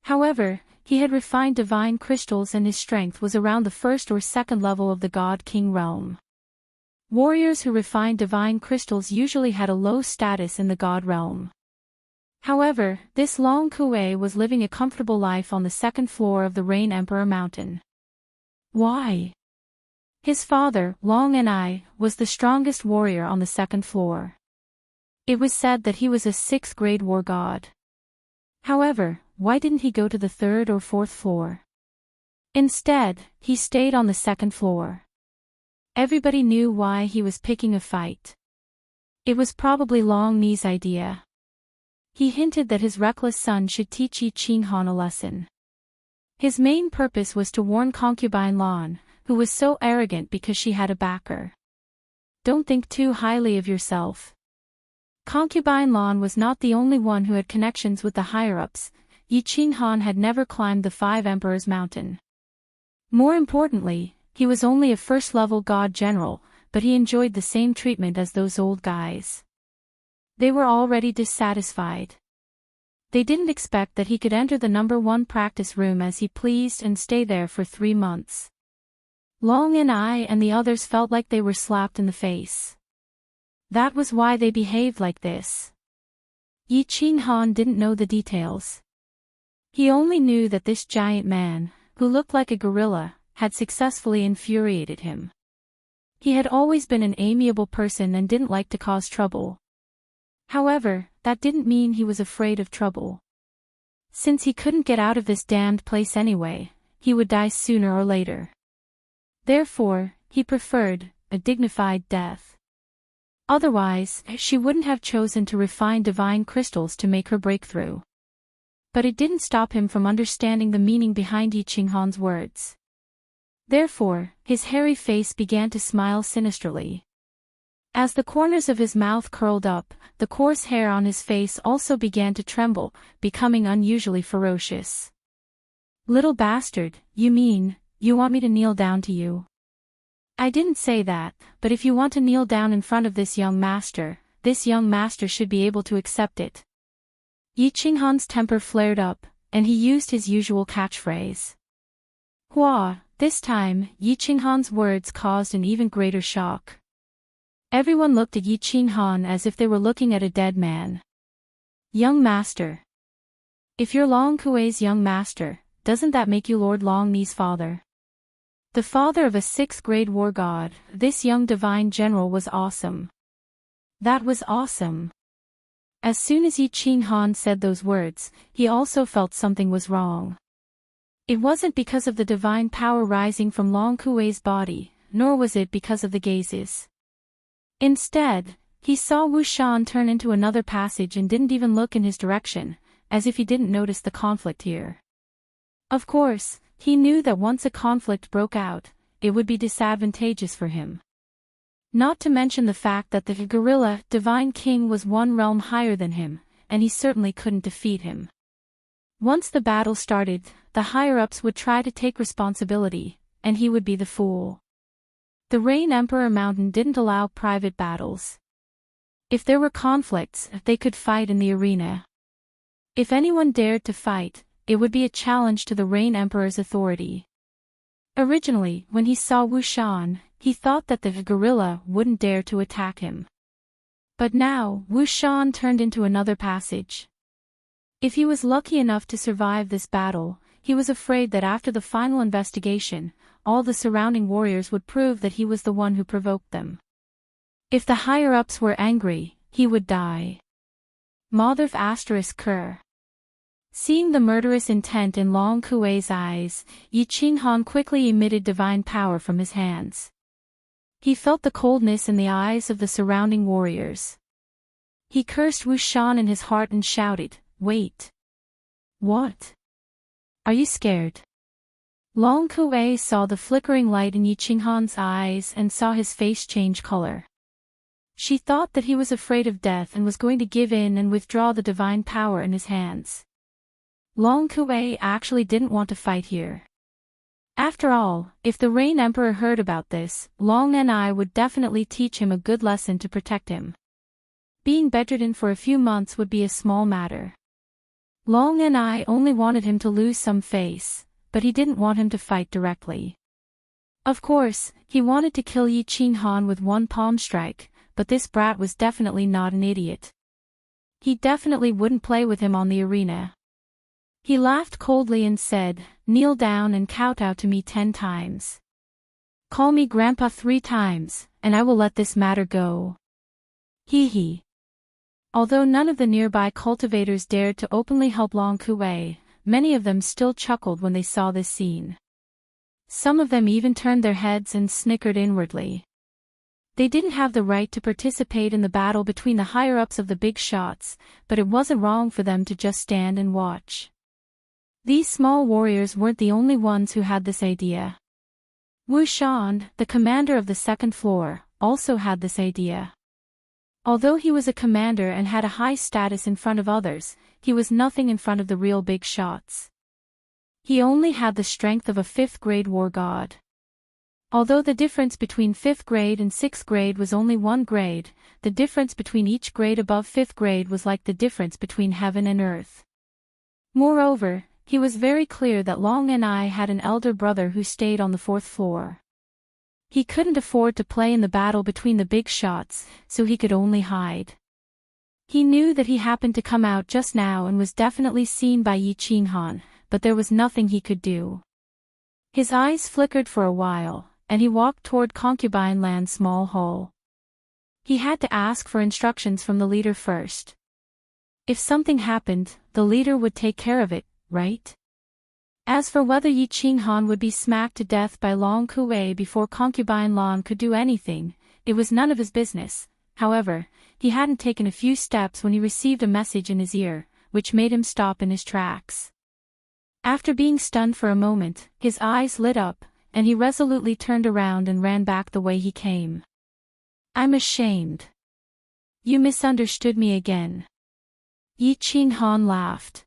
However, he had refined divine crystals and his strength was around the first or second level of the God King realm. Warriors who refined divine crystals usually had a low status in the God realm. However, this Long Kuei was living a comfortable life on the second floor of the Rain Emperor Mountain. Why? His father, Long Ni, was the strongest warrior on the second floor. It was said that he was a 6th-grade war god. However, why didn't he go to the 3rd or 4th floor? Instead, he stayed on the second floor. Everybody knew why he was picking a fight. It was probably Long Ni's idea. He hinted that his reckless son should teach Yi Qinghan a lesson. His main purpose was to warn concubine Lan, who was so arrogant because she had a backer. Don't think too highly of yourself. Concubine Lan was not the only one who had connections with the higher-ups. Yi Qinghan had never climbed the 5 Emperors Mountain. More importantly, he was only a first-level god general, but he enjoyed the same treatment as those old guys. They were already dissatisfied. They didn't expect that he could enter the #1 practice room as he pleased and stay there for 3 months. Long Ni and the others felt like they were slapped in the face. That was why they behaved like this. Yi Qinghan didn't know the details. He only knew that this giant man, who looked like a gorilla, had successfully infuriated him. He had always been an amiable person and didn't like to cause trouble. However, that didn't mean he was afraid of trouble. Since he couldn't get out of this damned place anyway, he would die sooner or later. Therefore, he preferred a dignified death. Otherwise, she wouldn't have chosen to refine divine crystals to make her breakthrough. But it didn't stop him from understanding the meaning behind Yi Qinghan's words. Therefore, his hairy face began to smile sinisterly. As the corners of his mouth curled up, the coarse hair on his face also began to tremble, becoming unusually ferocious. "Little bastard, you mean, you want me to kneel down to you?" "I didn't say that, but if you want to kneel down in front of this young master should be able to accept it." Yi Qinghan's temper flared up, and he used his usual catchphrase. Hua! This time, Yi Qinghan's words caused an even greater shock. Everyone looked at Yi Qinghan as if they were looking at a dead man. "Young master. If you're Long Kuei's young master, doesn't that make you Lord Long Ni's father?" The father of a 6th-grade war god, this young divine general was awesome. That was awesome. As soon as Yi Qinghan said those words, he also felt something was wrong. It wasn't because of the divine power rising from Long Kuei's body, nor was it because of the gazes. Instead, he saw Wu Shan turn into another passage and didn't even look in his direction, as if he didn't notice the conflict here. Of course, he knew that once a conflict broke out, it would be disadvantageous for him. Not to mention the fact that the gorilla divine king was one realm higher than him, and he certainly couldn't defeat him. Once the battle started, the higher-ups would try to take responsibility, and he would be the fool. The Rain Emperor Mountain didn't allow private battles. If there were conflicts, they could fight in the arena. If anyone dared to fight, it would be a challenge to the Rain Emperor's authority. Originally, when he saw Wu Shan, he thought that the gorilla wouldn't dare to attack him. But now, Wu Shan turned into another passage. If he was lucky enough to survive this battle, he was afraid that after the final investigation, all the surrounding warriors would prove that he was the one who provoked them. If the higher-ups were angry, he would die. Motherf *Ker. Seeing the murderous intent in Long Kuei's eyes, Yi Qinghan quickly emitted divine power from his hands. He felt the coldness in the eyes of the surrounding warriors. He cursed Wu Shan in his heart and shouted, "Wait! What? Are you scared?" Long Kuei saw the flickering light in Yi Qinghan's eyes and saw his face change color. She thought that he was afraid of death and was going to give in and withdraw the divine power in his hands. Long Kuei actually didn't want to fight here. After all, if the Rain Emperor heard about this, Long Ni would definitely teach him a good lesson to protect him. Being bedridden for a few months would be a small matter. Long Ni only wanted him to lose some face, but he didn't want him to fight directly. Of course, he wanted to kill Yi Qinghan with one palm strike, but this brat was definitely not an idiot. He definitely wouldn't play with him on the arena. He laughed coldly and said, "Kneel down and kowtow to me 10 times. Call me Grandpa 3 times, and I will let this matter go." Hee hee. Although none of the nearby cultivators dared to openly help Long Kuei, many of them still chuckled when they saw this scene. Some of them even turned their heads and snickered inwardly. They didn't have the right to participate in the battle between the higher-ups of the big shots, but it wasn't wrong for them to just stand and watch. These small warriors weren't the only ones who had this idea. Wu Shan, the commander of the second floor, also had this idea. Although he was a commander and had a high status in front of others, he was nothing in front of the real big shots. He only had the strength of a 5th-grade war god. Although the difference between 5th grade and 6th grade was only 1 grade, the difference between each grade above 5th grade was like the difference between heaven and earth. Moreover, he was very clear that Long Ni had an elder brother who stayed on the 4th floor. He couldn't afford to play in the battle between the big shots, so he could only hide. He knew that he happened to come out just now and was definitely seen by Yi Qinghan, but there was nothing he could do. His eyes flickered for a while, and he walked toward Concubine Land's small hall. He had to ask for instructions from the leader first. If something happened, the leader would take care of it, right? As for whether Yi Qinghan would be smacked to death by Long Kuei before Concubine Lan could do anything, it was none of his business. However, he hadn't taken a few steps when he received a message in his ear, which made him stop in his tracks. After being stunned for a moment, his eyes lit up, and he resolutely turned around and ran back the way he came. "I'm ashamed. You misunderstood me again." Yi Qinghan laughed.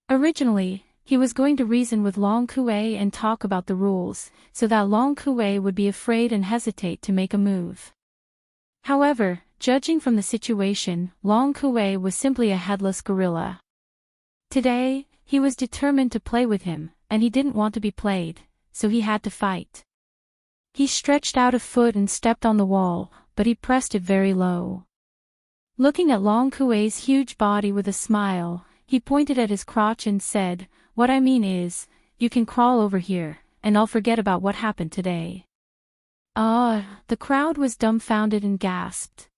Originally, he was going to reason with Long Kuei and talk about the rules, so that Long Kuei would be afraid and hesitate to make a move. However, judging from the situation, Long Kuei was simply a headless gorilla. Today, he was determined to play with him, and he didn't want to be played, so he had to fight. He stretched out a foot and stepped on the wall, but he pressed it very low. Looking at Long Kuei's huge body with a smile, he pointed at his crotch and said, "What I mean is, you can crawl over here, and I'll forget about what happened today." The crowd was dumbfounded and gasped.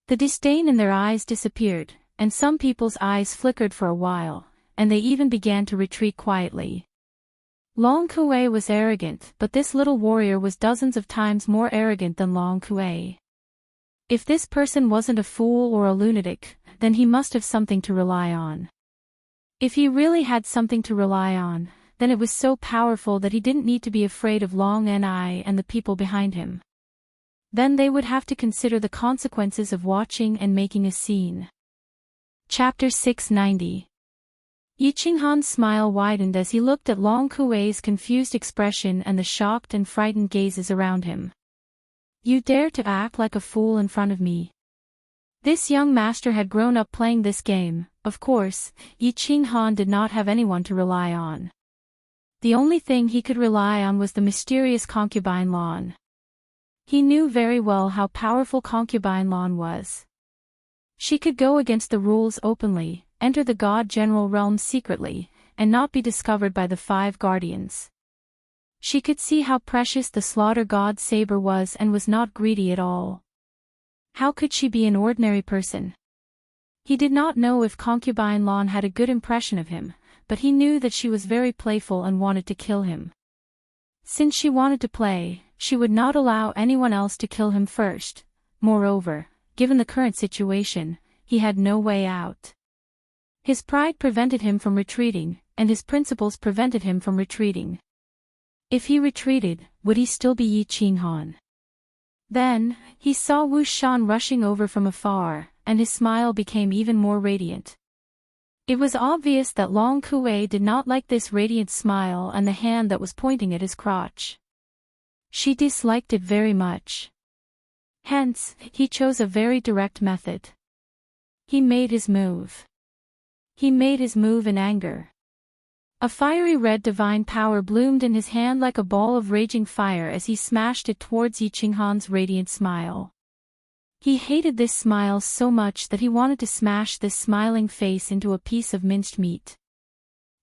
The disdain in their eyes disappeared, and some people's eyes flickered for a while, and they even began to retreat quietly. Long Kuei was arrogant, but this little warrior was dozens of times more arrogant than Long Kuei. If this person wasn't a fool or a lunatic, then he must have something to rely on. If he really had something to rely on, then it was so powerful that he didn't need to be afraid of Long Ni and the people behind him. Then they would have to consider the consequences of watching and making a scene. Chapter 690. Yi Qinghan's smile widened as he looked at Long Kuei's confused expression and the shocked and frightened gazes around him. You dare to act like a fool in front of me. This young master had grown up playing this game. Of course, Yi Qinghan did not have anyone to rely on. The only thing he could rely on was the mysterious concubine Lan. He knew very well how powerful concubine Lan was. She could go against the rules openly, enter the God General realm secretly, and not be discovered by the 5 guardians. She could see how precious the slaughter god saber was and was not greedy at all. How could she be an ordinary person? He did not know if concubine Lan had a good impression of him, but he knew that she was very playful and wanted to kill him. Since she wanted to play, she would not allow anyone else to kill him first. Moreover, given the current situation, he had no way out. His pride prevented him from retreating, and his principles prevented him from retreating. If he retreated, would he still be Yi Qinghan? Then, he saw Wu Shan rushing over from afar, and his smile became even more radiant. It was obvious that Long Kuei did not like this radiant smile and the hand that was pointing at his crotch. She disliked it very much. Hence, he chose a very direct method. He made his move. He made his move in anger. A fiery red divine power bloomed in his hand like a ball of raging fire as he smashed it towards Yi Qinghan's radiant smile. He hated this smile so much that he wanted to smash this smiling face into a piece of minced meat.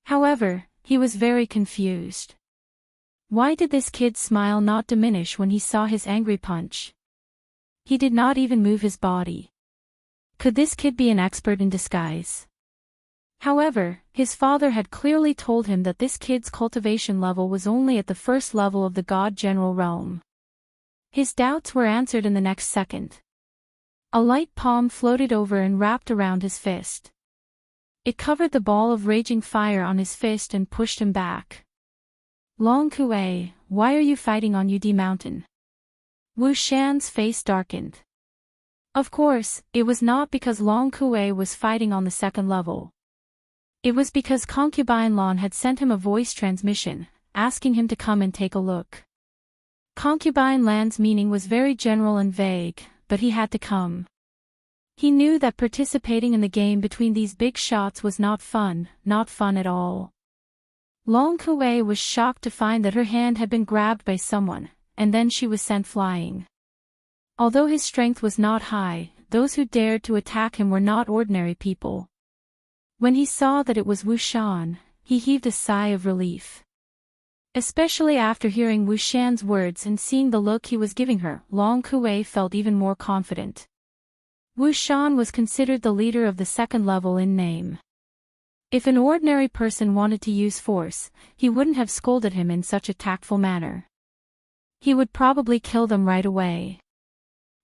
However, he was very confused. Why did this kid's smile not diminish when he saw his angry punch? He did not even move his body. Could this kid be an expert in disguise? However, his father had clearly told him that this kid's cultivation level was only at the first level of the God General realm. His doubts were answered in the next second. A light palm floated over and wrapped around his fist. It covered the ball of raging fire on his fist and pushed him back. Long Kuei, why are you fighting on Yudi Mountain? Wu Shan's face darkened. Of course, it was not because Long Kuei was fighting on the second level. It was because concubine Lan had sent him a voice transmission, asking him to come and take a look. Concubine Lan's meaning was very general and vague, but he had to come. He knew that participating in the game between these big shots was not fun at all. Long Kuei was shocked to find that her hand had been grabbed by someone, and then she was sent flying. Although his strength was not high, those who dared to attack him were not ordinary people. When he saw that it was Wu Shan, he heaved a sigh of relief. Especially after hearing Wu Shan's words and seeing the look he was giving her, Long Kuei felt even more confident. Wu Shan was considered the leader of the second level in name. If an ordinary person wanted to use force, he wouldn't have scolded him in such a tactful manner. He would probably kill them right away.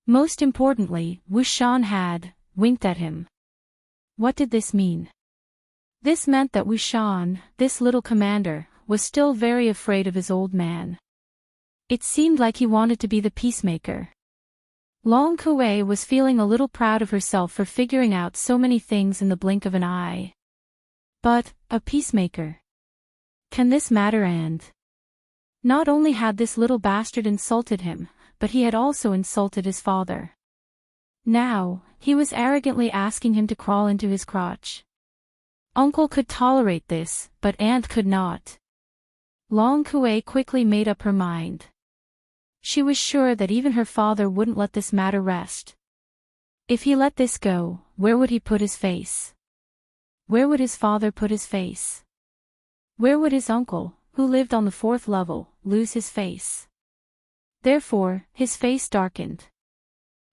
Most importantly, Wu Shan had winked at him. What did this mean? This meant that Wu Shan, this little commander, was still very afraid of his old man. It seemed like he wanted to be the peacemaker. Long Kuei was feeling a little proud of herself for figuring out so many things in the blink of an eye. But, a peacemaker. Can this matter? And not only had this little bastard insulted him, but he had also insulted his father. Now, he was arrogantly asking him to crawl into his crotch. Uncle could tolerate this, but Aunt could not. Long Kuei quickly made up her mind. She was sure that even her father wouldn't let this matter rest. If he let this go, where would he put his face? Where would his father put his face? Where would his uncle, who lived on the 4th level, lose his face? Therefore, his face darkened.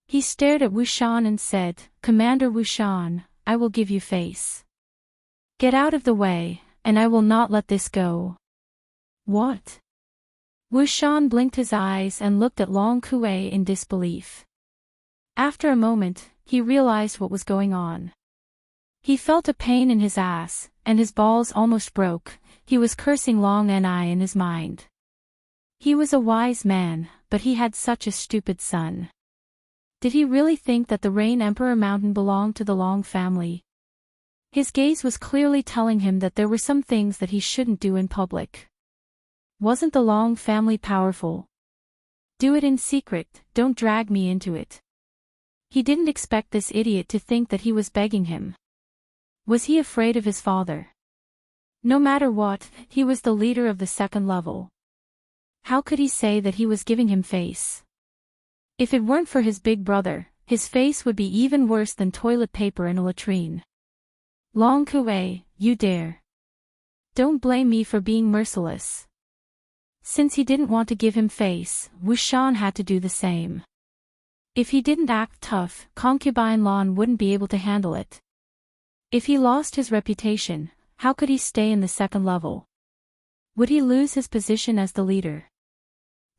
He stared at Wu Shan and said, "Commander Wu Shan, I will give you face. Get out of the way, and I will not let this go." What? Wu Shan blinked his eyes and looked at Long Kuei in disbelief. After a moment, he realized what was going on. He felt a pain in his ass, and his balls almost broke. he was cursing Long Ni in his mind. He was a wise man, but he had such a stupid son. Did he really think that the Rain Emperor Mountain belonged to the Long family? His gaze was clearly telling him that there were some things that he shouldn't do in public. Wasn't the Long family powerful? Do it in secret, don't drag me into it. He didn't expect this idiot to think that he was begging him. Was he afraid of his father? No matter what, he was the leader of the second level. How could he say that he was giving him face? If it weren't for his big brother, his face would be even worse than toilet paper in a latrine. Long Kuei, you dare. Don't blame me for being merciless. Since he didn't want to give him face, Wu Shan had to do the same. If he didn't act tough, Concubine Lan wouldn't be able to handle it. If he lost his reputation, how could he stay in the second level? Would he lose his position as the leader?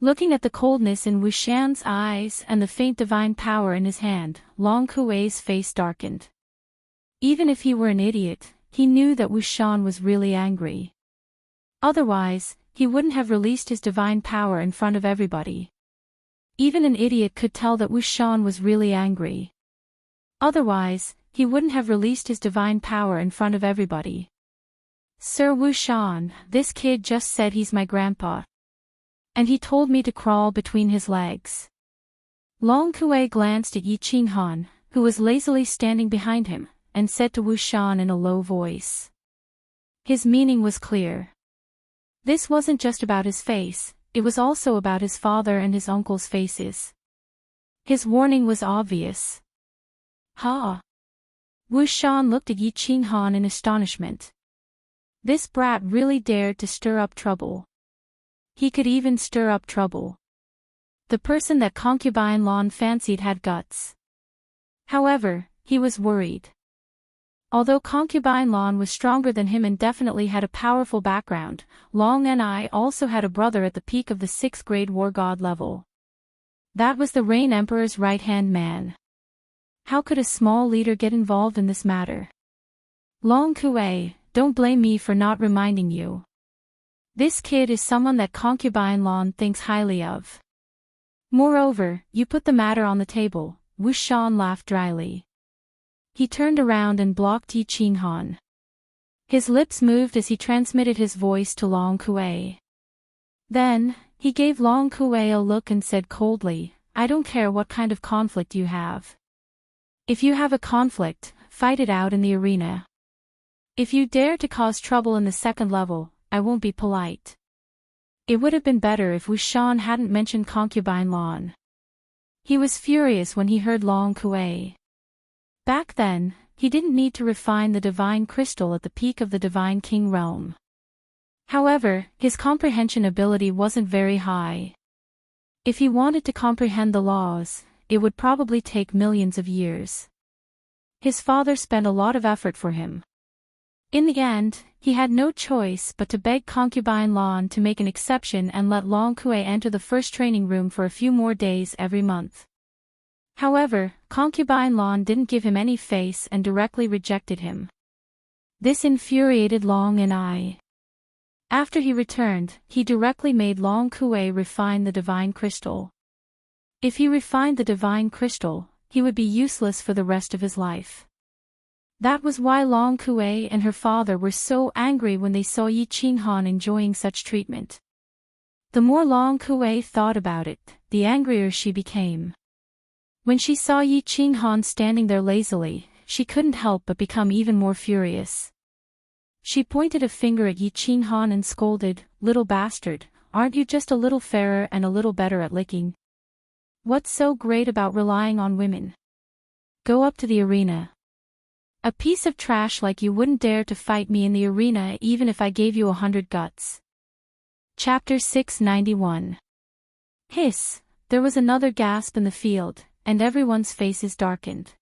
Looking at the coldness in Wu Shan's eyes and the faint divine power in his hand, Long Kuei's face darkened. Even if he were an idiot, he knew that Wu Shan was really angry. Otherwise, he wouldn't have released his divine power in front of everybody. Even an idiot could tell that Wu Shan was really angry. Otherwise, he wouldn't have released his divine power in front of everybody. Sir Wu Shan, this kid just said he's my grandpa. And he told me to crawl between his legs. Long Kuei glanced at Yi Qinghan, who was lazily standing behind him, and said to Wu Shan in a low voice. His meaning was clear. This wasn't just about his face, it was also about his father and his uncle's faces. His warning was obvious. Ha! Wu Shan looked at Yi Qinghan in astonishment. This brat really dared to stir up trouble. He could even stir up trouble. The person that Concubine Lan fancied had guts. However, he was worried. Although Concubine Lan was stronger than him and definitely had a powerful background, Long Ni also had a brother at the peak of the 6th grade war god level. That was the Rain Emperor's right-hand man. How could a small leader get involved in this matter? Long Kuei, don't blame me for not reminding you. This kid is someone that Concubine Lan thinks highly of. Moreover, you put the matter on the table, Wu Shan laughed dryly. He turned around and blocked Yi Qinghan. His lips moved as he transmitted his voice to Long Kuei. Then, he gave Long Kuei a look and said coldly, I don't care what kind of conflict you have. If you have a conflict, fight it out in the arena. If you dare to cause trouble in the second level, I won't be polite. It would have been better if Wu Shan hadn't mentioned Concubine Lan. He was furious when he heard Long Kuei. Back then, he didn't need to refine the divine crystal at the peak of the divine king realm. However, his comprehension ability wasn't very high. If he wanted to comprehend the laws, it would probably take millions of years. His father spent a lot of effort for him. In the end, he had no choice but to beg Concubine Lan to make an exception and let Long Kuei enter the first training room for a few more days every month. However, Concubine Lan didn't give him any face and directly rejected him. This infuriated Long Ni. After he returned, he directly made Long Kuei refine the divine crystal. If he refined the divine crystal, he would be useless for the rest of his life. That was why Long Kuei and her father were so angry when they saw Yi Qinghan enjoying such treatment. The more Long Kuei thought about it, the angrier she became. When she saw Yi Qinghan standing there lazily, she couldn't help but become even more furious. She pointed a finger at Yi Qinghan and scolded, "Little bastard, aren't you just a little fairer and a little better at licking? What's so great about relying on women? Go up to the arena. A piece of trash like you wouldn't dare to fight me in the arena even if I gave you 100 guts." Chapter 691. Hiss, there was another gasp in the field, and everyone's faces darkened.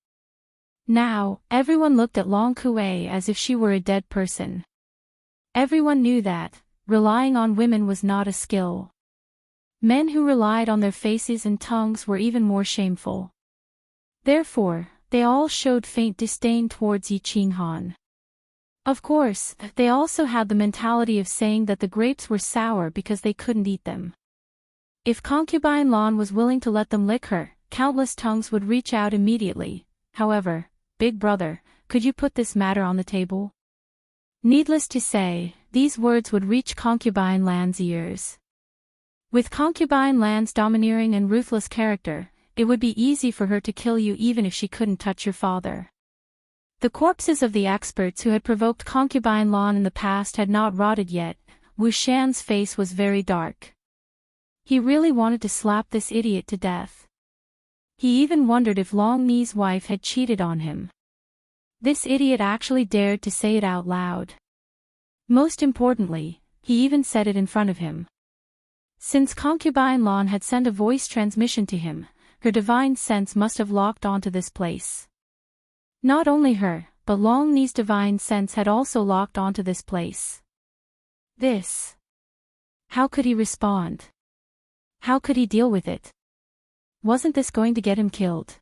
Now, everyone looked at Long Kuei as if she were a dead person. Everyone knew that relying on women was not a skill. Men who relied on their faces and tongues were even more shameful. Therefore, they all showed faint disdain towards Yi Qinghan. Of course, they also had the mentality of saying that the grapes were sour because they couldn't eat them. If concubine Lan was willing to let them lick her, countless tongues would reach out immediately. However, Big Brother, could you put this matter on the table? Needless to say, these words would reach concubine Lan's ears. With concubine Lan's domineering and ruthless character, it would be easy for her to kill you even if she couldn't touch your father. The corpses of the experts who had provoked concubine Lan in the past had not rotted yet. Wu Shan's face was very dark. He really wanted to slap this idiot to death. He even wondered if Long Ni's wife had cheated on him. This idiot actually dared to say it out loud. Most importantly, he even said it in front of him. Since concubine Lan had sent a voice transmission to him, her divine sense must have locked onto this place. Not only her, but Long Ni's divine sense had also locked onto this place. This. How could he respond? How could he deal with it? Wasn't this going to get him killed?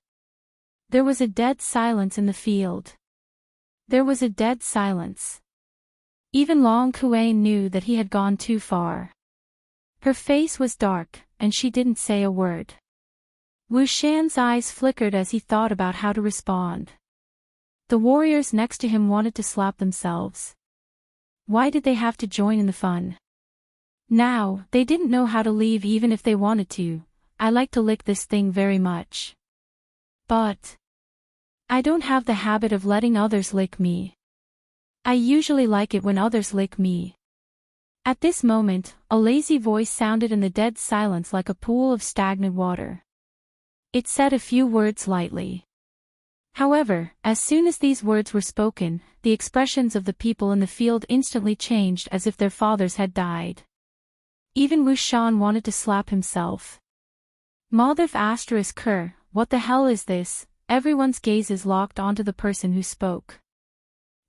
There was a dead silence in the field. There was a dead silence. Even Long Kuei knew that he had gone too far. Her face was dark, and she didn't say a word. Wu Shan's eyes flickered as he thought about how to respond. The warriors next to him wanted to slap themselves. Why did they have to join in the fun? Now, they didn't know how to leave even if they wanted to. I like to lick this thing very much. But I don't have the habit of letting others lick me. I usually like it when others lick me. At this moment, a lazy voice sounded in the dead silence like a pool of stagnant water. It said a few words lightly. However, as soon as these words were spoken, the expressions of the people in the field instantly changed as if their fathers had died. Even Wu Shan wanted to slap himself. Maldif asterisk Ker, what the hell is this? Everyone's gazes locked onto the person who spoke.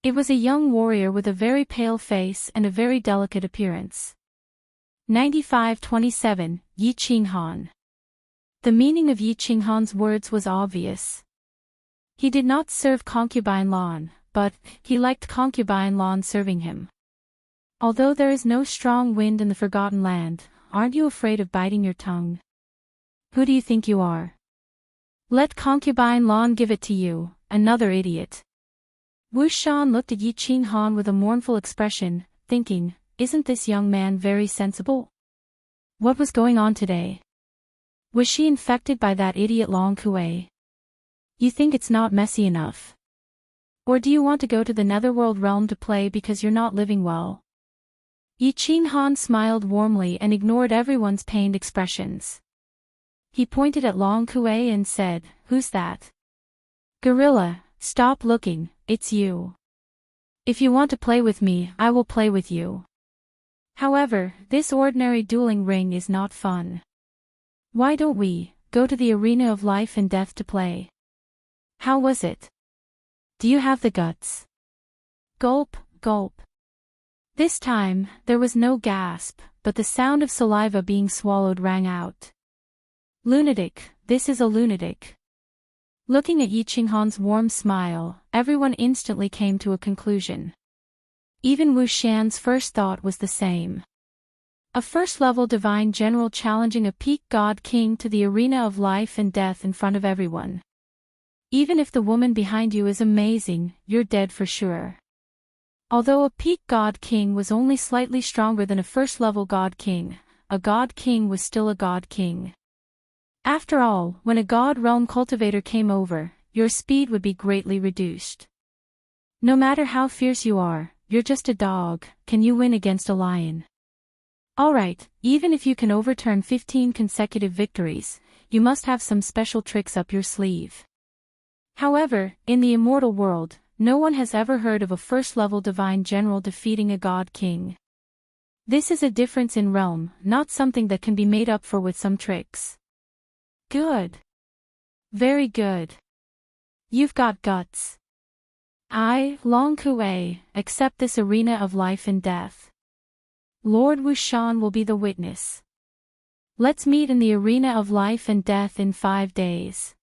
It was a young warrior with a very pale face and a very delicate appearance. 95-27, Yi Qinghan. The meaning of Yi Qinghan's words was obvious. He did not serve concubine Lan, but he liked concubine Lan serving him. Although there is no strong wind in the Forgotten Land, aren't you afraid of biting your tongue? Who do you think you are? Let concubine Lan give it to you, another idiot. Wu Shan looked at Yi Qinghan with a mournful expression, thinking, isn't this young man very sensible? What was going on today? Was she infected by that idiot Long Kuei? You think it's not messy enough? Or do you want to go to the Netherworld realm to play because you're not living well? Yi Qinghan smiled warmly and ignored everyone's pained expressions. He pointed at Long Kuei and said, who's that? Gorilla, stop looking, it's you. If you want to play with me, I will play with you. However, this ordinary dueling ring is not fun. Why don't we go to the arena of life and death to play? How was it? Do you have the guts? Gulp, gulp. This time, there was no gasp, but the sound of saliva being swallowed rang out. Lunatic, this is a lunatic. Looking at Yi Qinghan's warm smile, everyone instantly came to a conclusion. Even Wu Shan's first thought was the same. A first-level divine general challenging a peak god king to the arena of life and death in front of everyone. Even if the woman behind you is amazing, you're dead for sure. Although a peak god king was only slightly stronger than a first-level god king, a god king was still a god king. After all, when a god realm cultivator came over, your speed would be greatly reduced. No matter how fierce you are, you're just a dog, can you win against a lion? Alright, even if you can overturn 15 consecutive victories, you must have some special tricks up your sleeve. However, in the immortal world, no one has ever heard of a first-level divine general defeating a god king. This is a difference in realm, not something that can be made up for with some tricks. Good. Very good. You've got guts. I, Long Kuei, accept this arena of life and death. Lord Wu Shan will be the witness. Let's meet in the arena of life and death in 5 days.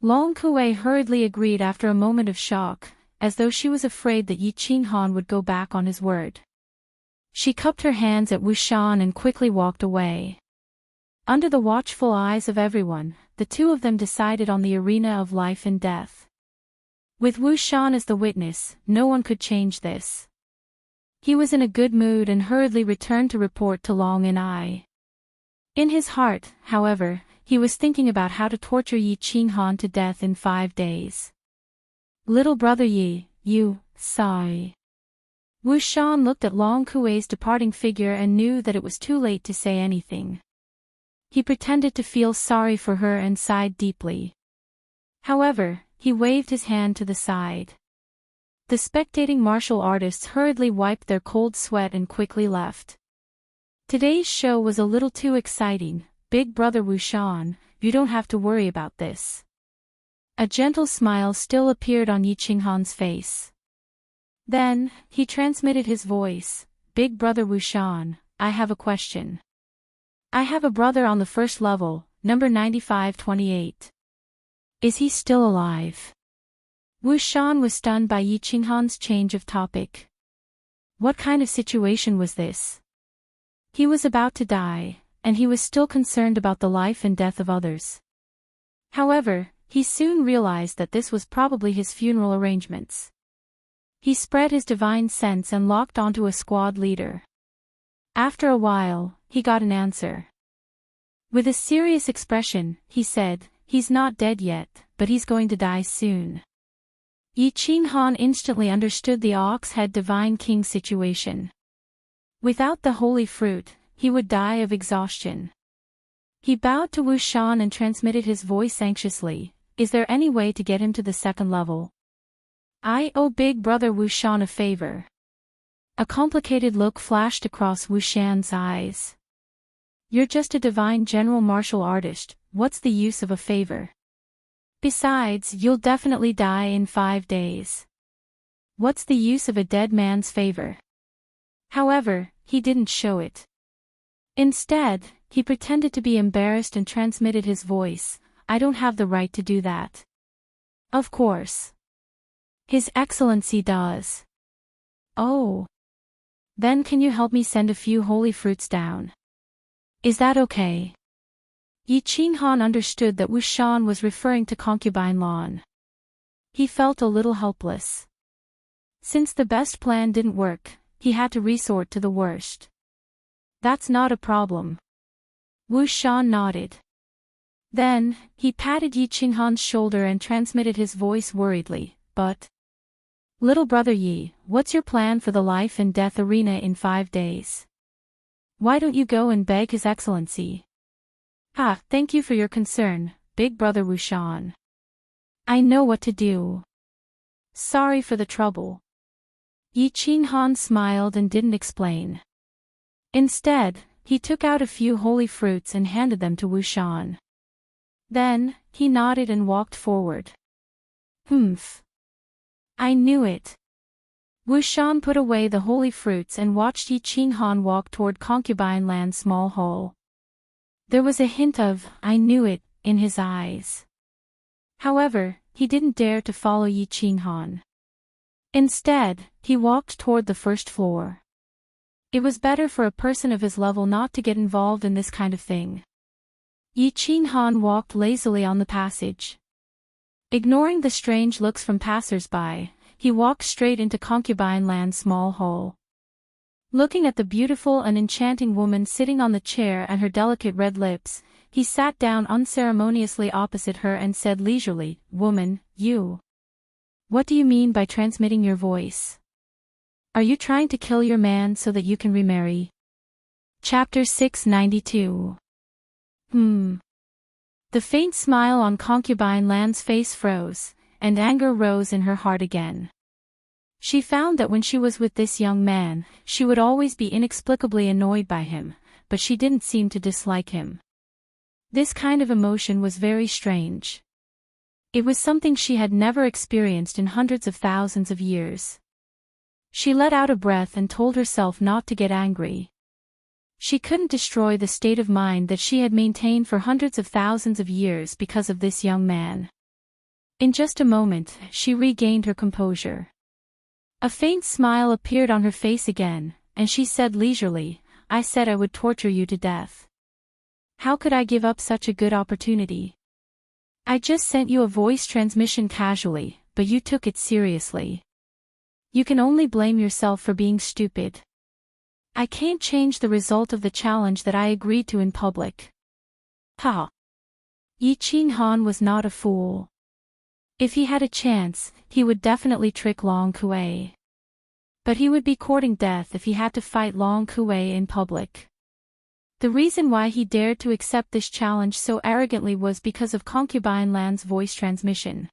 Long Kuei hurriedly agreed after a moment of shock. as though she was afraid that Yi Qinghan would go back on his word. She cupped her hands at Wu Shan and quickly walked away. Under the watchful eyes of everyone, the two of them decided on the arena of life and death. With Wu Shan as the witness, no one could change this. He was in a good mood and hurriedly returned to report to Long and I. In his heart, however, he was thinking about how to torture Yi Qinghan to death in 5 days. Little brother Yi, you, sigh. Wu Shan looked at Long Kuei's departing figure and knew that it was too late to say anything. He pretended to feel sorry for her and sighed deeply. However, he waved his hand to the side. The spectating martial artists hurriedly wiped their cold sweat and quickly left. Today's show was a little too exciting, Big Brother Wu Shan, you don't have to worry about this. A gentle smile still appeared on Yi Qinghan's face. Then, he transmitted his voice, Big Brother Wu Shan, I have a question. I have a brother on the first level, number 9528. Is he still alive? Wu Shan was stunned by Yi Qinghan's change of topic. What kind of situation was this? He was about to die, and he was still concerned about the life and death of others. However, he soon realized that this was probably his funeral arrangements. He spread his divine sense and locked onto a squad leader. After a while, he got an answer. With a serious expression, he said, he's not dead yet, but he's going to die soon. Yi Qinghan instantly understood the ox-head divine king situation. Without the holy fruit, he would die of exhaustion. He bowed to Wu Shan and transmitted his voice anxiously, is there any way to get him to the second level? I owe Big Brother Wu Shan a favor. A complicated look flashed across Wu Shan's eyes. You're just a divine general martial artist, what's the use of a favor? Besides, you'll definitely die in 5 days. What's the use of a dead man's favor? However, he didn't show it. Instead, he pretended to be embarrassed and transmitted his voice, I don't have the right to do that. Of course. His Excellency does. Oh. Then can you help me send a few holy fruits down? Is that okay? Yi Qinghan understood that Wu Shan was referring to concubine Lan. He felt a little helpless. Since the best plan didn't work, he had to resort to the worst. That's not a problem. Wu Shan nodded. Then, he patted Yi Qinghan's shoulder and transmitted his voice worriedly, but... Little brother Yi, what's your plan for the life and death arena in 5 days? Why don't you go and beg His Excellency? Ah, thank you for your concern, Big Brother Wu Shan. I know what to do. Sorry for the trouble. Yi Qinghan smiled and didn't explain. Instead, he took out a few holy fruits and handed them to Wu Shan. Then, he nodded and walked forward. Humph. I knew it. Wu Shan put away the holy fruits and watched Yi Qinghan walk toward Concubine Land's small hall. There was a hint of, I knew it, in his eyes. However, he didn't dare to follow Yi Qinghan. Instead, he walked toward the first floor. It was better for a person of his level not to get involved in this kind of thing. Yi Qinghan walked lazily on the passage. Ignoring the strange looks from passers-by, he walked straight into Concubine Land's small hall. Looking at the beautiful and enchanting woman sitting on the chair and her delicate red lips, he sat down unceremoniously opposite her and said leisurely, Woman, you. What do you mean by transmitting your voice? Are you trying to kill your man so that you can remarry? Chapter 692. The faint smile on Concubine Land's face froze, and anger rose in her heart again. She found that when she was with this young man, she would always be inexplicably annoyed by him, but she didn't seem to dislike him. This kind of emotion was very strange. It was something she had never experienced in hundreds of thousands of years. She let out a breath and told herself not to get angry. She couldn't destroy the state of mind that she had maintained for hundreds of thousands of years because of this young man. In just a moment, she regained her composure. A faint smile appeared on her face again, and she said leisurely, "I said I would torture you to death. How could I give up such a good opportunity? I just sent you a voice transmission casually, but you took it seriously. You can only blame yourself for being stupid. I can't change the result of the challenge that I agreed to in public." Ha! Yi Qinghan was not a fool. If he had a chance, he would definitely trick Long Kuei. But he would be courting death if he had to fight Long Kuei in public. The reason why he dared to accept this challenge so arrogantly was because of Concubine Lan's voice transmission.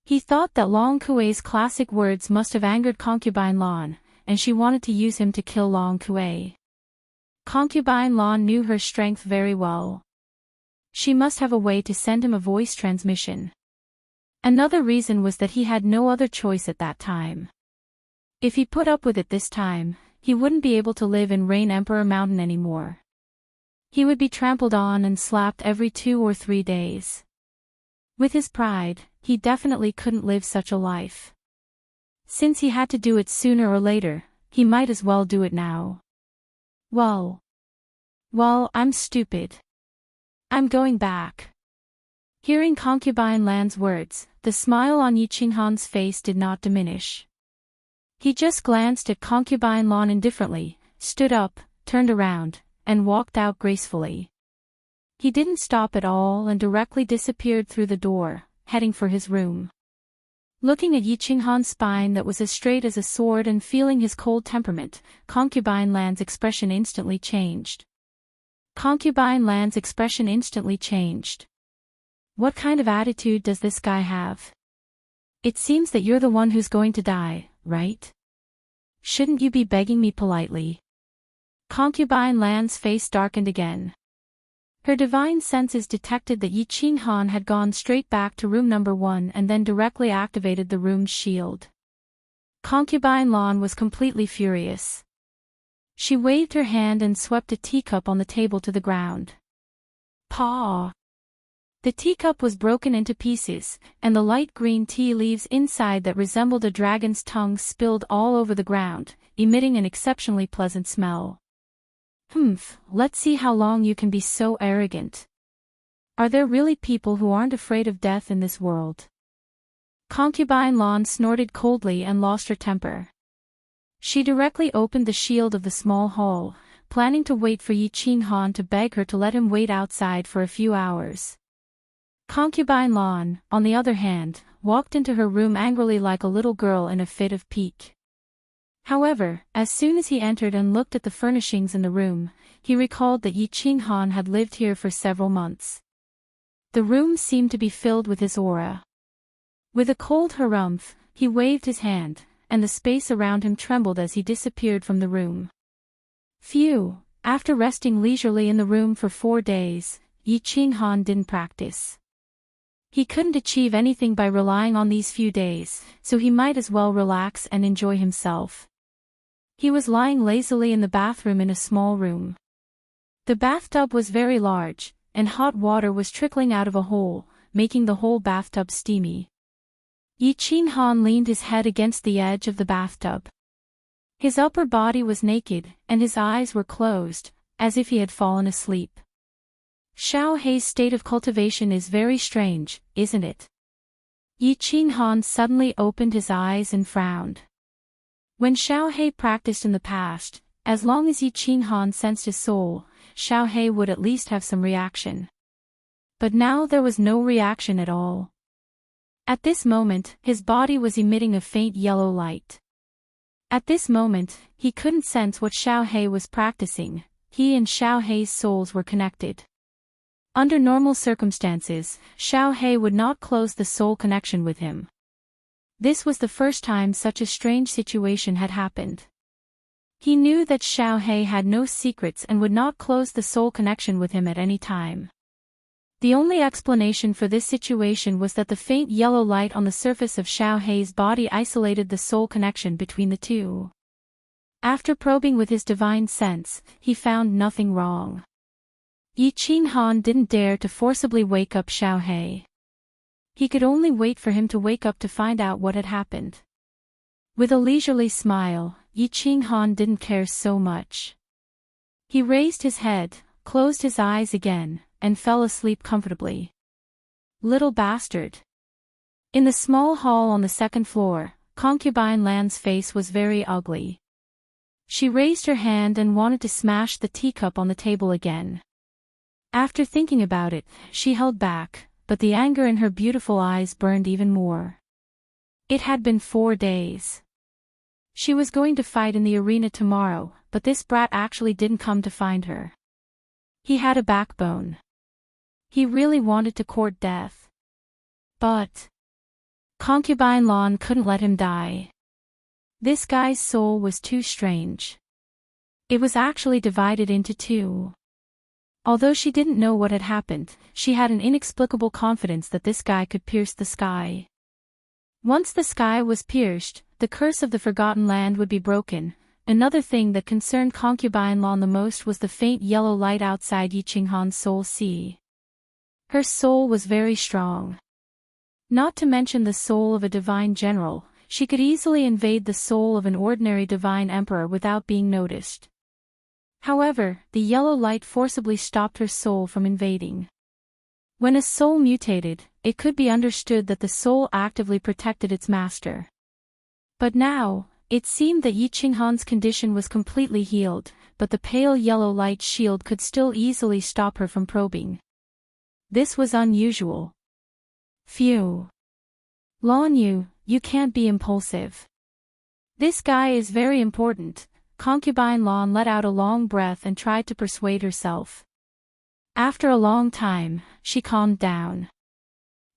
He thought that Long Kuei's classic words must have angered Concubine Lan, and she wanted to use him to kill Long Kuei. Concubine Lan knew her strength very well. She must have a way to send him a voice transmission. Another reason was that he had no other choice at that time. If he put up with it this time, he wouldn't be able to live in Rain Emperor Mountain anymore. He would be trampled on and slapped every 2 or 3 days. With his pride, he definitely couldn't live such a life. Since he had to do it sooner or later, he might as well do it now. Well, I'm stupid. I'm going back. Hearing Concubine Lan's words, the smile on Yi Qinghan's face did not diminish. He just glanced at Concubine Lan indifferently, stood up, turned around, and walked out gracefully. He didn't stop at all and directly disappeared through the door, heading for his room. Looking at Yi Qinghan's spine that was as straight as a sword and feeling his cold temperament, Concubine Lan's expression instantly changed. What kind of attitude does this guy have? It seems that you're the one who's going to die, right? Shouldn't you be begging me politely? Concubine Lan's face darkened again. Her divine senses detected that Yi Qinghan had gone straight back to room number 1 and then directly activated the room's shield. Concubine Lan was completely furious. She waved her hand and swept a teacup on the table to the ground. Paw! The teacup was broken into pieces, and the light green tea leaves inside that resembled a dragon's tongue spilled all over the ground, emitting an exceptionally pleasant smell. Let's see how long you can be so arrogant. Are there really people who aren't afraid of death in this world? Concubine Lan snorted coldly and lost her temper. She directly opened the shield of the small hall, planning to wait for Yi Qinghan to beg her to let him wait outside for a few hours. Concubine Lan, on the other hand, walked into her room angrily like a little girl in a fit of pique. However, as soon as he entered and looked at the furnishings in the room, he recalled that Yi Qinghan had lived here for several months. The room seemed to be filled with his aura. With a cold harumph, he waved his hand, and the space around him trembled as he disappeared from the room. Phew! After resting leisurely in the room for 4 days, Yi Qinghan didn't practice. He couldn't achieve anything by relying on these few days, so he might as well relax and enjoy himself. He was lying lazily in the bathroom in a small room. The bathtub was very large, and hot water was trickling out of a hole, making the whole bathtub steamy. Yi Qinghan leaned his head against the edge of the bathtub. His upper body was naked, and his eyes were closed, as if he had fallen asleep. Xiao Hei's state of cultivation is very strange, isn't it? Yi Qinghan suddenly opened his eyes and frowned. When Xiao Hei practiced in the past, as long as Yi Qinghan sensed his soul, Xiao Hei would at least have some reaction. But now there was no reaction at all. At this moment, his body was emitting a faint yellow light. At this moment, he couldn't sense what Xiao Hei was practicing. He and Xiao Hei's souls were connected. Under normal circumstances, Xiao Hei would not close the soul connection with him. This was the first time such a strange situation had happened. He knew that Xiao Hei had no secrets and would not close the soul connection with him at any time. The only explanation for this situation was that the faint yellow light on the surface of Xiao Hei's body isolated the soul connection between the two. After probing with his divine sense, he found nothing wrong. Yi Qinghan didn't dare to forcibly wake up Xiao Hei. He could only wait for him to wake up to find out what had happened. With a leisurely smile, Yi Qinghan didn't care so much. He raised his head, closed his eyes again, and fell asleep comfortably. Little bastard. In the small hall on the second floor, Concubine Lan's face was very ugly. She raised her hand and wanted to smash the teacup on the table again. After thinking about it, she held back, but the anger in her beautiful eyes burned even more. It had been 4 days. She was going to fight in the arena tomorrow, but this brat actually didn't come to find her. He had a backbone. He really wanted to court death. But Concubine Lan couldn't let him die. This guy's soul was too strange. It was actually divided into two. Although she didn't know what had happened, she had an inexplicable confidence that this guy could pierce the sky. Once the sky was pierced, the curse of the Forgotten Land would be broken. Another thing that concerned Concubine Lan the most was the faint yellow light outside Yi Qinghan's soul sea. Her soul was very strong. Not to mention the soul of a divine general, she could easily invade the soul of an ordinary divine emperor without being noticed. However, the yellow light forcibly stopped her soul from invading. When a soul mutated, it could be understood that the soul actively protected its master. But now, it seemed that Yi Qinghan's condition was completely healed, but the pale yellow light shield could still easily stop her from probing. This was unusual. Phew. Lan Yu, you can't be impulsive. This guy is very important. Concubine Lan let out a long breath and tried to persuade herself. After a long time, she calmed down.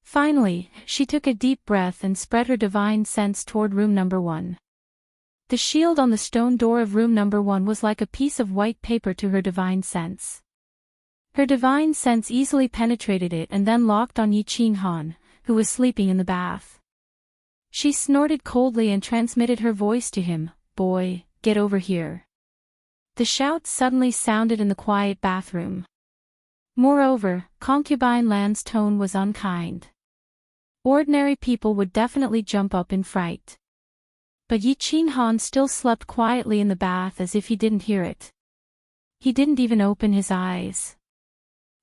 Finally, she took a deep breath and spread her divine sense toward room number 1. The shield on the stone door of room number 1 was like a piece of white paper to her divine sense. Her divine sense easily penetrated it and then locked on Yi Qinghan, who was sleeping in the bath. She snorted coldly and transmitted her voice to him, "Boy, get over here." The shout suddenly sounded in the quiet bathroom. Moreover, Concubine Lan's tone was unkind. Ordinary people would definitely jump up in fright. But Yi Qinghan still slept quietly in the bath as if he didn't hear it. He didn't even open his eyes.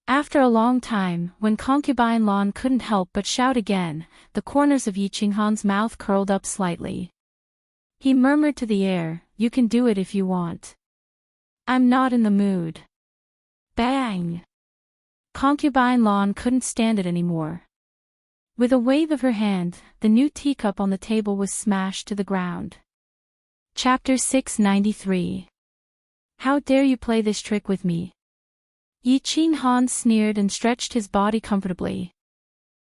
After a long time, when Concubine Lan couldn't help but shout again, the corners of Yi Qinghan's mouth curled up slightly. He murmured to the air, "You can do it if you want. I'm not in the mood." Bang! Concubine Lan couldn't stand it anymore. With a wave of her hand, the new teacup on the table was smashed to the ground. Chapter 693. How dare you play this trick with me? Yi Qinghan sneered and stretched his body comfortably.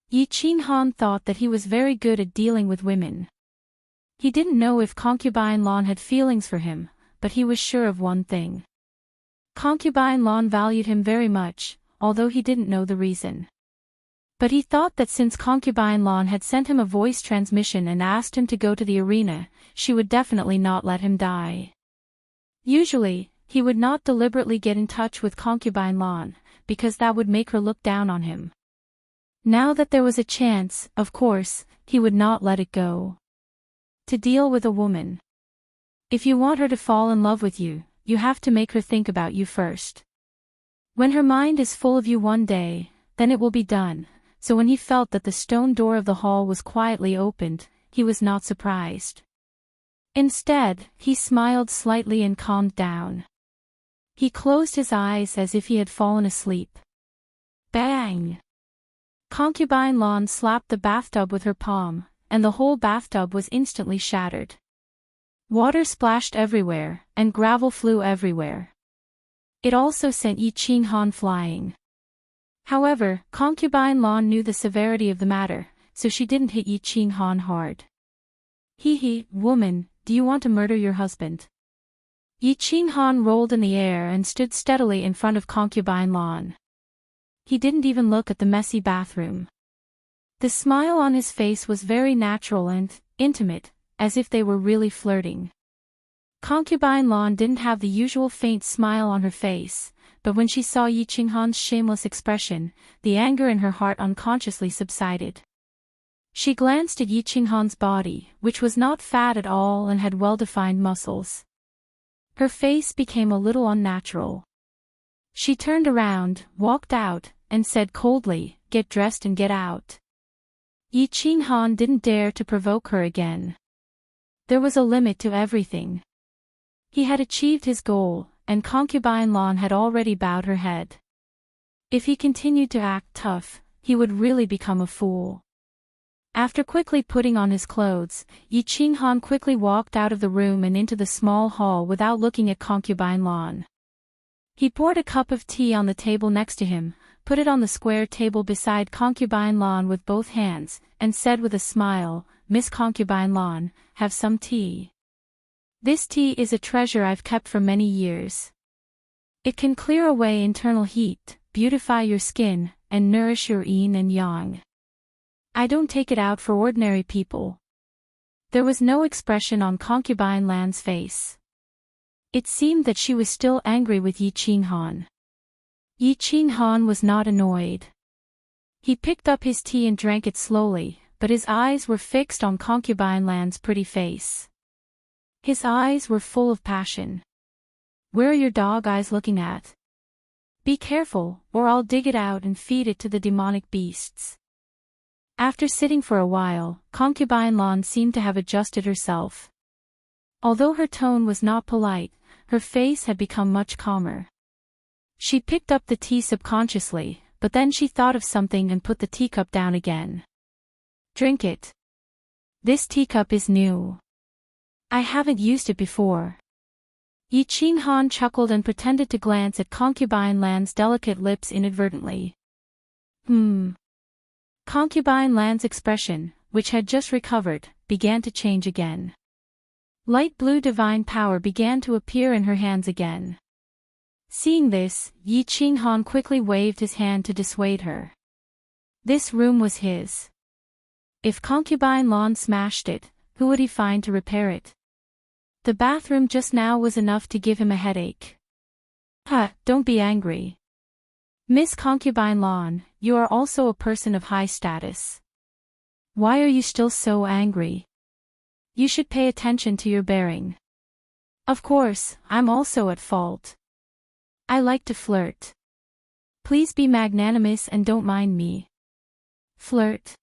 Yi Qinghan thought that he was very good at dealing with women. He didn't know if Concubine Lan had feelings for him, but he was sure of one thing. Concubine Lan valued him very much, although he didn't know the reason. But he thought that since Concubine Lan had sent him a voice transmission and asked him to go to the arena, she would definitely not let him die. Usually, he would not deliberately get in touch with Concubine Lan, because that would make her look down on him. Now that there was a chance, of course, he would not let it go. To deal with a woman. If you want her to fall in love with you, you have to make her think about you first. When her mind is full of you one day, then it will be done. So when he felt that the stone door of the hall was quietly opened, he was not surprised. Instead, he smiled slightly and calmed down. He closed his eyes as if he had fallen asleep. Bang! Concubine Lan slapped the bathtub with her palm, and the whole bathtub was instantly shattered. Water splashed everywhere, and gravel flew everywhere. It also sent Yi Qinghan flying. However, Concubine Lan knew the severity of the matter, so she didn't hit Yi Qinghan hard. Hee, woman, do you want to murder your husband? Yi Qinghan rolled in the air and stood steadily in front of Concubine Lan. He didn't even look at the messy bathroom. The smile on his face was very natural and intimate, as if they were really flirting. Concubine Lan didn't have the usual faint smile on her face, but when she saw Yi Qinghan's shameless expression, the anger in her heart unconsciously subsided. She glanced at Yi Qinghan's body, which was not fat at all and had well-defined muscles. Her face became a little unnatural. She turned around, walked out, and said coldly, "Get dressed and get out." Yi Qinghan didn't dare to provoke her again. There was a limit to everything. He had achieved his goal, and concubine Lan had already bowed her head. If he continued to act tough, he would really become a fool. After quickly putting on his clothes, Yi Qinghan quickly walked out of the room and into the small hall without looking at concubine Lan. He poured a cup of tea on the table next to him, put it on the square table beside concubine Lan with both hands, and said with a smile, "Miss Concubine Lan, have some tea. This tea is a treasure I've kept for many years. It can clear away internal heat, beautify your skin, and nourish your yin and yang. I don't take it out for ordinary people." There was no expression on concubine Lan's face. It seemed that she was still angry with Yi Qinghan. Yi Qinghan was not annoyed. He picked up his tea and drank it slowly, but his eyes were fixed on concubine Lan's pretty face. His eyes were full of passion. "Where are your dog eyes looking at? Be careful, or I'll dig it out and feed it to the demonic beasts." After sitting for a while, concubine Lan seemed to have adjusted herself. Although her tone was not polite, her face had become much calmer. She picked up the tea subconsciously, but then she thought of something and put the teacup down again. "Drink it. This teacup is new. I haven't used it before." Yi Qinghan chuckled and pretended to glance at concubine Lan's delicate lips inadvertently. Concubine Lan's expression, which had just recovered, began to change again. Light blue divine power began to appear in her hands again. Seeing this, Yi Qinghan quickly waved his hand to dissuade her. This room was his. If concubine Lan smashed it, who would he find to repair it? The bathroom just now was enough to give him a headache. Don't be angry. Miss Concubine Lan, you are also a person of high status. Why are you still so angry? You should pay attention to your bearing. Of course, I'm also at fault. I like to flirt. Please be magnanimous and don't mind me. Flirt?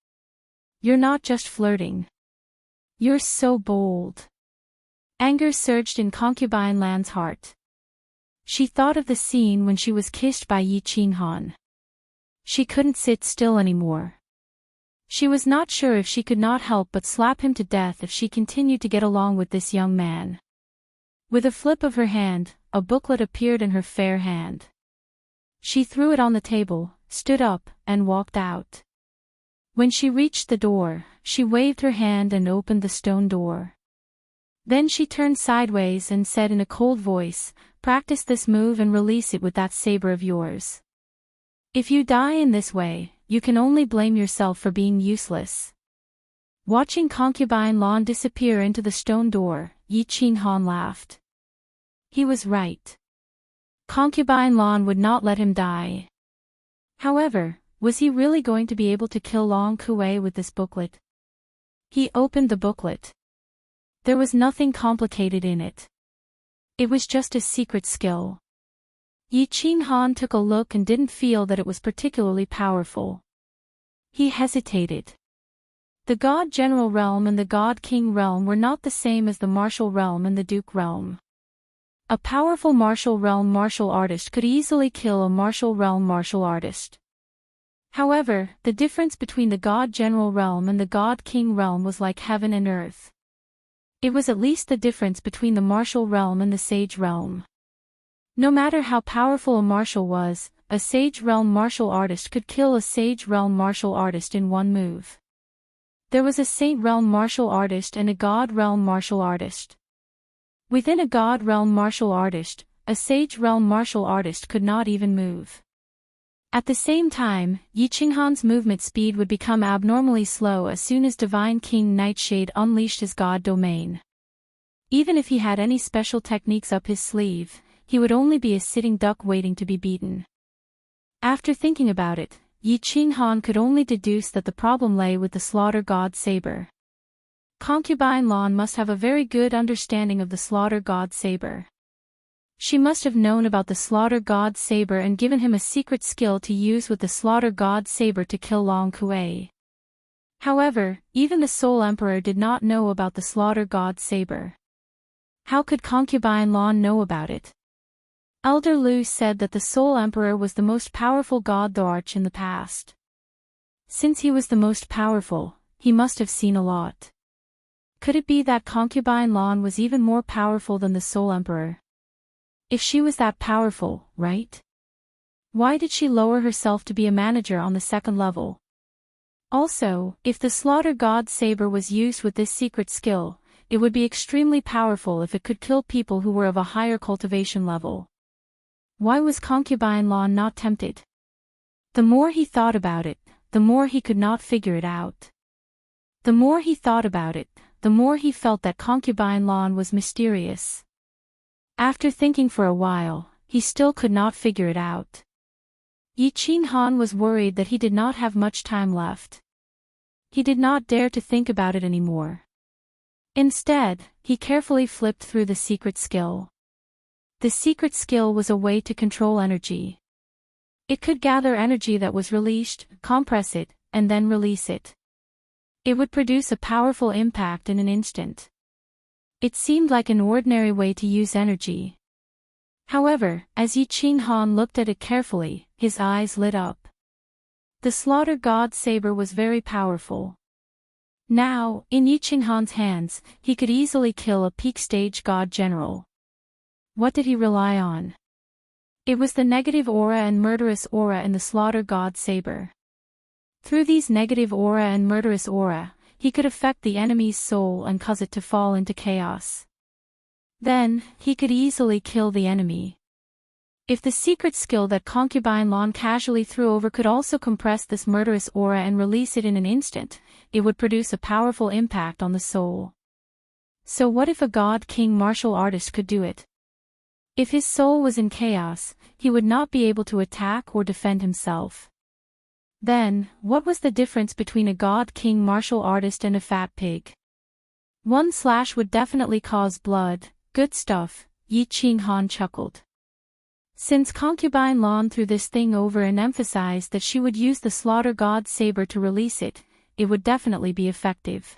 You're not just flirting. You're so bold. Anger surged in concubine Lan's heart. She thought of the scene when she was kissed by Yi Qinghan. She couldn't sit still anymore. She was not sure if she could not help but slap him to death if she continued to get along with this young man. With a flip of her hand, a booklet appeared in her fair hand. She threw it on the table, stood up, and walked out. When she reached the door, she waved her hand and opened the stone door. Then she turned sideways and said in a cold voice, "Practice this move and release it with that saber of yours. If you die in this way, you can only blame yourself for being useless." Watching concubine Lan disappear into the stone door, Yi Qinghan laughed. He was right. Concubine Lan would not let him die. However, was he really going to be able to kill Long Kuei with this booklet? He opened the booklet. There was nothing complicated in it. It was just a secret skill. Yi Qinghan took a look and didn't feel that it was particularly powerful. He hesitated. The God General realm and the God King realm were not the same as the Martial realm and the Duke realm. A powerful Martial realm martial artist could easily kill a Martial realm martial artist. However, the difference between the God General realm and the God King realm was like heaven and earth. It was at least the difference between the martial realm and the sage realm. No matter how powerful a martial was, a sage realm martial artist could kill a sage realm martial artist in one move. There was a saint realm martial artist and a god realm martial artist. Within a god realm martial artist, a sage realm martial artist could not even move. At the same time, Yi Qinghan's movement speed would become abnormally slow as soon as Divine King Nightshade unleashed his god domain. Even if he had any special techniques up his sleeve, he would only be a sitting duck waiting to be beaten. After thinking about it, Yi Qinghan could only deduce that the problem lay with the slaughter god saber. Concubine Lan must have a very good understanding of the slaughter god saber. She must have known about the slaughter god saber and given him a secret skill to use with the slaughter god saber to kill Long Kuei. However, even the Soul Emperor did not know about the slaughter god saber. How could Concubine Lan know about it? Elder Lu said that the Soul Emperor was the most powerful god Arch in the past. Since he was the most powerful, he must have seen a lot. Could it be that Concubine Lan was even more powerful than the Soul Emperor? If she was that powerful, right? Why did she lower herself to be a manager on the second level? Also, if the slaughter god saber was used with this secret skill, it would be extremely powerful if it could kill people who were of a higher cultivation level. Why was Concubine Lan not tempted? The more he thought about it, the more he could not figure it out. The more he thought about it, the more he felt that Concubine Lan was mysterious. After thinking for a while, he still could not figure it out. Yi Qinghan was worried that he did not have much time left. He did not dare to think about it anymore. Instead, he carefully flipped through the secret skill. The secret skill was a way to control energy. It could gather energy that was released, compress it, and then release it. It would produce a powerful impact in an instant. It seemed like an ordinary way to use energy. However, as Yi Qinghan looked at it carefully, his eyes lit up. The slaughter god saber was very powerful. Now, in Yi Qinghan's hands, he could easily kill a peak stage god general. What did he rely on? It was the negative aura and murderous aura in the slaughter god saber. Through these negative aura and murderous aura, he could affect the enemy's soul and cause it to fall into chaos. Then, he could easily kill the enemy. If the secret skill that Concubine Lan casually threw over could also compress this murderous aura and release it in an instant, it would produce a powerful impact on the soul. So what if a god king martial artist could do it? If his soul was in chaos, he would not be able to attack or defend himself. Then, what was the difference between a god king martial artist and a fat pig? One slash would definitely cause blood. Good stuff, Yi Qinghan chuckled. Since Concubine Lan threw this thing over and emphasized that she would use the slaughter god saber to release it, it would definitely be effective.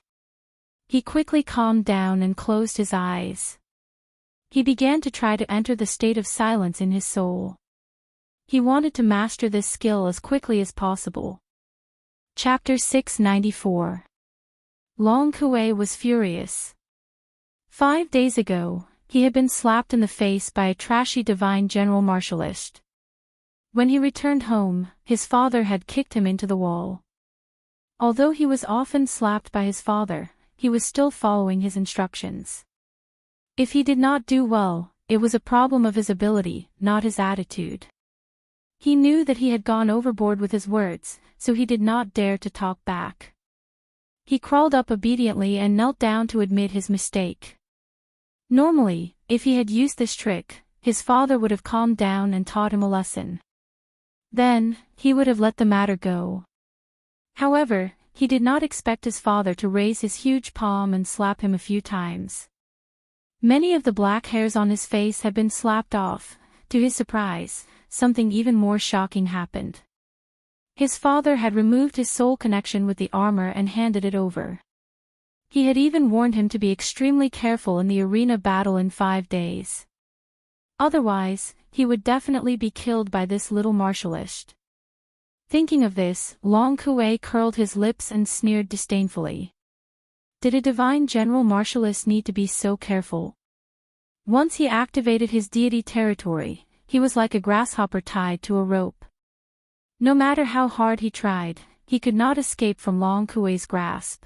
He quickly calmed down and closed his eyes. He began to try to enter the state of silence in his soul. He wanted to master this skill as quickly as possible. Chapter 694. Long Kuei was furious. 5 days ago, he had been slapped in the face by a trashy divine general martialist. When he returned home, his father had kicked him into the wall. Although he was often slapped by his father, he was still following his instructions. If he did not do well, it was a problem of his ability, not his attitude. He knew that he had gone overboard with his words, so he did not dare to talk back. He crawled up obediently and knelt down to admit his mistake. Normally, if he had used this trick, his father would have calmed down and taught him a lesson. Then, he would have let the matter go. However, he did not expect his father to raise his huge palm and slap him a few times. Many of the black hairs on his face had been slapped off. To his surprise, something even more shocking happened. His father had removed his soul connection with the armor and handed it over. He had even warned him to be extremely careful in the arena battle in 5 days. Otherwise, he would definitely be killed by this little martialist. Thinking of this, Long Kuei curled his lips and sneered disdainfully. Did a divine general martialist need to be so careful? Once he activated his deity territory, he was like a grasshopper tied to a rope. No matter how hard he tried, he could not escape from Long Kuei's grasp.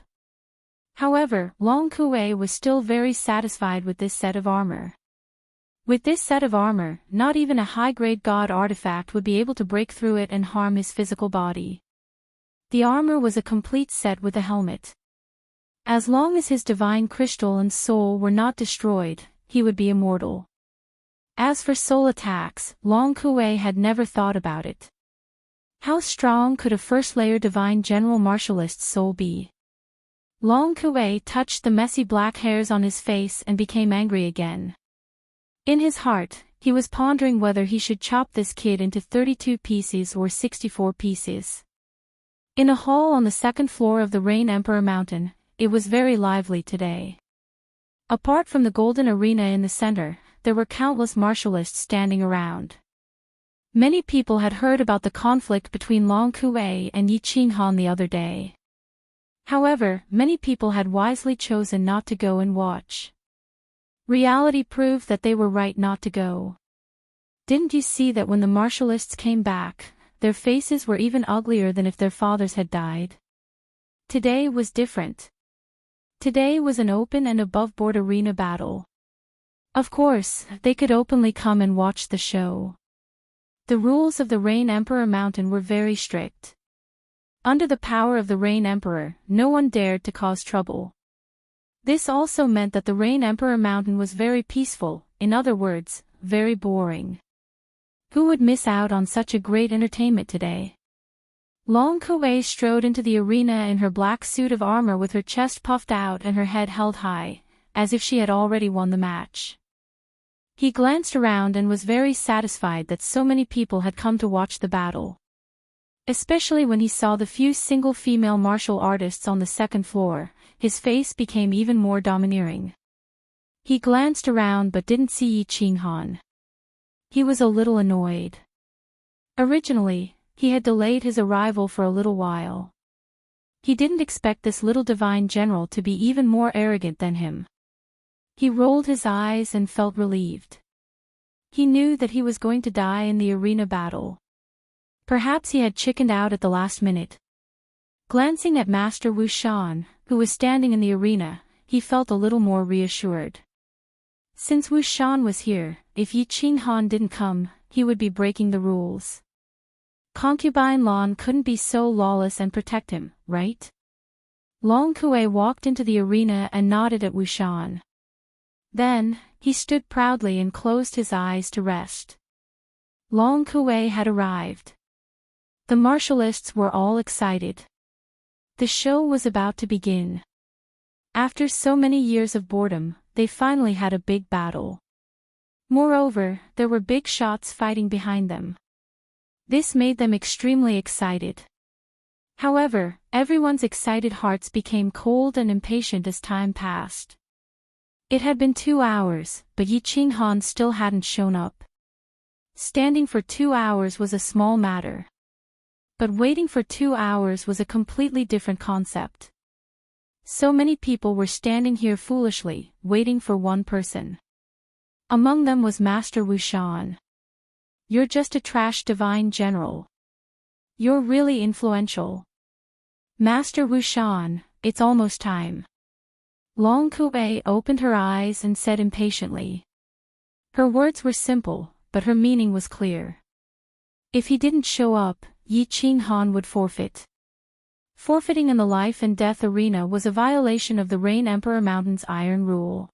However, Long Kuei was still very satisfied with this set of armor. With this set of armor, not even a high-grade god artifact would be able to break through it and harm his physical body. The armor was a complete set with a helmet. As long as his divine crystal and soul were not destroyed, he would be immortal. As for soul attacks, Long Kuei had never thought about it. How strong could a first-layer divine general martialist's soul be? Long Kuei touched the messy black hairs on his face and became angry again. In his heart, he was pondering whether he should chop this kid into 32 pieces or 64 pieces. In a hall on the second floor of the Rain Emperor Mountain, it was very lively today. Apart from the golden arena in the center, there were countless martialists standing around. Many people had heard about the conflict between Long Kuei and Yi Qinghan the other day. However, many people had wisely chosen not to go and watch. Reality proved that they were right not to go. Didn't you see that when the martialists came back, their faces were even uglier than if their fathers had died? Today was different. Today was an open and above-board arena battle. Of course, they could openly come and watch the show. The rules of the Rain Emperor Mountain were very strict. Under the power of the Rain Emperor, no one dared to cause trouble. This also meant that the Rain Emperor Mountain was very peaceful, in other words, very boring. Who would miss out on such a great entertainment today? Long Kuei strode into the arena in her black suit of armor with her chest puffed out and her head held high, as if she had already won the match. He glanced around and was very satisfied that so many people had come to watch the battle. Especially when he saw the few single female martial artists on the second floor, his face became even more domineering. He glanced around but didn't see Yi Qinghan. He was a little annoyed. Originally, he had delayed his arrival for a little while. He didn't expect this little divine general to be even more arrogant than him. He rolled his eyes and felt relieved. He knew that he was going to die in the arena battle. Perhaps he had chickened out at the last minute. Glancing at Master Wu Shan, who was standing in the arena, he felt a little more reassured. Since Wu Shan was here, if Yi Qinghan didn't come, he would be breaking the rules. Concubine Lan couldn't be so lawless and protect him, right? Long Kuei walked into the arena and nodded at Wu Shan. Then, he stood proudly and closed his eyes to rest. Long Kuei had arrived. The martialists were all excited. The show was about to begin. After so many years of boredom, they finally had a big battle. Moreover, there were big shots fighting behind them. This made them extremely excited. However, everyone's excited hearts became cold and impatient as time passed. It had been 2 hours, but Yi Qinghan still hadn't shown up. Standing for 2 hours was a small matter. But waiting for 2 hours was a completely different concept. So many people were standing here foolishly, waiting for one person. Among them was Master Wu Shan. You're just a trash divine general. You're really influential. Master Wu Shan, it's almost time. Long Kuei opened her eyes and said impatiently. Her words were simple, but her meaning was clear. If he didn't show up, Yi Qinghan would forfeit. Forfeiting in the life and death arena was a violation of the Rain Emperor Mountain's Iron Rule.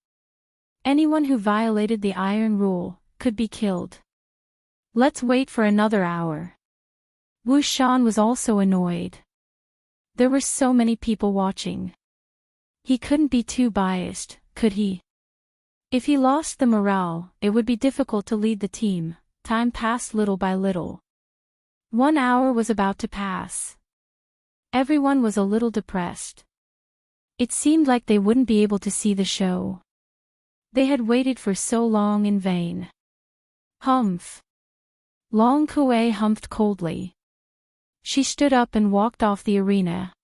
Anyone who violated the Iron Rule could be killed. Let's wait for another hour. Wu Shan was also annoyed. There were so many people watching. He couldn't be too biased, could he? If he lost the morale, it would be difficult to lead the team. Time passed little by little. 1 hour was about to pass. Everyone was a little depressed. It seemed like they wouldn't be able to see the show. They had waited for so long in vain. Humph. Long Kuei humphed coldly. She stood up and walked off the arena.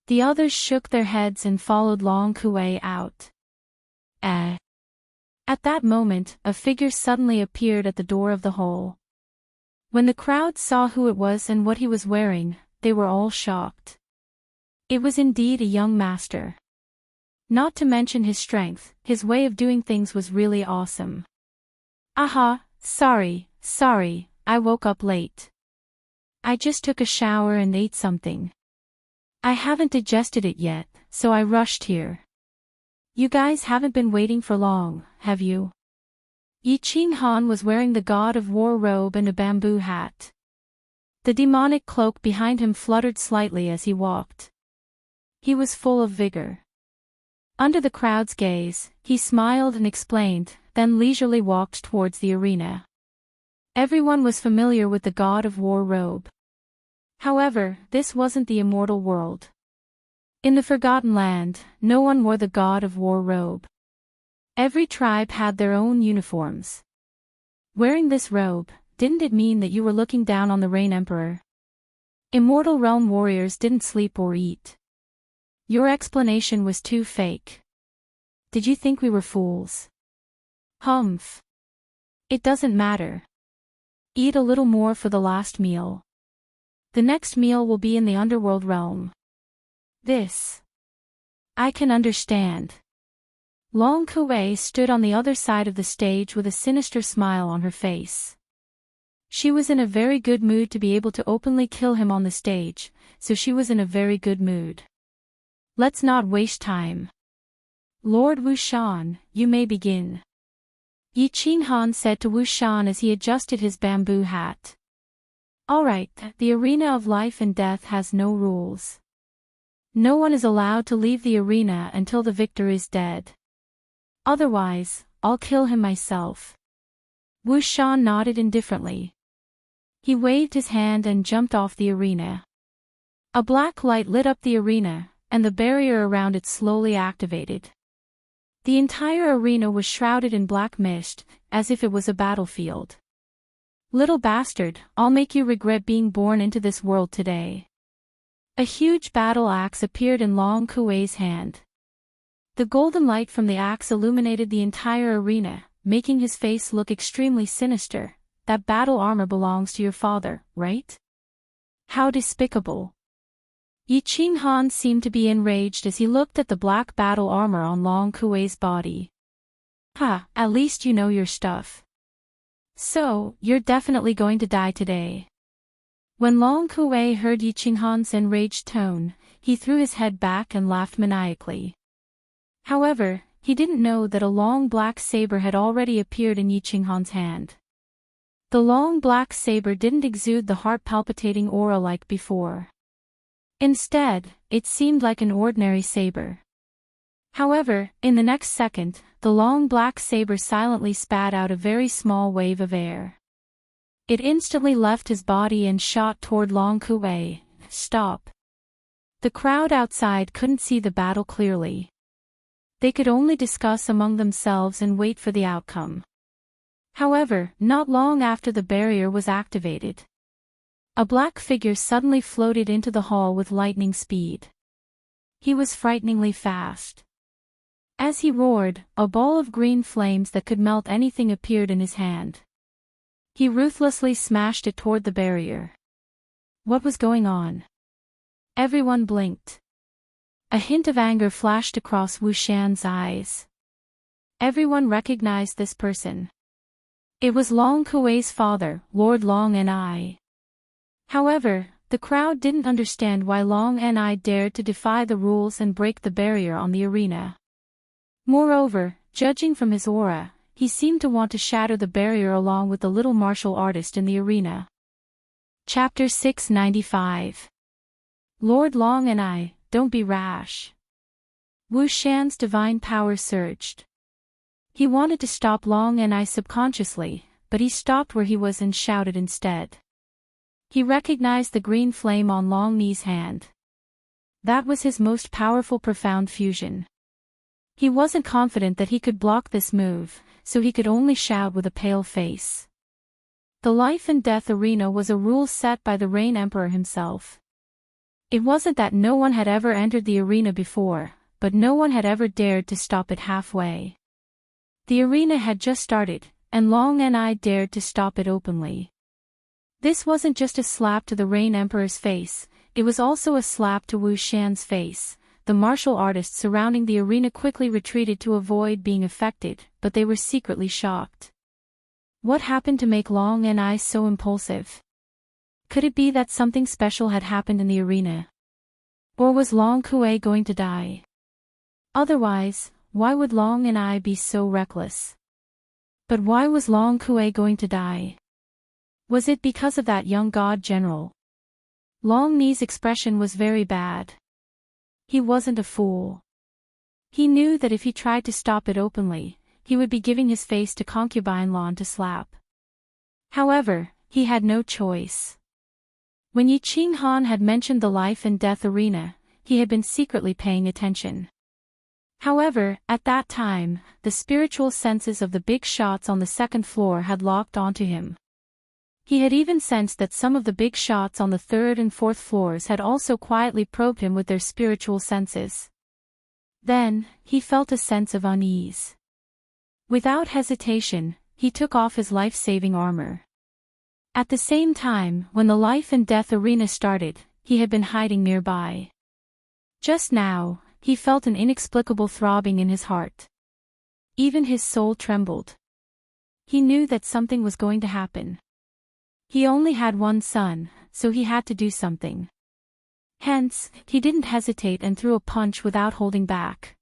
The others shook their heads and followed Long Kuei out. At that moment, a figure suddenly appeared at the door of the hall. When the crowd saw who it was and what he was wearing, they were all shocked. It was indeed a young master. Not to mention his strength, his way of doing things was really awesome. Aha, sorry, I woke up late. I just took a shower and ate something. I haven't digested it yet, so I rushed here. You guys haven't been waiting for long, have you? Yi Qinghan was wearing the God of War robe and a bamboo hat. The demonic cloak behind him fluttered slightly as he walked. He was full of vigor. Under the crowd's gaze, he smiled and explained, then leisurely walked towards the arena. Everyone was familiar with the God of War robe. However, this wasn't the immortal world. In the Forgotten Land, no one wore the God of War robe. Every tribe had their own uniforms. Wearing this robe, didn't it mean that you were looking down on the Rain Emperor? Immortal Realm warriors didn't sleep or eat. Your explanation was too fake. Did you think we were fools? Humph. It doesn't matter. Eat a little more for the last meal. The next meal will be in the underworld realm. This. I can understand. Long Kuei stood on the other side of the stage with a sinister smile on her face. She was in a very good mood to be able to openly kill him on the stage, so she was in a very good mood. Let's not waste time. Lord Wu Shan, you may begin. Yi Qinghan said to Wu Shan as he adjusted his bamboo hat. Alright, the arena of life and death has no rules. No one is allowed to leave the arena until the victor is dead. Otherwise, I'll kill him myself. Wu Shan nodded indifferently. He waved his hand and jumped off the arena. A black light lit up the arena, and the barrier around it slowly activated. The entire arena was shrouded in black mist, as if it was a battlefield. Little bastard, I'll make you regret being born into this world today. A huge battle axe appeared in Long Kuei's hand. The golden light from the axe illuminated the entire arena, making his face look extremely sinister. That battle armor belongs to your father, right? How despicable. Yi Qinghan seemed to be enraged as he looked at the black battle armor on Long Kuei's body. Ha, at least you know your stuff. So, you're definitely going to die today. When Long Kuei heard Yi Qinghan's enraged tone, he threw his head back and laughed maniacally. However, he didn't know that a long black saber had already appeared in Yi Qinghan's hand. The long black saber didn't exude the heart-palpitating aura like before. Instead, it seemed like an ordinary saber. However, in the next second, the long black saber silently spat out a very small wave of air. It instantly left his body and shot toward Long Kuei. Stop. The crowd outside couldn't see the battle clearly. They could only discuss among themselves and wait for the outcome. However, not long after the barrier was activated, a black figure suddenly floated into the hall with lightning speed. He was frighteningly fast. As he roared, a ball of green flames that could melt anything appeared in his hand. He ruthlessly smashed it toward the barrier. What was going on? Everyone blinked. A hint of anger flashed across Wu Shan's eyes. Everyone recognized this person. It was Long Kuei's father, Lord Long Ni. However, the crowd didn't understand why Long Ni dared to defy the rules and break the barrier on the arena. Moreover, judging from his aura, he seemed to want to shatter the barrier along with the little martial artist in the arena. Chapter 695. Lord Long Ni, don't be rash. Wu Shan's divine power surged. He wanted to stop Long Ni subconsciously, but he stopped where he was and shouted instead. He recognized the green flame on Long Ni's hand. That was his most powerful profound fusion. He wasn't confident that he could block this move, so he could only shout with a pale face. The life and death arena was a rule set by the Rain Emperor himself. It wasn't that no one had ever entered the arena before, but no one had ever dared to stop it halfway. The arena had just started, and Long Ni dared to stop it openly. This wasn't just a slap to the Rain Emperor's face, it was also a slap to Wu Shan's face. The martial artists surrounding the arena quickly retreated to avoid being affected, but they were secretly shocked. What happened to make Long Ni so impulsive? Could it be that something special had happened in the arena? Or was Long Kuei going to die? Otherwise, why would Long Ni be so reckless? But why was Long Kuei going to die? Was it because of that young god general, Long Ni's expression was very bad. He wasn't a fool. He knew that if he tried to stop it openly, he would be giving his face to concubine Lan to slap. However, he had no choice. When Yi Qinghan had mentioned the life and death arena, he had been secretly paying attention. However, at that time, the spiritual senses of the big shots on the second floor had locked onto him. He had even sensed that some of the big shots on the third and fourth floors had also quietly probed him with their spiritual senses. Then, he felt a sense of unease. Without hesitation, he took off his life-saving armor. At the same time, when the life and death arena started, he had been hiding nearby. Just now, he felt an inexplicable throbbing in his heart. Even his soul trembled. He knew that something was going to happen. He only had one son, so he had to do something. Hence, he didn't hesitate and threw a punch without holding back.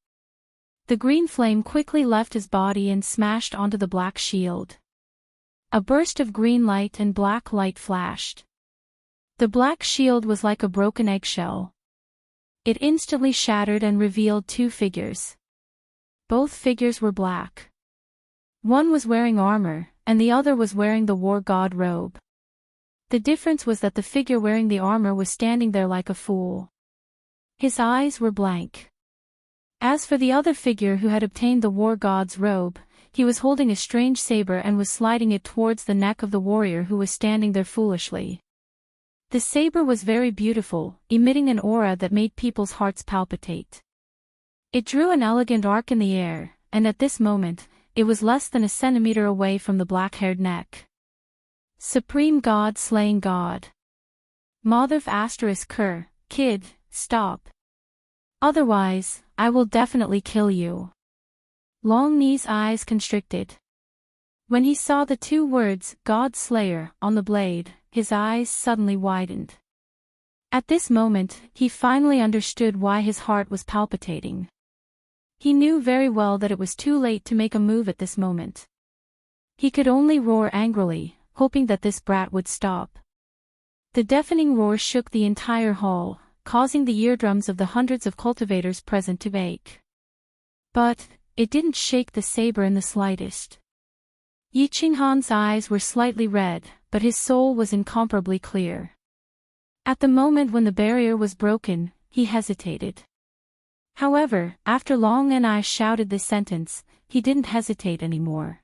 The green flame quickly left his body and smashed onto the black shield. A burst of green light and black light flashed. The black shield was like a broken eggshell. It instantly shattered and revealed two figures. Both figures were black. One was wearing armor, and the other was wearing the war god robe. The difference was that the figure wearing the armor was standing there like a fool. His eyes were blank. As for the other figure who had obtained the war god's robe, he was holding a strange saber and was sliding it towards the neck of the warrior who was standing there foolishly. The saber was very beautiful, emitting an aura that made people's hearts palpitate. It drew an elegant arc in the air, and at this moment, it was less than a centimeter away from the black-haired neck. Supreme God slaying God. Motherf *Ker, kid, stop. Otherwise, I will definitely kill you. Long Ni's eyes constricted. When he saw the two words, God Slayer, on the blade, his eyes suddenly widened. At this moment, he finally understood why his heart was palpitating. He knew very well that it was too late to make a move at this moment. He could only roar angrily, hoping that this brat would stop. The deafening roar shook the entire hall, causing the eardrums of the hundreds of cultivators present to ache. But, it didn't shake the saber in the slightest. Yi Qinghan's eyes were slightly red, but his soul was incomparably clear. At the moment when the barrier was broken, he hesitated. However, after Long Ni shouted this sentence, he didn't hesitate anymore.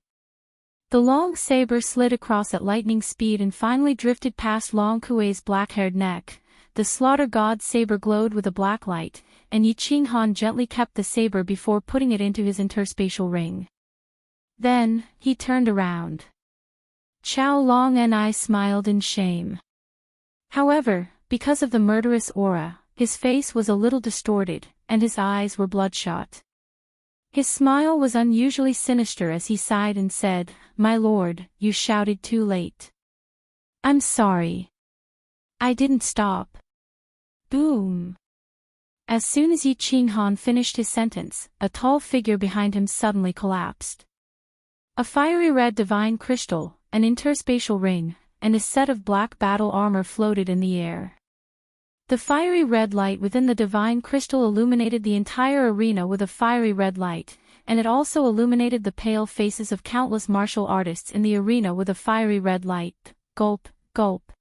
The long saber slid across at lightning speed and finally drifted past Long Kuei's black-haired neck. The slaughter god's saber glowed with a black light, and Yi Qinghan gently kept the saber before putting it into his interspatial ring. Then, he turned around. Chao Long Ni smiled in shame. However, because of the murderous aura, his face was a little distorted, and his eyes were bloodshot. His smile was unusually sinister as he sighed and said, "My lord, you shouted too late. I'm sorry. I didn't stop." Boom! As soon as Yi Qinghan finished his sentence, a tall figure behind him suddenly collapsed. A fiery red divine crystal, an interspatial ring, and a set of black battle armor floated in the air. The fiery red light within the divine crystal illuminated the entire arena with a fiery red light, and it also illuminated the pale faces of countless martial artists in the arena with a fiery red light. Gulp, gulp.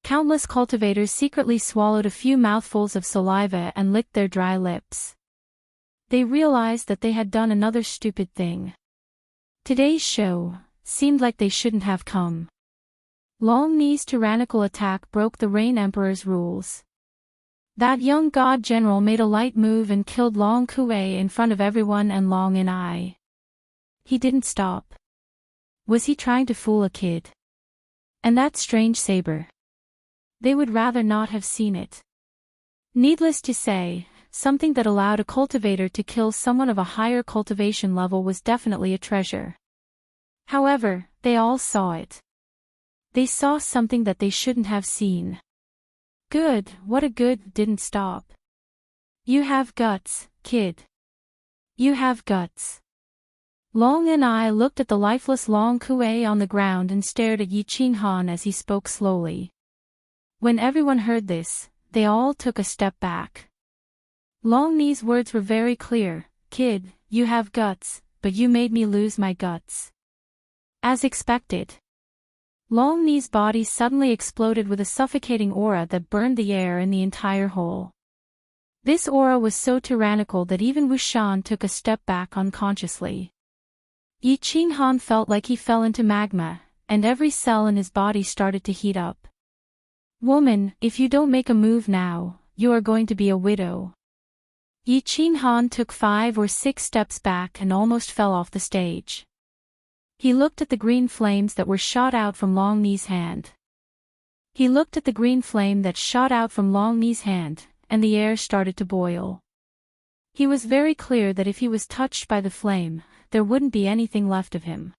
Countless cultivators secretly swallowed a few mouthfuls of saliva and licked their dry lips. They realized that they had done another stupid thing. Today's show seemed like they shouldn't have come. Long Ni's tyrannical attack broke the Rain Emperor's rules. That young god general made a light move and killed Long Kuei in front of everyone and Long Ni. He didn't stop. Was he trying to fool a kid? And that strange saber. They would rather not have seen it. Needless to say, something that allowed a cultivator to kill someone of a higher cultivation level was definitely a treasure. However, they all saw it. They saw something that they shouldn't have seen. Good, what a good, didn't stop. You have guts, kid. You have guts. Long Ni looked at the lifeless Long Kuei on the ground and stared at Yi Qinghan as he spoke slowly. When everyone heard this, they all took a step back. Longknee's words were very clear. "Kid, you have guts, but you made me lose my guts." As expected, Longknee's body suddenly exploded with a suffocating aura that burned the air in the entire hole. This aura was so tyrannical that even Wushan took a step back unconsciously. Yi Qinghan felt like he fell into magma, and every cell in his body started to heat up. "Woman, if you don't make a move now, you are going to be a widow." Yi Qinghan took 5 or 6 steps back and almost fell off the stage. He looked at the green flames that were shot out from Longknee's hand. And the air started to boil. He was very clear that if he was touched by the flame, there wouldn't be anything left of him.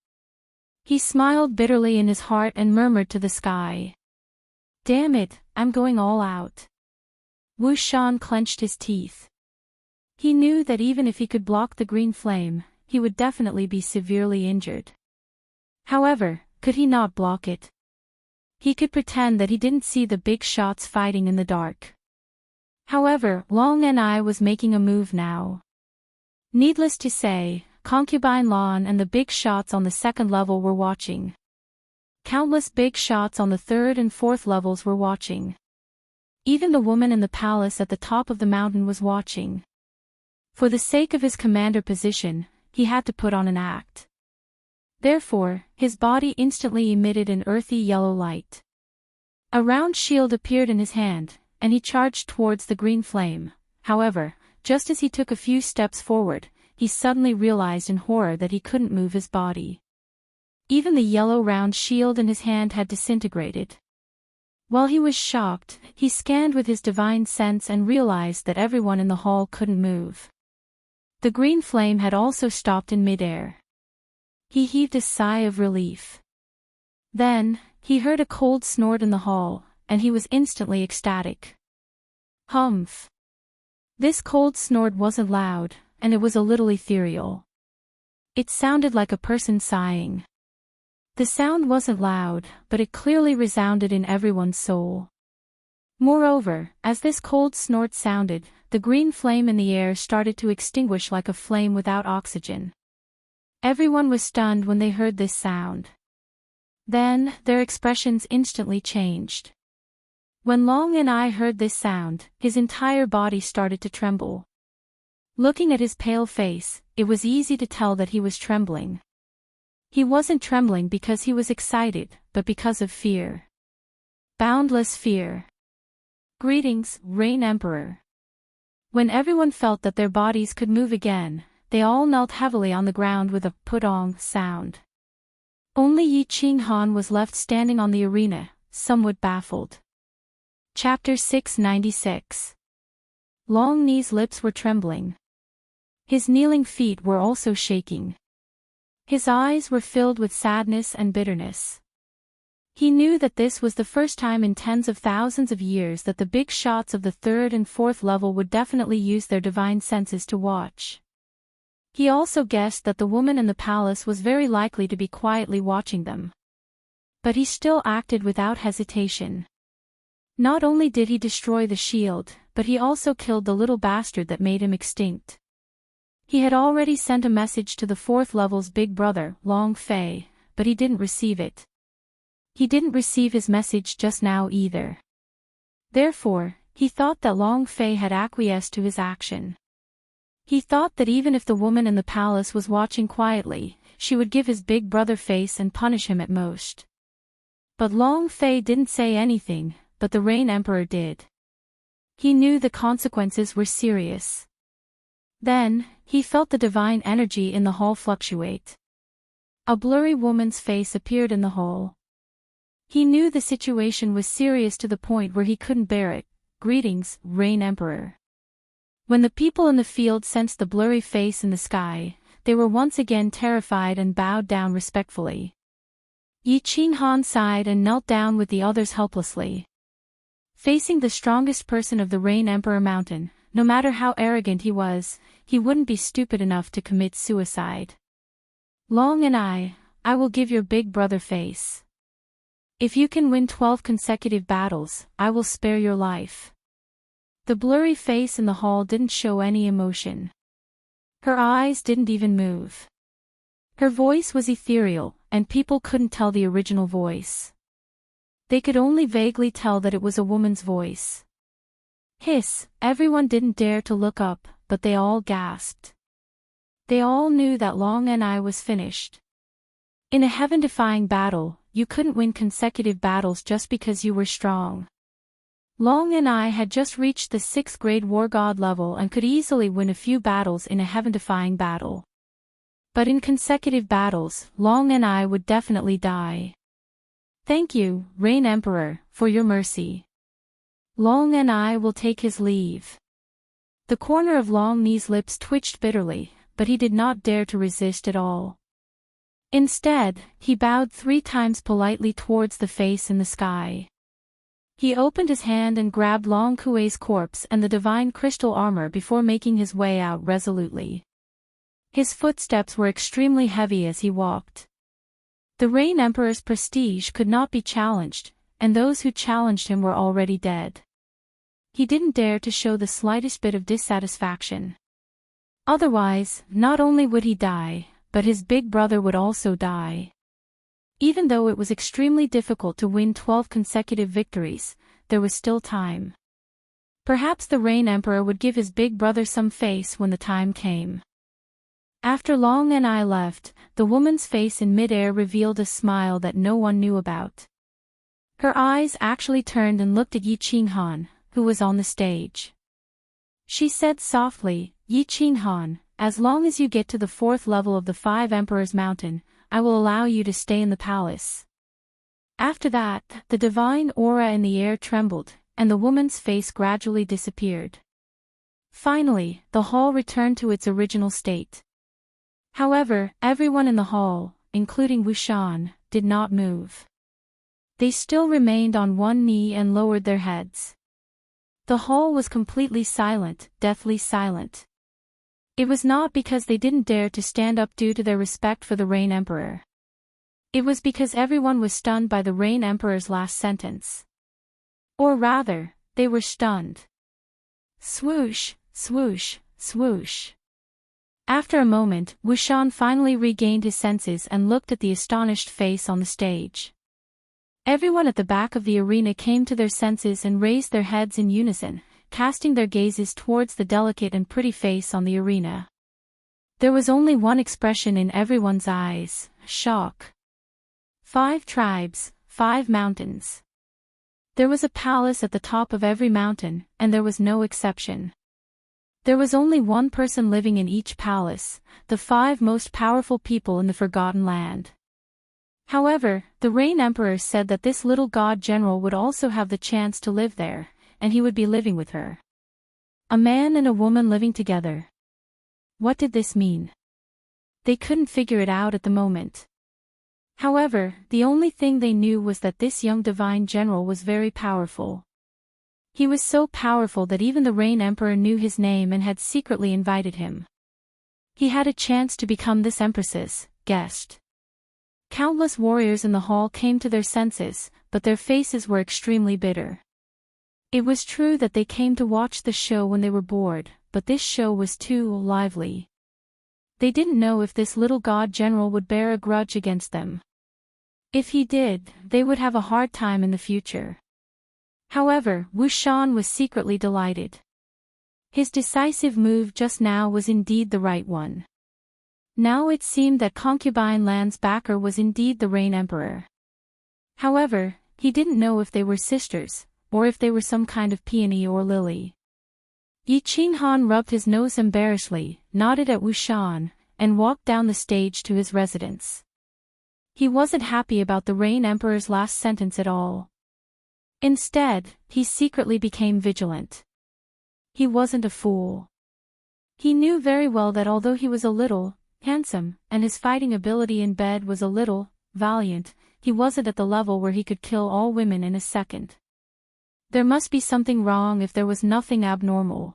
He smiled bitterly in his heart and murmured to the sky, "Damn it, I'm going all out." Wu Shan clenched his teeth. He knew that even if he could block the green flame, he would definitely be severely injured. However, could he not block it? He could pretend that he didn't see the big shots fighting in the dark. However, Long Ni was making a move now. Needless to say, Concubine Lan and the big shots on the 2nd level were watching. Countless big shots on the 3rd and 4th levels were watching. Even the woman in the palace at the top of the mountain was watching. For the sake of his commander position, he had to put on an act. Therefore, his body instantly emitted an earthy yellow light. A round shield appeared in his hand, and he charged towards the green flame. However, just as he took a few steps forward, he suddenly realized in horror that he couldn't move his body. Even the yellow round shield in his hand had disintegrated. While he was shocked, he scanned with his divine sense and realized that everyone in the hall couldn't move. The green flame had also stopped in midair. He heaved a sigh of relief. Then, he heard a cold snort in the hall, and he was instantly ecstatic. Humph! This cold snort wasn't loud, and it was a little ethereal. It sounded like a person sighing. The sound wasn't loud, but it clearly resounded in everyone's soul. Moreover, as this cold snort sounded, the green flame in the air started to extinguish like a flame without oxygen. Everyone was stunned when they heard this sound. Then, their expressions instantly changed. When Long Ni heard this sound, his entire body started to tremble. Looking at his pale face, it was easy to tell that he was trembling. He wasn't trembling because he was excited, but because of fear. Boundless fear. Greetings, Rain Emperor. When everyone felt that their bodies could move again, they all knelt heavily on the ground with a pudong sound. Only Yi Qinghan was left standing on the arena, somewhat baffled. Chapter 696. Longknee's lips were trembling. His kneeling feet were also shaking. His eyes were filled with sadness and bitterness. He knew that this was the first time in tens of thousands of years that the big shots of the 3rd and 4th level would definitely use their divine senses to watch. He also guessed that the woman in the palace was very likely to be quietly watching them. But he still acted without hesitation. Not only did he destroy the shield, but he also killed the little bastard that made him extinct. He had already sent a message to the 4th level's big brother, Long Fei, but he didn't receive it. He didn't receive his message just now either. Therefore, he thought that Long Fei had acquiesced to his action. He thought that even if the woman in the palace was watching quietly, she would give his big brother face and punish him at most. But Long Fei didn't say anything, but the Rain Emperor did. He knew the consequences were serious. Then, he felt the divine energy in the hall fluctuate. A blurry woman's face appeared in the hall. He knew the situation was serious to the point where he couldn't bear it. Greetings, Rain Emperor. When the people in the field sensed the blurry face in the sky, they were once again terrified and bowed down respectfully. Yi Qinghan sighed and knelt down with the others helplessly. Facing the strongest person of the Rain Emperor Mountain, no matter how arrogant he was, he wouldn't be stupid enough to commit suicide. Long Ni, I will give your big brother face. If you can win 12 consecutive battles, I will spare your life. The blurry face in the hall didn't show any emotion. Her eyes didn't even move. Her voice was ethereal, and people couldn't tell the original voice. They could only vaguely tell that it was a woman's voice. Hiss, everyone didn't dare to look up, but they all gasped. They all knew that Long and I was finished. In a heaven-defying battle, you couldn't win consecutive battles just because you were strong. Long and I had just reached the 6th grade war god level and could easily win a few battles in a heaven-defying battle. But in consecutive battles, Long and I would definitely die. Thank you, Rain Emperor, for your mercy. Long and I will take his leave. The corner of Long Ni's lips twitched bitterly, but he did not dare to resist at all. Instead, he bowed 3 times politely towards the face in the sky. He opened his hand and grabbed Long Kuei's corpse and the divine crystal armor before making his way out resolutely. His footsteps were extremely heavy as he walked. The Rain Emperor's prestige could not be challenged, and those who challenged him were already dead. He didn't dare to show the slightest bit of dissatisfaction. Otherwise, not only would he die, but his big brother would also die. Even though it was extremely difficult to win 12 consecutive victories, there was still time. Perhaps the Rain Emperor would give his big brother some face when the time came. After Long and I left, the woman's face in mid-air revealed a smile that no one knew about. Her eyes actually turned and looked at Yi Qinghan, who was on the stage. She said softly, "Yi Qinghan, as long as you get to the 4th level of the 5 Emperors Mountain, I will allow you to stay in the palace." After that, the divine aura in the air trembled, and the woman's face gradually disappeared. Finally, the hall returned to its original state. However, everyone in the hall, including Wu Shan, did not move. They still remained on one knee and lowered their heads. The hall was completely silent, deathly silent. It was not because they didn't dare to stand up due to their respect for the Rain Emperor. It was because everyone was stunned by the Rain Emperor's last sentence. Or rather, they were stunned. Swoosh, swoosh, swoosh. After a moment, Wu Shan finally regained his senses and looked at the astonished face on the stage. Everyone at the back of the arena came to their senses and raised their heads in unison, casting their gazes towards the delicate and pretty face on the arena. There was only one expression in everyone's eyes: shock. 5 tribes, 5 mountains. There was a palace at the top of every mountain, and there was no exception. There was only one person living in each palace, the 5 most powerful people in the Forgotten Land. However, the Rain Emperor said that this little god general would also have the chance to live there, and he would be living with her. A man and a woman living together. What did this mean? They couldn't figure it out at the moment. However, the only thing they knew was that this young divine general was very powerful. He was so powerful that even the Rain Emperor knew his name and had secretly invited him. He had a chance to become this empress's guest. Countless warriors in the hall came to their senses, but their faces were extremely bitter. It was true that they came to watch the show when they were bored, but this show was too lively. They didn't know if this little god general would bear a grudge against them. If he did, they would have a hard time in the future. However, Wu Shan was secretly delighted. His decisive move just now was indeed the right one. Now it seemed that Concubine Land's backer was indeed the Rain Emperor. However, he didn't know if they were sisters, or if they were some kind of peony or lily. Yi Qinghan rubbed his nose embarrassedly, nodded at Wu Shan, and walked down the stage to his residence. He wasn't happy about the Rain Emperor's last sentence at all. Instead, he secretly became vigilant. He wasn't a fool. He knew very well that although he was a little handsome, and his fighting ability in bed was a little valiant, he wasn't at the level where he could kill all women in a second. There must be something wrong if there was nothing abnormal.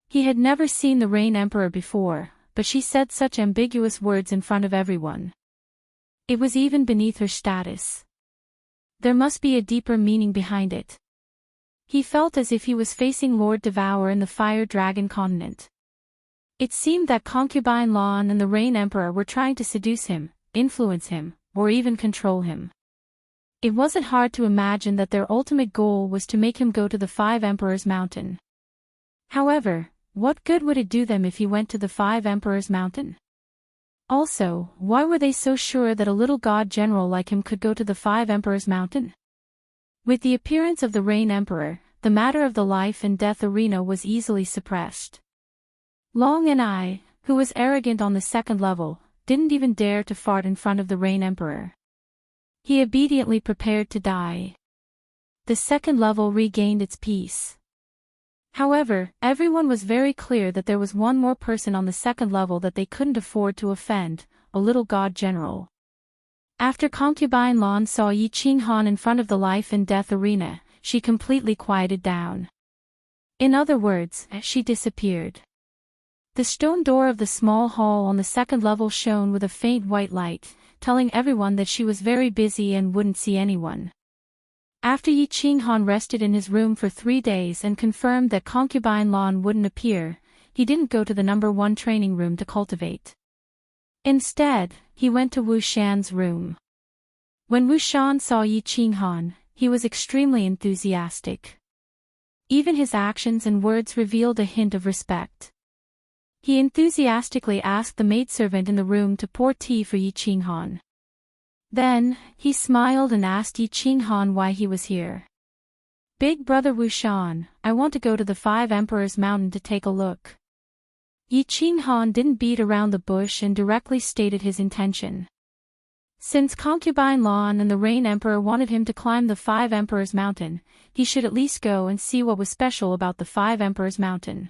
He had never seen the Rain Emperor before, but she said such ambiguous words in front of everyone. It was even beneath her status. There must be a deeper meaning behind it. He felt as if he was facing Lord Devour in the Fire Dragon continent. It seemed that Concubine Lan and the Rain Emperor were trying to seduce him, influence him, or even control him. It wasn't hard to imagine that their ultimate goal was to make him go to the Five Emperors Mountain. However, what good would it do them if he went to the Five Emperors Mountain? Also, why were they so sure that a little god general like him could go to the Five Emperors Mountain? With the appearance of the Rain Emperor, the matter of the life and death arena was easily suppressed. Long and I, who was arrogant on the second level, didn't even dare to fart in front of the Rain Emperor. He obediently prepared to die. The second level regained its peace. However, everyone was very clear that there was one more person on the second level that they couldn't afford to offend, a little god general. After Concubine Lan saw Yi Qinghan in front of the life and death arena, she completely quieted down. In other words, she disappeared. The stone door of the small hall on the second level shone with a faint white light, telling everyone that she was very busy and wouldn't see anyone. After Yi Qinghan rested in his room for 3 days and confirmed that Concubine Lan wouldn't appear, he didn't go to the number 1 training room to cultivate. Instead, he went to Wu Shan's room. When Wu Shan saw Yi Qinghan, he was extremely enthusiastic. Even his actions and words revealed a hint of respect. He enthusiastically asked the maidservant in the room to pour tea for Yi Qinghan. Then, he smiled and asked Yi Qinghan why he was here. "Big brother Wu Shan, I want to go to the Five Emperors Mountain to take a look." Yi Qinghan didn't beat around the bush and directly stated his intention. Since Concubine Lan and the Rain Emperor wanted him to climb the Five Emperors Mountain, he should at least go and see what was special about the Five Emperors Mountain.